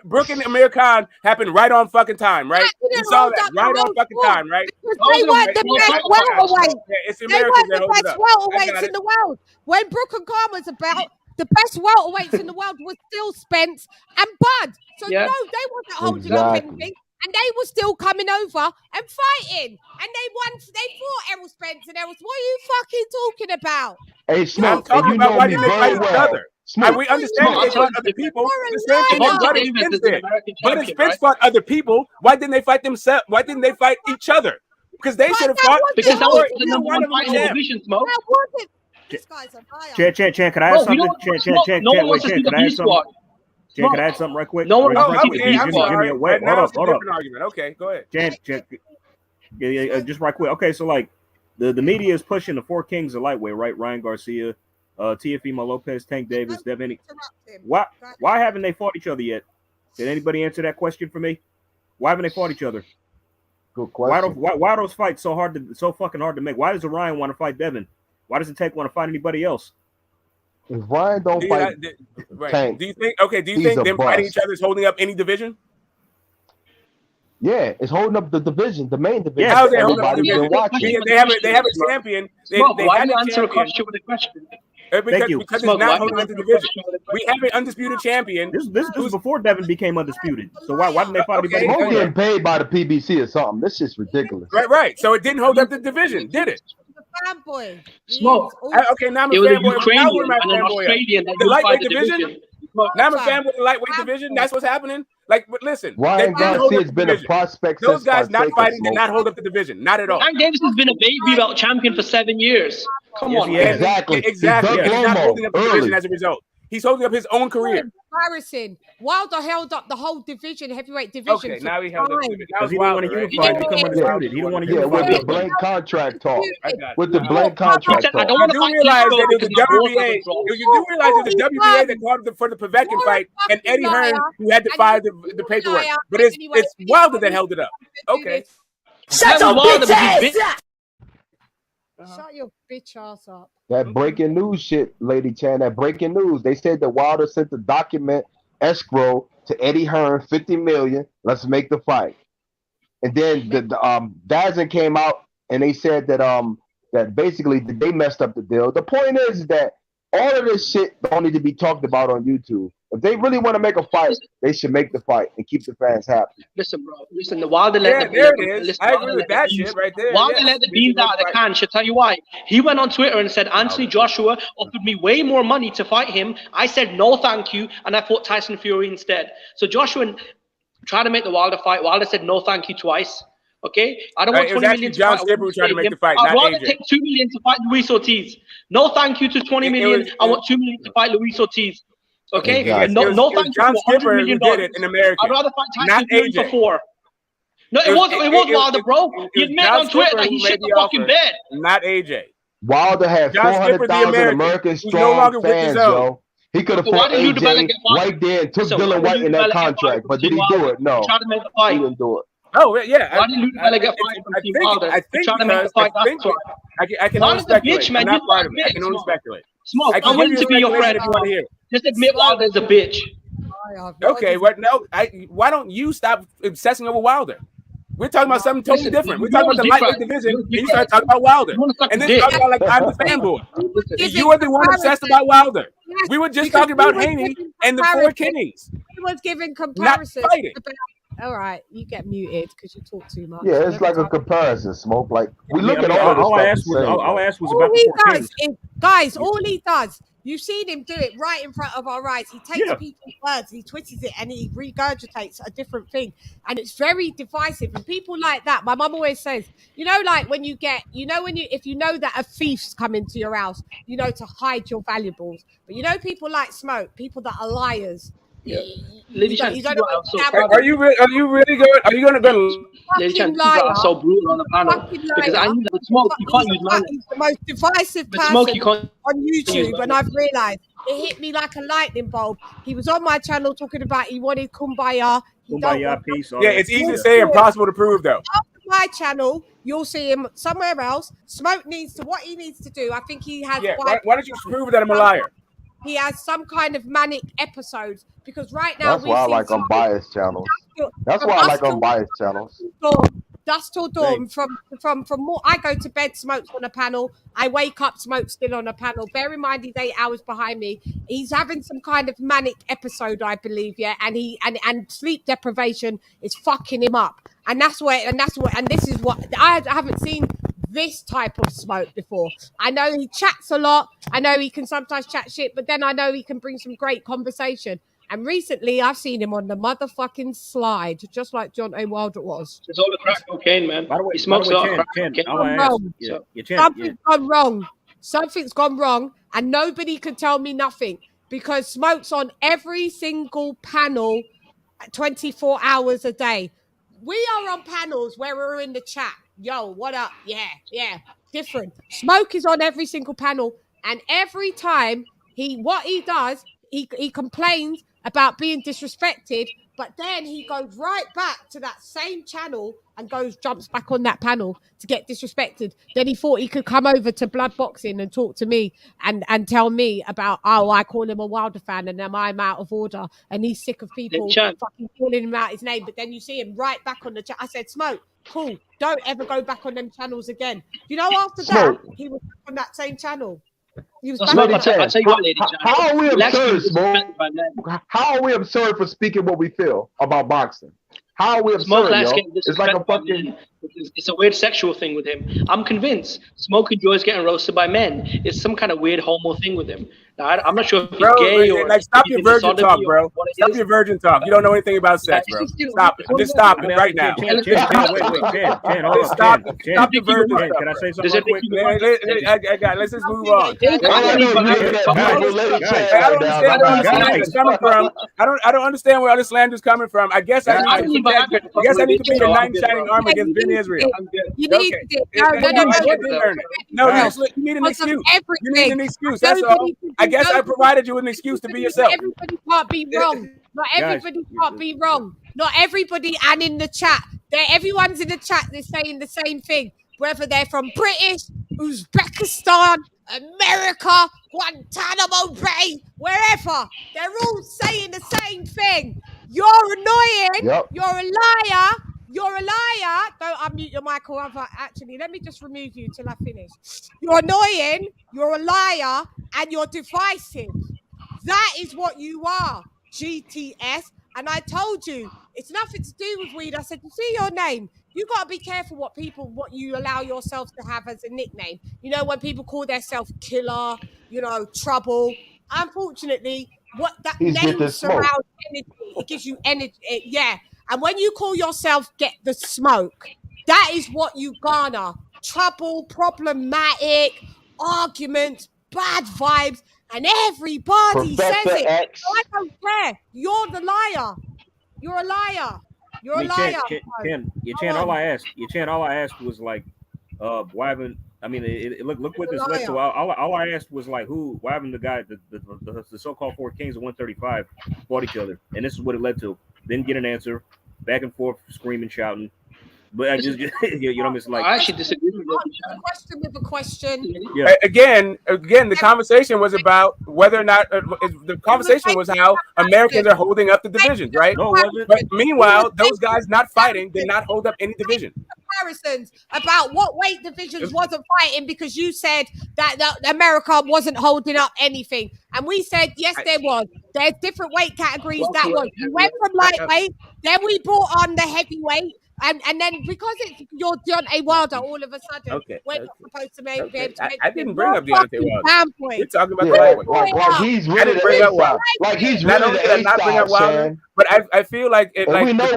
[SPEAKER 9] Brooke and Amir Khan happened right on fucking time, right? You saw that right on fucking time, right?
[SPEAKER 3] They weren't the best welterweights.
[SPEAKER 9] It's
[SPEAKER 3] they weren't the best welterweights in the world. When Brooke and Khan was about, the best welterweights in the world was still Spence and Bud. So no, they wasn't holding up anything. And they were still coming over and fighting. And they fought Errol Spence and Errol. What are you fucking talking about?
[SPEAKER 11] Hey, Smoke,
[SPEAKER 9] I'm talking about why did they fight each other?
[SPEAKER 11] Smoke.
[SPEAKER 9] We understand they fought other people. The same thing as Bud and Spence did. Bud and Spence fought other people. Why didn't they fight themselves? Why didn't they fight each other? Because they should have fought.
[SPEAKER 8] Because that was the number one fight in the division, Smoke.
[SPEAKER 3] This guy's on fire.
[SPEAKER 6] Chan, can I add something? Chan, can I add something? Jen, can I add something right quick?
[SPEAKER 8] No,
[SPEAKER 9] I'm sorry. Hold up. Argument. Okay, go ahead.
[SPEAKER 6] Jen, just right quick. Okay, so like the media is pushing the four kings of lightweight, right? Ryan Garcia, Teofimo Lopez, Tank Davis, Devin. Why haven't they fought each other yet? Did anybody answer that question for me? Why haven't they fought each other?
[SPEAKER 11] Good question.
[SPEAKER 6] Why are those fights so fucking hard to make? Why does Ryan want to fight Devin? Why doesn't Tank want to fight anybody else?
[SPEAKER 11] If Ryan don't fight Tank,
[SPEAKER 9] do you think them fighting each other is holding up any division?
[SPEAKER 11] Yeah, it's holding up the division, the main division.
[SPEAKER 9] Yeah, how's they holding up the division? They have a champion.
[SPEAKER 8] Why do you answer a question with a question?
[SPEAKER 9] Because it's not holding up the division. We have an undisputed champion.
[SPEAKER 6] This was before Devin became undisputed. So why didn't they fight anybody?
[SPEAKER 11] Smoke getting paid by the PBC or something. This is ridiculous.
[SPEAKER 9] Right. So it didn't hold up the division, did it?
[SPEAKER 3] Fanboy.
[SPEAKER 8] Smoke.
[SPEAKER 9] Okay, now I'm a fanboy. The lightweight division. Now I'm a fanboy of the lightweight division. That's what's happening. Like, but listen,
[SPEAKER 11] Ryan Garcia has been a prospect.
[SPEAKER 9] Those guys not fighting did not hold up the division, not at all.
[SPEAKER 8] Tank Davis has been a baby belt champion for 7 years. Come on,
[SPEAKER 11] exactly.
[SPEAKER 9] He's not holding up the division as a result. He's holding up his own career.
[SPEAKER 3] Embarrassing. Wilder held up the whole division, heavyweight division.
[SPEAKER 9] Okay, now he held up the division.
[SPEAKER 6] Because he didn't want to unify and become undisputed. He didn't want to unify.
[SPEAKER 11] With the blank contract talk. With the blank contract talk.
[SPEAKER 8] I don't want to
[SPEAKER 9] realize that it was the WBA. You do realize it was the WBA that called for the Povetkin fight, and Eddie Hearn who had to file the paperwork. But it's Wilder that held it up. Okay.
[SPEAKER 12] Shut your bitch ass!
[SPEAKER 3] Shut your bitch ass up.
[SPEAKER 11] That breaking news shit, LadyChann, that breaking news. They said that Wilder sent the document escrow to Eddie Hearn, $50 million. Let's make the fight. And then the DAZN came out and they said that that basically they messed up the deal. The point is that all of this shit don't need to be talked about on YouTube. If they really want to make a fight, they should make the fight and keep the fans happy.
[SPEAKER 8] Listen, bro. Listen, the Wilder let
[SPEAKER 9] I agree with that shit right there.
[SPEAKER 8] Wilder let the beans out of the can. She'll tell you why. He went on Twitter and said, Anthony Joshua offered me way more money to fight him. I said, no, thank you. And I fought Tyson Fury instead. So Joshua tried to make the Wilder fight. Wilder said, no, thank you twice. Okay, I don't want 20 million to
[SPEAKER 9] John
[SPEAKER 8] fight.
[SPEAKER 9] Skipper who tried to make the fight,
[SPEAKER 8] I'd
[SPEAKER 9] not
[SPEAKER 8] rather
[SPEAKER 9] AJ.
[SPEAKER 8] take 2 million to fight Luis Ortiz. No, thank you to 20 million. I want 2 million to fight Luis Ortiz. Okay, no, thank you.
[SPEAKER 9] John Skipper who did it in America.
[SPEAKER 8] I'd rather fight Tyson Fury for 4. No, it was Wilder, bro. He admitted on Twitter that he shit the fucking bed.
[SPEAKER 9] Not AJ.
[SPEAKER 11] Wilder had 400,000 American strong fans, yo. He could have fought AJ right there and took Dylan White in that contract, but did he do it? No, he didn't do it.
[SPEAKER 9] Oh yeah,
[SPEAKER 8] why did Luther get fired from Team Wilder?
[SPEAKER 9] I think I can only speculate. I'm not part of it. I can only speculate.
[SPEAKER 8] Smoke, I'm willing to be your friend. Just admit Wilder's a bitch.
[SPEAKER 9] Okay, well, no. Why don't you stop obsessing over Wilder? We're talking about something totally different. We're talking about the lightweight division, and you start talking about Wilder. And then talking about like I'm the fanboy. You were the one obsessed about Wilder. We were just talking about Haney and the 4 Kings.
[SPEAKER 3] He was giving comparisons.
[SPEAKER 9] Not fighting.
[SPEAKER 3] All right, you get muted because you talk too much.
[SPEAKER 11] Yeah, it's like a comparison, Smoke. Like we look at
[SPEAKER 6] all I asked was about the 4 Kings.
[SPEAKER 3] Guys, all he does, you've seen him do it right in front of our eyes. He takes people's words, he twists it, and he regurgitates a different thing. And it's very divisive. And people like that, my mum always says, you know, like when you get, if you know that a thief's come into your house, you know to hide your valuables. But you know, people like Smoke, people that are liars.
[SPEAKER 8] Yeah, LadyChann,
[SPEAKER 9] are you really going? Are you going to go?
[SPEAKER 8] LadyChann, people are so brutal on the panel because I knew that Smoke you can't use man.
[SPEAKER 3] He's the most divisive person on YouTube, and I've realised it hit me like a lightning bolt. He was on my channel talking about he wanted kumbaya.
[SPEAKER 6] Peace.
[SPEAKER 9] Yeah, it's easy to say, impossible to prove, though.
[SPEAKER 3] After my channel, you'll see him somewhere else. Smoke needs to what he needs to do. I think he has.
[SPEAKER 9] Yeah, why don't you prove that I'm a liar?
[SPEAKER 3] He has some kind of manic episodes because right now
[SPEAKER 11] that's why I like unbiased channels. That's why I like unbiased channels.
[SPEAKER 3] Dusk till dawn. From more, I go to bed, Smoke's on a panel. I wake up, Smoke's still on a panel. Bear in mind, he's 8 hours behind me. He's having some kind of manic episode, I believe, yeah. And sleep deprivation is fucking him up. And this is what I haven't seen. This type of Smoke before. I know he chats a lot. I know he can sometimes chat shit, but then I know he can bring some great conversation. And recently, I've seen him on the motherfucking slide, just like John A. Wilder was.
[SPEAKER 8] It's all the crack cocaine, man. By the way, he smokes a lot of crack cocaine.
[SPEAKER 3] Something's gone wrong. Something's gone wrong, and nobody can tell me nothing because Smoke's on every single panel 24 hours a day. We are on panels where we're in the chat. Yo, what up? Yeah. Different. Smoke is on every single panel, and every time he does, he complains about being disrespected, but then he goes right back to that same channel and jumps back on that panel to get disrespected. Then he thought he could come over to Blood Boxing and talk to me and tell me about, I call him a Wilder fan and I'm out of order and he's sick of people fucking calling him out his name. But then you see him right back on the chat. I said, Smoke, cool. Don't ever go back on them channels again. You know, after that, he was on that same channel. He was
[SPEAKER 11] how are we absurd, Smoke? How are we absurd for speaking what we feel about boxing? How are we absurd, yo? It's like a fucking...
[SPEAKER 8] It's a weird sexual thing with him. I'm convinced Smoke enjoys getting roasted by men. It's some kind of weird homo thing with him. Now, I'm not sure if he's gay or...
[SPEAKER 9] Like, stop your virgin talk, bro. Stop your virgin talk. You don't know anything about sex, bro. Stop it. Just stop it right now.
[SPEAKER 6] Wait, hold on.
[SPEAKER 9] Stop the virgin talk. Can I say something quick? Let's just move on. I don't understand where all this slander is coming from. I guess I need to be the knight in shining armor against Ben Israel.
[SPEAKER 3] You need
[SPEAKER 9] you need an excuse. You need an excuse. That's all. I guess I provided you with an excuse to be yourself.
[SPEAKER 3] Everybody can't be wrong. Not everybody can't be wrong. Not everybody, and in the chat, everyone's in the chat. They're saying the same thing, whether they're from British, Uzbekistan, America, Guantanamo Bay, wherever. They're all saying the same thing. You're annoying.
[SPEAKER 11] Yep.
[SPEAKER 3] You're a liar. You're a liar. Don't unmute your mic or other. Actually, let me just remove you till I finish. You're annoying. You're a liar. And you're divisive. That is what you are, GTS. And I told you, it's nothing to do with weed. I said, you see your name. You got to be careful what you allow yourself to have as a nickname. You know, when people call themselves Killer, Trouble. Unfortunately, what that name surrounds energy. It gives you energy. Yeah. And when you call yourself Get the Smoke, That is what you garner. Trouble, problematic, arguments, bad vibes, and everybody says it.
[SPEAKER 11] X.
[SPEAKER 3] So I don't care. You're the liar. You're a liar. You're a liar.
[SPEAKER 6] Chan, all I asked was like, why haven't, I mean, look what this led to. All I asked was like, why haven't the guy, the so-called 4 kings of 135 fought each other? And this is what it led to. Didn't get an answer. Back and forth, screaming, shouting. But I just you know, it's like,
[SPEAKER 8] I actually disagree with
[SPEAKER 3] a question with a question.
[SPEAKER 9] Yeah. Again, the conversation was about whether or not the conversation was how Americans are holding up the divisions, right?
[SPEAKER 6] No, it wasn't.
[SPEAKER 9] But meanwhile, those guys not fighting did not hold up any division.
[SPEAKER 3] Comparisons about what weight divisions wasn't fighting because you said that America wasn't holding up anything, and we said yes, there was. There's different weight categories. That was. We went from lightweight, then we brought on the heavyweight. And then because it's your Deontay Wilder, all of a sudden, we're not supposed to be able to make.
[SPEAKER 9] I didn't bring up Deontay Wilder. We're talking about
[SPEAKER 11] like he's ready to bring up Wilder. Like he's ready to not bring up Wilder.
[SPEAKER 9] But I feel like the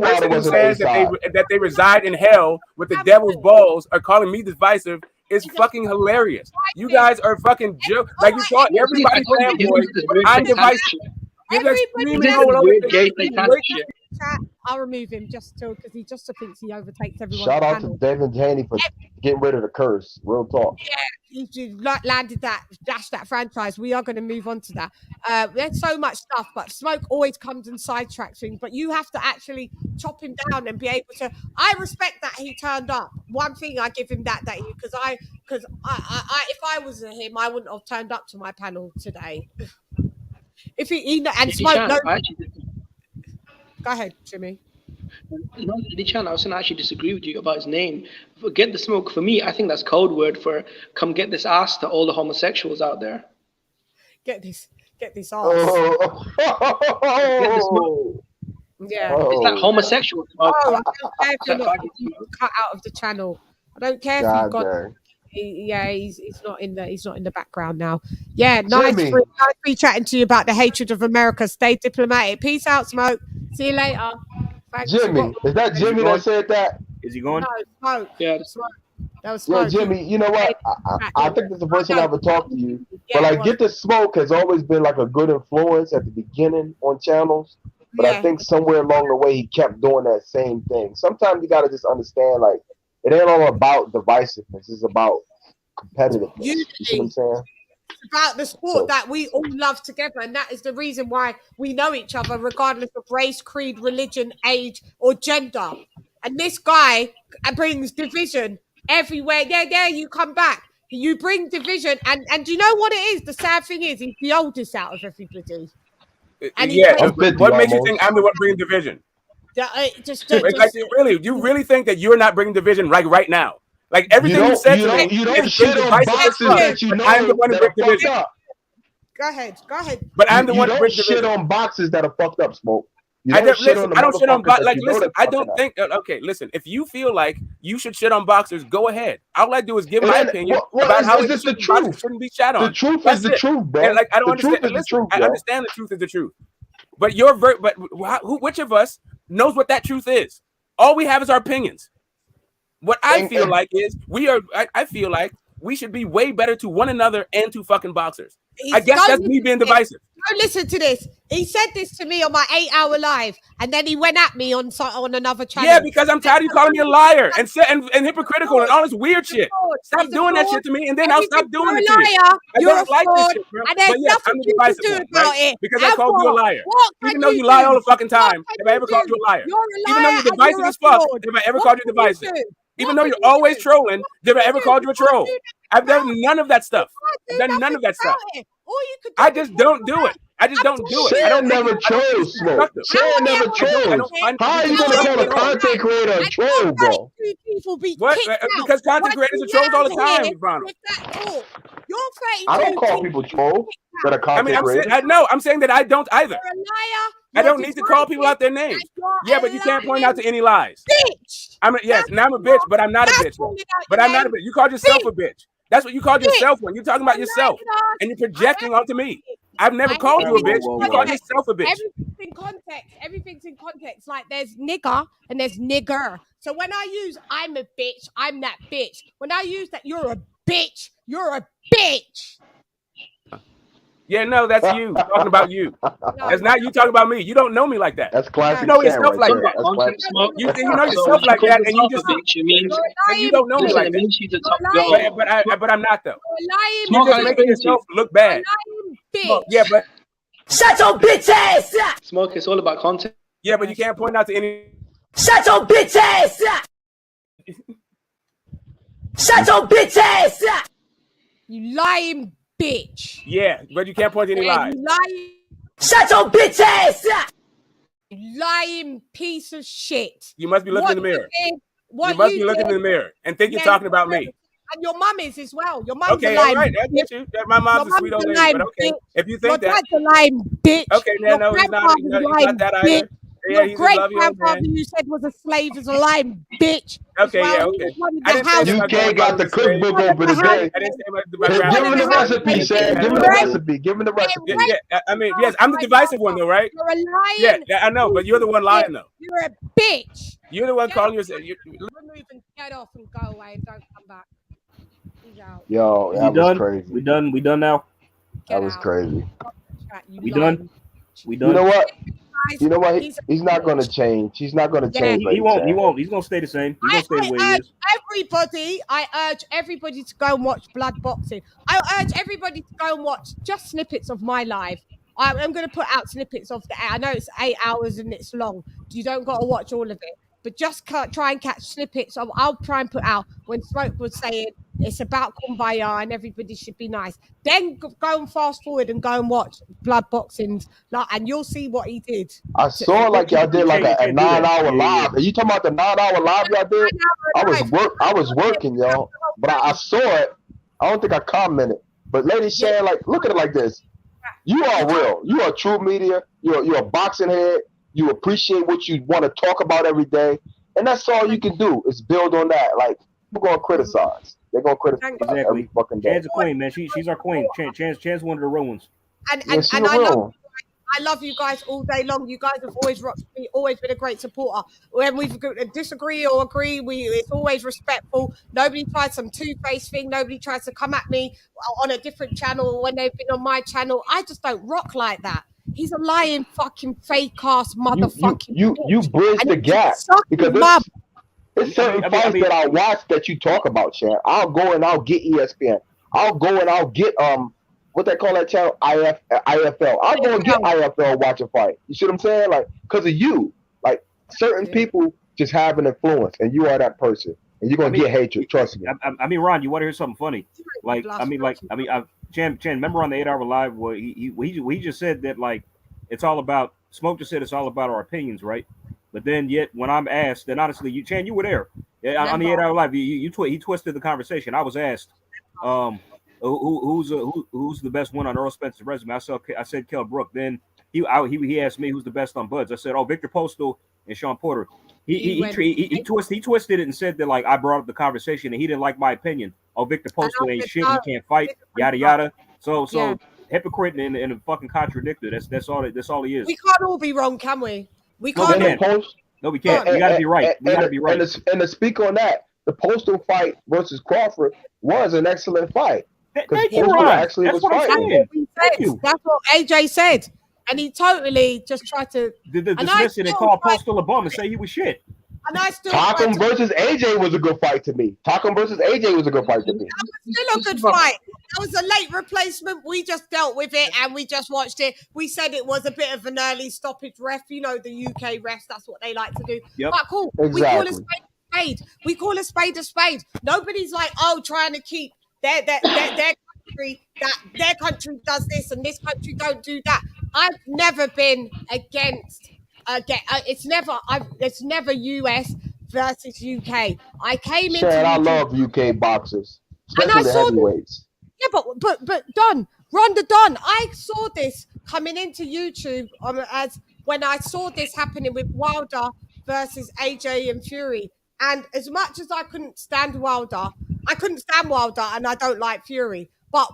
[SPEAKER 9] person who says that they reside in hell with the devil's balls are calling me divisive is fucking hilarious. You guys are fucking joke. Like you thought everybody's fanboy, but I'm divisive.
[SPEAKER 3] I'll remove him just because he just thinks he overtakes everyone.
[SPEAKER 11] Shout out to David Haney for getting rid of the curse. Real talk.
[SPEAKER 3] Yeah, he landed that, dashed that franchise. We are going to move on to that. There's so much stuff, but Smoke always comes and sidetracks things. But you have to actually chop him down and be able to. I respect that he turned up. One thing I give him that because if I was him, I wouldn't have turned up to my panel today. If he and Smoke, no. Go ahead, Jimmy.
[SPEAKER 8] No, LadyChann, I was going to actually disagree with you about his name. Get the smoke, for me, I think that's code word for come get this ass to all the homosexuals out there.
[SPEAKER 3] Get this ass.
[SPEAKER 11] Oh.
[SPEAKER 8] Get the smoke.
[SPEAKER 3] Yeah.
[SPEAKER 8] It's that homosexual smoke.
[SPEAKER 3] I don't care if you're not cut out of the channel. I don't care if you've got... he's not in the background now. Yeah, nice free chatting to you about the hatred of America. Stay diplomatic. Peace out, Smoke. See you later. Thanks.
[SPEAKER 11] Jimmy, is that Jimmy that said that?
[SPEAKER 6] Is he going?
[SPEAKER 3] No, Smoke.
[SPEAKER 8] Yeah,
[SPEAKER 3] Smoke. That was Smoke.
[SPEAKER 11] Yeah, Jimmy. You know what? I think that's the first time I ever talked to you. But like, Get the Smoke has always been like a good influence at the beginning on channels. But I think somewhere along the way he kept doing that same thing. Sometimes you gotta just understand, like, it ain't all about divisiveness. It's about competitiveness. You see what I'm saying?
[SPEAKER 3] It's about the sport that we all love together, and that is the reason why we know each other, regardless of race, creed, religion, age, or gender. And this guy brings division everywhere. Yeah, you come back. You bring division, and do you know what it is? The sad thing is, he's the oldest out of everybody. And
[SPEAKER 9] what makes you think I'm the one bringing division? You really think that you're not bringing division right now? Like everything you said to me,
[SPEAKER 11] you don't shit on boxes that you know.
[SPEAKER 9] I'm the one who brings division.
[SPEAKER 3] Go ahead.
[SPEAKER 9] But I'm the one who brings
[SPEAKER 11] division. You don't shit on boxes that are fucked up, Smoke.
[SPEAKER 9] I don't shit on boxers. Like, listen, I don't think. Okay, listen. If you feel like you should shit on boxers, go ahead. All I do is give my opinion about how
[SPEAKER 11] the truth
[SPEAKER 9] shouldn't be shat on.
[SPEAKER 11] The truth is the truth, bro.
[SPEAKER 9] And like, I don't understand. Listen, I understand the truth is the truth. But which of us knows what that truth is? All we have is our opinions. What I feel like is I feel like we should be way better to one another and to fucking boxers. I guess that's me being divisive.
[SPEAKER 3] No, listen to this. He said this to me on my 8-hour live, and then he went at me on another channel.
[SPEAKER 9] Yeah, because I'm tired of you calling me a liar and hypocritical and all this weird shit. Stop doing that shit to me, and then I'll stop doing it to you. I don't like this shit, bro. But yes, I'm the divisive one, right? Because I called you a liar. Even though you lie all the fucking time, if I ever called you a liar. Even though you're divisive as fuck, if I ever called you divisive. Even though you're always trolling, have I ever called you a troll? I've done none of that stuff. I've done none of that stuff. I just don't do it. I just don't do it.
[SPEAKER 11] I don't never troll, Smoke. Sharon never trolls. How are you going to call a content creator a troll, bro?
[SPEAKER 9] What? Because content creators are trolls all the time, Ronald.
[SPEAKER 11] I don't call people trolls that are content creators.
[SPEAKER 9] I'm saying that I don't either. I don't need to call people out their names. Yeah, but you can't point out to any lies.
[SPEAKER 3] Bitch.
[SPEAKER 9] I'm a bitch, but I'm not a bitch. But I'm not a bitch. You called yourself a bitch. That's what you called yourself when you're talking about yourself, and you're projecting onto me. I've never called you a bitch. You called yourself a bitch.
[SPEAKER 3] Everything's in context. Everything's in context. Like there's nigger and there's nigger. So when I use I'm a bitch, I'm that bitch. When I use that you're a bitch, you're a bitch.
[SPEAKER 9] Yeah, no, that's you talking about you. That's not you talking about me. You don't know me like that.
[SPEAKER 11] That's classic.
[SPEAKER 9] You know yourself
[SPEAKER 11] right
[SPEAKER 9] like
[SPEAKER 11] there.
[SPEAKER 9] that.
[SPEAKER 11] That's classic.
[SPEAKER 9] You know yourself like that, and you just but you don't know me like that. But I'm not though. You're just making yourself look bad. Yeah, but
[SPEAKER 12] shut your bitch ass up.
[SPEAKER 8] Smoke, it's all about content.
[SPEAKER 9] Yeah, but you can't point out to any.
[SPEAKER 12] Shut your bitch ass up. Shut your bitch ass up.
[SPEAKER 3] You lying bitch.
[SPEAKER 9] Yeah, but you can't point to any lies.
[SPEAKER 3] You lying.
[SPEAKER 12] Shut your bitch ass up.
[SPEAKER 3] You lying piece of shit.
[SPEAKER 9] You must be looking in the mirror. You must be looking in the mirror and think you're talking about me.
[SPEAKER 3] And your mum is as well. Your mum's
[SPEAKER 9] okay,
[SPEAKER 3] a lying
[SPEAKER 9] all right. I get you. My mom's a sweet old lady, but okay. If you think
[SPEAKER 3] your
[SPEAKER 9] that.
[SPEAKER 3] Your dad's a lying bitch.
[SPEAKER 9] Okay, no, he's not that either. Yeah,
[SPEAKER 3] your great grandfather you said was a slave is a lying bitch.
[SPEAKER 9] Okay, yeah, okay.
[SPEAKER 11] UK got the cookbook over today. Give him the recipe, Sam. Give him the recipe. Give him the recipe.
[SPEAKER 9] Yeah, I mean, yes, I'm the divisive one though, right?
[SPEAKER 3] You're a lying.
[SPEAKER 9] Yeah, I know, but you're the one lying though.
[SPEAKER 3] You're a bitch.
[SPEAKER 9] You're the one calling yourself.
[SPEAKER 3] Remove and get off and go away and don't come back.
[SPEAKER 11] Yo, that was crazy.
[SPEAKER 6] We done now.
[SPEAKER 11] That was crazy.
[SPEAKER 6] We done.
[SPEAKER 11] You know what? You know what? He's not going to change. He's not going to change.
[SPEAKER 6] He won't. He won't. He's going to stay the same. He's going to stay the way he is.
[SPEAKER 3] I urge everybody to go and watch Blood Boxing. I urge everybody to go and watch just snippets of my live. I'm going to put out snippets of the. I know it's 8 hours and it's long. You don't got to watch all of it, but just try and catch snippets of. I'll try and put out when Smoke was saying it's about kumbaya and everybody should be nice. Then go and fast forward and go and watch Blood Boxings, and you'll see what he did.
[SPEAKER 11] I saw like y'all did like a 9-hour live. Are you talking about the 9-hour live y'all did? I was working, y'all, but I saw it. I don't think I commented. But LadyChann, like, look at it like this. You are real. You are true media. You're a boxing head. You appreciate what you want to talk about every day, and that's all you can do is build on that. Like, we're gonna criticize. They're gonna criticize every fucking day.
[SPEAKER 6] Chann's a queen, man. She's our queen. Chann's one of the real ones.
[SPEAKER 3] And I love you guys all day long. You guys have always rocked me, always been a great supporter. When we disagree or agree, it's always respectful. Nobody tries some two-faced thing. Nobody tries to come at me on a different channel when they've been on my channel. I just don't rock like that. He's a lying fucking fake ass motherfucking.
[SPEAKER 11] You bridge the gap because it's certain fights that I watch that you talk about, Chan. I'll go and I'll get ESPN. I'll go and I'll get what they call that channel, IFL. I'll go and get IFL watch a fight. You see what I'm saying? Like, because of you. Like, certain people just have an influence, and you are that person, and you're gonna get hatred. Trust me.
[SPEAKER 6] I mean, Ron, you want to hear something funny? Chan, remember on the 8-hour live where he just said that, like, it's all about, Smoke just said it's all about our opinions, right? But then yet when I'm asked, then honestly, Chan, you were there on the 8-hour live. He twisted the conversation. I was asked, who's the best one on Earl Spencer's resume? I said Kell Brook. Then he asked me who's the best on Buds. I said, Victor Postal and Sean Porter. He twisted it and said that, like, I brought up the conversation and he didn't like my opinion. Victor Postal ain't shit. He can't fight. Yada yada. So hypocrite and a fucking contradictor. That's all he is.
[SPEAKER 3] We can't all be wrong, can we? We
[SPEAKER 6] can't. No, we can't. We got to be right. We got to be right.
[SPEAKER 11] And to speak on that, the Postal fight versus Crawford was an excellent fight.
[SPEAKER 6] Thank you, Ron. That's what I'm saying.
[SPEAKER 3] That's what AJ said. And he totally just tried to
[SPEAKER 6] dismiss it and call Postal a bum and say he was shit.
[SPEAKER 3] And I still
[SPEAKER 11] Takum versus AJ was a good fight to me. Takum versus AJ was a good fight to me.
[SPEAKER 3] That was still a good fight. That was a late replacement. We just dealt with it and we just watched it. We said it was a bit of an early stoppage ref. You know, the UK refs, that's what they like to do.
[SPEAKER 6] Yep.
[SPEAKER 3] But cool.
[SPEAKER 11] Exactly.
[SPEAKER 3] We call a spade a spade. We call a spade a spade. Nobody's like, trying to keep their country, that their country does this and this country don't do that. I've never been against. It's never US versus UK. I came into.
[SPEAKER 11] I love UK boxers, especially the heavyweights.
[SPEAKER 3] But Don, Ronda Don, I saw this coming into YouTube as when I saw this happening with Wilder versus AJ and Fury. And as much as I couldn't stand Wilder, and I don't like Fury. But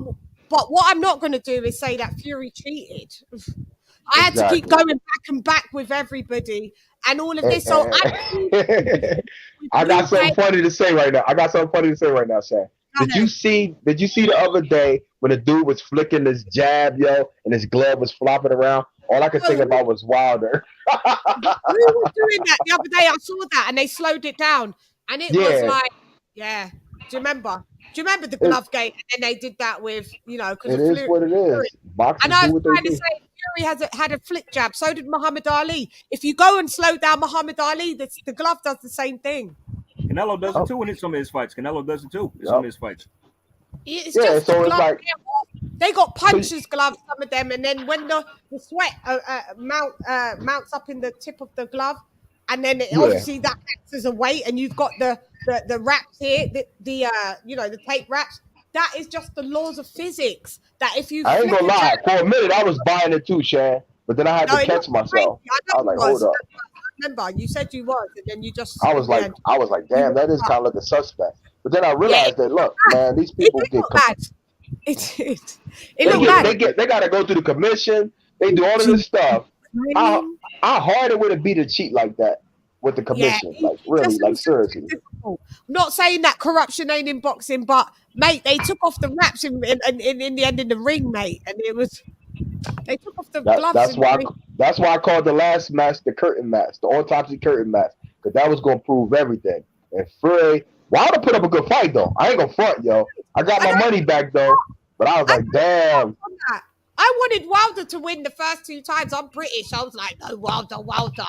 [SPEAKER 3] what I'm not going to do is say that Fury cheated. I had to keep going back and back with everybody. and all of this. So
[SPEAKER 11] I got something funny to say right now. Shan. Did you see the other day when the dude was flicking his jab, yo, and his glove was flopping around? All I could think about was Wilder.
[SPEAKER 3] We were doing that the other day. I saw that, and they slowed it down, and it was like, yeah. Do you remember the glove gate? And then they did that with, you know, because
[SPEAKER 11] it is what it is.
[SPEAKER 3] And I was trying to say, Fury had a flick jab. So did Muhammad Ali. If you go and slow down Muhammad Ali, the glove does the same thing.
[SPEAKER 6] Canelo does it too in some of his fights. Canelo does it too in some of his fights.
[SPEAKER 3] It's just so it's like they got punchers gloves, some of them, and then when the sweat mounts up in the tip of the glove, and then obviously that acts as a weight, and you've got the wraps here, you know, the tape wraps. That is just the laws of physics. That if you,
[SPEAKER 11] I ain't gonna lie, for a minute I was buying it too, Shan, but then I had to catch myself. I was like, hold up.
[SPEAKER 3] Remember, you said you was, and then you just.
[SPEAKER 11] I was like, damn, that is kind of like a suspect. But then I realized that, look, man, these people get
[SPEAKER 3] bad.
[SPEAKER 11] They gotta go through the commission. They do all of this stuff. How hard it would be to cheat like that with the commission? Like really, like seriously.
[SPEAKER 3] Not saying that corruption ain't in boxing, but mate, they took off the wraps in the end in the ring, mate, and it was. They took off the gloves.
[SPEAKER 11] That's why I called the last match the curtain match, the autopsy curtain match, because that was gonna prove everything. And Fury, Wilder put up a good fight though. I ain't gonna front, yo. I got my money back though, but I was like, damn.
[SPEAKER 3] I wanted Wilder to win the first 2 times. I'm British. I was like, no, Wilder.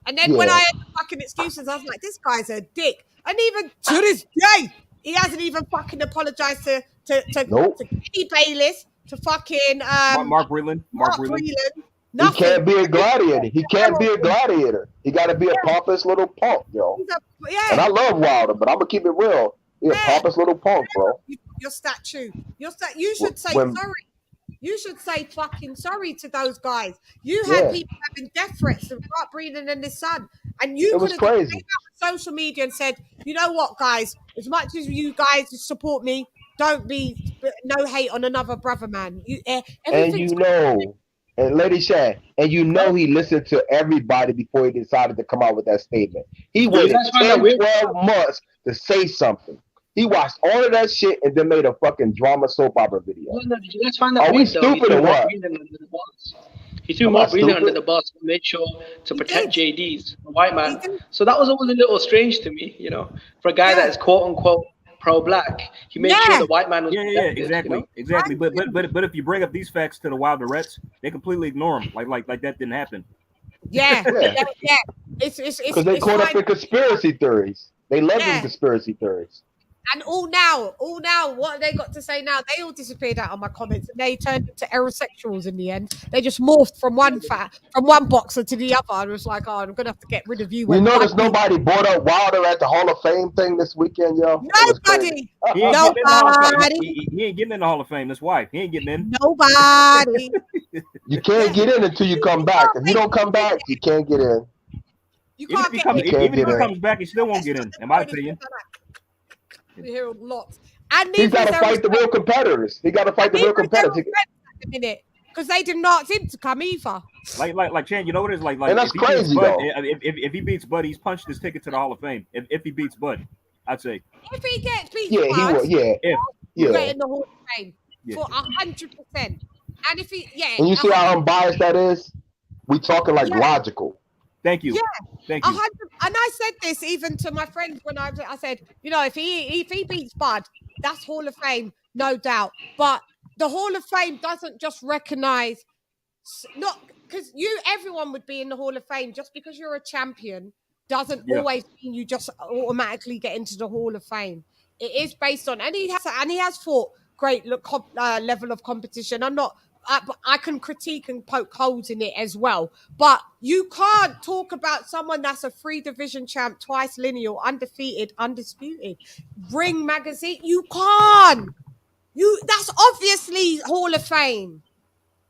[SPEAKER 3] And then when I had the fucking excuses, I was like, this guy's a dick. And even to this day, he hasn't even fucking apologized to Kenny Bayless, to fucking
[SPEAKER 6] Mark Breland.
[SPEAKER 11] He can't be a gladiator. He can't be a gladiator. He got to be a pompous little punk, yo. And I love Wilder, but I'm gonna keep it real. He's a pompous little punk, bro.
[SPEAKER 3] Your statue. You should say sorry. You should say fucking sorry to those guys. You had people having death threats of Mark Breland and his son, and you could have came out on social media and said, you know what, guys? As much as you guys support me, don't be no hate on another brother, man.
[SPEAKER 11] And LadyChann, and you know he listened to everybody before he decided to come out with that statement. He waited 10, 12 months to say something. He watched all of that shit and then made a fucking drama soap opera video.
[SPEAKER 8] Let's find out.
[SPEAKER 11] Are we stupid or what?
[SPEAKER 8] He threw Mark Breland under the bus and made sure to protect JD's, the white man. So that was always a little strange to me, you know, for a guy that is quote unquote pro-black. He made sure the white man was
[SPEAKER 6] exactly. But if you bring up these facts to the Wilderettes, they completely ignore them, like that didn't happen.
[SPEAKER 3] It's
[SPEAKER 11] because they caught up in conspiracy theories. They love these conspiracy theories.
[SPEAKER 3] And all now, what have they got to say now? They all disappeared out of my comments, and they turned into aerosexuals in the end. They just morphed from one boxer to the other. And it was like, oh, I'm gonna have to get rid of you.
[SPEAKER 11] You notice nobody brought up Wilder at the Hall of Fame thing this weekend, yo.
[SPEAKER 3] Nobody.
[SPEAKER 6] He ain't getting in the Hall of Fame. That's why he ain't getting in.
[SPEAKER 3] Nobody.
[SPEAKER 11] You can't get in until you come back. If you don't come back, you can't get in.
[SPEAKER 6] Even if he comes back, he still won't get in my opinion.
[SPEAKER 3] We hear lots. And
[SPEAKER 11] he's got to fight the real competitors. He got to fight the real competitors.
[SPEAKER 3] Because they did not seem to come either.
[SPEAKER 6] Like Chan, you know what it is like.
[SPEAKER 11] And that's crazy though.
[SPEAKER 6] If he beats Bud, he's punched his ticket to the Hall of Fame. If he beats Bud, I'd say.
[SPEAKER 3] If he gets beat,
[SPEAKER 11] he will. Yeah.
[SPEAKER 3] Get in the Hall of Fame for 100%. And if he,
[SPEAKER 11] and you see how unbiased that is. We talking like logical.
[SPEAKER 6] Thank you.
[SPEAKER 3] Yeah,
[SPEAKER 6] thank you.
[SPEAKER 3] And I said this even to my friends when I said, you know, if he beats Bud, that's Hall of Fame, no doubt. But the Hall of Fame doesn't just recognize, not because everyone would be in the Hall of Fame. Just because you're a champion doesn't always mean you just automatically get into the Hall of Fame. It is based on, and he has fought great level of competition. I can critique and poke holes in it as well. But you can't talk about someone that's a 3-division champ, twice lineal, undefeated, undisputed. Ring magazine, you can't. That's obviously Hall of Fame.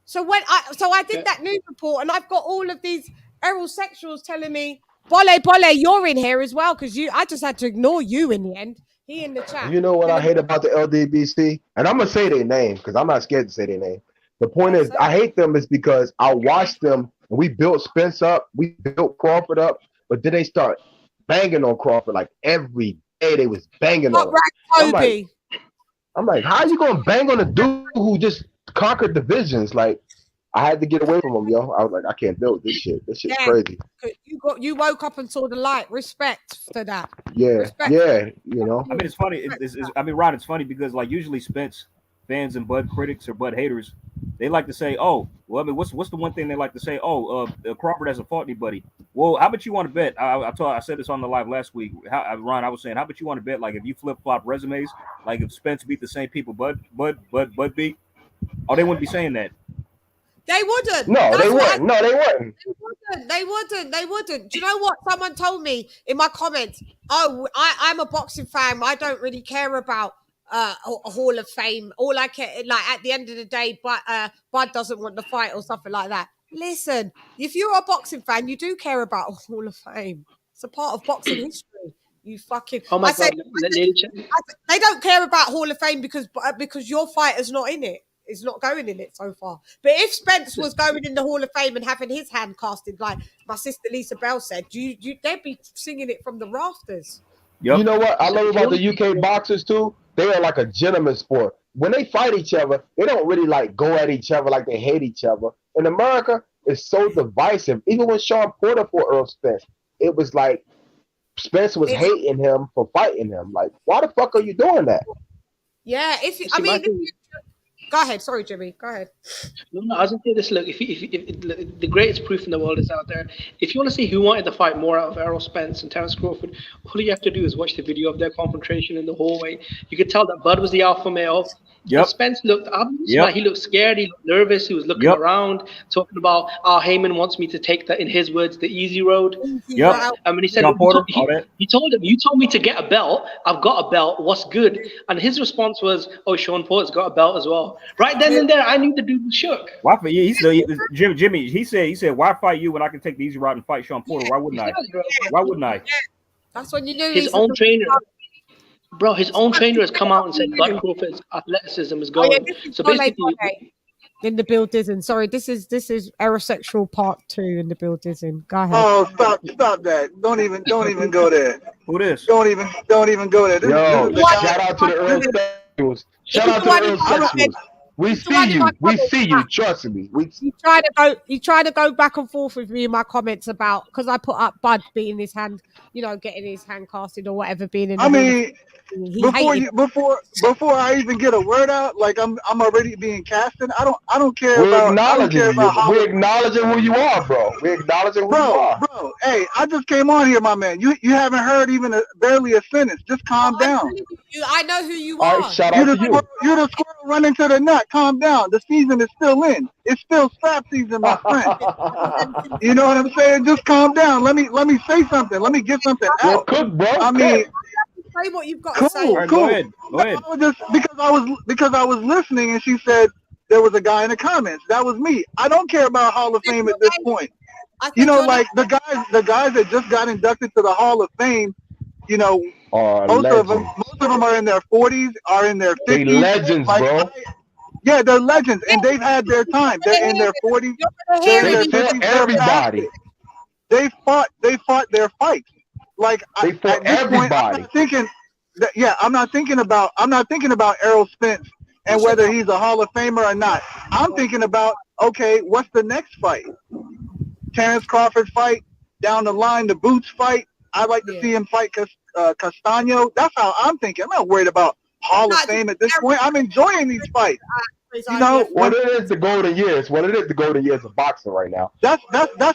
[SPEAKER 3] So I did that news report, and I've got all of these aerosexuals telling me, Bole, you're in here as well, because I just had to ignore you in the end. He in the chat.
[SPEAKER 11] You know what I hate about the LDBC? And I'm going to say their name, because I'm not scared to say their name. The point is, I hate them is because I watched them, and we built Spence up, we built Crawford up, But then they start banging on Crawford like every day. They was banging on him. I'm like, how you gonna bang on a dude who just conquered divisions? Like, I had to get away from him, yo. I was like, I can't deal with this shit. This shit's crazy.
[SPEAKER 3] You woke up and saw the light. Respect for that.
[SPEAKER 11] Yeah,
[SPEAKER 3] Respect.
[SPEAKER 11] yeah. You know.
[SPEAKER 6] I mean, it's funny. I mean, Ron, it's funny because like usually Spence fans and Bud critics or Bud haters, they like to say, "Oh, well, I mean, what's the one thing they like to say? Oh, Crawford hasn't fought anybody. Well, how about you want to bet? I said this on the live last week. Ron, I was saying, how about you want to bet? Like, if you flip flop resumes, like if Spence beat the same people Bud beat, oh, they wouldn't be saying that.
[SPEAKER 3] They wouldn't.
[SPEAKER 11] No, they wouldn't. No, they wouldn't.
[SPEAKER 3] They wouldn't. Do you know what? Someone told me in my comments, oh, I'm a boxing fan. I don't really care about a Hall of Fame. All I care, like at the end of the day, Bud doesn't want the fight or something like that. Listen, if you're a boxing fan, you do care about a Hall of Fame. It's a part of boxing history. You fucking.
[SPEAKER 8] Oh my God.
[SPEAKER 3] They don't care about Hall of Fame because your fighter's not in it. Is not going in it so far. But if Spence was going in the Hall of Fame and having his hand casted, like my sister Lisa Bell said, they'd be singing it from the rafters.
[SPEAKER 11] Yep. You know what I love about the UK boxers too? They are like a gentleman sport. When they fight each other, they don't really like go at each other like they hate each other. In America, it's so divisive. Even when Sean Porter fought Earl Spence, it was like Spence was hating him for fighting him. Like, why the fuck are you doing that?
[SPEAKER 3] Yeah, go ahead. Sorry, Jimmy. Go ahead.
[SPEAKER 8] No, I was going to say this. Look, if the greatest proof in the world is out there. If you want to see who wanted to fight more out of Errol Spence and Terence Crawford, all you have to do is watch the video of their confrontation in the hallway. You could tell that Bud was the alpha male. Yep. Spence looked he looked scared, he looked nervous, he was looking around, talking about Heyman wants me to take that, in his words, the easy road. And when he said he told him, you told me to get a belt, I've got a belt, what's good? And his response was, oh, Sean Porter's got a belt as well. Right then and there, I knew the dude was shook.
[SPEAKER 6] Why for Jimmy, he said, why fight you when I can take the easy route and fight Sean Porter? Why wouldn't I? Why wouldn't I?
[SPEAKER 3] That's when you knew
[SPEAKER 8] his own trainer. Bro, his own trainer has come out and said Bud Crawford's athleticism is going. So basically,
[SPEAKER 3] in the Bill Dizzen. Sorry, this is Aerosexual Part 2 in the Bill Dizzen. Go ahead.
[SPEAKER 14] Oh, stop that! Don't even go there.
[SPEAKER 6] Who this?
[SPEAKER 14] Don't even go there.
[SPEAKER 11] Shout out to the Earl Sexuals. Shout out to the Earl Sexuals. We see you. We see you. Trust me.
[SPEAKER 3] You try to go back and forth with me in my comments about, because I put up Bud beating his hand, getting his hand casted or whatever, being in.
[SPEAKER 14] I mean, before I even get a word out, like I'm already being casted. I don't care about.
[SPEAKER 11] We're acknowledging who you are, bro. We're acknowledging who you are,
[SPEAKER 14] bro. Hey, I just came on here, my man. You haven't heard even barely a sentence. Just calm down.
[SPEAKER 3] I know who you are.
[SPEAKER 11] Right, shout out to you.
[SPEAKER 14] You're the squirrel running to the nut. Calm down. The season is still in. It's still strap season, my friend. You know what I'm saying? Just calm down. Let me say something. Let me get something out.
[SPEAKER 11] Cook, bro.
[SPEAKER 14] I mean,
[SPEAKER 3] say what you've got to say.
[SPEAKER 6] Right, go ahead.
[SPEAKER 14] Because I was listening, and she said there was a guy in the comments. That was me. I don't care about Hall of Fame at this point. Like the guys that just got inducted to the Hall of Fame. Most of them are in their 40s, are in their 50s.
[SPEAKER 11] They legends, bro.
[SPEAKER 14] Yeah, they're legends, and they've had their time. They're in their 40s. They're in their 50s.
[SPEAKER 11] Everybody.
[SPEAKER 14] They fought their fights. Like
[SPEAKER 11] they fought everybody.
[SPEAKER 14] I'm not thinking about Errol Spence and whether he's a Hall of Famer or not. I'm thinking about, okay, what's the next fight? Terence Crawford fight, down the line, the Boots fight. I'd like to see him fight Castano. That's how I'm thinking. I'm not worried about Hall of Fame at this point. I'm enjoying these fights.
[SPEAKER 11] What it is the golden years. What it is the golden years of boxing right now.
[SPEAKER 14] That's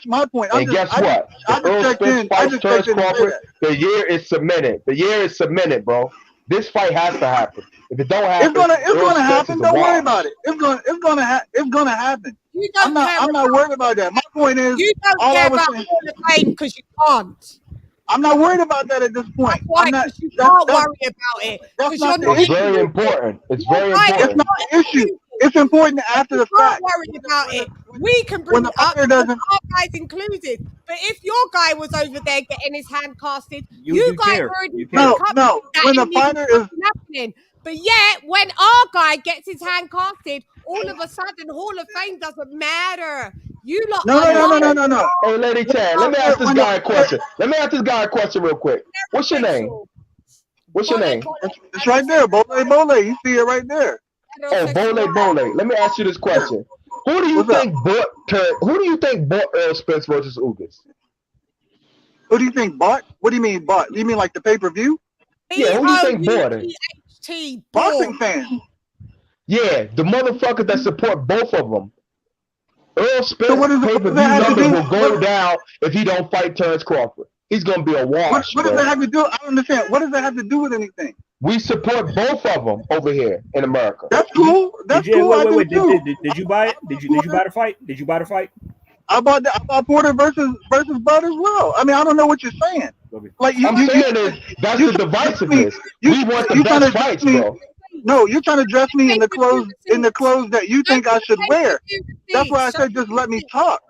[SPEAKER 14] my point.
[SPEAKER 11] Guess what? Earl Spence fights Terence Crawford. The year is cemented. The year is cemented, bro. This fight has to happen. If it don't happen,
[SPEAKER 14] it's gonna happen. Don't worry about it. It's gonna happen. I'm not worried about that. My point is,
[SPEAKER 3] you don't care about Hall of Fame because you can't.
[SPEAKER 14] I'm not worried about that at this point.
[SPEAKER 3] You can't worry about it.
[SPEAKER 11] It's very important. It's very important.
[SPEAKER 14] It's not an issue. It's important after the fact.
[SPEAKER 3] Don't worry about it. We can bring it up, our guys included. But if your guy was over there getting his hand casted, you guys already
[SPEAKER 14] no. When the fighter is
[SPEAKER 3] happening. But yet, when our guy gets his hand casted, all of a sudden, Hall of Fame doesn't matter. You lot.
[SPEAKER 14] No.
[SPEAKER 11] Hey, LadyChann, let me ask this guy a question. Let me ask this guy a question real quick. What's your name? What's your name?
[SPEAKER 14] It's right there, Bole. You see it right there.
[SPEAKER 11] Oh, Bole. Let me ask you this question. Who do you think bought Earl Spence versus Ugas?
[SPEAKER 14] Who do you think bought? What do you mean bought? You mean like the pay-per-view?
[SPEAKER 11] Yeah, who do you think bought it?
[SPEAKER 14] Boxing fans.
[SPEAKER 11] Yeah, the motherfuckers that support both of them. Earl Spence pay-per-view numbers will go down if he don't fight Terrence Crawford. He's gonna be a wash.
[SPEAKER 14] What does that have to do? I don't understand. What does that have to do with anything?
[SPEAKER 11] We support both of them over here in America.
[SPEAKER 14] That's cool. That's cool.
[SPEAKER 6] Wait. Did you buy it? Did you buy the fight? Did you buy the fight?
[SPEAKER 14] I bought Porter versus Bud as well. I mean, I don't know what you're saying. Like
[SPEAKER 11] that's the divisiveness. We want the best fights, bro.
[SPEAKER 14] No, you're trying to dress me in the clothes that you think I should wear. That's why I said just let me talk.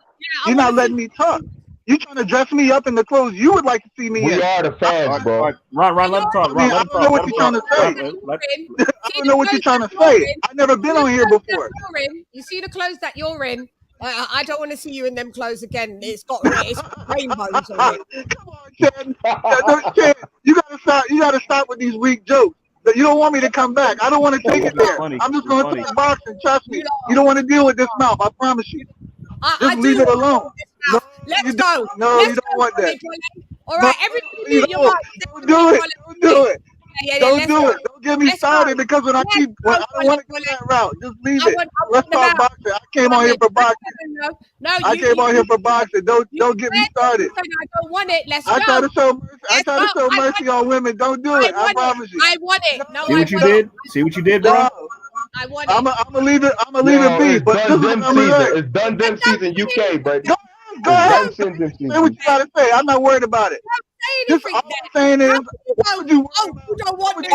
[SPEAKER 14] You're not letting me talk. You're trying to dress me up in the clothes you would like to see me in.
[SPEAKER 11] We are the fans, bro.
[SPEAKER 6] Ron, let him talk.
[SPEAKER 14] I don't know what you're trying to say. I don't know what you're trying to say. I've never been on here before.
[SPEAKER 3] You see the clothes that you're in? I don't want to see you in them clothes again. It's got rainbows on it.
[SPEAKER 14] Come on, Chan. You gotta stop with these weak jokes. You don't want me to come back. I don't want to take it there. I'm just going to talk boxing. Trust me. You don't want to deal with this mouth. I promise you. Just leave it alone. No,
[SPEAKER 3] Let's go.
[SPEAKER 14] No, you don't want that.
[SPEAKER 3] All right, everybody,
[SPEAKER 14] don't do it. Don't do it. Don't do it. Don't get me started because when I don't want to go that route. Just leave it. Let's talk boxing. I came on here for boxing. I came on here for boxing. Don't get me started.
[SPEAKER 3] I don't want it. Let's go.
[SPEAKER 14] I try to show mercy on women. Don't do it. I promise you.
[SPEAKER 3] I want it. No,
[SPEAKER 6] see what you did? See what you did, bro?
[SPEAKER 3] I want it.
[SPEAKER 14] I'm gonna leave it. I'm gonna leave it be. But
[SPEAKER 11] it's done them season UK, bro.
[SPEAKER 14] Go ahead. Say what you gotta say. I'm not worried about it. Just all I'm saying is,
[SPEAKER 3] you don't want this.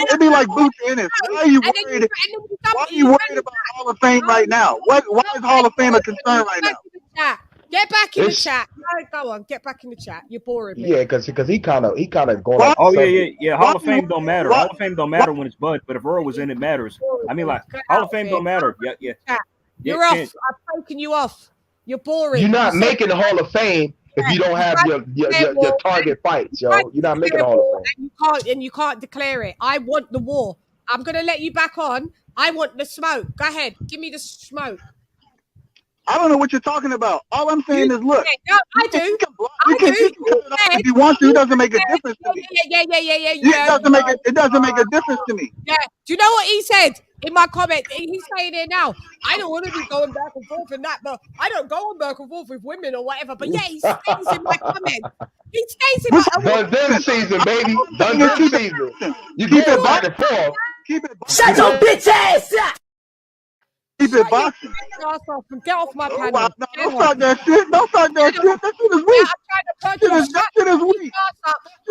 [SPEAKER 14] It'd be like Boots Ennis. Why are you worried? Why are you worried about Hall of Fame right now? Why is Hall of Fame a concern right now?
[SPEAKER 3] Get back in the chat. Go on, get back in the chat. You're boring me.
[SPEAKER 11] Yeah, because he kind of going.
[SPEAKER 6] Oh yeah. Hall of Fame don't matter. Hall of Fame don't matter when it's Bud, but if Earl was in, it matters. I mean, like Hall of Fame don't matter. Yeah.
[SPEAKER 3] You're off. I've taken you off. You're boring.
[SPEAKER 11] You're not making the Hall of Fame if you don't have your target fights, yo. You're not making the Hall of
[SPEAKER 3] Fame. And you can't declare it. I want the war. I'm gonna let you back on. I want the smoke. Go ahead. Give me the smoke.
[SPEAKER 14] I don't know what you're talking about. All I'm saying is, look.
[SPEAKER 3] No, I do.
[SPEAKER 14] You can cut it off if you want to. It doesn't make a difference to me.
[SPEAKER 3] Yeah.
[SPEAKER 14] It doesn't make a difference to me.
[SPEAKER 3] Yeah. Do you know what he said in my comment? He's saying here now. I don't want to be going back and forth in that, but I don't go on back and forth with women or whatever. But yeah, he stays in my comment. He stays in my
[SPEAKER 11] Done season, baby. Done season. You keep it back and forth.
[SPEAKER 14] Keep it.
[SPEAKER 12] Shut your bitch ass up.
[SPEAKER 14] Keep it boxing.
[SPEAKER 3] Get off my panel.
[SPEAKER 14] Don't start that shit. Don't start that shit. That shit is weak. That shit is weak.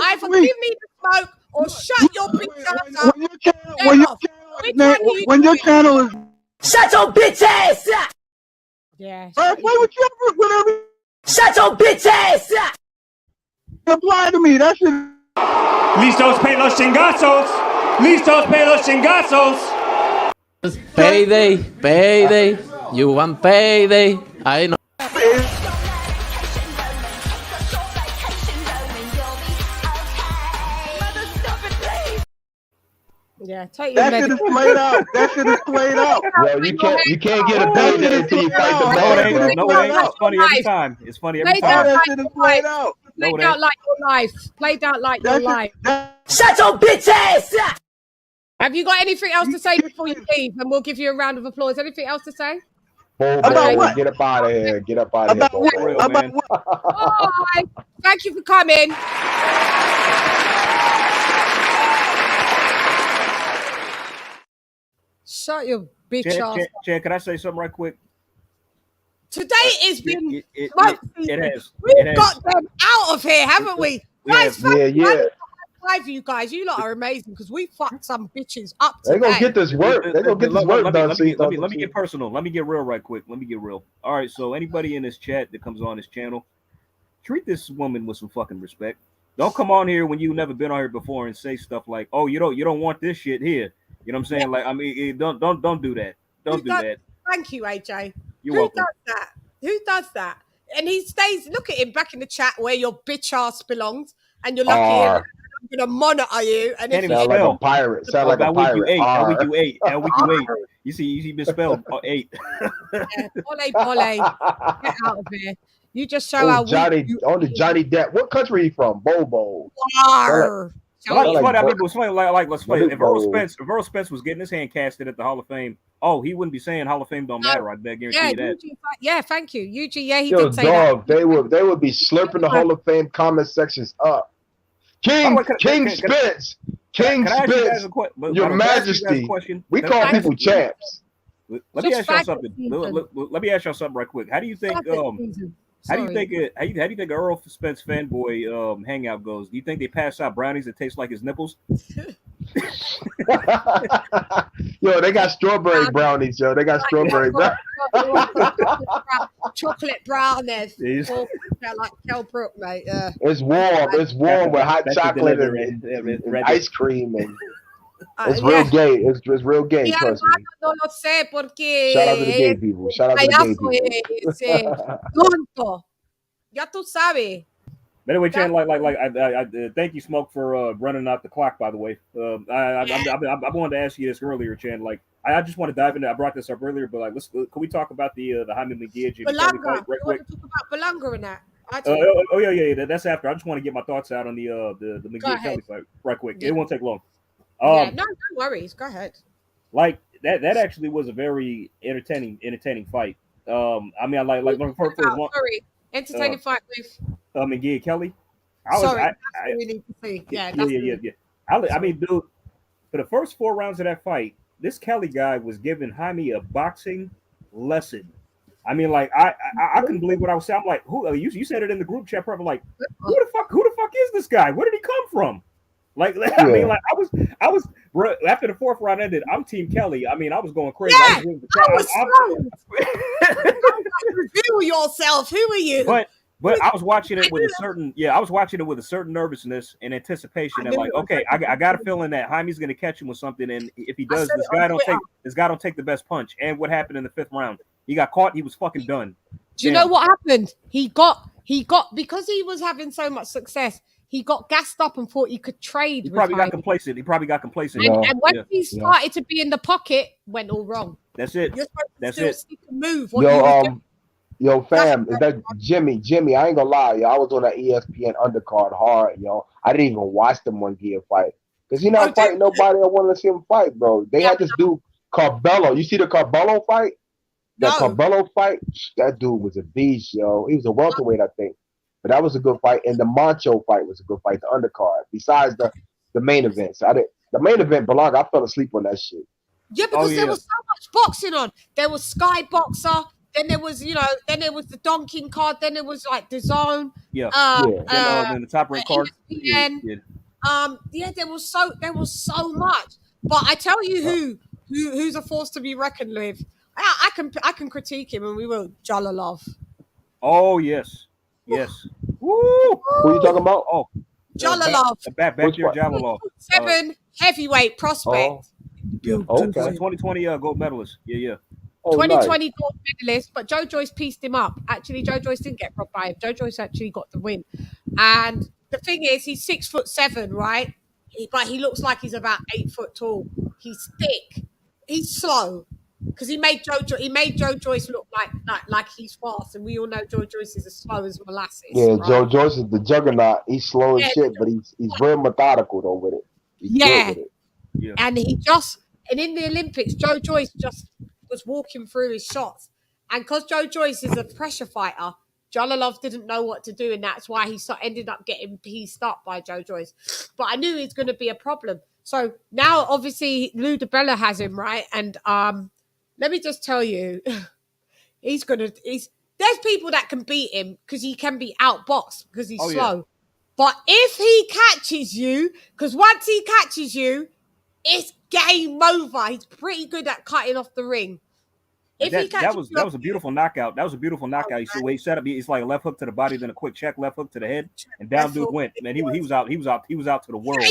[SPEAKER 3] Either give me the smoke or shut your bitch ass up.
[SPEAKER 14] When your channel is
[SPEAKER 12] shut your bitch ass up.
[SPEAKER 3] Yeah.
[SPEAKER 14] Play with you whatever.
[SPEAKER 12] Shut your bitch ass up.
[SPEAKER 14] Apply to me. That shit.
[SPEAKER 15] Listos pe los chingazos. Listos pe los chingazos.
[SPEAKER 16] Payday, you want payday? I know.
[SPEAKER 3] Yeah, take
[SPEAKER 14] that shit is played out. That shit is played out.
[SPEAKER 11] Well, you can't get a payday until you fight the man.
[SPEAKER 6] No, it ain't. It's funny every time. It's funny every time.
[SPEAKER 14] That shit is played out.
[SPEAKER 3] Played out like your life. Played out like your life.
[SPEAKER 12] Shut your bitch ass up.
[SPEAKER 3] Have you got anything else to say before you leave? And we'll give you a round of applause. Anything else to say?
[SPEAKER 14] About what?
[SPEAKER 11] Get up out of here. Get up out of here.
[SPEAKER 14] About what?
[SPEAKER 3] Bye. Thank you for coming. Shut your bitch ass.
[SPEAKER 6] Chan, can I say something right quick?
[SPEAKER 3] Today it's been
[SPEAKER 6] it has.
[SPEAKER 3] We've got them out of here, haven't we? Guys,
[SPEAKER 11] yeah.
[SPEAKER 3] Five you guys, you lot are amazing because we fucked some bitches up
[SPEAKER 11] They're
[SPEAKER 3] today.
[SPEAKER 11] gonna get this work. They're gonna get this work done.
[SPEAKER 6] Let me get personal. Let me get real right quick. Let me get real. All right, so anybody in this chat that comes on this channel, treat this woman with some fucking respect. Don't come on here when you've never been on here before and say stuff like, "Oh, you don't want this shit here." You know what I'm saying? Like, I mean, don't do that. Don't do that.
[SPEAKER 3] Thank you, AJ.
[SPEAKER 6] You're
[SPEAKER 3] Who
[SPEAKER 6] welcome.
[SPEAKER 3] does that? Who does that? And he stays. Look at him back in the chat where your bitch ass belongs, and you're lucky. And I'm gonna monitor you. And if
[SPEAKER 11] sound like a pirate. Sound like a pirate.
[SPEAKER 6] LWQ8. You see misspelled 8.
[SPEAKER 3] Pole. Get out of here. You just show how
[SPEAKER 11] Johnny Depp. What country are you from? Bobo.
[SPEAKER 6] Let's play. If Earl Spence was getting his hand casted at the Hall of Fame, he wouldn't be saying Hall of Fame don't matter. I guarantee you that.
[SPEAKER 3] Yeah, thank you, UG. Yeah, he did say that.
[SPEAKER 11] They would be slurping the Hall of Fame comment sections up. King Spence, Your Majesty. We call people champs.
[SPEAKER 6] Let me ask y'all something. Let me ask y'all something right quick. How do you think? How do you think Earl Spence fanboy hangout goes? Do you think they pass out brownies that taste like his nipples?
[SPEAKER 11] Yo, they got strawberry brownies. Yo, they got strawberry brownies.
[SPEAKER 3] Chocolate brownies. Like Kel Brook, mate.
[SPEAKER 11] It's warm. It's warm with hot chocolate and ice cream and. It's real gay. It's real gay. Trust me.
[SPEAKER 3] No lo sé porque.
[SPEAKER 11] Shout out to the gay people. Shout out to the gay people.
[SPEAKER 3] Tonto. Ya tú sabes.
[SPEAKER 6] But anyway, Chan, I thank you, Smoke, for running out the clock. By the way, I wanted to ask you this earlier, Chan. I just want to dive into. I brought this up earlier, but can we talk about the Jaime Munguia Jimmy Kelly fight right quick?
[SPEAKER 3] You want to talk about Berlanga and that?
[SPEAKER 6] Yeah. That's after. I just want to get my thoughts out on the Munguia Kelly fight right quick. Yeah. It won't take long.
[SPEAKER 3] No worries. Go ahead.
[SPEAKER 6] That actually was a very entertaining fight. I mean, I like first one.
[SPEAKER 3] Sorry, entertaining fight with
[SPEAKER 6] Munguia Kelly.
[SPEAKER 3] That's what we need to see. Yeah.
[SPEAKER 6] I mean, dude, for the first 4 rounds of that fight, this Kelly guy was giving Jaime a boxing lesson. I mean, I couldn't believe what I was saying. I'm like, who? You said it in the group chat. I'm like, who the fuck is this guy? Where did he come from? I mean, I was after the 4th round ended. I'm Team Kelly. I mean, I was going crazy.
[SPEAKER 3] Yeah, reveal yourself. Who are you?
[SPEAKER 6] But I was watching it with a certain nervousness and anticipation. And okay, I got a feeling that Jaime's going to catch him with something. And if he does, this guy don't take the best punch. And what happened in the 5th round? He got caught. He was fucking done.
[SPEAKER 3] Do you know what happened? He got because he was having so much success. He got gassed up and thought he could trade.
[SPEAKER 6] He probably got complacent.
[SPEAKER 3] And when he started to be in the pocket, went all wrong.
[SPEAKER 6] That's it.
[SPEAKER 3] You're supposed to move.
[SPEAKER 11] Yo, fam, is that Jimmy? Jimmy, I ain't gonna lie, yo. I was on that ESPN undercard hard, yo. I didn't even watch the Munguia fight because he's not fighting nobody I wanted to see him fight, bro. They had this dude Carbello. You see the Carbello fight? Carbello fight. That dude was a beast, yo. He was a welterweight, I think. But that was a good fight, and the Mancho fight was a good fight. The undercard, besides the main events, the main event, Berlanga, I fell asleep on that shit.
[SPEAKER 3] Yeah, because there was so much boxing on. There was Sky Boxer, then there was the Don King card, then there was like DAZN.
[SPEAKER 6] Then the top rank card.
[SPEAKER 3] ESPN. There was so much. But I tell you who's a force to be reckoned with. I can critique him, and we will. JALOLOV.
[SPEAKER 6] Oh yes. Yes.
[SPEAKER 11] Woo! Who are you talking about?
[SPEAKER 6] Oh,
[SPEAKER 3] JALOLOV.
[SPEAKER 6] Back here, JALOLOV.
[SPEAKER 3] 7 heavyweight prospect.
[SPEAKER 11] Okay.
[SPEAKER 6] 2020 gold medalist. Yeah.
[SPEAKER 3] 2020 gold medalist, but Joe Joyce pieced him up. Actually, Joe Joyce didn't get robbed by him. Joe Joyce actually got the win. And the thing is, he's 6'7", right? But he looks like he's about 8 foot tall. He's thick. He's slow. Because he made Joe Joyce look like he's fast, and we all know Joe Joyce is as slow as molasses.
[SPEAKER 11] Yeah,
[SPEAKER 3] right?
[SPEAKER 11] Joe Joyce is the juggernaut. He's slow as shit, but he's very methodical though with it.
[SPEAKER 3] Yeah. And in the Olympics, Joe Joyce just was walking through his shots, and because Joe Joyce is a pressure fighter, JALOLOV didn't know what to do, and that's why he ended up getting pieced up by Joe Joyce. But I knew it's going to be a problem. So now, obviously, Lou DiBella has him, right? And let me just tell you, there's people that can beat him because he can be outboxed because he's slow. Yeah. But if he catches you, because once he catches you, it's game over. He's pretty good at cutting off the ring.
[SPEAKER 6] That was a beautiful knockout. That was a beautiful knockout. You see where he set up. It's like a left hook to the body, then a quick check, left hook to the head, and down dude went. Man, he was out to the world.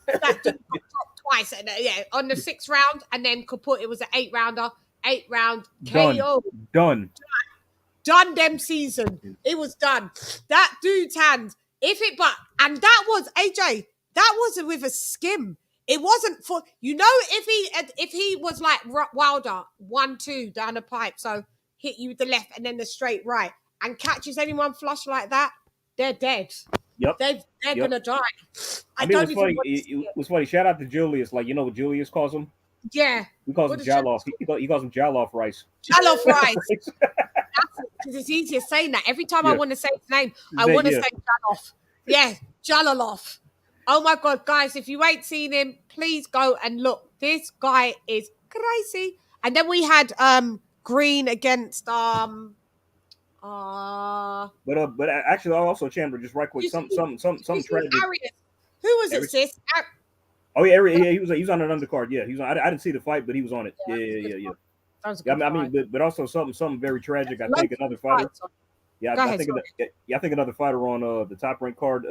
[SPEAKER 3] That dude got dropped twice, on the 6th round, and then it was an 8 rounder, 8 round KO.
[SPEAKER 6] Done.
[SPEAKER 3] done them season. It was done. That dude's hands. And that was AJ. That was with a skim. It wasn't for, you know, if he was like Wilder 1-2 down the pipe, so hit you with the left and then the straight right, and catches anyone flush like that, they're dead.
[SPEAKER 17] Yep,
[SPEAKER 3] they're gonna die.
[SPEAKER 17] I mean, it was funny. Shout out to Julius. Like, you know what Julius calls him?
[SPEAKER 3] Yeah,
[SPEAKER 17] he calls him Jollof. He calls him Jollof rice.
[SPEAKER 3] Jollof rice. Because it's easier saying that. Every time I want to say his name, I want to say Jollof. Yeah, Jalolov. Oh my God, guys, if you ain't seen him, please go and look. This guy is crazy. And then we had Green against
[SPEAKER 17] But actually also Chandler, just right quick, some tragic.
[SPEAKER 3] Who was it, sis?
[SPEAKER 17] Oh yeah, he was on an undercard. Yeah, he was on. I didn't see the fight, but he was on it. Yeah. I mean, but also something very tragic. I think another fighter. Yeah, I think another fighter on the top ranked card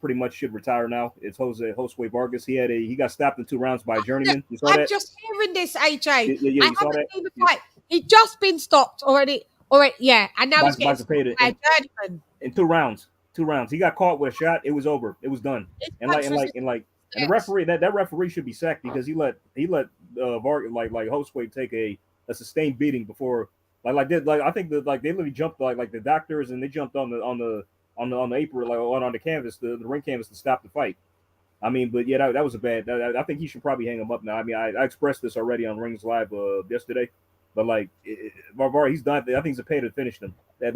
[SPEAKER 17] pretty much should retire now. It's Josue Vargas. He got stopped in 2 rounds by a journeyman. You saw that?
[SPEAKER 3] I'm just hearing this, AJ.
[SPEAKER 17] Yeah,
[SPEAKER 3] I haven't seen the fight. He just been stopped already. Yeah, and now he's getting by a journeyman
[SPEAKER 17] in 2 rounds. 2 rounds. He got caught with a shot. It was over. It was done. And the referee that referee should be sacked because he let Vargas like Josue take a sustained beating before. I think they literally jumped like the doctors, and they jumped on the apron, on the canvas, the ring canvas, to stop the fight. I mean, but yeah, that was a bad. I think he should probably hang him up now. I mean, I expressed this already on Rings Live yesterday, but he's done. I think he's a pay to finish them. He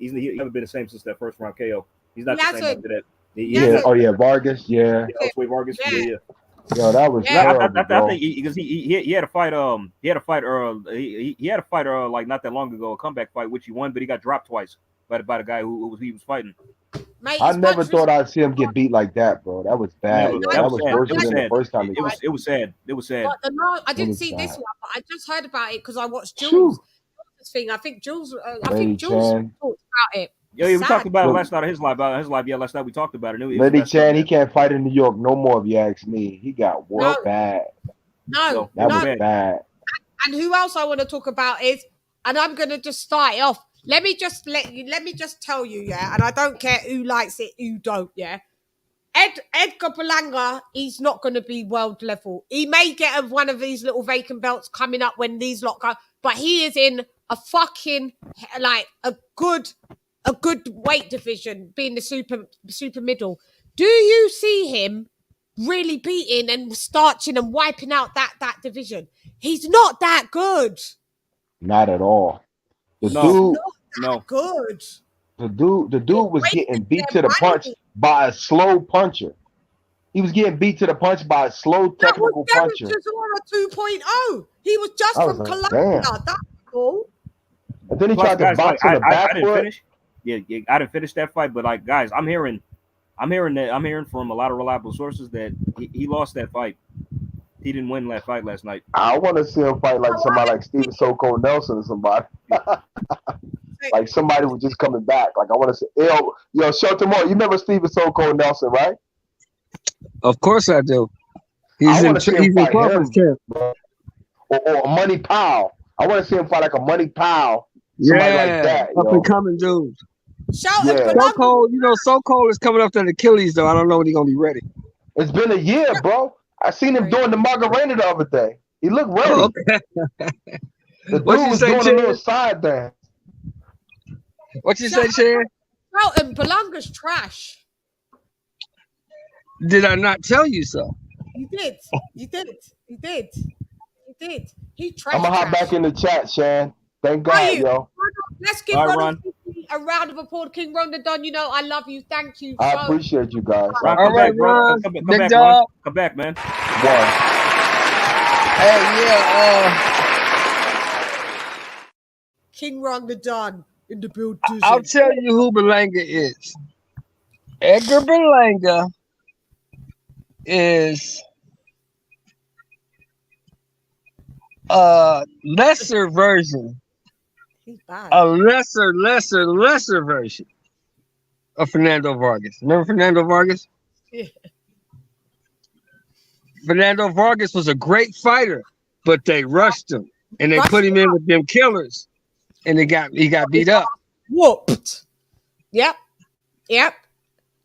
[SPEAKER 17] hasn't been the same since that first round KO. He's not the same after that.
[SPEAKER 11] Vargas. Yeah.
[SPEAKER 17] Vargas. Yeah.
[SPEAKER 11] Yo, that was terrible,
[SPEAKER 17] I think because he had a fight. He had a fight like not that long ago, a comeback fight, which he won, but he got dropped twice by the guy who he was fighting.
[SPEAKER 11] Mate, I never thought I'd see him get beat like that, bro. That was bad. That was worse than the first time.
[SPEAKER 17] It was sad. It was sad.
[SPEAKER 3] I didn't see this one, but I just heard about it because I watched Jules' thing. I think Jules talked about it.
[SPEAKER 17] Yeah, we talked about it last night on his live. Yeah, last night we talked about it.
[SPEAKER 11] LadyChann, he can't fight in New York no more, if you ask me. He got worked bad.
[SPEAKER 3] That
[SPEAKER 11] was bad.
[SPEAKER 3] And who else I want to talk about is, and I'm gonna just start it off. Let me just tell you, yeah, and I don't care who likes it, who don't, yeah. Edgar Berlanga, he's not gonna be world level. He may get one of these little vacant belts coming up when these lot go, but he is in a fucking a good weight division, being the super middle. Do you see him really beating and starching and wiping out that division? He's not that good.
[SPEAKER 11] Not at all. The dude was getting beat to the punch by a slow puncher. He was getting beat to the punch by a slow technical puncher.
[SPEAKER 3] That was 2.0. He was just from Colombia. That's cool.
[SPEAKER 11] And then he tried to box on the back foot.
[SPEAKER 17] Yeah, I didn't finish that fight, but guys, I'm hearing from a lot of reliable sources that he lost that fight. He didn't win that fight last night.
[SPEAKER 11] I want to see him fight like somebody like Steven So Nelson or somebody. Like somebody was just coming back. Like I want to say, yo, show tomorrow. You remember Steven So Nelson, right?
[SPEAKER 7] Of course I do. He's in Crawford's camp.
[SPEAKER 11] Or Money Powell. I want to see him fight like a Money Powell.
[SPEAKER 7] Somebody
[SPEAKER 11] like that.
[SPEAKER 7] Up and coming dude.
[SPEAKER 3] So
[SPEAKER 7] Cold is coming up to Achilles though. I don't know when he's gonna be ready.
[SPEAKER 11] It's been a year, bro. I seen him doing the Macarena the other day. He looked ready.
[SPEAKER 7] Okay.
[SPEAKER 11] The dude was doing a little side dance.
[SPEAKER 7] What you say, Chan?
[SPEAKER 3] And Berlanga's trash.
[SPEAKER 7] Did I not tell you so?
[SPEAKER 3] You did. He trash.
[SPEAKER 11] I'm gonna hop back in the chat, Shan. Thank God, yo.
[SPEAKER 3] Let's give Ron a round of applause. King Ron the Don, you know I love you. Thank you.
[SPEAKER 11] I appreciate you guys.
[SPEAKER 7] All right, Ron.
[SPEAKER 17] Come back, man.
[SPEAKER 3] King Ron the Don in the building.
[SPEAKER 7] I'll tell you who Berlanga is. Edgar Berlanga is a lesser version. A lesser version of Fernando Vargas. Remember Fernando Vargas?
[SPEAKER 3] Yeah.
[SPEAKER 7] Fernando Vargas was a great fighter, but they rushed him and they put him in with them killers. and he got beat up.
[SPEAKER 3] Whooped. Yep.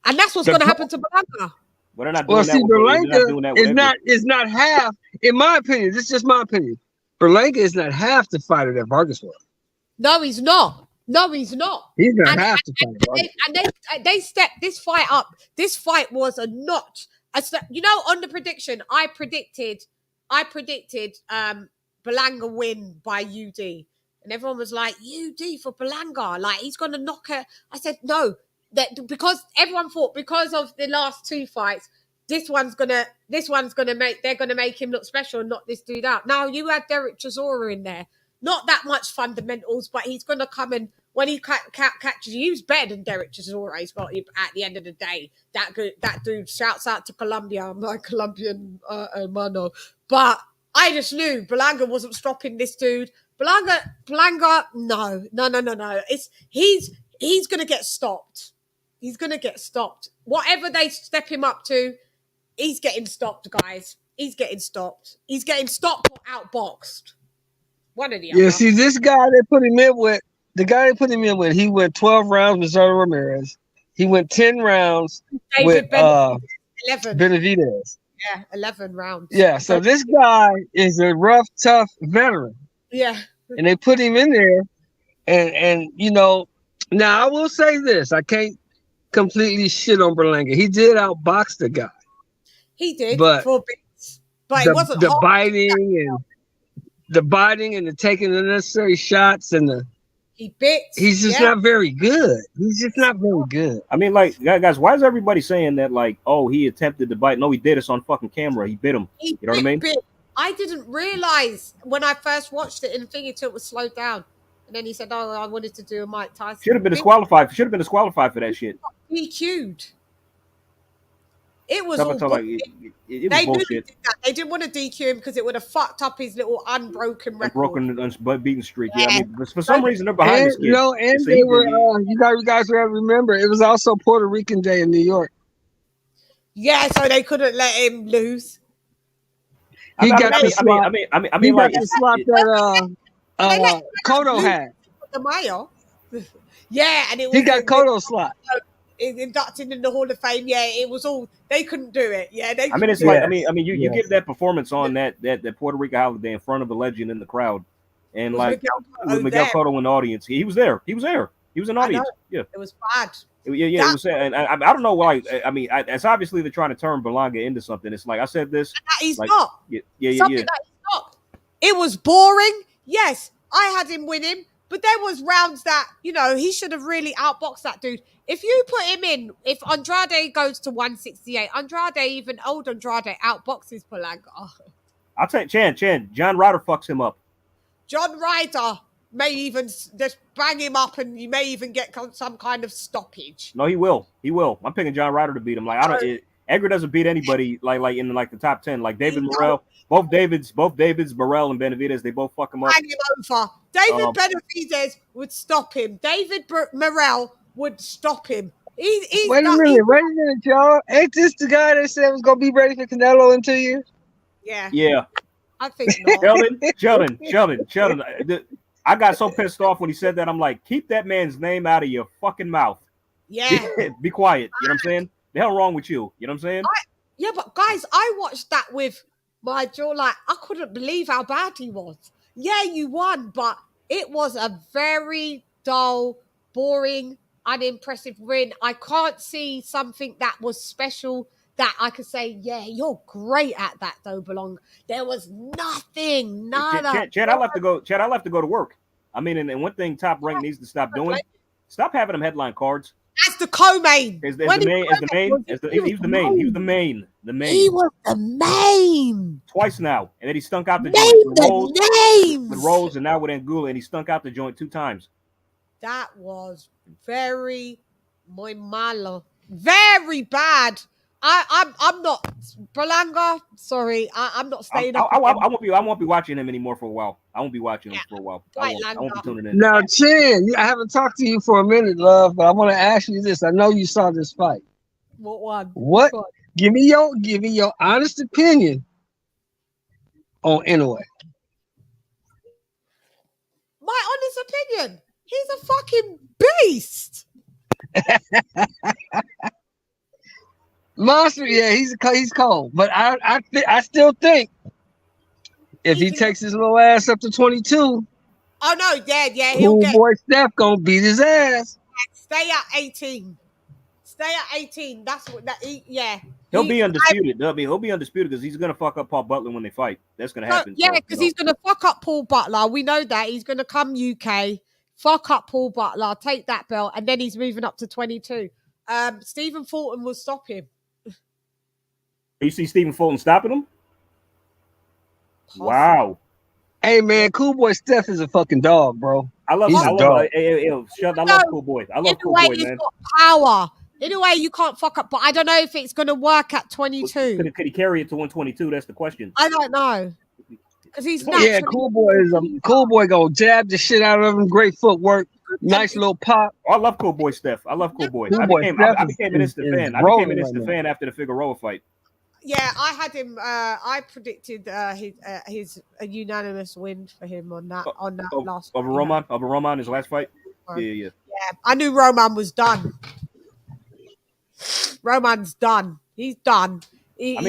[SPEAKER 3] And that's what's going to happen to Berlanga.
[SPEAKER 17] But they're not
[SPEAKER 7] Well,
[SPEAKER 17] doing
[SPEAKER 7] see,
[SPEAKER 17] that.
[SPEAKER 7] Berlanga is not half. In my opinion, this is just my opinion. Berlanga is not half the fighter that Vargas was.
[SPEAKER 3] No, he's not. He's not half the fighter. And they stepped this fight up. This fight was a notch. You know, on the prediction, I predicted Berlanga win by UD. And everyone was like, UD for Berlanga. Like, he's going to knock her. I said, no. Because everyone thought because of the last two fights, they're gonna make him look special and knock this dude out. Now you had Derek Chisora in there, not that much fundamentals, but he's gonna come in when he catches you. He's better than Derek Chisora. He's got at the end of the day. That dude shouts out to Colombia. I'm like Colombian hermano, but I just knew Berlanga wasn't stopping this dude. Berlanga, no. He's gonna get stopped. He's going to get stopped. Whatever they step him up to, he's getting stopped, guys. He's getting stopped. He's getting stopped or outboxed. One of the other.
[SPEAKER 7] Yeah, see, this guy they put him in with, he went 12 rounds with Zara Ramirez. He went 10 rounds with Benavidez.
[SPEAKER 3] Yeah, 11 rounds.
[SPEAKER 7] Yeah, so this guy is a rough, tough veteran.
[SPEAKER 3] Yeah.
[SPEAKER 7] And they put him in there. And you know, now I will say this. I can't completely shit on Berlanga. He did outbox the guy.
[SPEAKER 3] He did
[SPEAKER 7] for
[SPEAKER 3] bits, but it wasn't
[SPEAKER 7] the biting and the taking the necessary shots and he's just not very good. He's just not very good.
[SPEAKER 17] I mean, like, guys, why is everybody saying that? Like, oh, he attempted to bite? No, he did. It's on fucking camera. He bit him. You know what I mean?
[SPEAKER 3] I didn't realize when I first watched it and think it was slowed down. And then he said, "Oh, I wanted to do a Mike Tyson."
[SPEAKER 17] Should have been disqualified. Should have been disqualified for that shit.
[SPEAKER 3] DQ'd. It was
[SPEAKER 17] all
[SPEAKER 3] bullshit.
[SPEAKER 17] It was bullshit.
[SPEAKER 3] They didn't want to DQ him because it would have fucked up his little unbroken record.
[SPEAKER 17] Beaten streak. Yeah, I mean, for some reason they're behind this kid.
[SPEAKER 7] And they were. You guys have to remember, it was also Puerto Rican Day in New York.
[SPEAKER 3] Yeah, so they couldn't let him lose.
[SPEAKER 7] He got the slot.
[SPEAKER 17] I mean, like
[SPEAKER 7] the slot that Cotto had.
[SPEAKER 3] The mayor. Yeah, and it was
[SPEAKER 7] he got Cotto's slot.
[SPEAKER 3] Inducted in the Hall of Fame. Yeah, it was all they couldn't do it. Yeah, they.
[SPEAKER 17] I mean, it's like I mean, you give that performance on that Puerto Rico holiday in front of a legend in the crowd, and like with Miguel Cotto in the audience, he was there. He was there. He was an audience. Yeah,
[SPEAKER 3] it was bad.
[SPEAKER 17] Yeah, it was. And I don't know why. I mean, it's obviously they're trying to turn Berlanga into something. It's like I said this.
[SPEAKER 3] He's
[SPEAKER 17] like,
[SPEAKER 3] not.
[SPEAKER 17] Yeah.
[SPEAKER 3] Something that he's not. It was boring. Yes, I had him winning. But there was rounds that, you know, he should have really outboxed that dude. If you put him in, if Andrade goes to 168, even old Andrade outboxes Berlanga.
[SPEAKER 17] I'll tell you, Chan, John Ryder fucks him up.
[SPEAKER 3] John Ryder may even just bang him up and you may even get some kind of stoppage.
[SPEAKER 17] No, he will. I'm picking John Ryder to beat him. Like, Edgar doesn't beat anybody like in like the top 10. Like David Morrell, both Davids, Morrell and Benavidez, they both fuck him up.
[SPEAKER 3] Bang him over. David Benavidez would stop him. David Morrell would stop him.
[SPEAKER 7] Wait a minute, y'all. Ain't this the guy that said was gonna be ready for Canelo in 2 years?
[SPEAKER 3] Yeah. I think not.
[SPEAKER 17] Sheldon. I got so pissed off when he said that. I'm like, keep that man's name out of your fucking mouth.
[SPEAKER 3] Yeah.
[SPEAKER 17] Be quiet. You know what I'm saying? The hell wrong with you? You know what I'm saying?
[SPEAKER 3] Yeah, but guys, I watched that with my jaw. Like, I couldn't believe how bad he was. Yeah, you won, but it was a very dull, boring, unimpressive win. I can't see something that was special that I could say, yeah, you're great at that, though, Berlanga. There was nothing, nada.
[SPEAKER 17] Chad, I'll have to go to work. I mean, and one thing Top Rank needs to stop doing, stop having them headline cards.
[SPEAKER 3] That's the co-main.
[SPEAKER 17] He was the main.
[SPEAKER 3] He was the main.
[SPEAKER 17] Twice now. And then he stunk out the joint with Rose and now with Anguilla, and he stunk out the joint 2 times.
[SPEAKER 3] That was very malo. Very bad. I'm not Berlanga. Sorry, I'm not staying up.
[SPEAKER 17] I won't be watching him anymore for a while. I won't be watching him for a while. I won't be tuning in.
[SPEAKER 7] Now, Chan, I haven't talked to you for a minute, love, but I want to ask you this. I know you saw this fight.
[SPEAKER 3] What one?
[SPEAKER 7] What? Give me your honest opinion on Inoue.
[SPEAKER 3] my honest opinion, he's a fucking beast.
[SPEAKER 7] Monster, yeah, he's cold. But I still think if he takes his little ass up to 22,
[SPEAKER 3] oh no, yeah, he'll get.
[SPEAKER 7] Boy Steph gonna beat his ass.
[SPEAKER 3] Stay at 18. Stay at 18. That's what that. Yeah.
[SPEAKER 17] He'll be undisputed. He'll be undisputed because he's gonna fuck up Paul Butler when they fight. That's gonna happen.
[SPEAKER 3] Yeah, because he's gonna fuck up Paul Butler. We know that he's gonna come UK, fuck up Paul Butler, take that belt, and then he's moving up to 22. Stephen Fulton will stop him.
[SPEAKER 17] You see Stephen Fulton stopping him? Wow.
[SPEAKER 7] Hey man, Cool Boy Steph is a fucking dog, bro.
[SPEAKER 17] I love Cool Boy, I love Cool Boy, man.
[SPEAKER 3] Got power. In a way, you can't fuck up, but I don't know if it's going to work at 22.
[SPEAKER 17] Could he carry it to 122? That's the question.
[SPEAKER 3] I don't know. Because he's
[SPEAKER 7] Cool Boy is Cool Boy gonna jab the shit out of him. Great footwork, nice little pop.
[SPEAKER 17] I love Cool Boy Steph. I love Cool Boy. I became an instant fan. I became an instant fan after the Figueroa fight.
[SPEAKER 3] Yeah, I had him. I predicted his a unanimous win for him on that last
[SPEAKER 17] over Roman his last fight. Yeah.
[SPEAKER 3] I knew Roman was done. Roman's done. He's done. The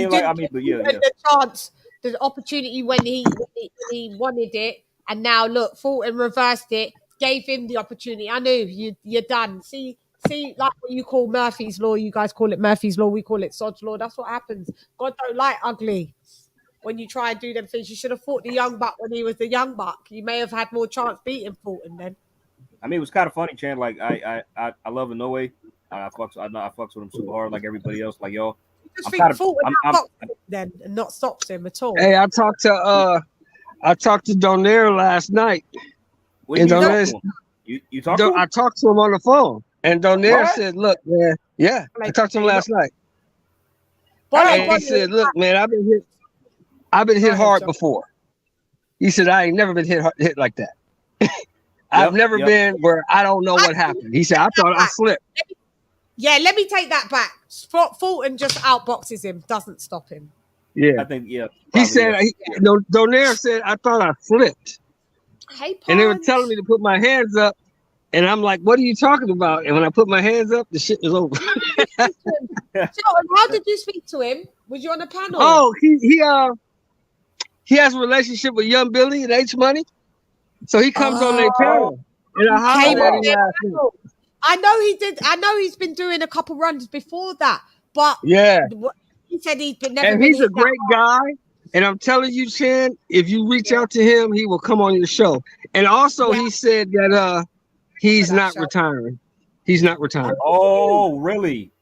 [SPEAKER 3] chance, the opportunity when he wanted it, and now look, Fulton reversed it, gave him the opportunity. I knew you're done. See, like what you call Murphy's Law, you guys call it Murphy's Law, we call it Sod's Law. That's what happens. God don't like ugly. When you try and do them things, you should have fought the young buck when he was the young buck. You may have had more chance beating Fulton then.
[SPEAKER 17] I mean, it was kind of funny, Chan. Like I love Inoue. I fucks with him super hard, like everybody else. Like y'all,
[SPEAKER 3] you just think Fulton then and not stops him at all.
[SPEAKER 7] Hey, I talked to Donaire last night.
[SPEAKER 17] You talked to him?
[SPEAKER 7] I talked to him on the phone, and Donaire said, "Look, man, yeah, I talked to him last night." And he said, "Look, man, I've been hit hard before." He said, "I ain't never been hit like that. I've never been where I don't know what happened." He said, "I thought I slipped."
[SPEAKER 3] Yeah, let me take that back. Fulton just outboxes him, doesn't stop him.
[SPEAKER 7] Yeah,
[SPEAKER 17] I think
[SPEAKER 7] he said, Donaire said, "I thought I flipped."
[SPEAKER 3] Hey,
[SPEAKER 7] and they were telling me to put my hands up, and I'm like, "What are you talking about?" And when I put my hands up, the shit was over.
[SPEAKER 3] So, how did you speak to him? Was you on a panel?
[SPEAKER 7] Oh, he has a relationship with Young Billy and H Money, so he comes on their panel. And I hollered at him last night.
[SPEAKER 3] I know he did. I know he's been doing a couple runs before that, but
[SPEAKER 7] yeah,
[SPEAKER 3] he said he's been
[SPEAKER 7] and he's a great guy. And I'm telling you, Chan, if you reach out to him, he will come on your show. And also, he said that he's not retiring. He's not retiring.
[SPEAKER 17] Oh, really?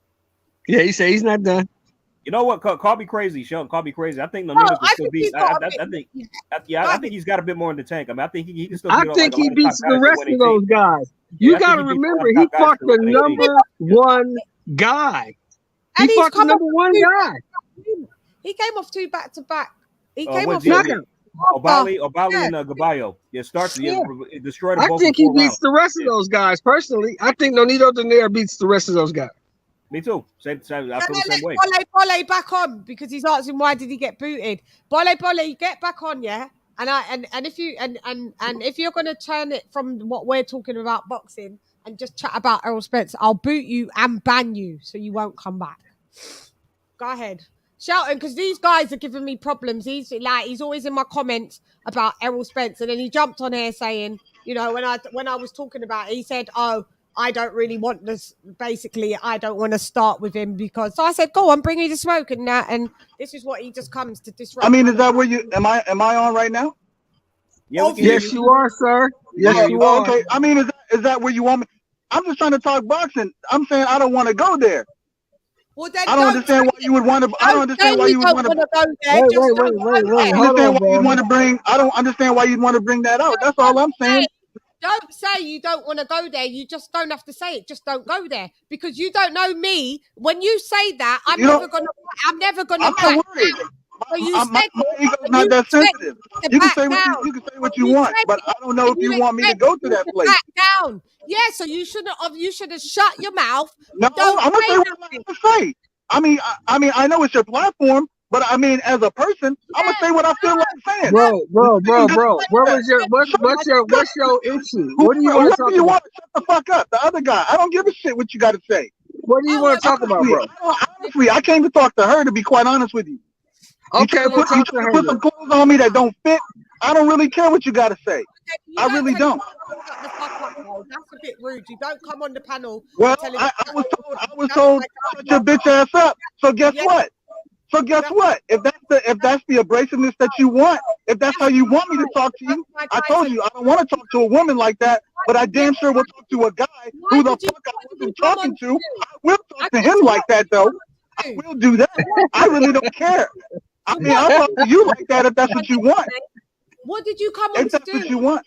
[SPEAKER 7] Yeah, he said he's not done.
[SPEAKER 17] You know what? Call me crazy, Sean. Call me crazy. I think Nonito can still beat. I think he's got a bit more in the tank. I mean, I think he can still.
[SPEAKER 7] I think he beats the rest of those guys. You got to remember, he fought the number one guy. He fought the number one guy.
[SPEAKER 3] He came off 2 back-to-back. He came off
[SPEAKER 17] knockout. Obali and Gaballo. Yeah, destroyed them
[SPEAKER 7] both. I think he beats the rest of those guys. Personally, I think Nonito Donaire beats the rest of those guys.
[SPEAKER 17] Me too. Same. I feel the same way.
[SPEAKER 3] Bole back on because he's asking why did he get booted. Bole, get back on, yeah. And if you're gonna turn it from what we're talking about boxing and just chat about Errol Spence, I'll boot you and ban you so you won't come back. Go ahead. Shouting because these guys are giving me problems. He's always in my comments about Errol Spence, and then he jumped on here saying, you know, when I was talking about it, he said, "Oh, I don't really want this. Basically, I don't want to start with him because." So I said, "Go on, bring me the smoke," and that, and this is what he just comes to disrupt.
[SPEAKER 14] I mean, is that where you am I on right now?
[SPEAKER 7] Yeah, yes, you are, sir. Yes, you are.
[SPEAKER 14] Okay. I mean, is that where you want me? I'm just trying to talk boxing. I'm saying I don't want to go there.
[SPEAKER 3] Well, then
[SPEAKER 14] I don't understand why you would want to. I don't understand why you would want to
[SPEAKER 3] go there.
[SPEAKER 7] Wait.
[SPEAKER 14] I don't understand why you want to bring. I don't understand why you'd want to bring that out. That's all I'm saying.
[SPEAKER 3] Don't say you don't want to go there. You just don't have to say it. Just don't go there because you don't know me. When you say that, I'm never gonna. I'm not worried.
[SPEAKER 14] My ego's not that sensitive. You can say what you want, but I don't know if you want me to go to that place.
[SPEAKER 3] Back down. Yeah, so you should have shut your mouth.
[SPEAKER 14] No, I'm gonna say what I have to say. I mean, I know it's your platform, But I mean, as a person, I'm gonna say what I feel like saying.
[SPEAKER 7] Bro. What's your issue? What do you want to talk about?
[SPEAKER 14] Shut the fuck up. The other guy. I don't give a shit what you got to say.
[SPEAKER 7] What do you want to talk about, bro?
[SPEAKER 14] Honestly, I came to talk to her, to be quite honest with you.
[SPEAKER 7] Okay,
[SPEAKER 14] you put some clothes on me that don't fit. I don't really care what you got to say. I really don't.
[SPEAKER 3] That's a bit rude. You don't come on the panel.
[SPEAKER 14] Well, I was told shut your bitch ass up. So guess what? If that's the abrasiveness that you want, if that's how you want me to talk to you, I told you I don't want to talk to a woman like that, but I damn sure will talk to a guy who the fuck I wasn't talking to. I will talk to him like that though. I will do that. I really don't care. I mean, I'll talk to you like that if that's what you want.
[SPEAKER 3] What did you come on to do?
[SPEAKER 14] If that's what you want.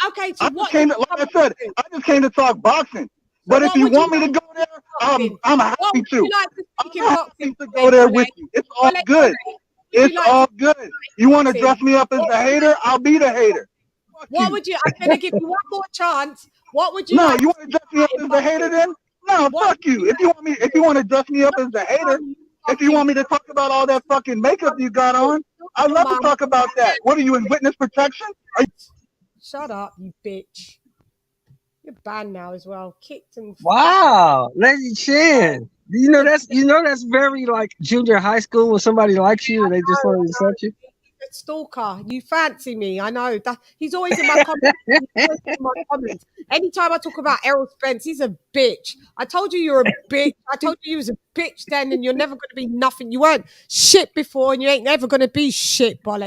[SPEAKER 3] Okay, so
[SPEAKER 14] like I said, I just came to talk boxing. But if you want me to go there, I'm happy to. I'm happy to go there with you. It's all good. It's all good. You want to dress me up as the hater? I'll be the hater.
[SPEAKER 3] What would you? I'm going to give you one more chance. What would you?
[SPEAKER 14] No, you want to dress me up as the hater then? No, fuck you. If you want to dress me up as the hater, if you want me to talk about all that fucking makeup you got on, I'd love to talk about that. What are you in witness protection?
[SPEAKER 3] Shut up, you bitch. You're banned now as well. Kicked and
[SPEAKER 7] wow, LadyChann. You know that's very like junior high school when somebody likes you and they just want to insult you.
[SPEAKER 3] Stalker, you fancy me? I know that he's always in my comments. Anytime I talk about Errol Spence, he's a bitch. I told you you're a bitch. I told you was a bitch then, and you're never going to be nothing. You weren't shit before, and you ain't never going to be shit, Bole.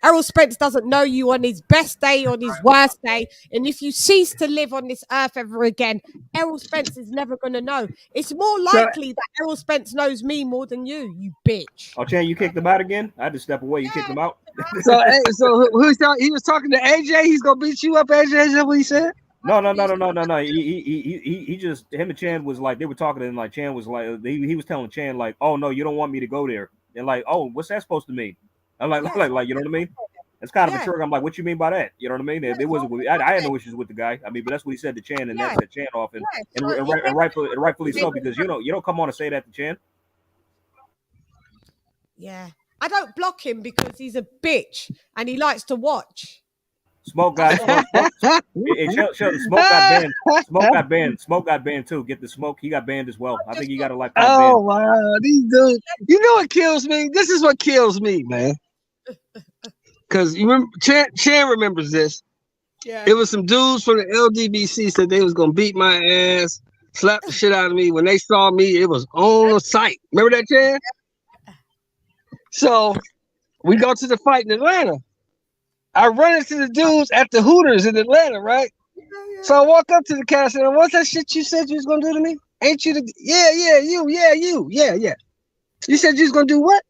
[SPEAKER 3] Errol Spence doesn't know you on his best day, on his worst day, and if you cease to live on this earth ever again, Errol Spence is never going to know. It's more likely that Errol Spence knows me more than you bitch.
[SPEAKER 17] Oh, Chan, you kicked him out again? I had to step away. You kicked him out.
[SPEAKER 7] So who's talking? He was talking to AJ. He's gonna beat you up, AJ. Is that what he said?
[SPEAKER 17] No. He just him and Chan was like they were talking, and like Chan was like he was telling Chan like, oh no, you don't want me to go there, and like, oh, what's that supposed to mean? I'm like you know what I mean? It's kind of a trigger. I'm like, what you mean by that? You know what I mean? It wasn't. I had no issues with the guy. I mean, but that's what he said to Chan, and that set Chan off, and rightfully so, because you don't come on and say that to Chan.
[SPEAKER 3] Yeah. I don't block him because he's a bitch and he likes to watch.
[SPEAKER 17] Smoke got banned. Smoke got banned too. Get the Smoke. He got banned as well. I think he got a lifetime ban.
[SPEAKER 7] Oh wow, these dudes. You know what kills me? This is what kills me, man. Because you remember, Chan remembers this. Yeah. It was some dudes from the LDBC said they was gonna beat my ass, slap the shit out of me. When they saw me, it was on sight. Remember that, Chan? So we go to the fight in Atlanta. I run into the dudes at the Hooters in Atlanta, right? So I walk up to the cat and say, what's that shit you said you was gonna do to me? Ain't you the you. You said you was gonna do what?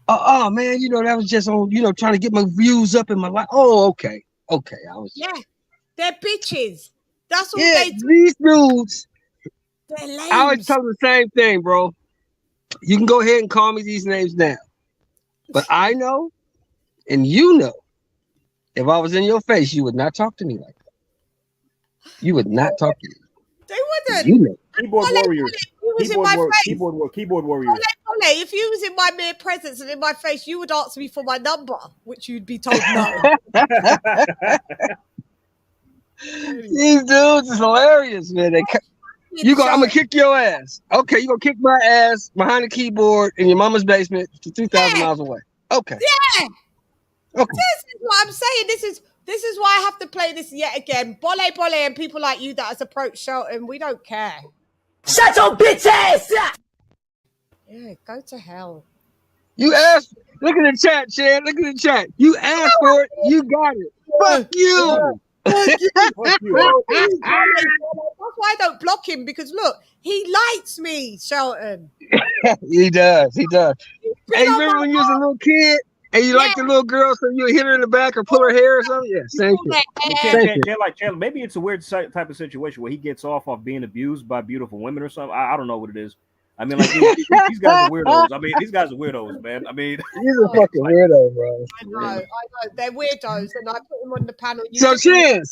[SPEAKER 7] Oh man, that was just on, trying to get my views up in my life. Oh, okay.
[SPEAKER 3] They're bitches. That's all
[SPEAKER 7] they do. These dudes. I always tell them the same thing, bro. You can go ahead and call me these names now. But I know, and you know, if I was in your face, you would not talk to me like that. You would not talk to me.
[SPEAKER 3] They wouldn't.
[SPEAKER 7] You know.
[SPEAKER 17] Keyboard warriors. Keyboard warriors.
[SPEAKER 3] If you was in my mere presence and in my face, you would ask me for my number, which you'd be told no.
[SPEAKER 7] These dudes is hilarious, man. I'm gonna kick your ass. Okay, you gonna kick my ass behind the keyboard in your mama's basement to 2,000 miles away. Okay.
[SPEAKER 3] Yeah.
[SPEAKER 7] Okay.
[SPEAKER 3] This is what I'm saying. This is why I have to play this yet again. Bole and people like you that has approached Shelton, we don't care.
[SPEAKER 12] Shut your bitch ass!
[SPEAKER 3] Yeah, go to hell.
[SPEAKER 7] You asked. Look at the chat, Chan. Look at the chat. You asked for it. You got it. Fuck you.
[SPEAKER 3] That's why I don't block him, because look, he likes me, Shelton.
[SPEAKER 7] He does. Hey, you remember when you was a little kid and you liked the little girl, so you hit her in the back or pull her hair or something? Yeah, same
[SPEAKER 17] Chan, maybe it's a weird type of situation where he gets off being abused by beautiful women or something. I don't know what it is. I mean, like these guys are weirdos. I mean, these guys are weirdos, man. I mean,
[SPEAKER 7] he's a fucking weirdo, bro.
[SPEAKER 3] I know. They're weirdos, and I put them on the panel.
[SPEAKER 7] So Chan,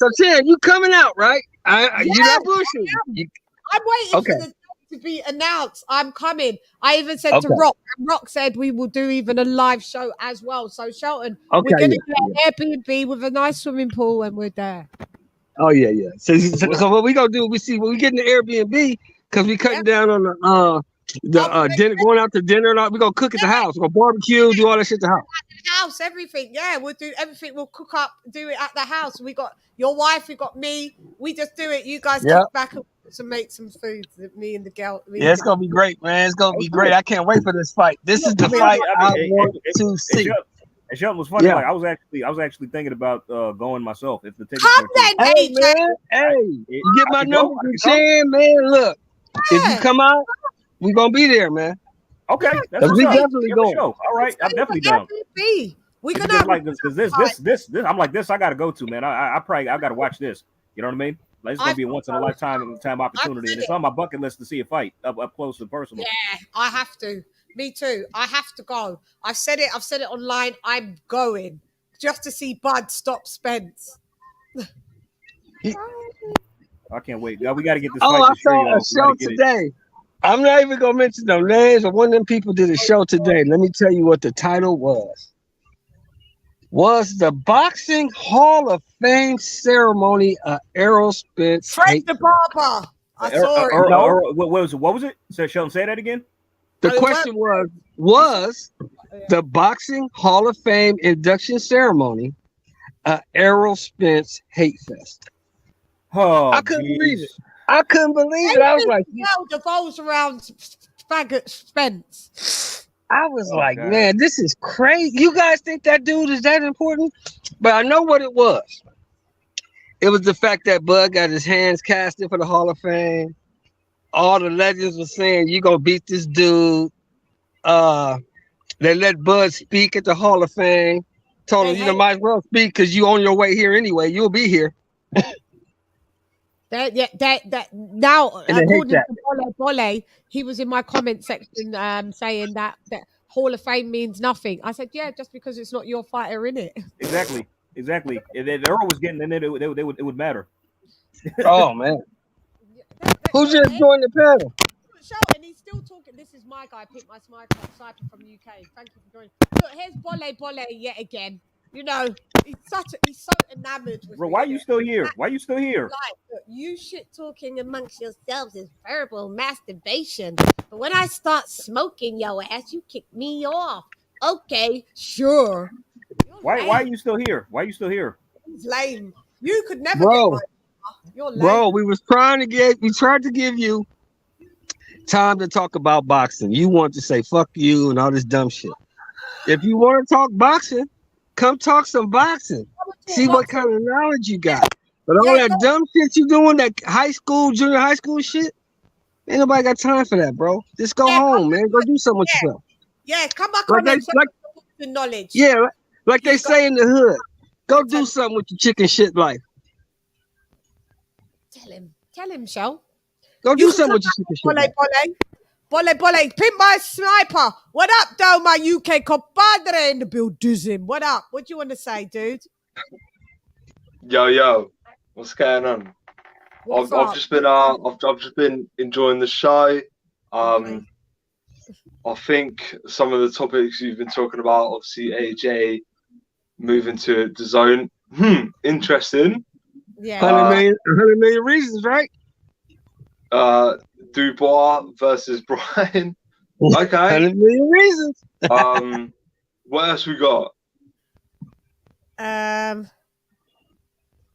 [SPEAKER 7] you coming out, right? You're not bullshitting.
[SPEAKER 3] I'm waiting for the day to be announced. I'm coming. I even said to Rock, and Rock said we will do even a live show as well. So Shelton, we're going to get an Airbnb with a nice swimming pool, and we're there.
[SPEAKER 7] Oh yeah. So what we gonna do? We get in the Airbnb because we cutting down on the dinner, going out to dinner. And all. We gonna cook at the house. We're gonna barbecue, do all that shit at the house.
[SPEAKER 3] House, everything. Yeah, we'll do everything. We'll cook up, do it at the house. We got your wife, we got me. We just do it. You guys kick back and make some food. Me and the girl.
[SPEAKER 7] Yeah, it's gonna be great, man. It's gonna be great. I can't wait for this fight. This is the fight I want to see.
[SPEAKER 17] And Shelton was funny. Like I was actually thinking about going myself if the tickets.
[SPEAKER 3] Come then,
[SPEAKER 7] hey man. Hey, you get my number from CHANN, man. Look, if you come out, we're gonna be there, man.
[SPEAKER 17] Okay,
[SPEAKER 7] we definitely going.
[SPEAKER 17] All right, I'm definitely down.
[SPEAKER 3] We're gonna
[SPEAKER 17] like this. I'm like this. I gotta go to, man. I gotta watch this. You know what I mean? Like it's gonna be a once in a lifetime opportunity, and it's on my bucket list to see a fight up close and personal.
[SPEAKER 3] Yeah, I have to. Me too. I have to go. I've said it online. I'm going just to see Bud stop Spence.
[SPEAKER 17] I can't wait. We got to get this.
[SPEAKER 7] I saw a show today. I'm not even gonna mention no names, but one of them people did a show today. Let me tell you what the title was. Was the Boxing Hall of Fame ceremony Errol Spence?
[SPEAKER 3] Frank the Barber. I saw it.
[SPEAKER 17] What was it? Shelton, say that again.
[SPEAKER 7] The question was the Boxing Hall of Fame induction ceremony Errol Spence hate fest?
[SPEAKER 17] Oh,
[SPEAKER 7] I couldn't believe it. I couldn't believe it. I was like,
[SPEAKER 3] devolves around faggot Spence.
[SPEAKER 7] I was like, man, this is crazy. You guys think that dude is that important? But I know what it was. It was the fact that Bud got his hands cast in for the Hall of Fame. All the legends were saying, you gonna beat this dude. They let Bud speak at the Hall of Fame. Told him, you might as well speak because you on your way here anyway. You'll be here.
[SPEAKER 3] Now, according to Bole, he was in my comment section saying that Hall of Fame means nothing. I said, yeah, just because it's not your fighter in it.
[SPEAKER 17] Exactly. If Earl was getting in it, it would matter.
[SPEAKER 7] Oh man. Who just joined the panel?
[SPEAKER 3] And he's still talking. This is my guy, Pick My Sniper from UK. Thank you for joining. Look, here's Bole yet again. You know, he's so enamored with
[SPEAKER 17] Bro, why are you still here?
[SPEAKER 3] Like, look, you shit talking amongst yourselves is verbal masturbation. But when I start smoking your ass, you kick me off. Okay, sure.
[SPEAKER 17] Why are you still here?
[SPEAKER 3] He's lame. You could never get my You're lame.
[SPEAKER 7] Bro, we tried to give you time to talk about boxing. You want to say fuck you and all this dumb shit. If you want to talk boxing, come talk some boxing. See what kind of knowledge you got. But all that dumb shit you doing, that junior high school shit, ain't nobody got time for that, bro. Just go home, man. Go do something with yourself.
[SPEAKER 3] Yeah, come back on the knowledge.
[SPEAKER 7] Yeah, like they say in the hood. Go do something with your chicken shit life.
[SPEAKER 3] Tell him, Shell.
[SPEAKER 7] Go do something with your chicken shit.
[SPEAKER 3] Bole, Pimp My Sniper. What up, though, my UK compadre in the building? What up? What do you want to say, dude?
[SPEAKER 10] Yo, what's going on? I've just been enjoying the show. I think some of the topics you've been talking about, obviously AJ moving to DAZN. Interesting.
[SPEAKER 3] Yeah.
[SPEAKER 7] 100 million reasons, right?
[SPEAKER 10] Dubois versus Brian. Okay.
[SPEAKER 7] 100 million reasons.
[SPEAKER 10] What else we got?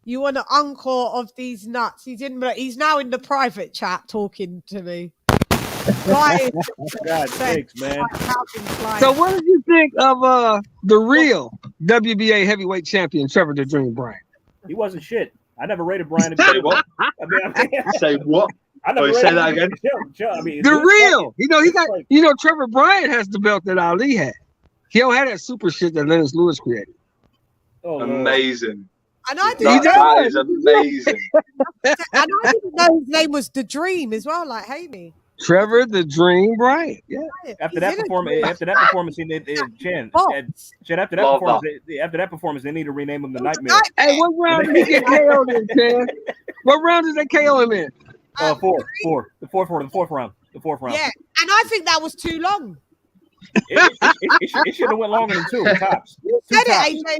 [SPEAKER 3] You want an encore of these nuts? He's now in the private chat talking to me.
[SPEAKER 17] God sakes, man.
[SPEAKER 7] So what did you think of the real WBA heavyweight champion Trevor the Dream Bryan?
[SPEAKER 17] He wasn't shit. I never rated Bryan.
[SPEAKER 10] Say what? Say what?
[SPEAKER 17] I never
[SPEAKER 10] say that again.
[SPEAKER 7] The real. Trevor Bryan has the belt that Ali had. He don't have that super shit that Lennox Lewis created.
[SPEAKER 10] Oh, amazing.
[SPEAKER 3] And I
[SPEAKER 10] that is amazing.
[SPEAKER 3] And I didn't know his name was The Dream as well, like Hamey.
[SPEAKER 7] Trevor the Dream Bryan. Yeah.
[SPEAKER 17] After that performance, after that performance, they need to rename him the Nightmare.
[SPEAKER 7] Hey, what round did he get KO'd in, Chan? What round did they KO him in?
[SPEAKER 17] Four. The fourth round. The 4th round.
[SPEAKER 3] Yeah, and I think that was too long.
[SPEAKER 17] It should have went longer than 2 tops.
[SPEAKER 3] You said it, AJ.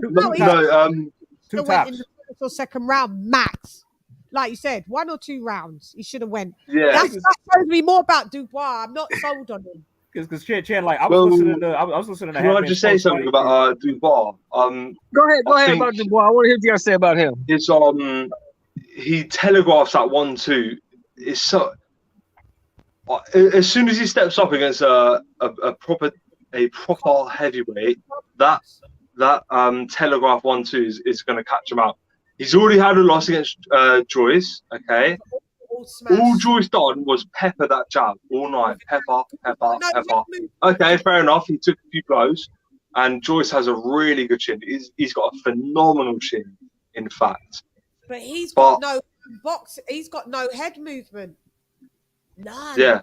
[SPEAKER 17] Two
[SPEAKER 3] went
[SPEAKER 17] tops.
[SPEAKER 3] in the first or second round max. Like you said, 1 or 2 rounds. He should have went.
[SPEAKER 10] Yeah.
[SPEAKER 3] That shows me more about Dubois. I'm not sold on him.
[SPEAKER 17] Because Chan, like I was listening to,
[SPEAKER 10] Can I just say something about Dubois?
[SPEAKER 7] Go ahead about Dubois. I want to hear what you got to say about him.
[SPEAKER 10] It's he telegraphs that 1-2. It's so. As soon as he steps up against a proper heavyweight, that telegraph 1-2 is going to catch him out. He's already had a loss against Joyce. Okay. All Joyce done was pepper that jab all night. Pepper. Okay, fair enough. He took a few blows, and Joyce has a really good chin. He's got a phenomenal chin, in fact.
[SPEAKER 3] But he's got no box. He's got no head movement. None.
[SPEAKER 10] Yeah.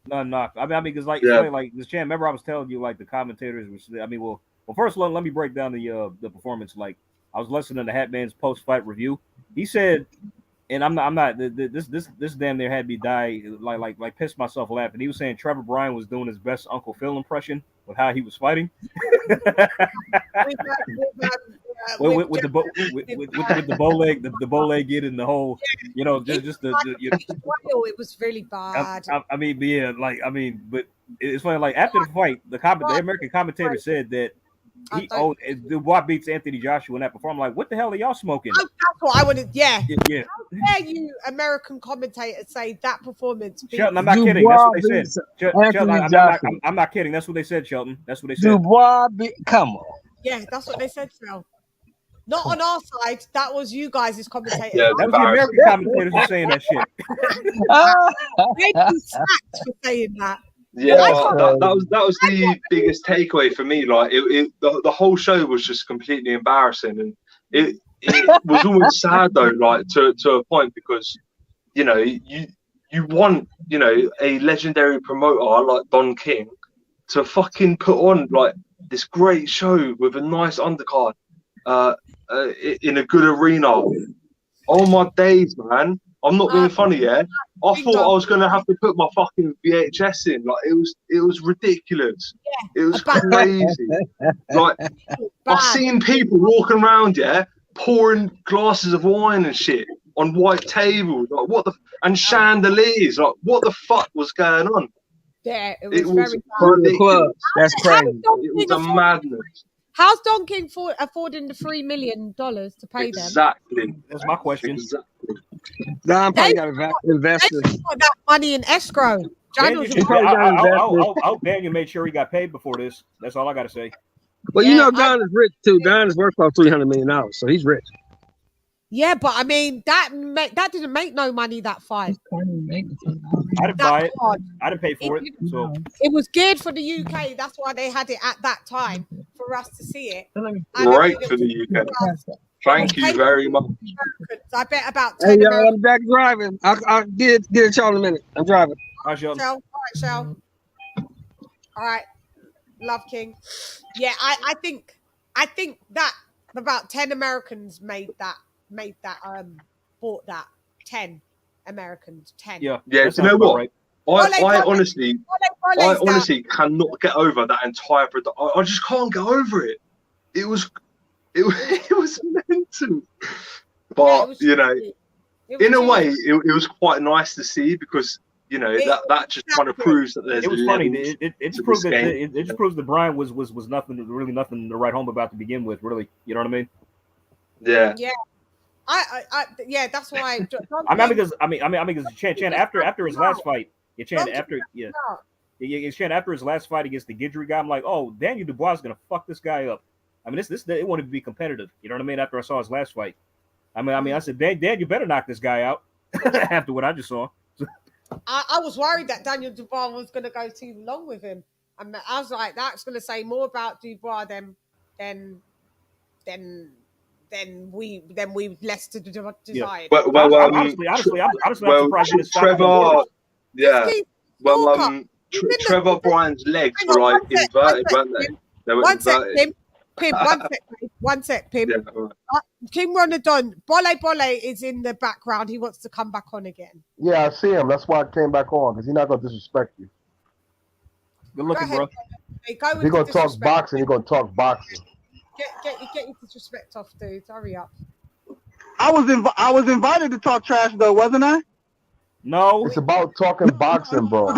[SPEAKER 17] None. I mean, because like this Chan. Remember, I was telling you like the commentators. Well, first let me break down the performance. Like I was listening to Hatman's post-fight review. He said. And I'm not. This damn near had me die. Like pissed myself laughing. He was saying Trevor Bryan was doing his best Uncle Phil impression with how he was fighting. with the bow leg in and the whole, just
[SPEAKER 3] it was really bad.
[SPEAKER 17] But it's funny. Like after the fight, the American commentator said that. Dubois beats Anthony Joshua in that performance. I'm like, what the hell are y'all smoking?
[SPEAKER 3] That's what I wanted. Yeah.
[SPEAKER 17] How
[SPEAKER 3] dare you, American commentators, say that performance?
[SPEAKER 17] Shelton, I'm not kidding. That's what they said. Shelton, I'm not kidding. That's what they said, Shelton. That's what they said.
[SPEAKER 7] Dubois, come on.
[SPEAKER 3] Yeah, that's what they said, Phil. Not on our side. That was you guys' commentators.
[SPEAKER 17] Yeah, that was the American commentators were saying that shit.
[SPEAKER 3] They'd be sacked for saying that.
[SPEAKER 10] Yeah, that was the biggest takeaway for me. Like the whole show was just completely embarrassing, and it was almost sad though, like to a point, because you want a legendary promoter like Don King to fucking put on like this great show with a nice undercard in a good arena. Oh my days, man! I'm not being funny, yeah. I thought I was gonna have to put my fucking VHS in. Like it was ridiculous. Yeah, it was crazy. Like I've seen people walking around, pouring glasses of wine and shit on white tables. Like what and chandeliers. Like what the fuck was going on?
[SPEAKER 3] Yeah, it was very
[SPEAKER 10] ridiculous.
[SPEAKER 7] That's crazy.
[SPEAKER 10] It was a madness.
[SPEAKER 3] How's Don King affording the $3 million to pay them?
[SPEAKER 10] Exactly.
[SPEAKER 17] That's my question.
[SPEAKER 10] Exactly.
[SPEAKER 7] Don probably got investors.
[SPEAKER 3] They got that money in escrow.
[SPEAKER 17] Daniel made sure he got paid before this. That's all I got to say.
[SPEAKER 7] Well, Don is rich too. Don is worth about $300 million, so he's rich.
[SPEAKER 3] Yeah, but I mean that didn't make no money, that fight.
[SPEAKER 17] I didn't buy it. I didn't pay for it. So
[SPEAKER 3] it was geared for the UK. That's why they had it at that time for us to see it.
[SPEAKER 10] Great for the UK. Thank you very much.
[SPEAKER 3] I bet about 10
[SPEAKER 7] Hey, I'm back driving. I'll get it y'all in a minute. I'm driving.
[SPEAKER 17] All right, Sheldon.
[SPEAKER 3] All right, Shell. All right, Love King. Yeah, I think that about 10 Americans bought that 10 Americans. 10.
[SPEAKER 10] Yeah. You know what? Right. I honestly cannot get over that entire production. I just can't get over it. It was mental. But in a way, it was quite nice to see, because that just kind of proves that there's.
[SPEAKER 17] It was funny. It just proves that it just proves that Brian was nothing to write home about to begin with. Really, you know what I mean?
[SPEAKER 10] Yeah.
[SPEAKER 3] Yeah. Yeah, that's why.
[SPEAKER 17] Because Chan after his last fight, Chan after his last fight against the Guidry guy, I'm like, oh, Daniel Dubois is gonna fuck this guy up. I mean, this it wanted to be competitive. You know what I mean? After I saw his last fight, I said, Dan, you better knock this guy out. After what I just saw,
[SPEAKER 3] I was worried that Daniel Dubois was gonna go too long with him. I was like, that's gonna say more about Dubois than we less to desire.
[SPEAKER 17] Yeah. Honestly, I'm surprised you didn't stop
[SPEAKER 10] Trevor. Yeah. Well, Trevor Bryan's legs were like inverted, weren't they? They were inverted.
[SPEAKER 3] Pim, one sec, Pim.
[SPEAKER 10] Yeah.
[SPEAKER 3] King Ronadon, Bole is in the background. He wants to come back on again.
[SPEAKER 11] Yeah, I see him. That's why I came back on, because he's not going to disrespect you.
[SPEAKER 17] Good looking, bro.
[SPEAKER 11] He's going to talk boxing. He's going to talk boxing.
[SPEAKER 3] Get your disrespect off, dude. Hurry up.
[SPEAKER 14] I was invited to talk trash, though, wasn't I?
[SPEAKER 17] No.
[SPEAKER 11] It's about talking boxing, bro.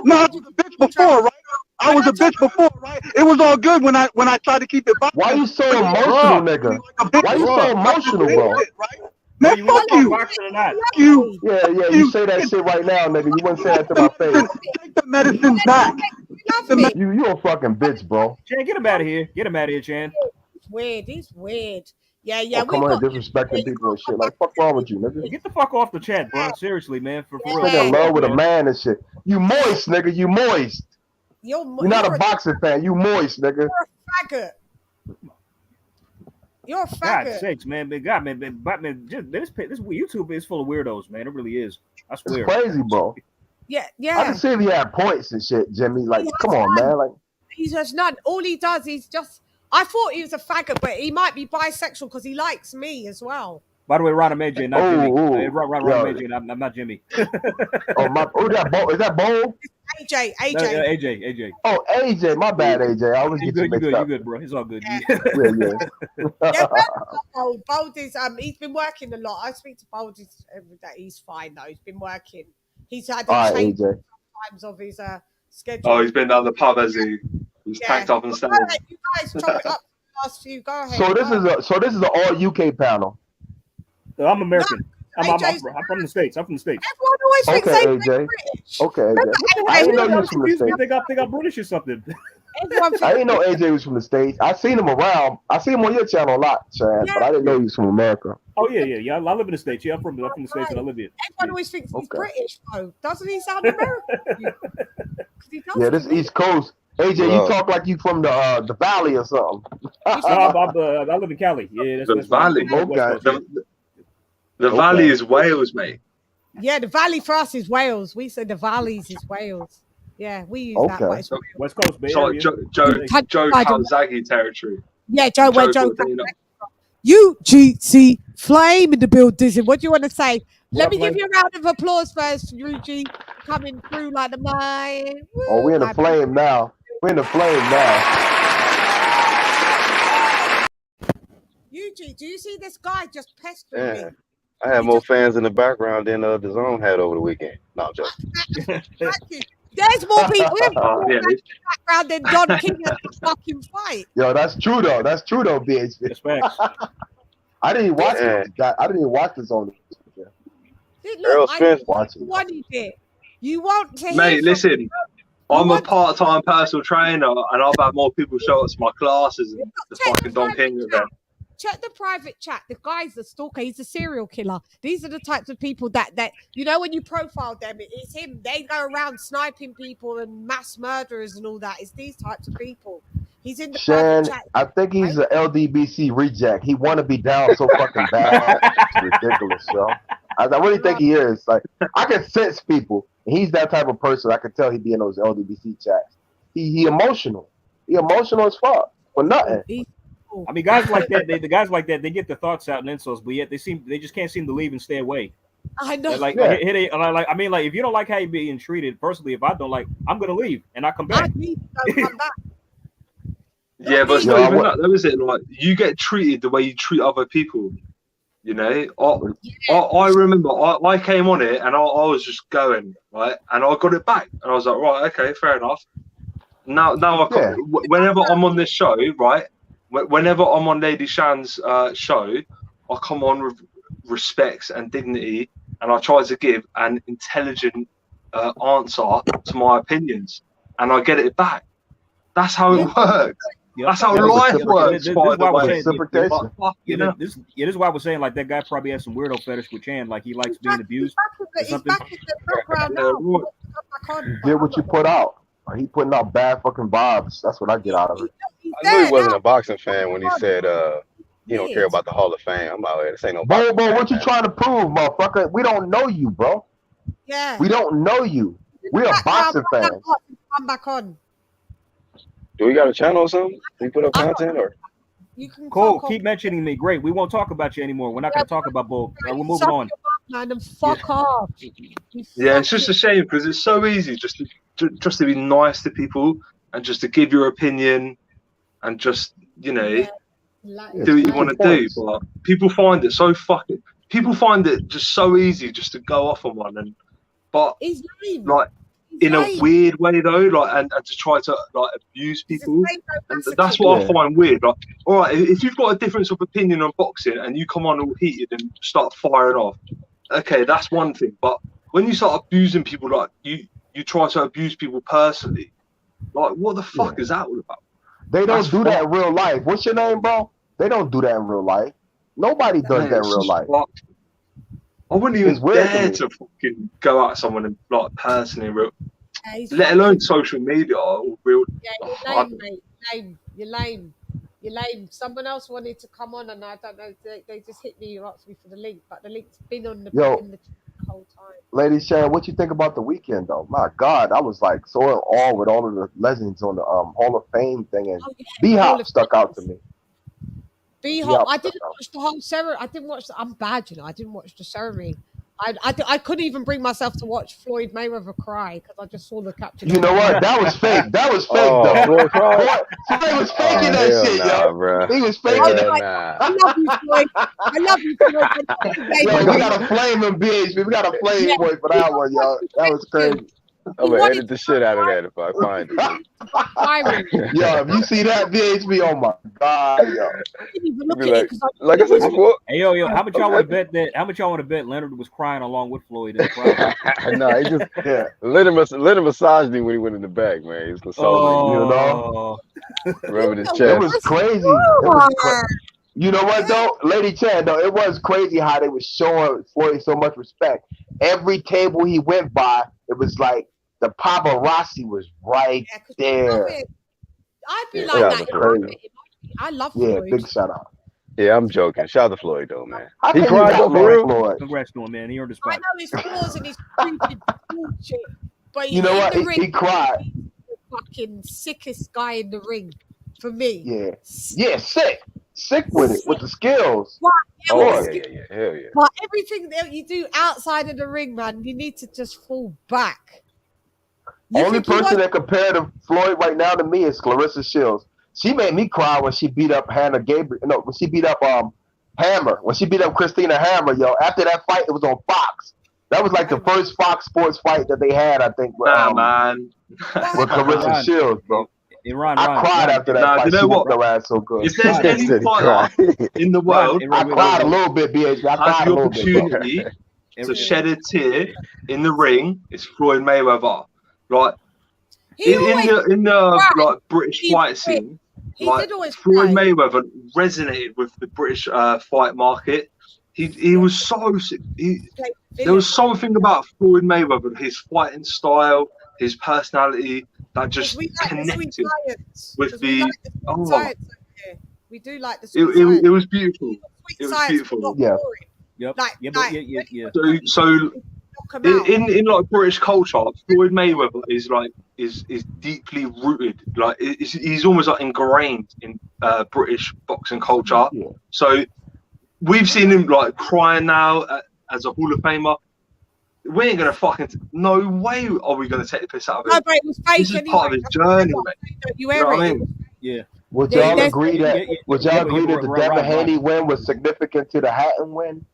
[SPEAKER 14] No, I was a bitch before, right? I was a bitch before, right? It was all good when I tried to keep it boxing.
[SPEAKER 11] Why you so emotional, nigga? Why you so emotional, bro?
[SPEAKER 14] Man, fuck you.
[SPEAKER 11] Fuck you. Yeah, you say that shit right now, nigga. You wouldn't say that to my face.
[SPEAKER 14] Take the medicine back.
[SPEAKER 11] You a fucking bitch, bro.
[SPEAKER 17] Chan, get him out of here. Get him out of here, Chan.
[SPEAKER 3] Weird. He's weird. Yeah.
[SPEAKER 11] Oh, come on, disrespecting people and shit. Like, fuck wrong with you, nigga?
[SPEAKER 17] Get the fuck off the chat, bro. Seriously, man. For real.
[SPEAKER 11] Nigga in love with a man and shit. You moist, nigga. You moist. You're not a boxing fan. You moist, nigga.
[SPEAKER 3] You're a faggot. You're a faggot.
[SPEAKER 17] God sakes, man. This YouTube is full of weirdos, man. It really is. I swear.
[SPEAKER 11] It's crazy, bro.
[SPEAKER 3] Yeah.
[SPEAKER 11] I can see if he had points and shit, Jimmy. Like, come on, man. Like,
[SPEAKER 3] he has none. All he does is just. I thought he was a faggot, but he might be bisexual because he likes me as well.
[SPEAKER 17] By the way, Ron, I'm AJ, not Jimmy. Ron, AJ, I'm not Jimmy.
[SPEAKER 11] Is that Bo?
[SPEAKER 3] AJ.
[SPEAKER 17] AJ.
[SPEAKER 11] Oh, AJ. My bad, AJ. I always get you mixed up.
[SPEAKER 17] You good, bro. It's all good.
[SPEAKER 3] Yeah. Bold is he's been working a lot. I speak to Bold every day. He's fine though. He's been working. He's had a change sometimes of his schedule.
[SPEAKER 10] Oh, he's been down the pub as he's packed up and standing.
[SPEAKER 3] You guys chop it up the last few. Go ahead.
[SPEAKER 11] So this is an all UK panel.
[SPEAKER 17] I'm American. I'm from the States. I'm from the States.
[SPEAKER 3] Everyone always thinks they're British.
[SPEAKER 11] Okay, AJ. I didn't know you was from the States.
[SPEAKER 17] They got British or something.
[SPEAKER 11] I didn't know AJ was from the States. I seen him around. I see him on your channel a lot, Chad, but I didn't know he was from America.
[SPEAKER 17] Oh yeah. I live in the States. Yeah, I'm from the States and I live here.
[SPEAKER 3] Everyone always thinks he's British though. Doesn't he sound American?
[SPEAKER 11] Yeah, this East Coast. AJ, you talk like you from the Valley or something.
[SPEAKER 17] I live in Cali. Yeah,
[SPEAKER 10] that's Valley.
[SPEAKER 11] Okay.
[SPEAKER 10] The Valley is Wales, mate.
[SPEAKER 3] Yeah, the Valley for us is Wales. We say the Valleys is Wales. Yeah, we use that. But it's
[SPEAKER 17] West Coast, baby.
[SPEAKER 10] It's like Joe Calzaghe territory.
[SPEAKER 3] Yeah, Joe UGC Flame in the building. What do you want to say? Let me give you a round of applause first, Ruji, coming through like the mine.
[SPEAKER 11] Oh, we're in the flame now. We're in the flame now.
[SPEAKER 3] UG, do you see this guy just pestering me?
[SPEAKER 18] I had more fans in the background than DAZN had over the weekend. No, I'm joking.
[SPEAKER 3] There's more people in the background than Don King at the fucking fight.
[SPEAKER 11] Yo, that's true though. That's true though, BHB. I didn't watch this. I didn't even watch this on the
[SPEAKER 3] Earl Spence watching. You want to hear
[SPEAKER 10] mate, listen. I'm a part-time personal trainer and I've had more people show up to my classes than the fucking Don King event.
[SPEAKER 3] Check the private chat. The guy's a stalker. He's a serial killer. These are the types of people that you know when you profile them, it's him. They go around sniping people and mass murderers and all that. It's these types of people. He's in the private chat.
[SPEAKER 11] I think he's an LDBC reject. He want to be down so fucking bad. It's ridiculous, yo. I really think he is. Like I can sense people. He's that type of person. I could tell he'd be in those LDBC chats. He emotional. He emotional as fuck for nothing.
[SPEAKER 17] I mean, guys like that, the guys like that, they get their thoughts out and insults, but yet they just can't seem to leave and stay away.
[SPEAKER 3] I know.
[SPEAKER 17] Like if you don't like how you're being treated, personally, if I don't like, I'm gonna leave and I come back.
[SPEAKER 10] Yeah, but it's not even that, though, is it? Like you get treated the way you treat other people. You know, I remember I came on it and I was just going right, and I got it back, and I was like, right, okay, fair enough. Now I got, whenever I'm on this show, right. Whenever I'm on LadyChann's show, I come on with respect and dignity, and I try to give an intelligent answer to my opinions, and I get it back. That's how it works. That's how life works.
[SPEAKER 17] This is why I was saying like that guy probably has some weirdo fetish with Chan, like he likes being abused.
[SPEAKER 3] He's back in the background now.
[SPEAKER 11] You get what you put out. He putting out bad fucking vibes. That's what I get out of it.
[SPEAKER 18] I knew he wasn't a boxing fan when he said he don't care about the Hall of Fame. I'm out here. This ain't no boxing
[SPEAKER 11] fan, what you trying to prove, motherfucker? We don't know you, bro.
[SPEAKER 3] Yeah.
[SPEAKER 11] We don't know you. We are boxing fans.
[SPEAKER 3] Come back on.
[SPEAKER 18] Do we got a channel or something? We put up content or?
[SPEAKER 3] You can
[SPEAKER 17] Cool. Keep mentioning me. Great. We won't talk about you anymore. We're not going to talk about Bull. We're moving on.
[SPEAKER 3] Man, and fuck off.
[SPEAKER 10] Yeah, it's just a shame because it's so easy just to be nice to people and just to give your opinion and just do what you want to do. But people find it so fucking. People find it just so easy just to go off on one, but like in a weird way though, and to try to abuse people, and that's what I find weird. Like, all right, if you've got a difference of opinion on boxing and you come on all heated and start firing off, okay, that's one thing. But when you start abusing people, like you try to abuse people personally, like what the fuck is that all about?
[SPEAKER 11] They don't do that in real life. What's your name, bro? They don't do that in real life. Nobody does that in real life.
[SPEAKER 10] I wouldn't even dare to fucking go at someone and personally, let alone social media. Or real.
[SPEAKER 3] Yeah, you're lame, mate. You're lame. You're lame. Someone else wanted to come on, and I don't know. They just hit me. You asked me for the link, but the link's been on the whole time.
[SPEAKER 11] LadyChann, what you think about the weekend though? My God, I was like so in awe with all of the legends on the Hall of Fame thing, and B-Hop stuck out to me.
[SPEAKER 3] B-Hop, I didn't watch the whole ceremony. I didn't watch. I'm bad, I didn't watch the ceremony. I couldn't even bring myself to watch Floyd Mayweather cry because I just saw the captain.
[SPEAKER 11] You know what? That was fake. That was fake, though. Floyd was faking that shit, yo. Bro. He was faking that.
[SPEAKER 3] I love you, Floyd. I love you, Floyd.
[SPEAKER 11] Yo, we got to flame him, BHB. We got to flame Floyd for that one, yo. That was crazy.
[SPEAKER 18] I'm gonna edit the shit out of that if I find it.
[SPEAKER 11] Yo, if you see that VHB, oh my God, yo.
[SPEAKER 18] Like I said before.
[SPEAKER 17] Hey, yo, how much y'all want to bet that? How much y'all want to bet Leonard was crying along with Floyd in the crowd?
[SPEAKER 18] No, he just let him massage me when he went in the back, man. He was consoling, you know. Rubbing his chest.
[SPEAKER 11] It was crazy. It was crazy. You know what though, LadyChann, though, it was crazy how they were showing Floyd so much respect. Every table he went by, it was like the paparazzi was right there.
[SPEAKER 3] I'd be like that. I love Floyd.
[SPEAKER 11] Yeah, big shout out.
[SPEAKER 18] Yeah, I'm joking. Shout out to Floyd though, man. He cried though for real.
[SPEAKER 17] Floyd. Congrats to him, man. He earned his spot.
[SPEAKER 3] I know his flaws and his stupid bullshit, but
[SPEAKER 11] you know what? He cried.
[SPEAKER 3] He's the fucking sickest guy in the ring for me.
[SPEAKER 11] Yeah, sick with it, with the skills.
[SPEAKER 3] What?
[SPEAKER 18] Hell yeah.
[SPEAKER 3] But everything that you do outside of the ring, man, you need to just fall back.
[SPEAKER 11] Only person that compared to Floyd right now to me is Clarissa Shields. She made me cry when she beat up Hannah Gabriel. No, when she beat up Hammer. When she beat up Christina Hammer, yo. After that fight, it was on Fox. That was like the first Fox Sports fight that they had, I think. With Clarissa Shields, bro. I cried after that fight.
[SPEAKER 10] You know what?
[SPEAKER 11] Her ass so good.
[SPEAKER 10] If there's any fighter in the world,
[SPEAKER 11] I cried a little bit, BH. I cried a little bit.
[SPEAKER 10] The opportunity to shed a tear in the ring is Floyd Mayweather. Like in the like British fight scene, like Floyd Mayweather resonated with the British fight market. He was so there was something about Floyd Mayweather, his fighting style, his personality that just connected with the.
[SPEAKER 3] We do like the.
[SPEAKER 10] It was beautiful. It was beautiful.
[SPEAKER 11] Yeah.
[SPEAKER 17] Yep. Yeah.
[SPEAKER 10] So in like British culture, Floyd Mayweather is deeply rooted. Like he's almost like ingrained in British boxing culture.
[SPEAKER 11] Yeah.
[SPEAKER 10] So we've seen him like crying now as a Hall of Famer. We ain't gonna no way are we gonna take the piss out of him.
[SPEAKER 3] No, but it was fake
[SPEAKER 10] this is part of his journey, mate.
[SPEAKER 3] You know what I mean?
[SPEAKER 17] Yeah.
[SPEAKER 11] Would y'all agree that the Devin Haney win was significant to the Hatton win?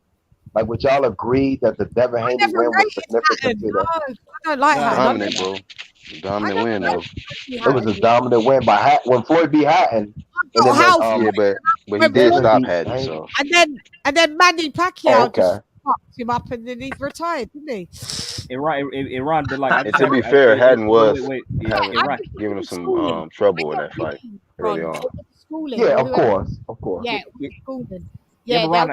[SPEAKER 11] Like, would y'all agree that the Devin Haney win was significant to the?
[SPEAKER 3] I don't like Hatton.
[SPEAKER 18] Dominant, bro. Dominant win, though.
[SPEAKER 11] It was a dominant win by Hatton when Floyd beat Hatton.
[SPEAKER 18] But he did stop Hatton. So.
[SPEAKER 3] And then Manny Pacquiao just fucked him up, and then he retired, didn't he?
[SPEAKER 17] Iran, like.
[SPEAKER 18] And to be fair, Hatton was giving him some trouble in that fight early on.
[SPEAKER 11] Yeah, of course.
[SPEAKER 3] Yeah, schooling. Yeah,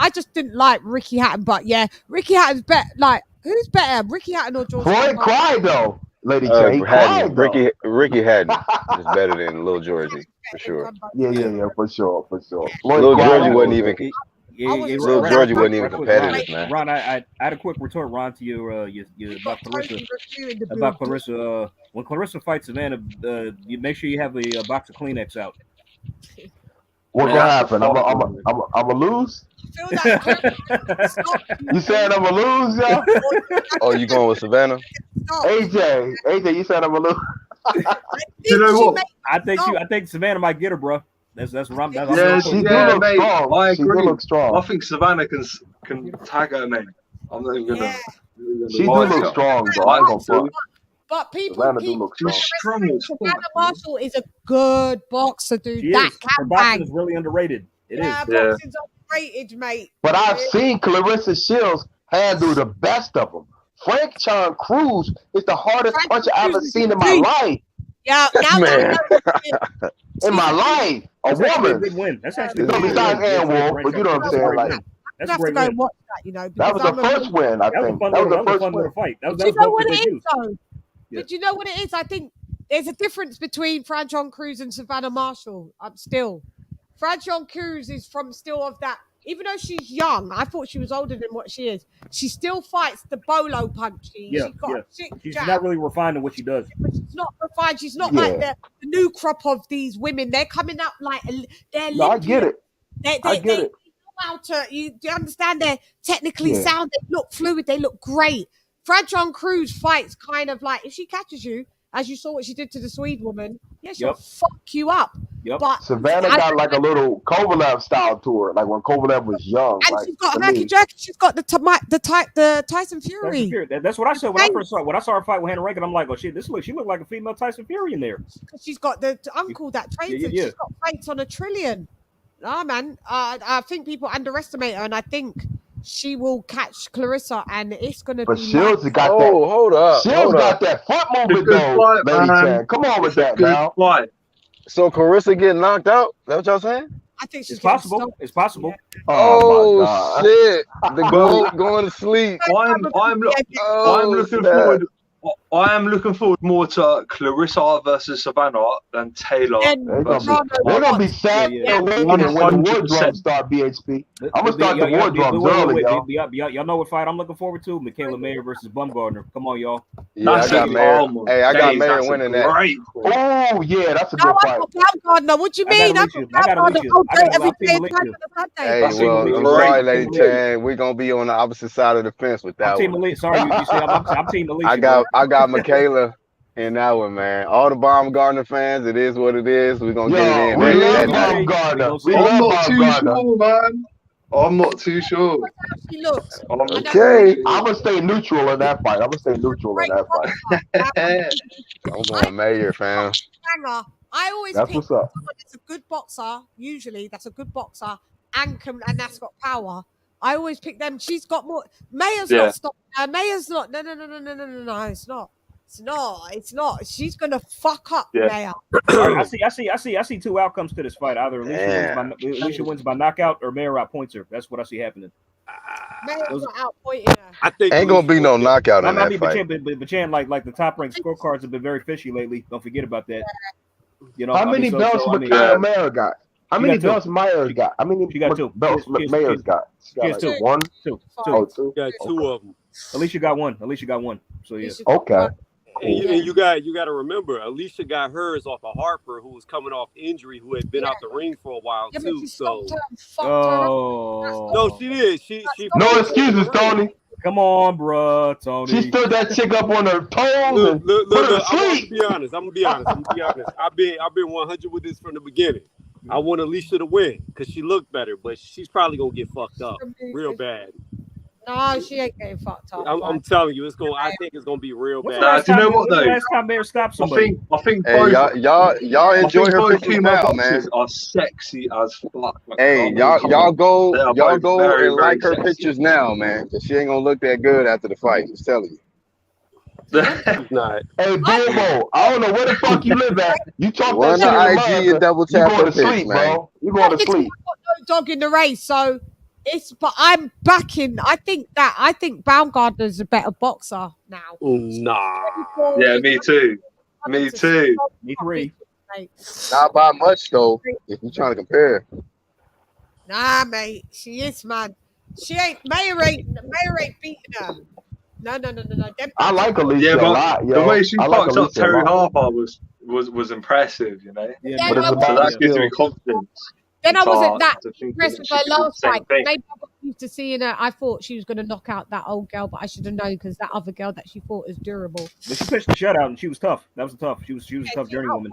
[SPEAKER 3] I just didn't like Ricky Hatton, but Ricky Hatton's better. Like, who's better, Ricky Hatton or George?
[SPEAKER 11] Floyd cried though, LadyChann. He cried though.
[SPEAKER 18] Ricky Hatton is better than Lil Georgie for sure.
[SPEAKER 11] Yeah, for sure.
[SPEAKER 18] Lil Georgie wasn't even. Lil Georgie wasn't even competitive, man.
[SPEAKER 17] Ron, I had a quick retort, Ron, to your about Clarissa. About Clarissa, when Clarissa fights Savannah, you make sure you have a box of Kleenex out.
[SPEAKER 11] What's gonna happen? I'm a lose. You saying I'm a lose, yo?
[SPEAKER 18] Oh, you going with Savannah?
[SPEAKER 11] AJ, you said I'm a lose.
[SPEAKER 10] You know what?
[SPEAKER 17] I think Savannah might get her, bro. That's what I'm.
[SPEAKER 11] She do look strong.
[SPEAKER 10] I
[SPEAKER 11] She
[SPEAKER 10] agree.
[SPEAKER 11] do look strong.
[SPEAKER 10] I think Savannah can tag her, mate. I'm not even gonna.
[SPEAKER 11] She do look strong, bro. I ain't gonna front.
[SPEAKER 3] But people
[SPEAKER 11] Savannah
[SPEAKER 3] keep
[SPEAKER 11] do look strong.
[SPEAKER 3] Savannah Marshall is a good boxer, dude.
[SPEAKER 17] She
[SPEAKER 3] that
[SPEAKER 17] is. Her boxing is really underrated. It is.
[SPEAKER 3] Boxing's underrated, mate.
[SPEAKER 11] But I've seen Clarissa Shields handle the best of them. CHANN Cruz is the hardest puncher I've ever seen in my life.
[SPEAKER 3] Yeah, now
[SPEAKER 11] man. In my life,
[SPEAKER 17] That's
[SPEAKER 11] woman.
[SPEAKER 17] a big win. That's actually
[SPEAKER 11] besides Ann Wolf, but you know what I'm saying, like.
[SPEAKER 17] That's a great win.
[SPEAKER 3] Watch that, you know,
[SPEAKER 11] that was the first win, I think. That was the first win.
[SPEAKER 17] Fight.
[SPEAKER 3] But you know what it is, though? But you know what it is? I think there's a difference between CHANN Cruz and Savannah Marshall. CHANN Cruz is from still of that. Even though she's young, I thought she was older than what she is. She still fights the bolo punching.
[SPEAKER 17] She's not really refined in what she does.
[SPEAKER 3] But she's not refined. She's not like the new crop of these women. They're coming up like they're.
[SPEAKER 11] No, I get it.
[SPEAKER 3] I get it. Do you understand? They're technically sound. They look fluid. They look great. CHANN Cruz fights kind of like if she catches you, as you saw what she did to the Swede woman. Yeah, she'll fuck you up. But
[SPEAKER 11] Savannah got like a little Kovalev style to her, like when Kovalev was young.
[SPEAKER 3] And
[SPEAKER 11] like,
[SPEAKER 3] she's got herky jerky. She's got the Tyson Fury.
[SPEAKER 17] That's what I said when I first saw it. When I saw her fight with Hannah Rankin, I'm like, oh shit, she looked like a female Tyson Fury in there.
[SPEAKER 3] She's got the uncle that trains her. She's got fights on a trillion. Nah, man. I think people underestimate her, and I think she will catch Clarissa, and it's gonna be.
[SPEAKER 11] But Shields got that.
[SPEAKER 18] Hold up.
[SPEAKER 11] Shields got that foot movement though, LadyChann. Come on with that now.
[SPEAKER 18] So Clarissa getting knocked out? Is that what y'all saying?
[SPEAKER 3] I think she's
[SPEAKER 17] possible. It's possible.
[SPEAKER 18] Oh shit! The goat going to sleep.
[SPEAKER 10] I am looking forward more to Clarissa versus Savannah than Taylor.
[SPEAKER 11] They're gonna be sad when the war drums start. BHP. I'm gonna start the war drums early, y'all.
[SPEAKER 17] Y'all know what fight I'm looking forward to? Michaela Mayer versus Bumgardner. Come on, y'all.
[SPEAKER 18] Yeah, I got Mayer. Hey, I got Mayer winning that.
[SPEAKER 11] Oh yeah, that's a good fight.
[SPEAKER 3] Bumgardner. What you mean?
[SPEAKER 17] I got Alicia.
[SPEAKER 18] Hey, well, I'm sorry, LadyChann. We're gonna be on the opposite side of the fence with that one.
[SPEAKER 17] Sorry, you see, I'm Team Alicia.
[SPEAKER 18] I got Michaela in that one, man. All the Baumgartner fans, it is what it is. We're gonna get it in.
[SPEAKER 11] We love Baumgartner.
[SPEAKER 10] I'm not too sure, man. I'm not too sure.
[SPEAKER 18] Okay.
[SPEAKER 11] I'm gonna stay neutral in that fight. I'm
[SPEAKER 18] going Mayer, fam.
[SPEAKER 3] I always
[SPEAKER 11] pick
[SPEAKER 3] what's up. That's a good boxer. Usually, that's a good boxer and that's got power. I always pick them. She's got more. Mayer's not stopping her. Mayer's not. No. It's not. It's not. She's gonna fuck up Mayer.
[SPEAKER 17] I see two outcomes to this fight. Either Alicia wins by knockout or Mayer outpoints her. That's what I see happening.
[SPEAKER 3] Mayer's not outpointing her.
[SPEAKER 18] I think ain't gonna be no knockout in that fight.
[SPEAKER 17] But Chan, like the top ranked scorecards have been very fishy lately. Don't forget about that. You know
[SPEAKER 11] how many belts Mayer got? How many belts Myers got? How many belts Mayer's got? She got
[SPEAKER 17] two.
[SPEAKER 11] One?
[SPEAKER 17] Two.
[SPEAKER 11] Oh, two?
[SPEAKER 9] Got two of them.
[SPEAKER 17] Alicia got one. So yeah.
[SPEAKER 11] Okay.
[SPEAKER 9] And you got to remember, Alicia got hers off of Harper, who was coming off injury, who had been out the ring for a while too. So no, she did. She
[SPEAKER 11] no excuses, Tony.
[SPEAKER 17] Come on, bro, Tony.
[SPEAKER 11] She stood that chick up on her toes.
[SPEAKER 9] Look, I'm gonna be honest. I've been 100 with this from the beginning. I want Alicia to win because she looked better, but she's probably gonna get fucked up real bad.
[SPEAKER 3] No, she ain't getting fucked up.
[SPEAKER 9] I'm telling you, I think it's gonna be real bad.
[SPEAKER 10] Do you know what though?
[SPEAKER 17] Last time Mayer stopped somebody.
[SPEAKER 10] I think
[SPEAKER 18] hey, y'all enjoy her pictures now, man.
[SPEAKER 10] Are sexy as fuck.
[SPEAKER 18] Hey, y'all go and like her pictures now, man, because she ain't gonna look that good after the fight. Just telling you.
[SPEAKER 11] Hey, Bobo, I don't know where the fuck you live at. You talk
[SPEAKER 18] Run
[SPEAKER 11] that
[SPEAKER 18] the
[SPEAKER 11] shit
[SPEAKER 18] IG and double tap
[SPEAKER 11] you going
[SPEAKER 18] her
[SPEAKER 11] to sleep,
[SPEAKER 18] pics, man.
[SPEAKER 11] bro. You going to sleep.
[SPEAKER 3] I've got no dog in the race, so but I'm backing. I think Baumgartner's a better boxer now.
[SPEAKER 9] Nah.
[SPEAKER 10] Yeah, me too. Me too.
[SPEAKER 17] Me three.
[SPEAKER 18] Not by much though. If you're trying to compare.
[SPEAKER 3] Nah, mate. She is, man. She ain't. Mayer ain't beating her. No.
[SPEAKER 11] I like Alicia a lot, yo.
[SPEAKER 10] The way she fucked up Terry
[SPEAKER 11] Harper
[SPEAKER 10] was impressive, you know.
[SPEAKER 17] Yeah,
[SPEAKER 10] so that gives me confidence.
[SPEAKER 3] Then I wasn't that impressed with her last fight. Maybe I got used to seeing her. I thought she was going to knock out that old girl, but I should have known because that other girl that she fought is durable.
[SPEAKER 17] But she pitched the shutout and she was tough. That was tough. She was a tough journeywoman.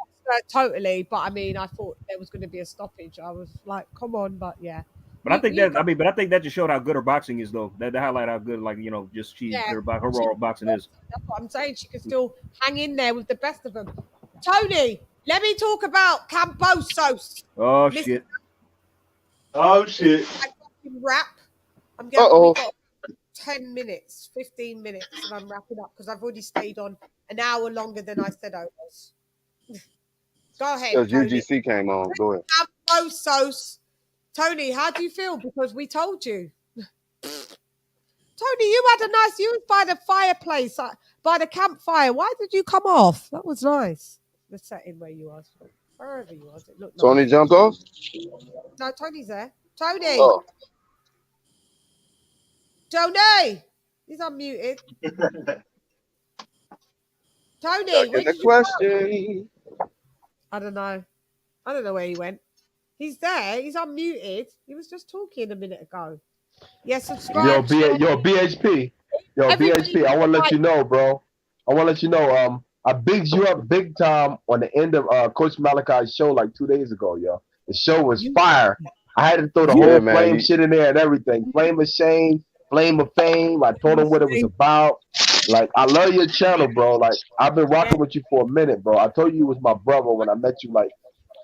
[SPEAKER 3] Totally, but I mean, I thought there was going to be a stoppage. I was like, come on, but yeah.
[SPEAKER 17] But I think that just showed how good her boxing is, though. That highlight how good, like, you know, just her raw boxing is.
[SPEAKER 3] That's what I'm saying. She can still hang in there with the best of them. Tony, let me talk about Cambosos.
[SPEAKER 17] Oh shit.
[SPEAKER 10] Oh shit.
[SPEAKER 3] Wrap. I'm getting 10 minutes, 15 minutes, and I'm wrapping up because I've already stayed on an hour longer than I said I was. Go ahead.
[SPEAKER 18] Because UGC came on. Go ahead.
[SPEAKER 3] Cambosos. Tony, how do you feel? Because we told you. Tony, you was by the fireplace, by the campfire. Why did you come off? That was nice. The setting where you was. Wherever you was. It looked
[SPEAKER 18] Tony
[SPEAKER 3] nice.
[SPEAKER 18] jumped off?
[SPEAKER 3] No, Tony's there. Tony!
[SPEAKER 18] Oh.
[SPEAKER 3] Tony! He's unmuted. Tony, where did you
[SPEAKER 18] question.
[SPEAKER 3] go? I don't know. I don't know where he went. He's there. He's unmuted. He was just talking a minute ago. Yeah, subscribe.
[SPEAKER 11] Yo, BHP. Yo, BHP. I want to let you know, bro. I want to let you know. I bigged you up big time on the end of Coach Malachi's show like 2 days ago, yo. The show was fire. I had to throw the whole flame shit in there and everything. Flame of shame, flame of fame. I told him what it was about. Like, I love your channel, bro. Like, I've been rocking with you for a minute, bro. I told you you was my brother when I met you, like,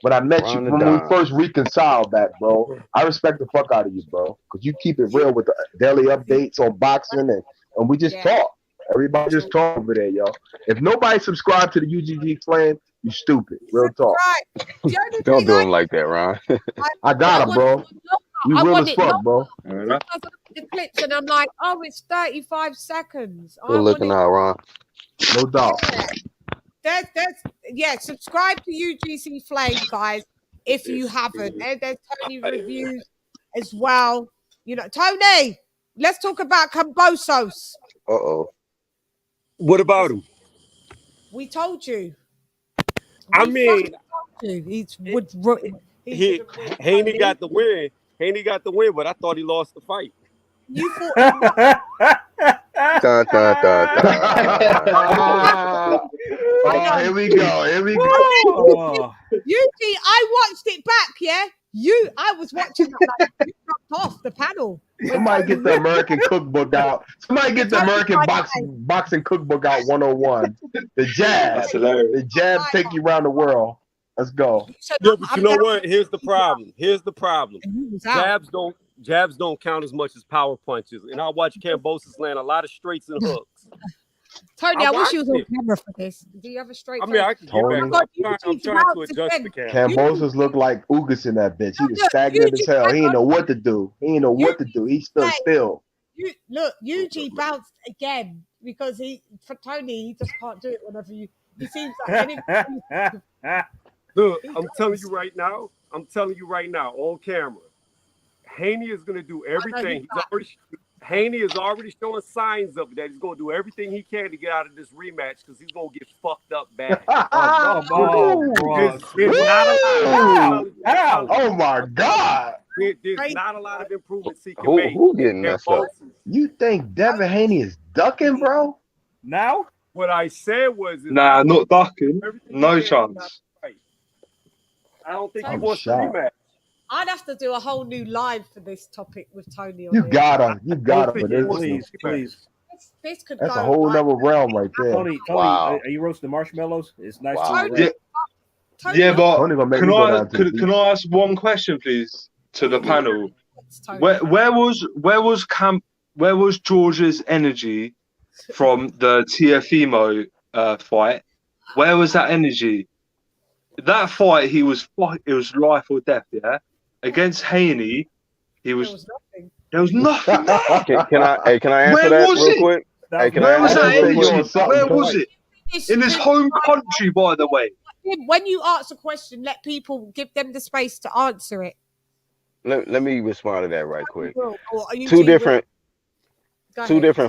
[SPEAKER 11] when we first reconciled that, bro. I respect the fuck out of you, bro. Because you keep it real with the daily updates on boxing and we just talk. Everybody just talk over there, yo. If nobody subscribed to the UGG Flame, you stupid. Real talk.
[SPEAKER 18] Don't do him like that, Ron.
[SPEAKER 11] I got him, bro. You real as fuck, bro.
[SPEAKER 3] The clips and I'm like, oh, it's 35 seconds.
[SPEAKER 18] Good looking out, Ron.
[SPEAKER 11] No doubt.
[SPEAKER 3] Subscribe to UGC Flame, guys, if you haven't. And there's Tony reviews as well. You know, Tony, let's talk about Cambosos.
[SPEAKER 19] What about him?
[SPEAKER 3] We told you.
[SPEAKER 19] Haney got the win. Haney got the win, but I thought he lost the fight.
[SPEAKER 3] You thought.
[SPEAKER 11] Here we go.
[SPEAKER 3] Eugene, I watched it back, yeah? I was watching that like you dropped off the panel.
[SPEAKER 11] Somebody get the American cookbook out. Somebody get the American boxing cookbook out 101. The jab. The jab take you around the world. Let's go.
[SPEAKER 19] Yeah, but you know what? Here's the problem. Jabs don't count as much as power punches. And I watch Cambosos land a lot of straights and hooks.
[SPEAKER 3] Tony, I wish you was on camera for this. Do you have a straight?
[SPEAKER 19] I mean, I can get back. I'm trying to adjust the camera.
[SPEAKER 11] Cambosos looked like Ugas in that bitch. He was stagnant as hell. He didn't know what to do. He stood still.
[SPEAKER 3] Eugene bounced again because for Tony, he just can't do it whenever you. He seems like.
[SPEAKER 19] Look, I'm telling you right now, on camera, Haney is going to do everything. Haney is already showing signs of that. He's going to do everything he can to get out of this rematch because he's going to get fucked up bad.
[SPEAKER 11] Oh my God.
[SPEAKER 19] There's not a lot of improvements he can make.
[SPEAKER 18] Who getting messed up?
[SPEAKER 11] You think Devin Haney is ducking, bro?
[SPEAKER 19] Now? What I said was...
[SPEAKER 10] Nah, not ducking. No chance.
[SPEAKER 19] I don't think he wants to rematch.
[SPEAKER 3] I'd have to do a whole new live for this topic with Tony.
[SPEAKER 11] You gotta for this.
[SPEAKER 19] Please.
[SPEAKER 3] This could
[SPEAKER 11] That's
[SPEAKER 3] go
[SPEAKER 11] a whole other realm right there.
[SPEAKER 17] Tony,
[SPEAKER 18] wow.
[SPEAKER 17] Are you roasting marshmallows? It's nice
[SPEAKER 3] Tony,
[SPEAKER 17] to
[SPEAKER 10] yeah, but can I ask one question, please, to the panel? Where was George's energy from the TFEMO fight? Where was that energy? That fight, it was life or death, yeah? Against Haney, there was nothing.
[SPEAKER 18] Can I answer that real quick?
[SPEAKER 10] Where was it? In his home country, by the way.
[SPEAKER 3] When you ask a question, let people give them the space to answer it.
[SPEAKER 18] Let me respond to that right quick. Two different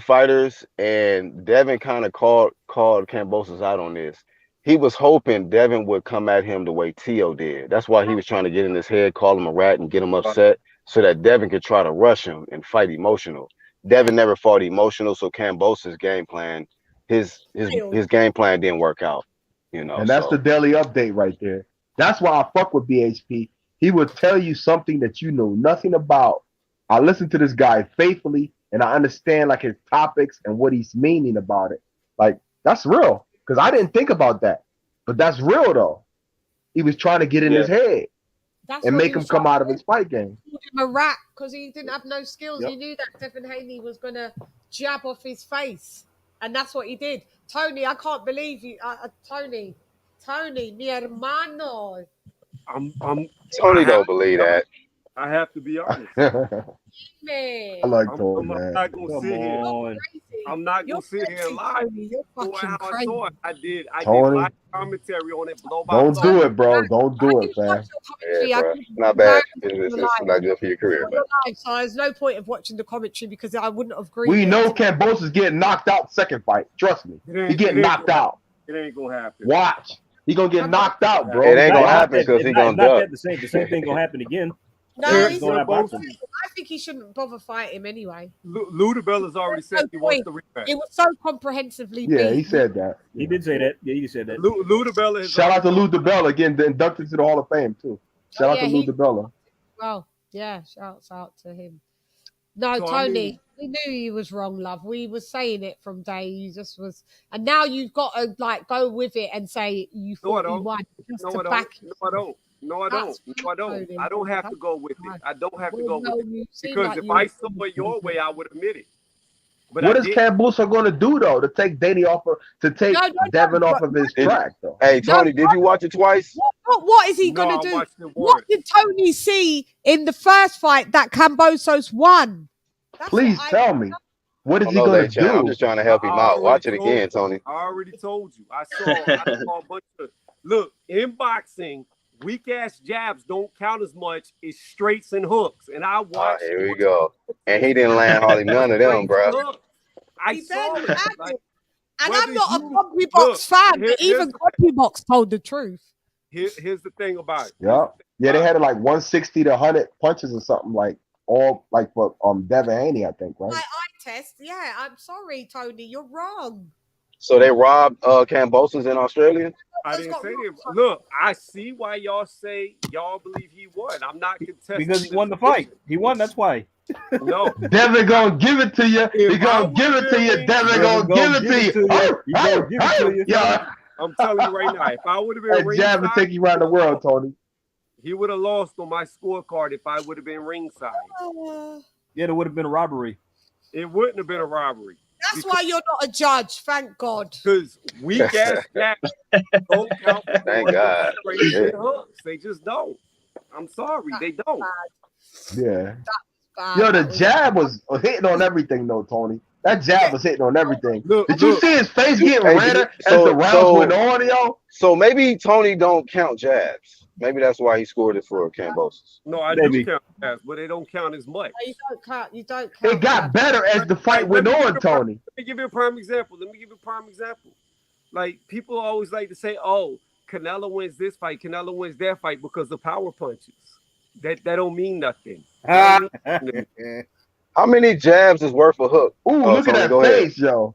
[SPEAKER 18] fighters, and Devin kind of called Cambosos out on this. he was hoping Devin would come at him the way Tio did. That's why he was trying to get in his head, call him a rat, and get him upset, so that Devin could try to rush him and fight emotional. Devin never fought emotional, so Kambosos' game plan, his game plan didn't work out. You know,
[SPEAKER 11] and that's the daily update right there. That's why I fuck with BHP. He would tell you something that you know nothing about. I listen to this guy faithfully, and I understand like his topics and what he's meaning about it. Like, that's real, because I didn't think about that, but that's real though. He was trying to get in his head and make him come out of his fight game.
[SPEAKER 3] He called him a rat because he didn't have no skills. He knew that Devin Haney was gonna jab off his face, and that's what he did. Tony, I can't believe you, Tony, mi hermano.
[SPEAKER 18] Tony don't believe that.
[SPEAKER 19] I have to be honest.
[SPEAKER 11] I like Tony, man.
[SPEAKER 19] I'm not gonna sit here. I'm not gonna sit here and lie. How I saw it, I did live commentary on it. Blow by
[SPEAKER 11] Don't do it, bro. Don't do it, man.
[SPEAKER 18] Yeah, bro. It's not bad. It's not good for your career, man.
[SPEAKER 3] So there's no point of watching the commentary because I wouldn't have agreed.
[SPEAKER 11] We know Kambosos is getting knocked out second fight. Trust me. He getting knocked out.
[SPEAKER 19] It ain't gonna happen.
[SPEAKER 11] Watch. He gonna get knocked out, bro.
[SPEAKER 18] It ain't gonna happen because he gonna duck.
[SPEAKER 17] The same thing gonna happen again.
[SPEAKER 3] No, I think he shouldn't bother fighting him anyway.
[SPEAKER 19] Ludabella's already said he wants the rematch.
[SPEAKER 3] It was so comprehensively.
[SPEAKER 11] Yeah, he said that.
[SPEAKER 17] He did say that. Yeah, he said that.
[SPEAKER 19] Ludabella.
[SPEAKER 11] Shout out to Ludabella again, inducted to the Hall of Fame too. Shout out to Ludabella.
[SPEAKER 3] Well, yeah, shouts out to him. No, so Tony, we knew he was wrong, love. We were saying it from day. You just was, and now you've got to like go with it and say you thought you won.
[SPEAKER 19] No, I don't. No, I don't. I don't have to go with it. I don't have to go with it. Because if I saw it your way, I would admit it. But
[SPEAKER 11] what is Kambosos going to do though to take Danny off of Devin off of his track though?
[SPEAKER 18] Hey Tony, did you watch it twice?
[SPEAKER 3] What is he going to do? What did Tony see in the first fight that Kambosos won?
[SPEAKER 11] Please tell me. What is he going to do?
[SPEAKER 18] I'm just trying to help him out. Watch it again, Tony.
[SPEAKER 19] I already told you. I saw a bunch of look in boxing. Weak ass jabs don't count as much as straights and hooks. And I watched.
[SPEAKER 18] Here we go. And he didn't land hardly none of them, bro.
[SPEAKER 19] I saw it.
[SPEAKER 3] And I'm not a Grumpy Box fan, but even Grumpy Box told the truth.
[SPEAKER 19] Here's the thing about it.
[SPEAKER 11] Yeah, they had like 160 to 100 punches or something like all like for Devin Haney, I think, right?
[SPEAKER 3] My eye test. Yeah, I'm sorry, Tony, you're wrong.
[SPEAKER 18] So they robbed Kambosos in Australia?
[SPEAKER 19] I didn't say that. Look, I see why y'all say y'all believe he won. I'm not contesting
[SPEAKER 17] because he won the fight. He won. That's why.
[SPEAKER 19] No,
[SPEAKER 11] Devin gonna give it to you. He gonna give it to you. Devin gonna give it to you. Yeah,
[SPEAKER 19] I'm telling you right now. If I would have been ringside,
[SPEAKER 11] jab would take you around the world, Tony.
[SPEAKER 19] He would have lost on my scorecard if I would have been ringside.
[SPEAKER 17] Yeah, it would have been a robbery.
[SPEAKER 19] It wouldn't have been a robbery.
[SPEAKER 3] That's why you're not a judge, thank God.
[SPEAKER 19] Because weak ass jabs don't count.
[SPEAKER 18] Thank God.
[SPEAKER 19] They just don't. I'm sorry, they don't.
[SPEAKER 11] Yeah. Yo, the jab was hitting on everything, though, Tony. That jab was hitting on everything. Did you see his face getting redder as the rounds went on, yo?
[SPEAKER 18] So maybe Tony don't count jabs. Maybe that's why he scored it for Kambosos.
[SPEAKER 19] No, I do count jabs, but they don't count as much.
[SPEAKER 3] You don't count.
[SPEAKER 11] It got better as the fight went on, Tony.
[SPEAKER 19] Let me give you a prime example. Like, people always like to say, oh, Canelo wins this fight, Canelo wins that fight because of power punches. That don't mean nothing.
[SPEAKER 18] How many jabs is worth a hook?
[SPEAKER 11] Ooh, look at that face, yo.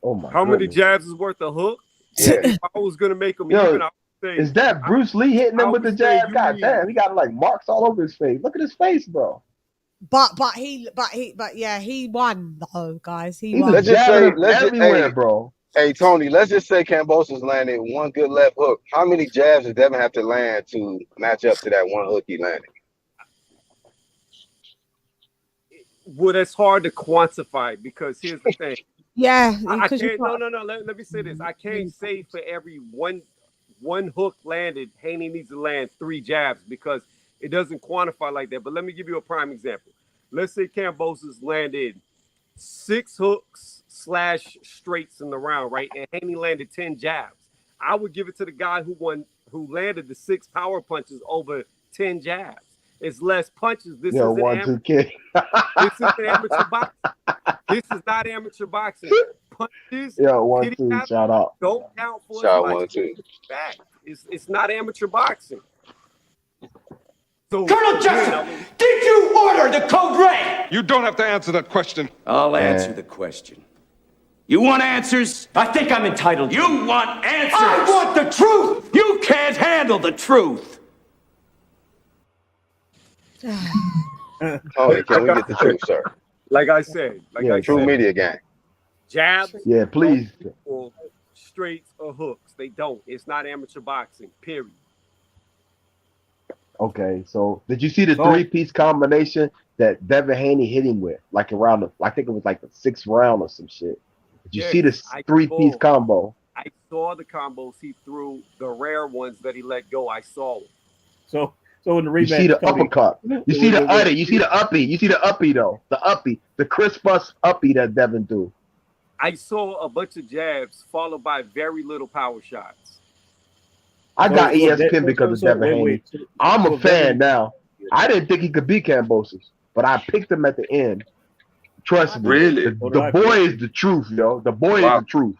[SPEAKER 11] Oh my.
[SPEAKER 19] How many jabs is worth a hook?
[SPEAKER 18] Yeah.
[SPEAKER 19] If I was gonna make them even, I would say,
[SPEAKER 11] is that Bruce Lee hitting him with the jab? God damn, he got like marks all over his face. Look at his face, bro.
[SPEAKER 3] But he won though, guys. He won.
[SPEAKER 18] Let's just say,
[SPEAKER 11] everywhere, bro.
[SPEAKER 18] Hey Tony, let's just say Kambosos landed one good left hook. How many jabs does Devin have to land to match up to that one hook he landed?
[SPEAKER 19] Well, that's hard to quantify because here's the thing.
[SPEAKER 3] Yeah,
[SPEAKER 19] I can't. No. Let me say this. I can't say for every one hook landed, Haney needs to land 3 jabs because it doesn't quantify like that. But let me give you a prime example. Let's say Kambosos landed 6 hooks / straights in the round, right? And Haney landed 10 jabs. I would give it to the guy who landed the 6 power punches over 10 jabs. It's less punches. This isn't amateur boxing. This is not amateur boxing.
[SPEAKER 8] punches,
[SPEAKER 11] Yeah, 1, 2, shout out.
[SPEAKER 8] don't count for
[SPEAKER 18] Shout
[SPEAKER 8] as
[SPEAKER 18] out,
[SPEAKER 8] much.
[SPEAKER 18] 1, 2.
[SPEAKER 8] Fact. It's not amateur boxing. So,
[SPEAKER 12] Colonel Jessup, did you order the code red?
[SPEAKER 20] You don't have to answer that question.
[SPEAKER 12] I'll answer the question. You want answers? I think I'm entitled. You want answers? I want the truth. You can't handle the truth.
[SPEAKER 18] Tony, can we get the truth, sir?
[SPEAKER 8] Like I said,
[SPEAKER 18] True Media Gang.
[SPEAKER 8] Jabs.
[SPEAKER 11] Yeah, please.
[SPEAKER 8] Or straights or hooks. They don't. It's not amateur boxing. Period.
[SPEAKER 11] Okay, so did you see the 3-piece combination that Devin Haney hit him with? Like around the, I think it was like the 6th round or some shit. Did you see the 3-piece combo?
[SPEAKER 8] I saw the combos he threw, the rare ones that he let go. I saw them.
[SPEAKER 17] So in the rematch,
[SPEAKER 11] you see the uppercut. You see the uppy. You see the uppy. You see the uppy though. The uppy. The Chris Bus uppy that Devin threw.
[SPEAKER 8] I saw a bunch of jabs followed by very little power shots.
[SPEAKER 11] I got ESPN because of Devin Haney. I'm a fan now. I didn't think he could beat Kambosos, but I picked him at the end. Trust me.
[SPEAKER 10] Really?
[SPEAKER 11] The boy is the truth, yo. The boy is the truth.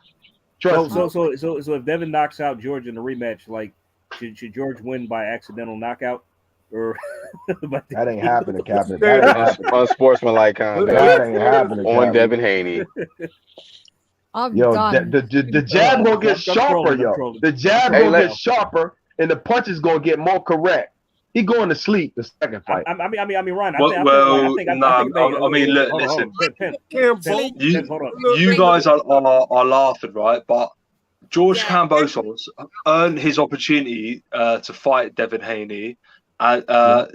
[SPEAKER 11] Trust me.
[SPEAKER 17] So if Devin knocks out George in the rematch, like should George win by accidental knockout? Or
[SPEAKER 11] that ain't happening, Captain. That ain't happening.
[SPEAKER 18] Unsportsmanlike conduct.
[SPEAKER 11] That ain't happening
[SPEAKER 18] On Devin Haney.
[SPEAKER 11] The jab gonna get sharper, yo. The jab gonna get sharper, and the punch is gonna get more correct. He going to sleep the second fight.
[SPEAKER 17] I mean, Ryan.
[SPEAKER 10] Listen. You guys are laughing, right? But George Kambosos earned his opportunity to fight Devin Haney. For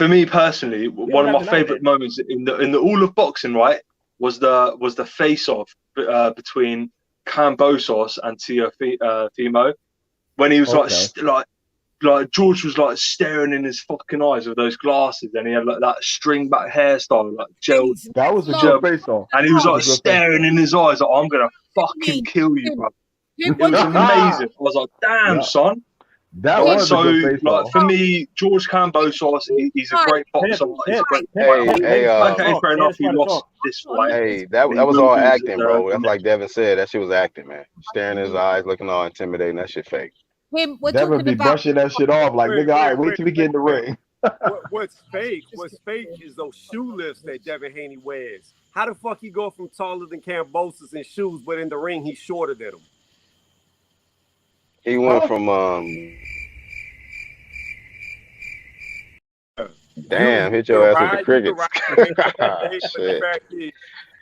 [SPEAKER 10] me personally, one of my favorite moments in the all of boxing, right, was the face off between Kambosos and Teofimo, when he was like George was like staring in his fucking eyes with those glasses, and he had like that string back hairstyle, like gel.
[SPEAKER 11] That was a good face off,
[SPEAKER 10] and he was like staring in his eyes, like, I'm gonna fucking kill you, bro. It was amazing. I was like, damn, son.
[SPEAKER 11] That was
[SPEAKER 10] so
[SPEAKER 11] a good face
[SPEAKER 10] like
[SPEAKER 11] off.
[SPEAKER 10] for me, George Kambosos, he's a great boxer. He's a great fair enough. He lost this fight.
[SPEAKER 18] Hey, that was all acting, bro. That's like Devin said. That shit was acting, man. Staring in his eyes, looking all intimidating. That shit fake.
[SPEAKER 11] Devin be brushing that shit off like, nigga, all right, wait till we get in the ring.
[SPEAKER 8] What's fake is those shoe lifts that Devin Haney wears. How the fuck he go from taller than Kambosos in shoes, but in the ring he's shorter than him?
[SPEAKER 18] He went from damn, hit your ass with the crickets.
[SPEAKER 8] Shit.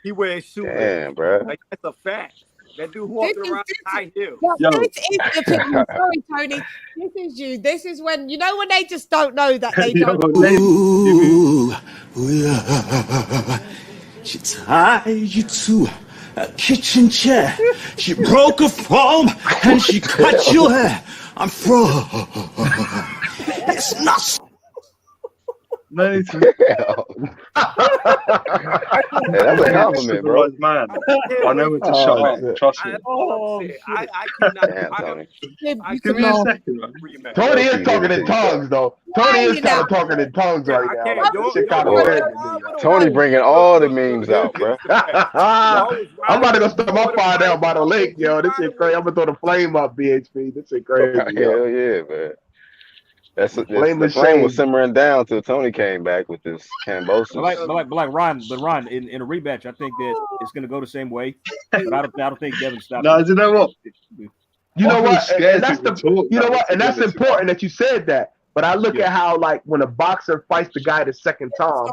[SPEAKER 8] He wears shoes.
[SPEAKER 18] Damn, bro.
[SPEAKER 8] Like, that's a fact. That dude walking around high heels.
[SPEAKER 3] This is the picture. Sorry, Tony. This is you. This is when when they just don't know that they don't.
[SPEAKER 12] Ooh, yeah. She tied you to a kitchen chair. She broke a foam and she cut your hair. I'm from. It's not.
[SPEAKER 10] That's
[SPEAKER 18] a compliment, bro.
[SPEAKER 10] Man, I know it's a shot. Trust me.
[SPEAKER 8] I cannot.
[SPEAKER 10] Give me a second, man.
[SPEAKER 11] Tony is talking in tongues, though. Tony is kind of talking in tongues right now.
[SPEAKER 18] Tony bringing all the memes out, bro.
[SPEAKER 11] I'm about to go start my fire down by the lake, yo. This shit crazy. I'm gonna throw the flame up, BHP. This shit crazy.
[SPEAKER 18] Hell yeah, man. The flame was simmering down till Tony came back with this Kambosos.
[SPEAKER 17] But Ron, in a rematch, I think that it's going to go the same way. But I don't think Devin stopped.
[SPEAKER 10] No, you know what?
[SPEAKER 11] You know what? And that's important that you said that. But I look at how, like, when a boxer fights the guy the second time,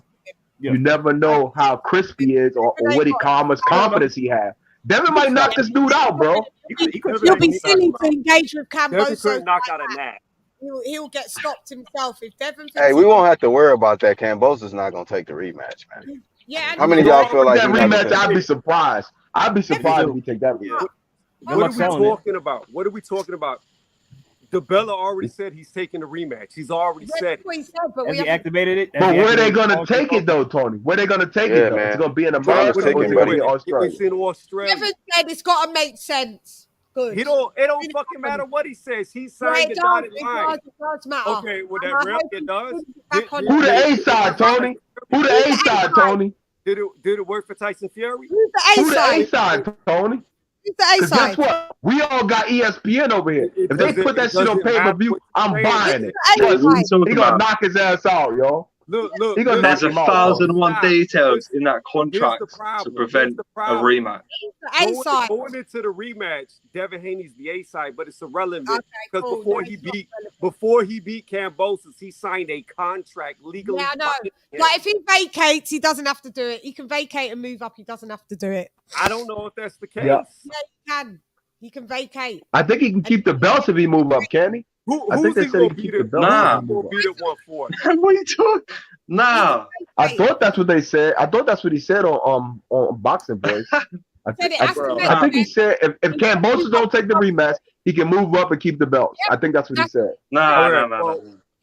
[SPEAKER 11] you never know how crisp he is or what how much confidence he has. Devin might knock this dude out, bro.
[SPEAKER 3] You'll be silly to engage with Kambosos.
[SPEAKER 8] Devin couldn't knock out a nap.
[SPEAKER 3] He'll get stopped himself if Devin.
[SPEAKER 18] Hey, we won't have to worry about that. Kambosos not gonna take the rematch, man.
[SPEAKER 3] Yeah.
[SPEAKER 18] How many of y'all feel like
[SPEAKER 11] that rematch? I'd be surprised. I'd be surprised if we take that rematch.
[SPEAKER 8] What are we talking about? What are we talking about? DeBella already said he's taking the rematch. He's already said it.
[SPEAKER 17] Has he activated it?
[SPEAKER 11] But where they gonna take it though, Tony? Where they gonna take it though?
[SPEAKER 18] Man.
[SPEAKER 11] It's gonna be in America. It's gonna be in Australia.
[SPEAKER 8] It's in Australia.
[SPEAKER 3] Devin said it's got to make sense. Good.
[SPEAKER 8] It don't fucking matter what he says. He signed the dotted line.
[SPEAKER 3] It does matter.
[SPEAKER 8] Okay, well that real it does.
[SPEAKER 11] Who the A side, Tony? Who the A side, Tony?
[SPEAKER 19] Did it work for Tyson Fury?
[SPEAKER 3] Who's the
[SPEAKER 11] Who's the A side, Tony?
[SPEAKER 3] Who's the A side?
[SPEAKER 11] Guess what? We all got ESPN over here. If they put that shit on pay-per-view, I'm buying it. He gonna knock his ass out, yo.
[SPEAKER 19] Look,
[SPEAKER 10] there's 1,001 details in that contract to prevent a rematch.
[SPEAKER 19] Going into the rematch, Devin Haney's the A side, but it's irrelevant because before he beat Kambosos, he signed a contract legally.
[SPEAKER 3] Yeah, I know. Like if he vacates, he doesn't have to do it. He can vacate and move up. He doesn't have to do it.
[SPEAKER 19] I don't know if that's the case.
[SPEAKER 11] Yeah.
[SPEAKER 3] Yeah, he can. He can vacate.
[SPEAKER 11] I think he can keep the belts if he move up, can he? I think they said he can keep the belts.
[SPEAKER 10] Nah.
[SPEAKER 19] Beat it 1-4.
[SPEAKER 10] What are you talking? Nah.
[SPEAKER 11] I thought that's what they said. I thought that's what he said on Boxing Boys. I think he said if Kambosos don't take the rematch, he can move up and keep the belts. I think that's what he said.
[SPEAKER 10] Nah.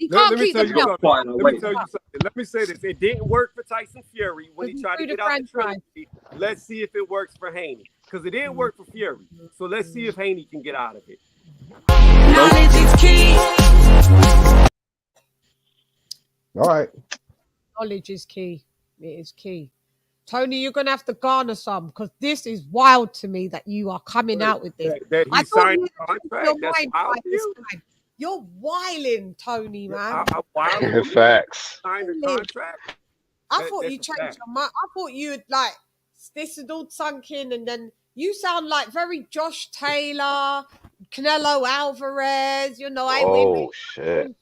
[SPEAKER 19] Let me tell you something. Let me say this. It didn't work for Tyson Fury when he tried to get out the trilogy. Let's see if it works for Haney. Because it didn't work for Fury. So let's see if Haney can get out of it.
[SPEAKER 12] Knowledge is key.
[SPEAKER 11] All right.
[SPEAKER 3] Knowledge is key. It is key. Tony, you're gonna have to garner some because this is wild to me that you are coming out with this.
[SPEAKER 19] That he signed a contract. That's wild to you.
[SPEAKER 3] You're wilding, Tony, man.
[SPEAKER 18] Facts.
[SPEAKER 19] Signed a contract.
[SPEAKER 3] I thought you changed your mind. I thought you had like this had all sunk in, and then you sound like very Josh Taylor, Canelo Alvarez. You know,
[SPEAKER 18] oh shit!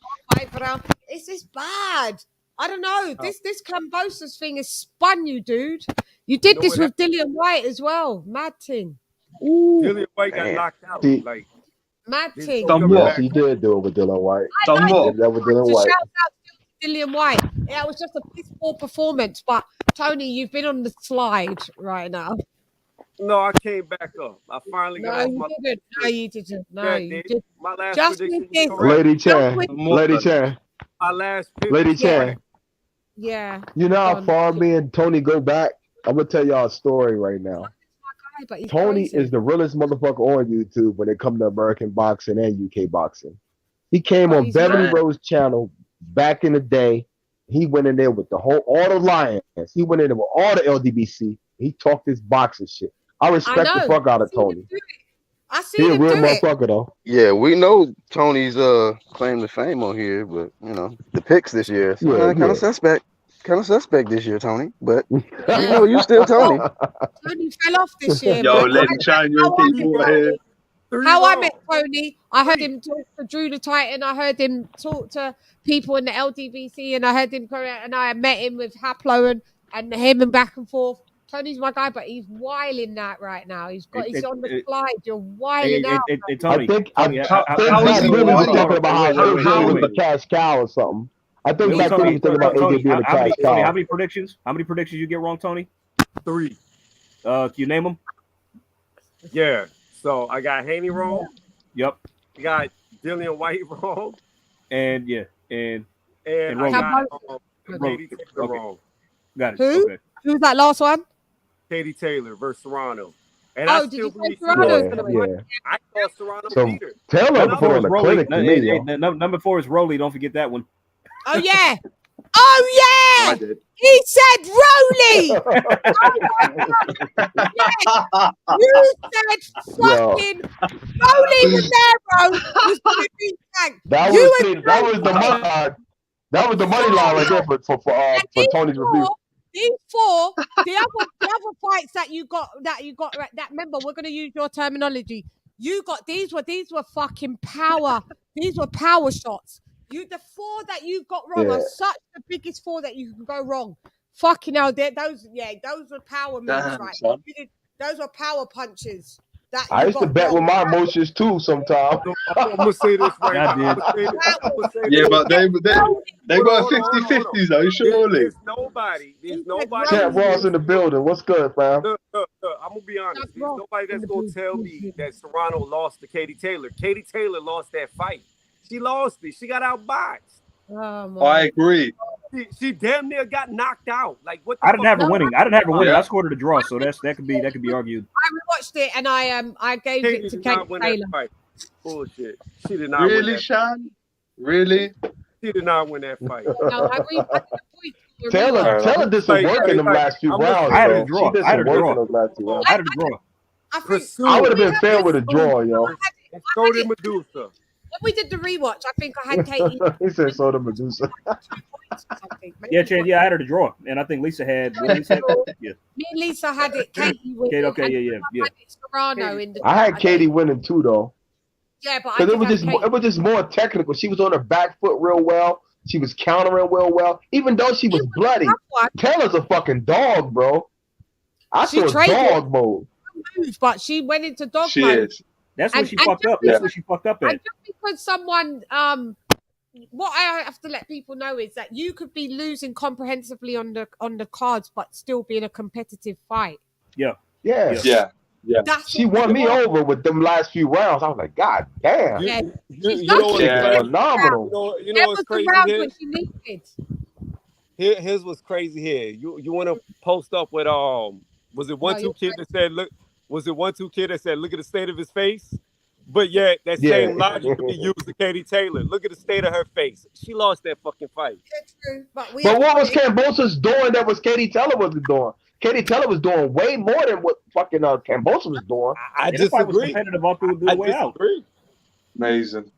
[SPEAKER 3] It's just bad. I don't know. This Kambosos thing has spun you, dude. You did this with Dillian White as well. Mad thing.
[SPEAKER 19] Dillian White got knocked out. Like
[SPEAKER 3] mad thing.
[SPEAKER 11] Yes, he did do it with Dillian White. That was Dillian White.
[SPEAKER 3] Shout out to Dillian White. Yeah, it was just a piss poor performance. But Tony, you've been on the slide right now.
[SPEAKER 19] No, I came back up. I finally got off my...
[SPEAKER 3] No, you didn't. No, you didn't.
[SPEAKER 19] My last
[SPEAKER 3] just
[SPEAKER 19] prediction was
[SPEAKER 11] LadyChann.
[SPEAKER 19] My last pick.
[SPEAKER 11] LadyChann.
[SPEAKER 3] Yeah.
[SPEAKER 11] You know how far me and Tony go back? I'm going to tell y'all a story right now. Tony is the realest motherfucker on YouTube when it comes to American boxing and UK boxing. He came on Beverly Rose channel back in the day. He went in there with all the Lions. He went in there with all the LDBC. He talked his boxing shit. I respect the fuck out of Tony.
[SPEAKER 3] I see
[SPEAKER 11] he a real motherfucker though.
[SPEAKER 18] Yeah, we know Tony's claim to fame on here, but you know the picks this year, kind of suspect. Kind of suspect this year, Tony. But you know you still Tony.
[SPEAKER 3] Tony fell off this year.
[SPEAKER 10] Yo, LadyChann, you're people here.
[SPEAKER 3] How I met Tony, I heard him talk to Drew the Titan. I heard him talk to people in the LDBC, and I heard him and I met him with Haplo and him and back and forth. Tony's my guy, but he's wiling that right now. He's on the slide. You're wiling out.
[SPEAKER 11] Tony, I think was talking about how AJ was the cash cow or something. I think back then he was talking about AJ being the cash cow.
[SPEAKER 17] How many predictions? How many predictions you get wrong, Tony?
[SPEAKER 19] 3.
[SPEAKER 17] Can you name them?
[SPEAKER 19] Yeah. So I got Haney wrong.
[SPEAKER 17] Yep.
[SPEAKER 19] I got Dillian White wrong.
[SPEAKER 17] And
[SPEAKER 19] I got Katie Taylor wrong.
[SPEAKER 17] Got it.
[SPEAKER 3] Who?
[SPEAKER 17] Okay.
[SPEAKER 3] Who's that last one?
[SPEAKER 19] Katie Taylor versus Serrano. And
[SPEAKER 3] did you say Serrano's gonna win?
[SPEAKER 19] I thought Serrano beat her.
[SPEAKER 11] Taylor put on a clinic to me.
[SPEAKER 17] Number 4 is Rolly. Don't forget that one.
[SPEAKER 3] Oh yeah. Oh yeah.
[SPEAKER 10] I did.
[SPEAKER 3] He said Rolly. You said fucking Rolly Romero was going to be Tank.
[SPEAKER 11] That was the money line right there for Tony's review.
[SPEAKER 3] These 4, the other fights that you got remember, we're gonna use your terminology. You got these were fucking power. These were power shots. The 4 that you got wrong are such the biggest 4 that you can go wrong. Fucking hell, those were power moves, right? Those were power punches.
[SPEAKER 11] I used to bet with my emotions too sometimes.
[SPEAKER 19] I'm gonna say this right now.
[SPEAKER 10] Yeah, but they were 50-50s though, surely.
[SPEAKER 19] There's nobody.
[SPEAKER 11] Chat Ross in the building. What's good, fam?
[SPEAKER 19] Look, I'm gonna be honest. There's nobody that's gonna tell me that Serrano lost to Katie Taylor. Katie Taylor lost that fight. She lost it. She got outboxed.
[SPEAKER 10] I agree.
[SPEAKER 19] She damn near got knocked out. Like what?
[SPEAKER 17] I didn't have her winning. I scored her to draw, so that could be argued.
[SPEAKER 3] I watched it and I gave it to Katie Taylor.
[SPEAKER 19] Bullshit. She did not
[SPEAKER 10] really,
[SPEAKER 19] win that.
[SPEAKER 10] Shan? Really?
[SPEAKER 19] she did not win that fight.
[SPEAKER 3] No,
[SPEAKER 11] Taylor did some work in them last few rounds.
[SPEAKER 17] I had a draw.
[SPEAKER 11] She did some work in those last 2 rounds.
[SPEAKER 17] I had a draw.
[SPEAKER 11] I would have been fair with a draw, yo.
[SPEAKER 19] So did Medusa.
[SPEAKER 3] When we did the rewatch, I think I had Katie.
[SPEAKER 11] He said so did Medusa.
[SPEAKER 17] Yeah, Chan, yeah, I had her to draw. And I think Lisa had yeah.
[SPEAKER 3] Me and Lisa had it. Katie winning.
[SPEAKER 17] Kate, okay, yeah.
[SPEAKER 3] Serrano in the.
[SPEAKER 11] I had Katie winning too, though.
[SPEAKER 3] Yeah, but
[SPEAKER 11] Because it was just more technical. She was on her back foot real well. She was countering real well. Even though she was bloody, Taylor's a fucking dog, bro. I saw dog mode.
[SPEAKER 3] But she went into dog
[SPEAKER 11] She
[SPEAKER 3] mode.
[SPEAKER 11] is.
[SPEAKER 17] That's what she fucked up. That's what she fucked up at.
[SPEAKER 3] And just because someone, what I have to let people know is that you could be losing comprehensively on the cards, but still be in a competitive fight.
[SPEAKER 17] Yeah.
[SPEAKER 11] She won me over with them last few rounds. I was like, God damn.
[SPEAKER 19] You know what's crazy?
[SPEAKER 11] Phenomenal.
[SPEAKER 19] You know what's crazy here?
[SPEAKER 3] Here's
[SPEAKER 19] Here's what's crazy here. You want to post up with was it 1-2 kid that said look? Was it 1-2 kid that said look at the state of his face? But yet that same logic could be used to Katie Taylor. Look at the state of her face. She lost that fucking fight.
[SPEAKER 3] True, but
[SPEAKER 11] what was Kambosos doing that was Katie Taylor wasn't doing? Katie Taylor was doing way more than what fucking Kambosos was doing.
[SPEAKER 19] I disagree.
[SPEAKER 11] I
[SPEAKER 19] disagree.
[SPEAKER 10] Amazing.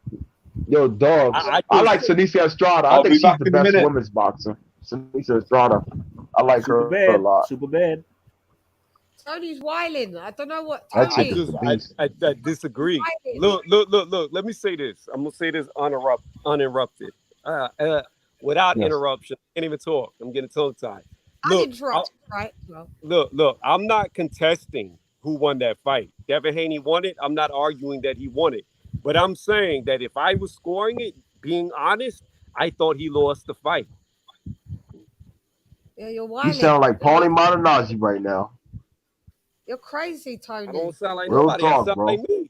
[SPEAKER 11] Yo, dog. I like Senicia Estrada. I think she's the best women's boxer. Senicia Estrada. I like her a lot.
[SPEAKER 17] Super bad.
[SPEAKER 3] Tony's wilding. I don't know what
[SPEAKER 11] That
[SPEAKER 3] Tony.
[SPEAKER 11] chick is a beast.
[SPEAKER 19] I disagree. Look. Let me say this. I'm gonna say this uninterrupted. Without interruption. Can't even talk. I'm getting tongue tied.
[SPEAKER 3] Right? Well.
[SPEAKER 19] Look. I'm not contesting who won that fight. Devin Haney won it. I'm not arguing that he won it. But I'm saying that if I was scoring it, being honest, I thought he lost the fight.
[SPEAKER 3] Yeah, you're wilding.
[SPEAKER 11] You sound like Paulie Malignaggi right now.
[SPEAKER 3] You're crazy, Tony.
[SPEAKER 19] I don't sound like
[SPEAKER 11] Real
[SPEAKER 19] nobody.
[SPEAKER 11] talk,
[SPEAKER 19] I sound
[SPEAKER 11] bro.
[SPEAKER 19] like me.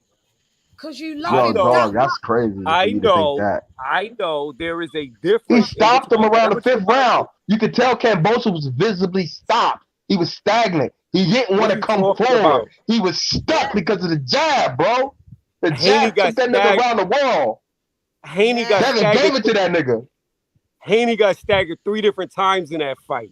[SPEAKER 3] Because you love him.
[SPEAKER 11] Dog, that's crazy.
[SPEAKER 19] I know. There is a difference.
[SPEAKER 11] He stopped him around the 5th round. You could tell Kambosos was visibly stopped. He was stagnant. He didn't want to come forward. He was stuck because of the jab, bro. The jab took that nigga around the wall.
[SPEAKER 19] Haney got
[SPEAKER 11] Devin gave it to that nigga.
[SPEAKER 19] Haney got staggered 3 different times in that fight.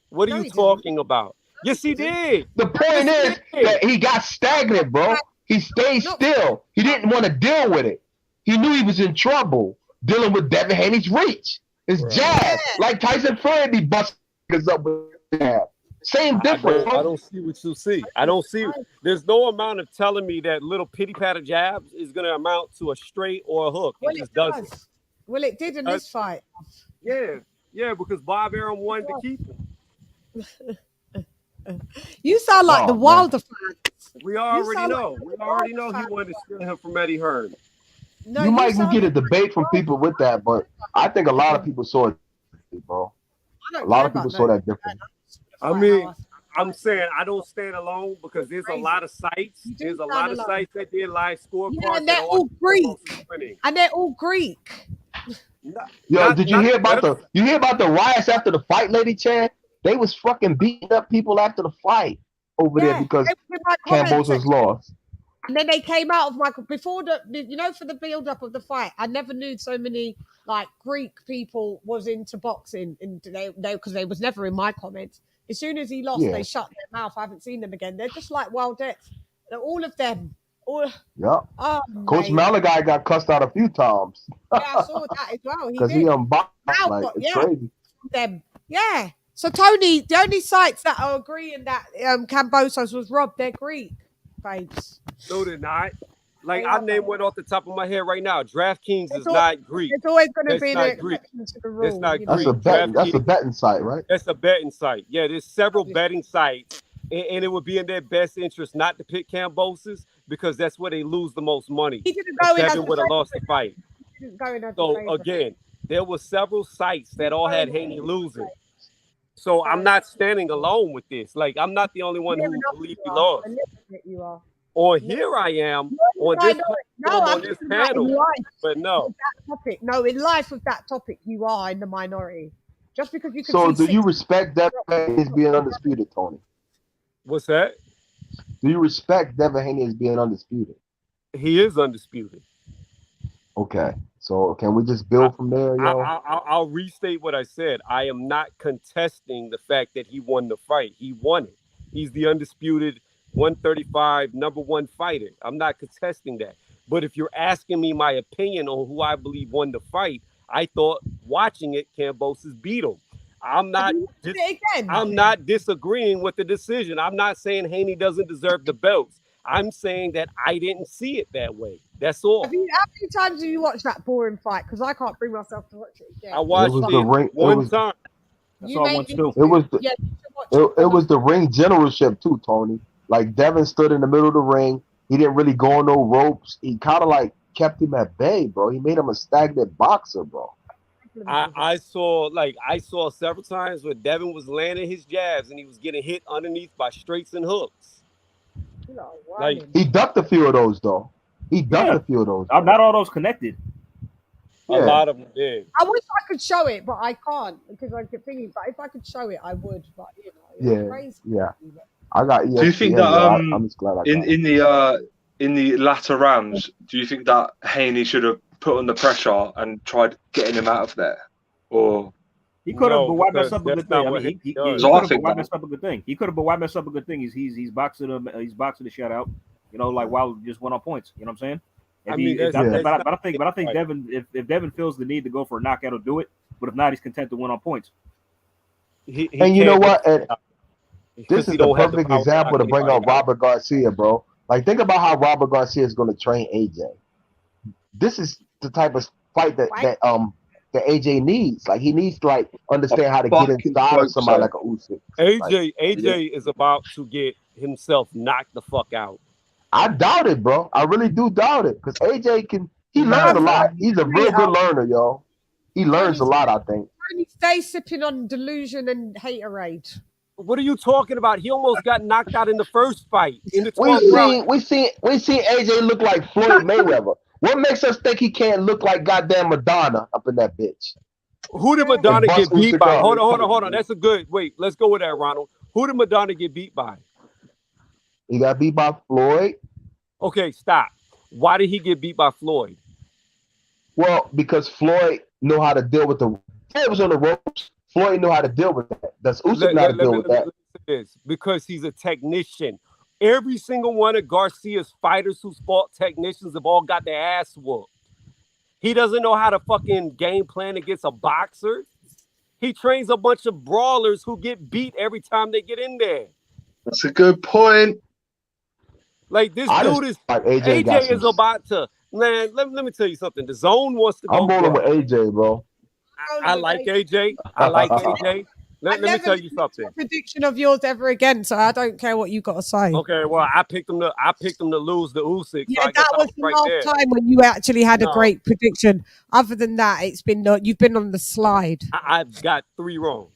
[SPEAKER 19] What are you talking about? Yes, he did.
[SPEAKER 11] The point is that he got stagnant, bro. He stayed still. He didn't want to deal with it. He knew he was in trouble dealing with Devin Haney's reach. His jab. Like Tyson Fury be busting niggas up with jab. Same difference.
[SPEAKER 19] I don't see what you see. I don't see. There's no amount of telling me that little pity patter jabs is going to amount to a straight or a hook. It just doesn't.
[SPEAKER 3] Well, it did in this fight.
[SPEAKER 19] Yeah, because Bob Arum wanted to keep him.
[SPEAKER 3] You sound like the Wilder fans.
[SPEAKER 19] We already know. We already know he wanted to steal him from Eddie Hearn.
[SPEAKER 3] No,
[SPEAKER 11] you might get a debate from people with that, but I think a lot of people saw it, bro. A lot of people saw that different.
[SPEAKER 19] I mean, I'm saying I don't stand alone because there's a lot of sites. There's a lot of sites that did live scorecards.
[SPEAKER 3] Yeah, and they're all Greek. And they're all Greek.
[SPEAKER 11] Yo, did you hear about the riots after the fight, LadyChann? They was fucking beating up people after the fight over there because Kambosos lost.
[SPEAKER 3] And then they came out of Michael before for the build up of the fight. I never knew so many like Greek people was into boxing, and they because they was never in my comments. As soon as he lost, they shut their mouth. I haven't seen them again. They're just like Wildettes. All of them.
[SPEAKER 11] Yeah. Oh, Coach Malagai got cussed out a few times.
[SPEAKER 3] Yeah, I saw that as well.
[SPEAKER 11] Because he unboxed. Like, it's crazy.
[SPEAKER 3] Them. Yeah. So Tony, the only sites that are agreeing that Kambosos was robbed, they're Greek, babes.
[SPEAKER 19] No, they're not. Like I named one off the top of my head right now. DraftKings is not Greek.
[SPEAKER 3] It's always going to be an exception to the rule.
[SPEAKER 19] It's not
[SPEAKER 11] Greek. That's a betting site, right?
[SPEAKER 19] That's a betting site. Yeah, there's several betting sites, and it would be in their best interest not to pick Kambosos because that's where they lose the most money.
[SPEAKER 3] He didn't go in.
[SPEAKER 19] Devin would have lost the fight.
[SPEAKER 3] He didn't go in.
[SPEAKER 19] So again, there were several sites that all had Haney losing. So I'm not standing alone with this. Like I'm not the only one who believes he lost.
[SPEAKER 3] You are.
[SPEAKER 19] Or here I am on this panel, but no.
[SPEAKER 3] No, in life with that topic, you are in the minority. Just because you can.
[SPEAKER 11] So, do you respect Devin Haney as being undisputed, Tony?
[SPEAKER 19] What's that?
[SPEAKER 11] Do you respect Devin Haney as being undisputed?
[SPEAKER 19] He is undisputed.
[SPEAKER 11] Okay, So can we just build from there, yo?
[SPEAKER 19] I'll restate what I said. I am not contesting the fact that he won the fight. He won it. He's the undisputed 135 #1 fighter. I'm not contesting that. But if you're asking me my opinion on who I believe won the fight, I thought watching it, Kambosos beat him. I'm not disagreeing with the decision. I'm not saying Haney doesn't deserve the belts. I'm saying that I didn't see it that way. That's all.
[SPEAKER 3] How many times have you watched that boring fight? Because I can't bring myself to watch it again.
[SPEAKER 19] I watched it one time.
[SPEAKER 11] That's all I want to do. It was the ring generalship too, Tony. Like Devin stood in the middle of the ring. He didn't really go on no ropes. He kind of like kept him at bay, bro. He made him a stagnant boxer, bro.
[SPEAKER 19] I saw several times where Devin was landing his jabs and he was getting hit underneath by straights and hooks.
[SPEAKER 11] Like he ducked a few of those though. He ducked a few of those.
[SPEAKER 17] Not all those connected.
[SPEAKER 19] A lot of them did.
[SPEAKER 3] I wish I could show it, but I can't because I keep thinking. But if I could show it, I would. But you know, it's crazy.
[SPEAKER 11] Yeah. I got.
[SPEAKER 10] Do you think that I'm just glad in the latter rounds, do you think that Haney should have put on the pressure and tried getting him out of there, or
[SPEAKER 17] he could have? But why mess up a good thing? I mean, he could have messed up a good thing. He could have, but why mess up a good thing? He's boxing him. He's boxing the shut out. You know, like while just went on points. You know what I'm saying? But I think Devin, if Devin feels the need to go for a knockout, he'll do it. But if not, he's content to win on points.
[SPEAKER 11] And you know what? And this is the perfect example to bring up Robert Garcia, bro. Like, think about how Robert Garcia is going to train AJ. This is the type of fight that AJ needs. Like, he needs to like understand how to get inside of somebody like a Usyk.
[SPEAKER 19] AJ is about to get himself knocked the fuck out.
[SPEAKER 11] I doubt it, bro. I really do doubt it because AJ he learns a lot. He's a real good learner, yo. He learns a lot, I think.
[SPEAKER 3] He stays sipping on delusion and haterade.
[SPEAKER 19] What are you talking about? He almost got knocked out in the first fight. In the 12th round.
[SPEAKER 11] We see AJ look like Floyd Mayweather. What makes us think he can't look like goddamn Madonna up in that bitch?
[SPEAKER 19] Who did Madonna get beat by? Hold on. That's a good. Wait, let's go with that, Ronald. Who did Madonna get beat by?
[SPEAKER 11] He got beat by Floyd.
[SPEAKER 19] Okay, stop. Why did he get beat by Floyd?
[SPEAKER 11] Well, because Floyd knew how to deal with the. Floyd was on the ropes. Floyd knew how to deal with that. Does Usyk know how to deal with that?
[SPEAKER 19] Because he's a technician. Every single one of Garcia's fighters who's fought technicians have all got their ass whooped. He doesn't know how to fucking game plan against a boxer. He trains a bunch of brawlers who get beat every time they get in there.
[SPEAKER 10] That's a good point.
[SPEAKER 19] Like this dude is like AJ is about to man. Let me tell you something. The zone wants to go.
[SPEAKER 11] I'm rolling with AJ, bro.
[SPEAKER 19] I like AJ. I like AJ. Let me tell you something.
[SPEAKER 3] Prediction of yours ever again, so I don't care what you got to say.
[SPEAKER 19] Okay, well, I picked them to lose the Usyk.
[SPEAKER 3] Yeah,
[SPEAKER 19] so
[SPEAKER 3] that was the last time when you actually had a great prediction. Other than that, it's been you've been on the slide.
[SPEAKER 19] I've got 3 wrong.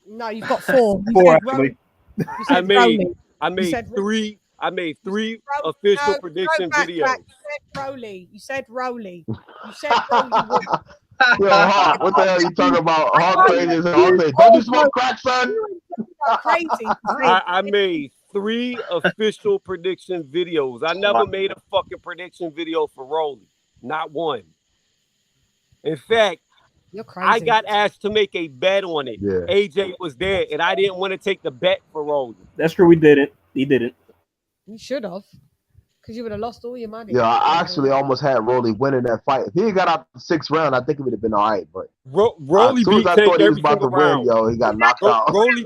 [SPEAKER 3] No, you've got 4.
[SPEAKER 17] Four actually.
[SPEAKER 19] I made 3 official prediction videos.
[SPEAKER 3] You said Rolly. You said Rolly.
[SPEAKER 11] Yo, what the hell are you talking about? Don't you smoke crack, son?
[SPEAKER 3] Crazy.
[SPEAKER 19] I made 3 official prediction videos. I never made a fucking prediction video for Rolly. Not one. In fact, I got asked to make a bet on it. Yeah. AJ was there, and I didn't want to take the bet for Rolly.
[SPEAKER 17] That's true. We didn't. He didn't.
[SPEAKER 3] You should have. Because you would have lost all your money.
[SPEAKER 11] Yeah, I actually almost had Rolly winning that fight. If he got out the 6th round, I think it would have been all right. But
[SPEAKER 19] Rolly beat Tank every single round.
[SPEAKER 11] Yo, he got knocked out.
[SPEAKER 19] Rolly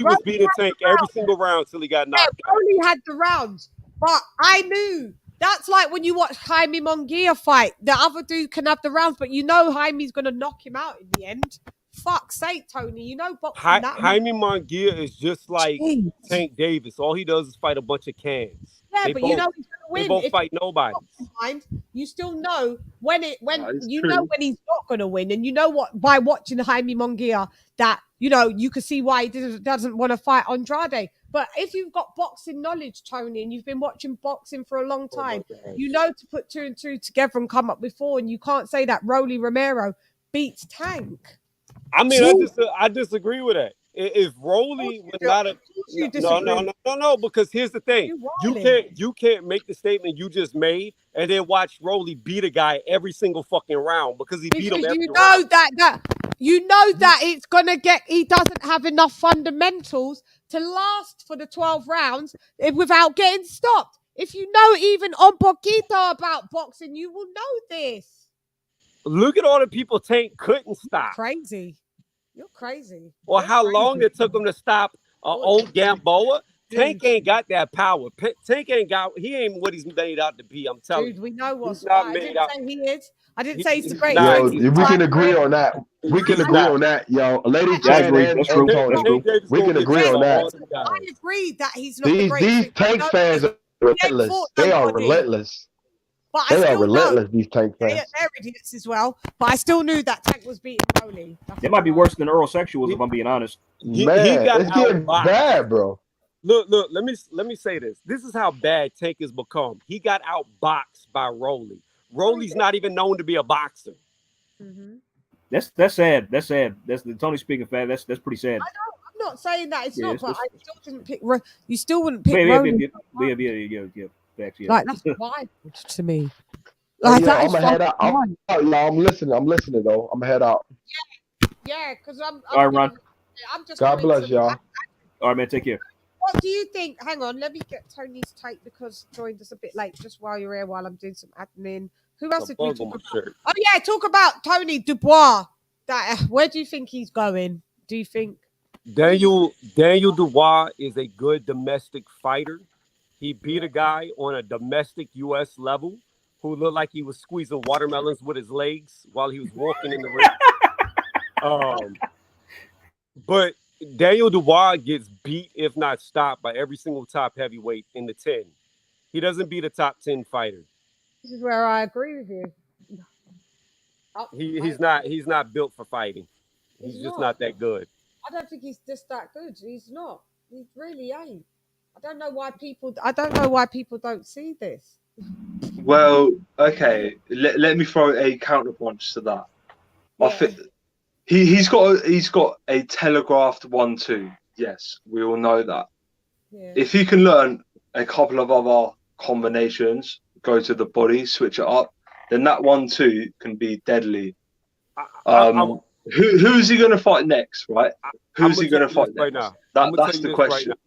[SPEAKER 19] was beating Tank every single round till he got knocked out.
[SPEAKER 3] Rolly had the rounds, but I knew. That's like when you watch Jaime Munguia fight. The other dude can have the rounds, but you know Jaime's going to knock him out in the end. Fuck's sake, Tony. You know boxing.
[SPEAKER 19] Jaime Munguia is just like Tank Davis. All he does is fight a bunch of cans.
[SPEAKER 3] Yeah, but you know he's going to win.
[SPEAKER 19] They both fight nobody.
[SPEAKER 3] You still know when he's not going to win, and you know what by watching Jaime Munguia that you can see why he doesn't want to fight Andrade. But if you've got boxing knowledge, Tony, and you've been watching boxing for a long time, you know to put 2 and 2 together and come up with 4. And you can't say that Rolly Romero beats Tank.
[SPEAKER 19] I mean, I disagree with that. If Rolly was not a no, because here's the thing: you can't make the statement you just made and then watch Rolly beat a guy every single fucking round because he beat him every round.
[SPEAKER 3] You know that it's gonna get. He doesn't have enough fundamentals to last for the 12 rounds without getting stopped. If you know even un poquito about boxing, you will know this.
[SPEAKER 19] Look at all the people Tank couldn't stop.
[SPEAKER 3] Crazy. You're crazy.
[SPEAKER 19] Or how long it took him to stop old Gamboa. Tank ain't got that power. Tank ain't got. He ain't what he's made out to be. I'm telling you.
[SPEAKER 3] Dude, we know what's
[SPEAKER 19] not
[SPEAKER 3] right.
[SPEAKER 19] made
[SPEAKER 3] I
[SPEAKER 19] out.
[SPEAKER 3] didn't say he is. I didn't say he's the greatest.
[SPEAKER 11] Yo, we can agree on that. We can agree on that, yo. LadyChann and Tony. We can agree on that.
[SPEAKER 3] I agree that he's not the greatest.
[SPEAKER 11] These Tank fans are relentless. They are relentless.
[SPEAKER 3] But
[SPEAKER 11] they are relentless, these Tank fans.
[SPEAKER 3] They're idiots as well. But I still knew that Tank was beating Rolly.
[SPEAKER 17] They might be worse than Earl Sexuals, if I'm being honest.
[SPEAKER 11] Man, it's getting bad, bro.
[SPEAKER 19] Look, let me say this. This is how bad Tank has become. He got outboxed by Rolly. Rolly's not even known to be a boxer.
[SPEAKER 3] Mm-hmm.
[SPEAKER 17] That's sad. That's sad. That's the Tony speaking fat. That's pretty sad.
[SPEAKER 3] I'm not saying that it's not, but I still didn't pick. You still wouldn't pick
[SPEAKER 17] Rolly. Yeah. Facts, yeah.
[SPEAKER 3] Like that's wild to me. Like,
[SPEAKER 11] I'm gonna head out. I'm listening. I'm listening though. I'm gonna head out.
[SPEAKER 3] Yeah, because I'm
[SPEAKER 17] all right, Ron.
[SPEAKER 3] I'm just.
[SPEAKER 11] God bless y'all.
[SPEAKER 17] All right, man. Take care.
[SPEAKER 3] What do you think? Hang on, let me get Tony's take because joined us a bit late. Just while you're here, while I'm doing some admin. Who else did we talk about? Oh yeah, talk about Tony Dubois. Where do you think he's going? Do you think
[SPEAKER 19] Daniel Dubois is a good domestic fighter? He beat a guy on a domestic U.S. level who looked like he was squeezing watermelons with his legs while he was walking in the ring. But Daniel Dubois gets beat, if not stopped, by every single top heavyweight in the 10. He doesn't beat a top 10 fighter.
[SPEAKER 3] This is where I agree with you.
[SPEAKER 19] He's not built for fighting. He's just not that good.
[SPEAKER 3] I don't think he's just that good. He's not. He really ain't. I don't know why people don't see this.
[SPEAKER 10] Well, okay. Let me throw a counterpunch to that. Yeah. I think he's got a telegraphed 1-2. Yes, we all know that. Yeah. If he can learn a couple of other combinations, go to the body, switch it up, then that 1-2 can be deadly. Who's he going to fight next, right? Who's he going to fight next? Right now? That's the question. Right,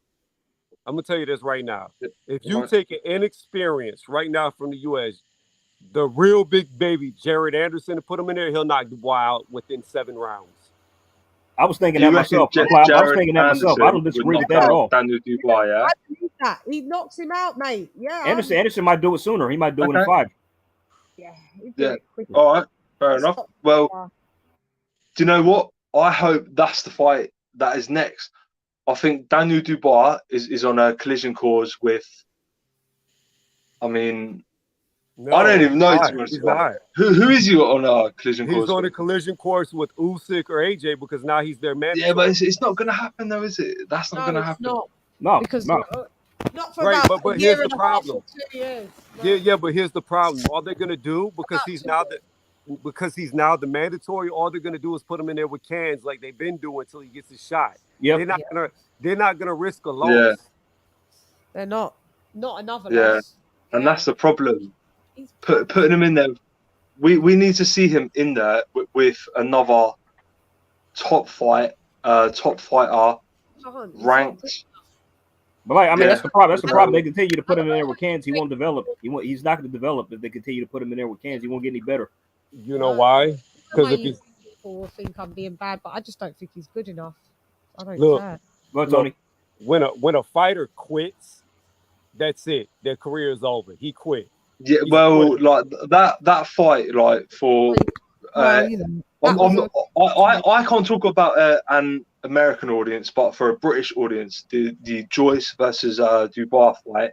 [SPEAKER 19] I'm going to tell you this right now. If you take an inexperienced right now from the U.S., the real big baby, Jared Anderson, and put him in there, he'll knock Dubois out within 7 rounds.
[SPEAKER 17] I was thinking that myself. I was thinking that myself. I don't disagree with that at all.
[SPEAKER 10] Daniel Dubois, yeah?
[SPEAKER 3] I believe that. He knocks him out, mate. Yeah.
[SPEAKER 17] Anderson might do it sooner. He might do it in 5.
[SPEAKER 10] Yeah. All right. Fair enough. Well, do you know what? I hope that's the fight that is next. I think Daniel Dubois is on a collision course with. I mean, I don't even know. Who is he on a collision course?
[SPEAKER 19] He's on a collision course with Usyk or AJ because now he's their man.
[SPEAKER 10] Yeah, but it's not going to happen, though, is it? That's not going to happen.
[SPEAKER 17] No,
[SPEAKER 3] because
[SPEAKER 17] no.
[SPEAKER 3] Not for about
[SPEAKER 19] but here's the problem. 2 years. Yeah, but here's the problem. All they're going to do because he's now the mandatory. All they're going to do is put him in there with cans like they've been doing until he gets his shot.
[SPEAKER 17] Yep.
[SPEAKER 19] They're not gonna risk a loss.
[SPEAKER 10] Yeah.
[SPEAKER 3] They're not another
[SPEAKER 10] loss. And that's the problem. Putting him in there. We need to see him in there with another top fighter ranked.
[SPEAKER 17] But I mean, that's the problem. That's the problem. They continue to put him in there with cans. He won't develop. He's not going to develop if they continue to put him in there with cans. He won't get any better.
[SPEAKER 19] You know why? Because if
[SPEAKER 3] people will think I'm being bad, but I just don't think he's good enough. I don't care.
[SPEAKER 17] Go ahead, Tony.
[SPEAKER 19] When a fighter quits, that's it. Their career is over. He quit.
[SPEAKER 10] Yeah, like that fight, like for I can't talk about an American audience, but for a British audience, the Joyce versus Dubois fight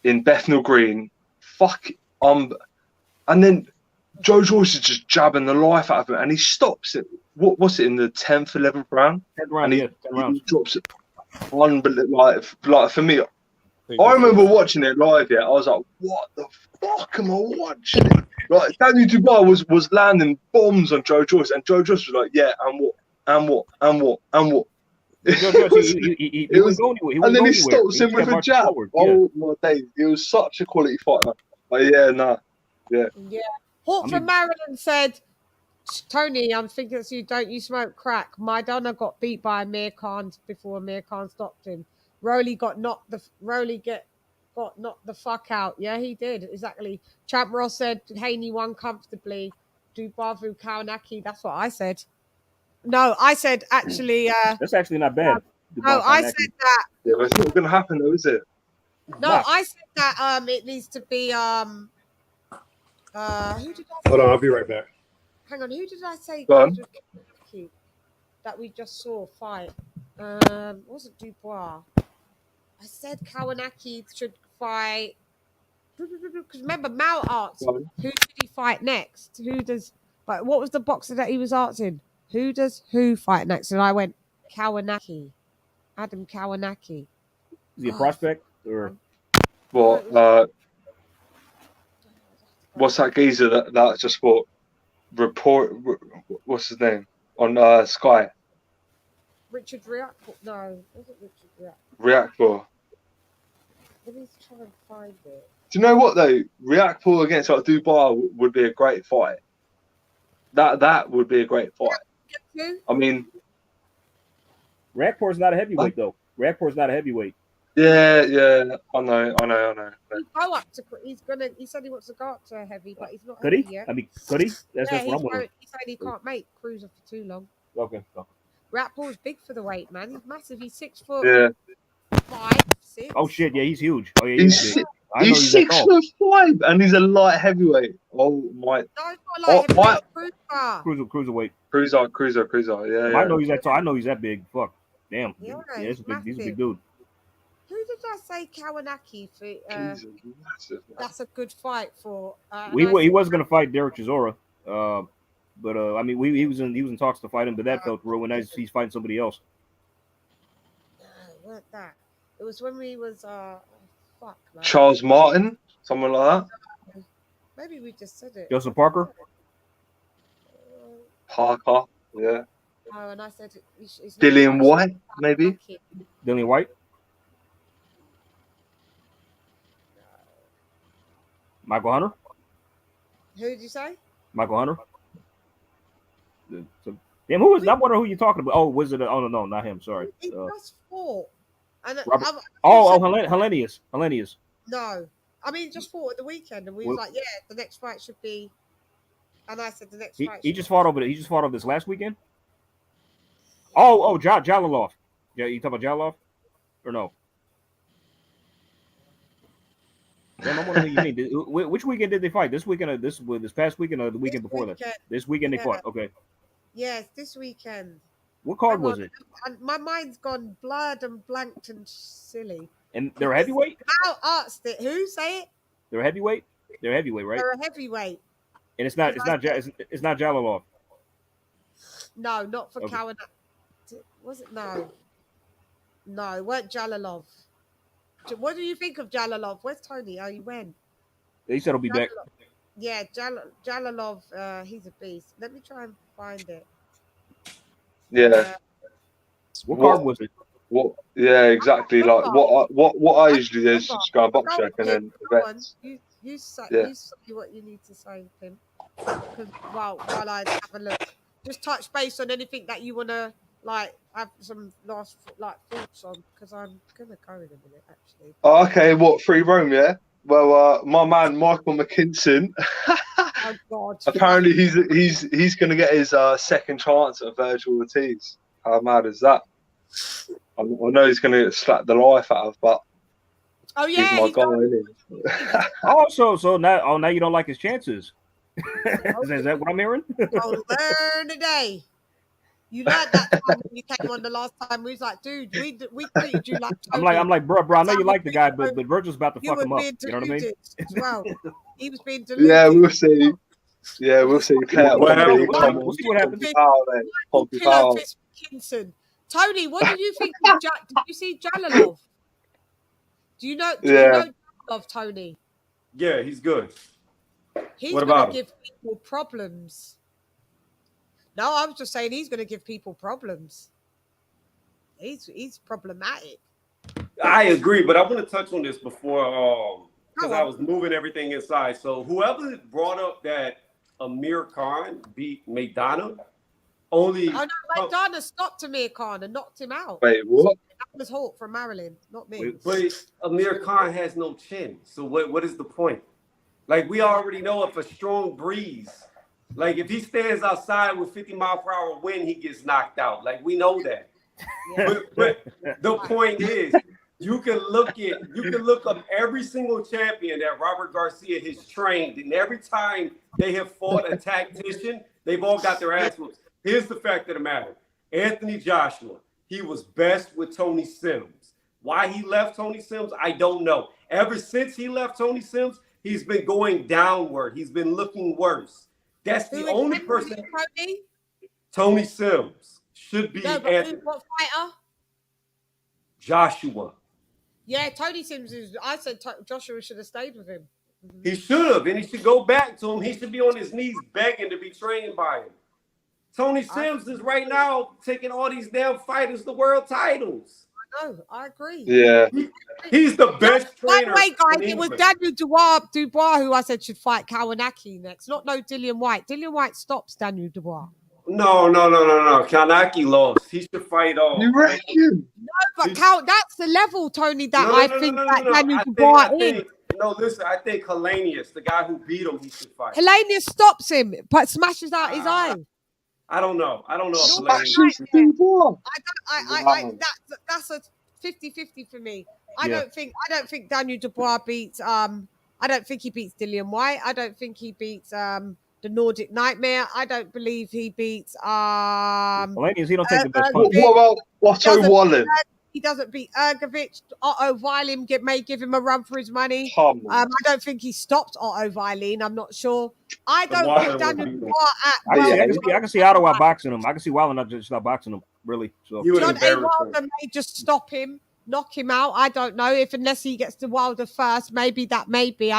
[SPEAKER 10] in Bethnal Green, and then Joe Joyce is just jabbing the life out of him, and he stops it. What was it in the 10th, 11th round?
[SPEAKER 17] 10th round,
[SPEAKER 10] and he drops it. Like for me, I remember watching it live. Yeah, I was like, "What the fuck am I watching?" Like Daniel Dubois was landing bombs on Joe Joyce, and Joe Joyce was like, "Yeah, and what?"
[SPEAKER 6] He was going anywhere.
[SPEAKER 10] And then he stops him with a jab. Oh my days! It was such a quality fight, man. But yeah, nah, yeah.
[SPEAKER 3] Yeah. Hawk from Maryland said, Tony, I'm thinking it's you. Don't you smoke crack? Maidana got beat by Amir Khan before Amir Khan stopped him. Rolly got knocked the fuck out. Yeah, he did exactly. Champ Ross said Haney won comfortably. Dubois, Kawanaki. That's what I said. No, I said actually.
[SPEAKER 6] That's actually not bad.
[SPEAKER 3] No, I said that.
[SPEAKER 10] Yeah, but it's not going to happen, though, is it?
[SPEAKER 3] No, I said that. It needs to be. Who did I say?
[SPEAKER 19] Hold on, I'll be right back.
[SPEAKER 3] Hang on, who did I say that we just saw fight? Wasn't Dubois? I said Kawanaki should fight. Because remember, Mal asked, who should he fight next? Who does? But what was the boxer that he was asking? Who does who fight next? And I went Kawanaki, Adam Kawanaki.
[SPEAKER 6] Is he a prospect or?
[SPEAKER 10] What? What's that geezer that just fought? What's his name on Sky?
[SPEAKER 3] Richard RIAKPORHE. No, wasn't Richard
[SPEAKER 10] RIAKPORHE.
[SPEAKER 3] Let me try and find it.
[SPEAKER 10] Do you know what though? RIAKPORHE against like Dubois would be a great fight. That would be a great fight. I mean,
[SPEAKER 6] RIAKPORHE's not a heavyweight though. RIAKPORHE's not a heavyweight.
[SPEAKER 10] Yeah, I know.
[SPEAKER 3] Go up to. He said he wants to go up to a heavy, but he's not.
[SPEAKER 6] Could he?
[SPEAKER 3] Yet.
[SPEAKER 6] I mean, could he? That's what I'm wondering.
[SPEAKER 3] He said he can't make cruiser for too long.
[SPEAKER 6] Okay.
[SPEAKER 3] RIAKPORHE's big for the weight, man. He's massive. He's 6 foot.
[SPEAKER 10] Yeah.
[SPEAKER 3] 5, 6.
[SPEAKER 6] Oh shit! Yeah, he's huge. Oh yeah,
[SPEAKER 10] he's 6'5" and he's a light heavyweight. Oh my!
[SPEAKER 3] No, it's not light heavyweight.
[SPEAKER 6] Cruiserweight.
[SPEAKER 10] Cruiser. Yeah.
[SPEAKER 6] I know he's that tall. I know he's that big. Fuck. Damn.
[SPEAKER 3] Yeah,
[SPEAKER 6] he's a big dude.
[SPEAKER 3] Who did I say Kawanaki for? That's a good fight for.
[SPEAKER 6] He was going to fight Derek Chisora, but I mean, he was in talks to fight him, but that fell through, and now he's fighting somebody else.
[SPEAKER 3] What that? It was when we was fuck. Man.
[SPEAKER 10] Charles Martin, someone like that.
[SPEAKER 3] Maybe we just said it.
[SPEAKER 6] Joseph Parker.
[SPEAKER 10] Yeah.
[SPEAKER 3] Oh, and I said
[SPEAKER 10] Dillian White, maybe.
[SPEAKER 6] Dillian White. Michael Hunter.
[SPEAKER 3] Who did you say?
[SPEAKER 6] Michael Hunter. Damn, who is? I wonder who you're talking about. Oh, was it? Oh no, not him. Sorry.
[SPEAKER 3] He just fought. And
[SPEAKER 6] Hellenius.
[SPEAKER 3] No, I mean just fought at the weekend, and we was like, yeah, the next fight should be. And I said the next fight.
[SPEAKER 6] He just fought over it. He just fought over this last weekend. Jalolov. Yeah, you talking about Jalolov, or no? Damn, I'm wondering what you mean. Which weekend did they fight? This weekend, or this past weekend, or the weekend before that? This weekend they fought. Okay.
[SPEAKER 3] Yes, this weekend.
[SPEAKER 6] What card was it?
[SPEAKER 3] My mind's gone blurred and blanked and silly.
[SPEAKER 6] And they're a heavyweight?
[SPEAKER 3] Mal asked it. Who say it?
[SPEAKER 6] They're a heavyweight? They're a heavyweight, right?
[SPEAKER 3] They're a heavyweight.
[SPEAKER 6] And it's not Jalolov.
[SPEAKER 3] No, not for Kawanaki. Was it? No, it weren't Jalolov. What do you think of Jalolov? Where's Tony? Oh, you went.
[SPEAKER 6] He said he'll be back.
[SPEAKER 3] Yeah, Jalolov, he's a beast. Let me try and find it.
[SPEAKER 10] Yeah.
[SPEAKER 6] What card was it?
[SPEAKER 10] What? Yeah, exactly. Like what I usually do is just go on box check and then events.
[SPEAKER 3] You say what you need to say, Tim. Because while I have a look, just touch base on anything that you wanna have some last thoughts on, because I'm gonna go in a minute actually.
[SPEAKER 10] Oh, okay, what, free roam, yeah? Well, my man Michael McKinson.
[SPEAKER 3] Oh God!
[SPEAKER 10] Apparently, he's gonna get his second chance at Virgil Ortiz. How mad is that? I know he's gonna slap the life out of, but
[SPEAKER 3] he's my
[SPEAKER 10] guy, isn't he?
[SPEAKER 6] So now you don't like his chances. Is that what I'm hearing?
[SPEAKER 3] I'll learn today. You learned that time when you came on the last time. We was like, dude, we treated you like.
[SPEAKER 6] I'm like, bro. I know you like the guy, but Virgil's about to fuck him up. You know what I mean?
[SPEAKER 3] As well, he was being deluded.
[SPEAKER 10] Yeah, we'll see. Yeah, we'll see.
[SPEAKER 6] We'll see what happens.
[SPEAKER 3] Tony, what did you think? Did you see Jalolov? Do you know Jalolov, Tony?
[SPEAKER 19] Yeah, he's good.
[SPEAKER 3] He's going to give people problems. No, I was just saying he's going to give people problems. He's problematic.
[SPEAKER 19] I agree, but I want to touch on this before because I was moving everything inside. So whoever brought up that Amir Khan beat Maidana, only
[SPEAKER 3] no, Maidana stopped Amir Khan and knocked him out.
[SPEAKER 10] Wait, what?
[SPEAKER 3] That was Hawk from Maryland, not me.
[SPEAKER 19] But Amir Khan has no chin. So what is the point? Like, we already know if a strong breeze, like if he stands outside with 50-mile-per-hour wind, he gets knocked out. Like, we know that. Yeah. But the point is, you can look up every single champion that Robert Garcia has trained, and every time they have fought a tactician, they've all got their ass whooped. Here's the fact of the matter. Anthony Joshua, he was best with Tony Sims. Why he left Tony Sims, I don't know. Ever since he left Tony Sims, he's been going downward. He's been looking worse. That's the only person. Tony Sims should be.
[SPEAKER 3] No, but what fighter?
[SPEAKER 19] Joshua.
[SPEAKER 3] Yeah, Tony Sims is. I said Joshua should have stayed with him.
[SPEAKER 19] He should have, and he should go back to him. He should be on his knees begging to be trained by him. Tony Sims is right now taking all these damn fighters the world titles.
[SPEAKER 3] I know, I agree.
[SPEAKER 10] Yeah.
[SPEAKER 19] He's the best trainer.
[SPEAKER 3] By the way, guys, it was Daniel Dubois who I said should fight Kawanaki next. Not Dillian White. Dillian White stops Daniel Dubois.
[SPEAKER 19] No. Kanaki lost. He should fight all.
[SPEAKER 10] You reckon?
[SPEAKER 3] No, but that's the level, Tony, that I think Daniel Dubois is.
[SPEAKER 19] No, listen, I think Helenius, the guy who beat him, he should fight.
[SPEAKER 3] Helenius stops him, but smashes out his eye.
[SPEAKER 19] I don't know.
[SPEAKER 3] That's a 50-50 for me. I don't think Daniel Dubois beats I don't think he beats Dillian White. I don't think he beats the Nordic Nightmare. I don't believe he beats
[SPEAKER 17] Helenius, he don't take the best
[SPEAKER 10] punch. What about Otto Wallen?
[SPEAKER 3] He doesn't beat Ergovic. Otto Wylin may give him a run for his money. I don't think he stopped Otto Wylin. I'm not sure. I don't think Daniel Dubois
[SPEAKER 17] I can see Ottawa boxing him. I can see Wilder not just not boxing him, really. So
[SPEAKER 3] John A. Wilder may just stop him, knock him out. I don't know. Unless he gets to Wilder first, maybe. I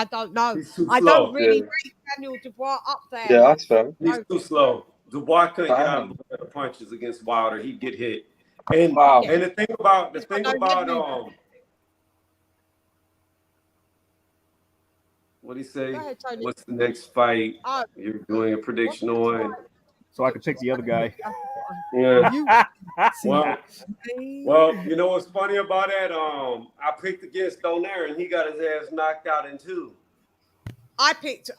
[SPEAKER 3] don't know. I don't really rate Daniel Dubois up there.
[SPEAKER 10] Yeah, that's fair.
[SPEAKER 19] He's too slow. Dubois couldn't get out of the punches against Wilder. He'd get hit. And the thing about what do you say?
[SPEAKER 3] Ahead,
[SPEAKER 19] what's the next fight you're doing a prediction on?
[SPEAKER 17] So I can pick the other guy.
[SPEAKER 19] Yeah. well, you know what's funny about that? I picked against Donaire and he got his ass knocked out in 2.
[SPEAKER 3] I picked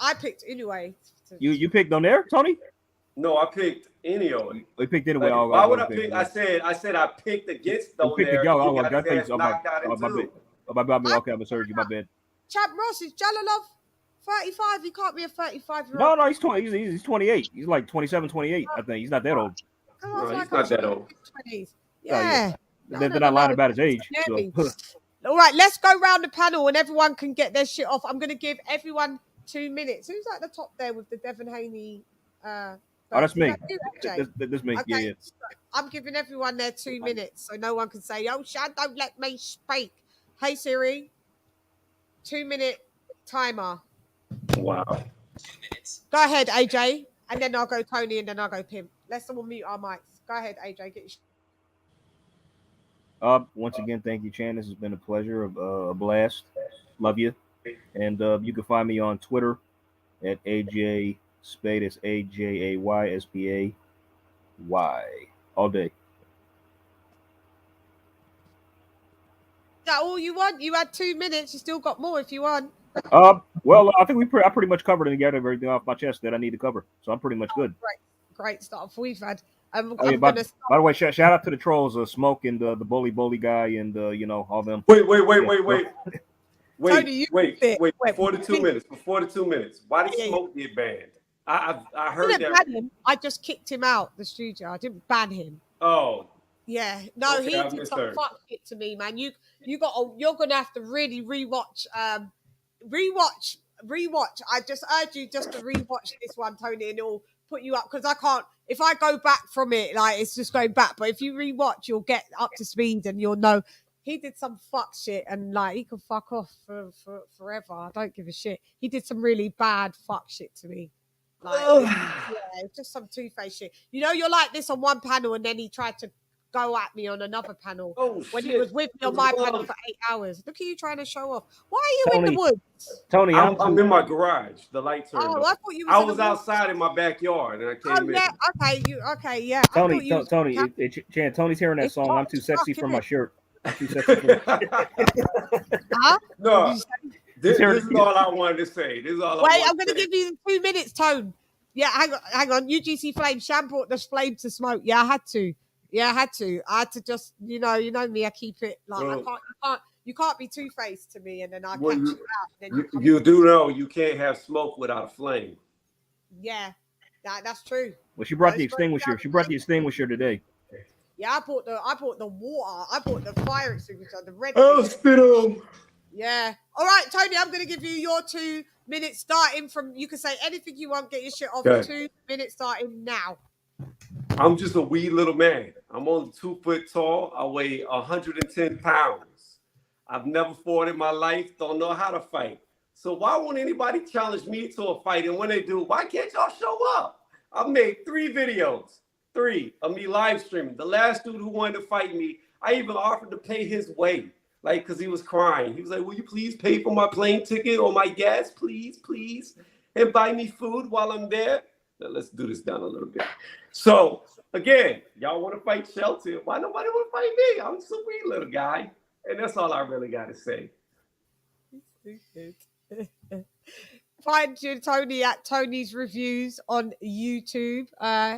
[SPEAKER 3] anyway.
[SPEAKER 17] You picked Donaire, Tony?
[SPEAKER 19] No, I picked Enio.
[SPEAKER 17] We picked anyway.
[SPEAKER 19] Why would I pick? I said I picked against Donaire.
[SPEAKER 17] Okay, I'm sorry, my bad.
[SPEAKER 3] Champ Ross, is Jalolov 35? He can't be a 35-year-old.
[SPEAKER 17] No, he's 20. He's 28. He's like 27, 28. I think he's not that old.
[SPEAKER 19] No, he's not that old.
[SPEAKER 3] 20s. Yeah.
[SPEAKER 17] They're not lying about his age. So.
[SPEAKER 3] All right, let's go round the panel and everyone can get their shit off. I'm going to give everyone 2 minutes. Who's at the top there with the Devin Haney?
[SPEAKER 17] That's me. That's me.
[SPEAKER 3] Okay.
[SPEAKER 17] Yeah.
[SPEAKER 3] I'm giving everyone their 2 minutes so no one can say, "Oh, Shad, don't let me speak." Hey Siri, 2-minute timer.
[SPEAKER 19] Wow.
[SPEAKER 13] 2 minutes.
[SPEAKER 3] Go ahead, AJ, and then I'll go Tony, and then I'll go Pimp. Let's someone mute our mics. Go ahead, AJ. Get your
[SPEAKER 17] Once again, thank you, Chan. This has been a pleasure, a blast. Love you. And you can find me on Twitter at AJ Spade. It's AJAYSPAY all day.
[SPEAKER 3] Is that all you want? You had 2 minutes. You still got more if you want.
[SPEAKER 17] Well, I think I pretty much covered and got everything off my chest that I need to cover. So I'm pretty much good.
[SPEAKER 3] Great stuff. We've had.
[SPEAKER 17] By the way, shout out to the trolls, Smoke and the bully guy and all them.
[SPEAKER 19] Wait. Before the 2 minutes. Why did Smoke get banned? I heard that.
[SPEAKER 3] Ban him. I just kicked him out the studio. I didn't ban him.
[SPEAKER 19] Oh.
[SPEAKER 3] Yeah. No,
[SPEAKER 19] okay,
[SPEAKER 3] he did some fuck shit to me, man. You're gonna have to really rewatch. Rewatch. I just urge you just to rewatch this one, Tony, and it'll put you up because I can't. If I go back from it, like it's just going back. But if you rewatch, you'll get up to speed and you'll know he did some fuck shit and like he can fuck off for forever. I don't give a shit. He did some really bad fuck shit to me. Like, it's just some two-faced shit. You're like this on one panel and then he tried to go at me on another panel when he
[SPEAKER 19] shit.
[SPEAKER 3] was with me on my panel for 8 hours. Look at you trying to show off. Why are you in the woods?
[SPEAKER 17] Tony,
[SPEAKER 19] I'm in my garage. The light turned
[SPEAKER 3] Oh,
[SPEAKER 19] on.
[SPEAKER 3] I thought you was in the
[SPEAKER 19] outside in my backyard and I came in.
[SPEAKER 3] yeah, okay, yeah.
[SPEAKER 17] Tony, Chan, Tony's hearing that song. I'm too sexy for my shirt. I'm too sexy for my shirt.
[SPEAKER 3] Huh?
[SPEAKER 19] No, this is all I wanted to say. This is all.
[SPEAKER 3] Wait, I'm going to give you 2 minutes, Tone. Yeah, hang on. UGC Flame. Shan brought the flame to smoke. Yeah, I had to. I had to just, you know me. I keep it like you can't be two-faced to me, and then I catch you out. Then
[SPEAKER 19] you do know you can't have smoke without a flame.
[SPEAKER 3] Yeah, that's true.
[SPEAKER 17] Well, she brought the extinguisher. She brought the extinguisher today.
[SPEAKER 3] Yeah, I bought the water. I bought the fire extinguisher, the red.
[SPEAKER 19] Oh, spit on.
[SPEAKER 3] Yeah. All right, Tony, I'm going to give you your 2 minutes starting from, you can say anything you want, get your shit off.
[SPEAKER 19] Okay.
[SPEAKER 3] 2 minutes starting now.
[SPEAKER 19] I'm just a wee little man. I'm only 2 foot tall. I weigh 110 pounds. I've never fought in my life. Don't know how to fight. So why won't anybody challenge me to a fight? And when they do, why can't y'all show up? I've made 3 videos. 3 of me live streaming. The last dude who wanted to fight me, I even offered to pay his way. Like, because he was crying. He was like, will you please pay for my plane ticket or my gas, please, and buy me food while I'm there? Now, let's do this down a little bit. So, again, y'all want to fight Shelton. Why nobody want to fight me? I'm a sweet little guy. And that's all I really got to say.
[SPEAKER 3] Find Tony at Tony's Reviews on YouTube.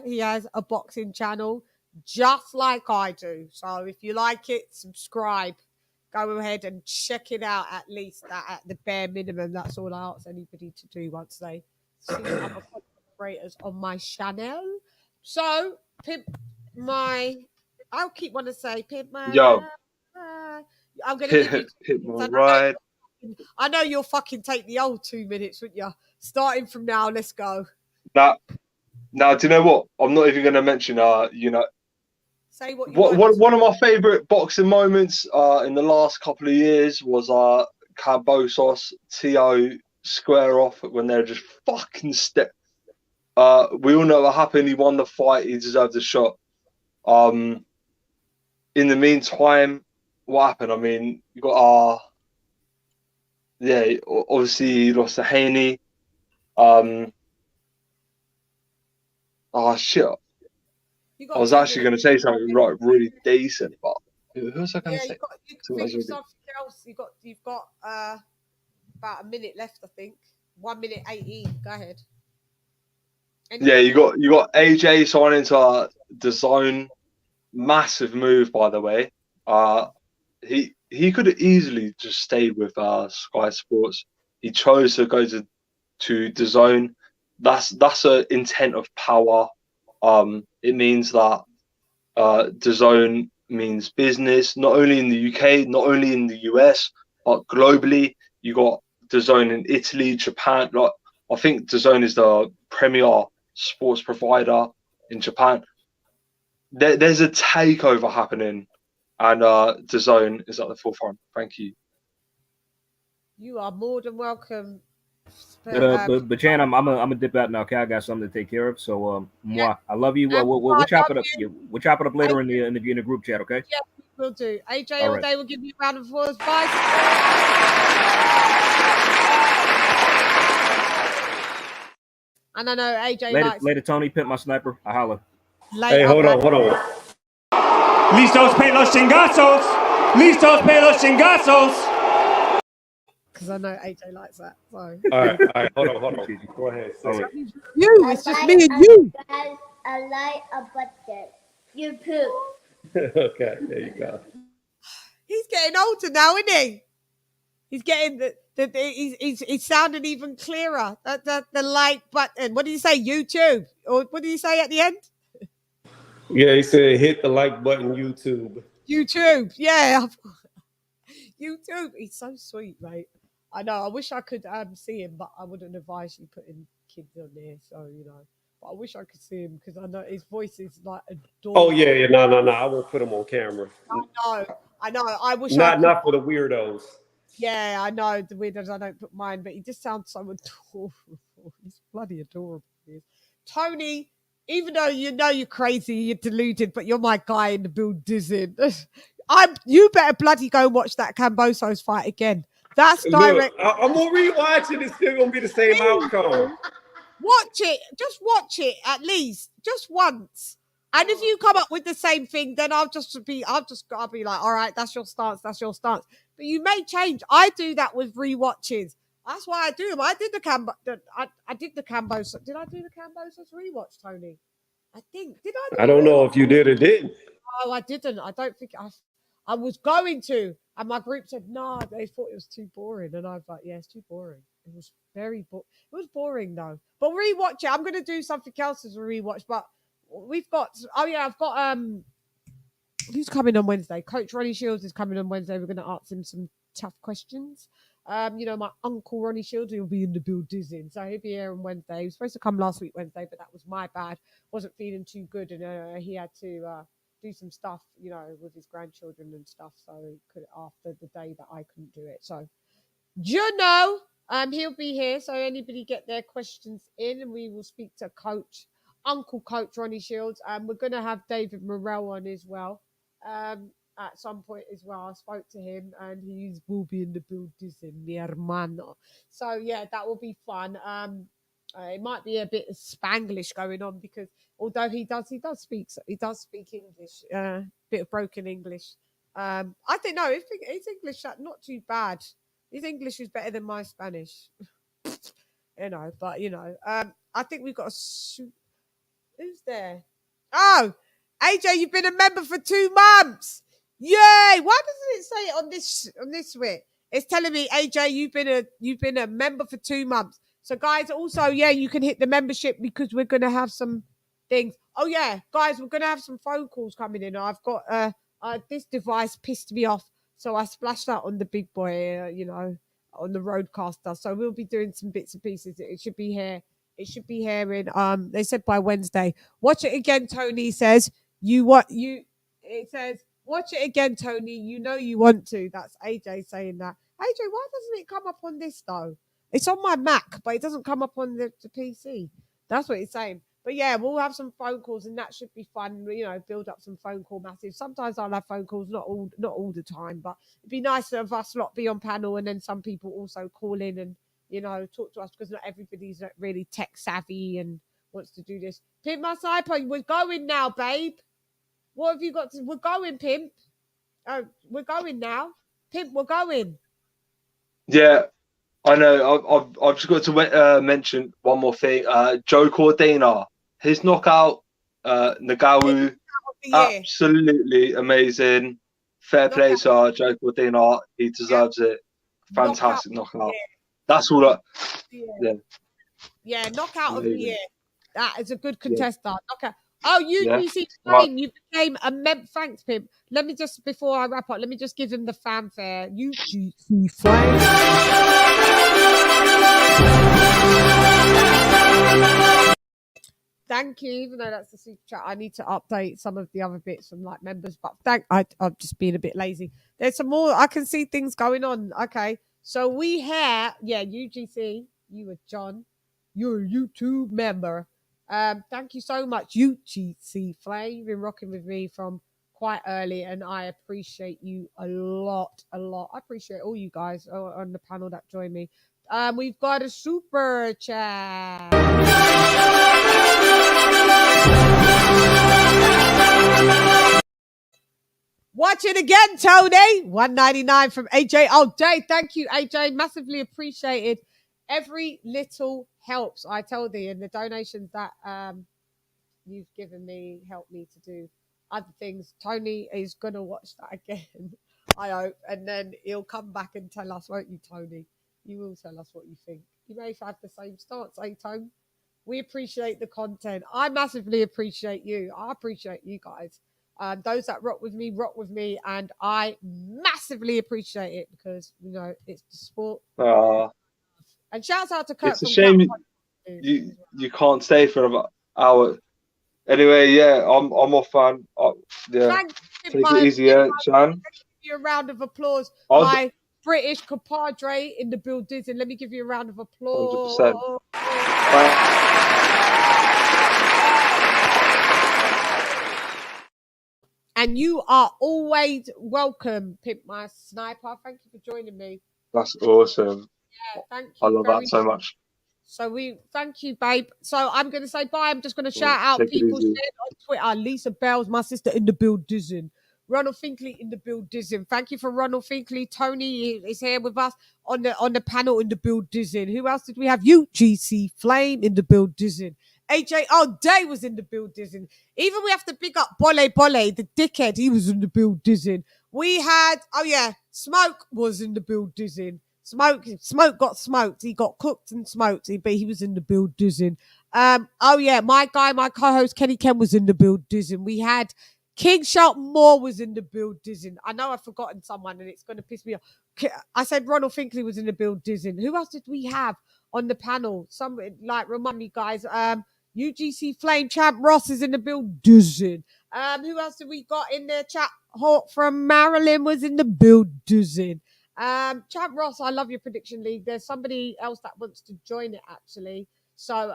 [SPEAKER 3] He has a boxing channel just like I do. So if you like it, subscribe. Go ahead and check it out at least at the bare minimum. That's all I ask anybody to do once they see other creators on my channel. So I'll keep wanting to say pimp my.
[SPEAKER 10] Yo.
[SPEAKER 3] I'm gonna give you
[SPEAKER 10] hit my ride.
[SPEAKER 3] I know you'll fucking take the old 2 minutes, wouldn't you? Starting from now, let's go.
[SPEAKER 10] Now, do you know what? I'm not even gonna mention
[SPEAKER 3] say what
[SPEAKER 10] one of my favorite boxing moments in the last couple of years was Carbosos Tio square off when they're just fucking step. We all know what happened. He won the fight. He deserved a shot. In the meantime, what happened? I mean, you got obviously he lost to Haney. Shit. I was actually going to say something really decent, but who was I going to say?
[SPEAKER 3] You can think of something else. You've got about a minute left, I think. 1 minute 18. Go ahead.
[SPEAKER 10] You got AJ signing to DAZN. Massive move, by the way. He could have easily just stayed with Sky Sports. He chose to go to DAZN. That's an intent of power. It means that DAZN means business, not only in the UK, not only in the US, but globally. You got DAZN in Italy, Japan. Like, I think DAZN is the premier sports provider in Japan. There's a takeover happening, and DAZN is at the forefront. Thank you.
[SPEAKER 3] You are more than welcome.
[SPEAKER 17] But Chan, I'm gonna dip out now. Okay, I got something to take care of. So, I love you. We'll chop it up. We'll chop it up later in the group chat. Okay.
[SPEAKER 3] Yeah, we'll do. AJ all day will give you a round of applause. Bye. And I know AJ
[SPEAKER 17] later, Tony, pimp my sniper. I holla.
[SPEAKER 19] Hey, hold on.
[SPEAKER 15] Listos pe los chingazos. Listos pe los chingazos.
[SPEAKER 3] Because I know AJ likes that. So.
[SPEAKER 19] All right. Hold on. Go ahead.
[SPEAKER 3] It's just me and you.
[SPEAKER 20] I like a bucket. You poop.
[SPEAKER 19] Okay, there you go.
[SPEAKER 3] He's getting older now, isn't he? He's getting he's sounding even clearer. The like button. What did you say? YouTube? Or what did you say at the end?
[SPEAKER 19] Yeah, he said hit the like button. YouTube.
[SPEAKER 3] Yeah. YouTube. He's so sweet, mate. I know. I wish I could see him, but I wouldn't advise you putting kids on there. So but I wish I could see him because I know his voice is like adorable.
[SPEAKER 19] Oh yeah. No. I won't put him on camera.
[SPEAKER 3] I know. I wish
[SPEAKER 19] not for the weirdos.
[SPEAKER 3] Yeah, I know the weirdos. I don't put mine, but he just sounds so adorable. He's bloody adorable. Tony even though you know you're crazy, you're deluded, but you're my guy in the building. You better bloody go and watch that Kambosos fight again. That's direct.
[SPEAKER 19] Look, I'm gonna rewatch it. It's still gonna be the same outcome.
[SPEAKER 3] Watch it. Just watch it at least. Just once. And if you come up with the same thing, then I'll be like, all right, that's your stance. That's your stance. But you may change. I do that with rewatches. That's why I do them. I did the Kambosos. Did I do the Kambosos rewatch, Tony? I think. Did I?
[SPEAKER 19] I don't know if you did or didn't.
[SPEAKER 3] Oh, I didn't. I don't think I was going to. And my group said, no, they thought it was too boring. And I was like, yeah, it's too boring. It was very boring. It was boring, though. But rewatch it. I'm going to do something else as a rewatch. But we've got, I've got, who's coming on Wednesday? Coach Ronnie Shields is coming on Wednesday. We're going to ask him some tough questions. My uncle Ronnie Shields, he'll be in the building. So he'll be here on Wednesday. He was supposed to come last week Wednesday, but that was my bad. Wasn't feeling too good. And he had to do some stuff, with his grandchildren and stuff. So he could after the day that I couldn't do it. So, he'll be here. So anybody get their questions in and we will speak to Uncle Coach Ronnie Shields. We're going to have David Morrell on as well. At some point as well. I spoke to him and he will be in the building, mi hermano. So yeah, that will be fun. It might be a bit of Spanglish going on because although he does speak English, bit of broken English. I think his English not too bad. His English is better than my Spanish. I think we've got who's there? Oh, AJ, you've been a member for 2 months. Yay! Why doesn't it say it on this bit? It's telling me, AJ, you've been a member for 2 months. So guys, also, you can hit the membership because we're gonna have some things. Oh yeah, guys, we're gonna have some phone calls coming in. I've got this device pissed me off, so I splashed that on the big boy, on the roadcaster. So we'll be doing some bits and pieces. It should be here. It should be here in they said by Wednesday. Watch it again, Tony says. It says, watch it again, Tony. You know you want to. That's AJ saying that. AJ, why doesn't it come up on this though? It's on my Mac, but it doesn't come up on the PC. That's what it's saying. But yeah, we'll have some phone calls and that should be fun. Build up some phone call massive. Sometimes I'll have phone calls, not all the time, but it'd be nice of us lot be on panel and then some people also call in and talk to us because not everybody's really tech savvy and wants to do this. Pimp my sniper, we're going now, babe. What have you got to? We're going, Pimp. Oh, we're going now. Pimp, we're going.
[SPEAKER 10] Yeah, I know. I've just got to mention one more thing. Joe Cordina, his knockout, Nagawu, absolutely amazing. Fair play to Joe Cordina. He deserves it. Fantastic knockout. That's all.
[SPEAKER 3] Yeah, knockout of the year. That is a good contestant. Knockout. Oh, UGC Flame, you became a member. Thanks, Pimp. Let me just, before I wrap up, let me just give him the fanfare. UGC Flame. Thank you. Even though that's the super chat, I need to update some of the other bits from like members. But I'm just being a bit lazy. There's some more. I can see things going on. Okay, so we have UGC. You were John. You're a YouTube member. Thank you so much, UGC Flay. You've been rocking with me from quite early, and I appreciate you a lot. I appreciate all you guys on the panel that joined me. We've got a super chat. Watch it again, Tony. $1.99 from AJ all day. Thank you, AJ. Massively appreciated. Every little helps, I tell thee, and the donations that you've given me help me to do other things. Tony is going to watch that again, I hope, and then he'll come back and tell us, won't you, Tony? You will tell us what you think. You may have the same stance, Tony? We appreciate the content. I massively appreciate you. I appreciate you guys. Those that rock with me, and I massively appreciate it because, it's the sport. And shouts out to Kurt.
[SPEAKER 10] It's a shame you can't stay for an hour. Anyway, I'm off, man. Take it easy, Chan.
[SPEAKER 3] Give you a round of applause. My British compadre in the building. Let me give you a round of applause.
[SPEAKER 10] 100%.
[SPEAKER 3] And you are always welcome, Pimp My Sniper. Thank you for joining me.
[SPEAKER 10] That's awesome.
[SPEAKER 3] Yeah, thank you.
[SPEAKER 10] I love that so much.
[SPEAKER 3] So we thank you, babe. So I'm going to say bye. I'm just going to shout out people shared on Twitter. Lisa Bell's my sister in the building. Ronald Finkley in the building. Thank you for Ronald Finkley. Tony is here with us on the panel in the building. Who else did we have? UGC Flame in the building. AJ Day was in the building. Even we have to pick up Bole, the dickhead. He was in the building. We had Smoke was in the building. Smoke got smoked. He got cooked and smoked, but he was in the building. My co-host Kenny Ken was in the building. We had King Shelton Moore was in the building. I know I've forgotten someone and it's going to piss me off. I said Ronald Finkley was in the building. Who else did we have on the panel? Some remind me, guys. UGC Flame Champ Ross is in the building. Who else did we got in there? Chat Hawk from Maryland was in the building. Champ Ross, I love your prediction league. There's somebody else that wants to join it actually. So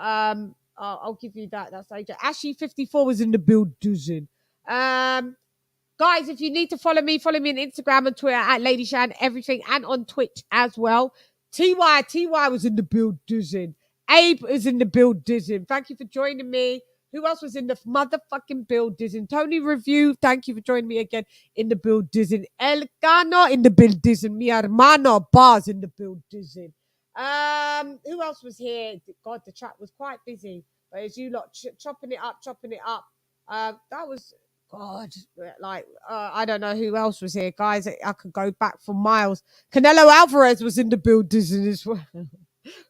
[SPEAKER 3] I'll give you that. That's AJ. Ashy54 was in the building. Guys, if you need to follow me on Instagram and Twitter at LadyChann, everything, and on Twitch as well. TY was in the building. Abe is in the building. Thank you for joining me. Who else was in the motherfucking building? Tony Review, thank you for joining me again in the building. El Cano in the building. Mi hermano Bars in the building. Who else was here? God, the chat was quite busy. But as you lot chopping it up. That was God. I don't know who else was here, guys. I could go back for miles. Canelo Alvarez was in the building as well.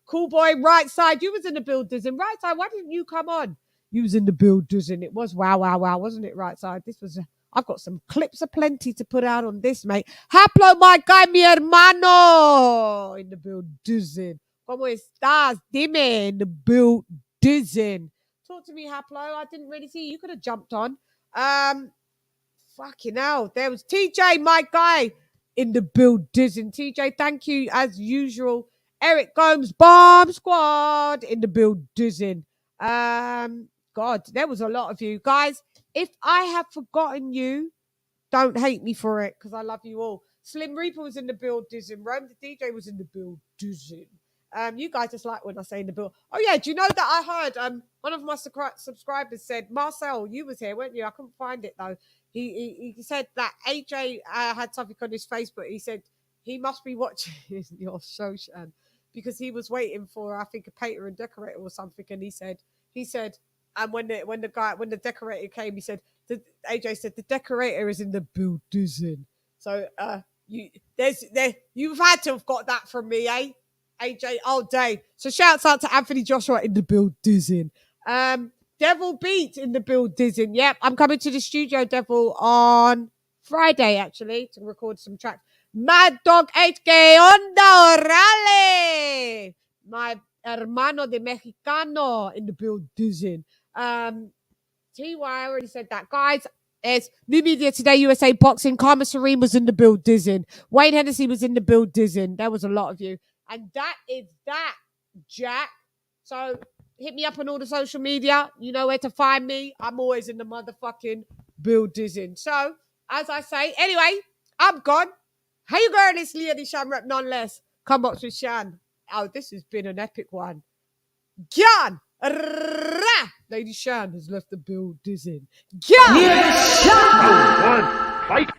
[SPEAKER 3] Cool boy, right side. You was in the building. Right side, why didn't you come on? You was in the building. It was wow, wasn't it? Right side. This was. I've got some clips aplenty to put out on this, mate. Haplo, my guy, mi hermano, in the building. ¿Cómo estás? Dime, in the building. Talk to me, Haplo. I didn't really see you. You could have jumped on. Fucking hell. There was TJ, my guy, in the building. TJ, thank you as usual. Eric Gomes, Bomb Squad, in the building. God, there was a lot of you. Guys, if I have forgotten you, don't hate me for it, because I love you all. Slim Reaper was in the building. Rome the DJ was in the building. You guys just like when I say in the build. Oh, yeah, do you know that I heard one of my subscribers said, Marcel, you was here, weren't you? I couldn't find it, though. He said that AJ had something on his Facebook. He said he must be watching your show, Shan, because he was waiting for, I think, a painter and decorator or something, and he said, and when the decorator came, he said, AJ said the decorator is in the building. So you've had to have got that from me, eh? AJ all day. So shouts out to Anthony Joshua in the building. Devil Beat in the building. Yep, I'm coming to the studio, Devil, on Friday actually to record some tracks. Mad Dog HK Onda Orale. My hermano de Mexicano in the building. TY, I already said that. Guys, it's New Media Today, USA Boxing. Karma Serene was in the building. Wayne Hennessy was in the building. There was a lot of you. And that is that, Jack. So hit me up on all the social media. You know where to find me. I'm always in the motherfucking building. So, as I say, anyway, I'm gone. How you going, this LadyChann rep nonetheless? Come box with Shan. Oh, this has been an epic one. Gyan! LadyChann has left the building. Gyan! LadyChann!
[SPEAKER 2] Fight!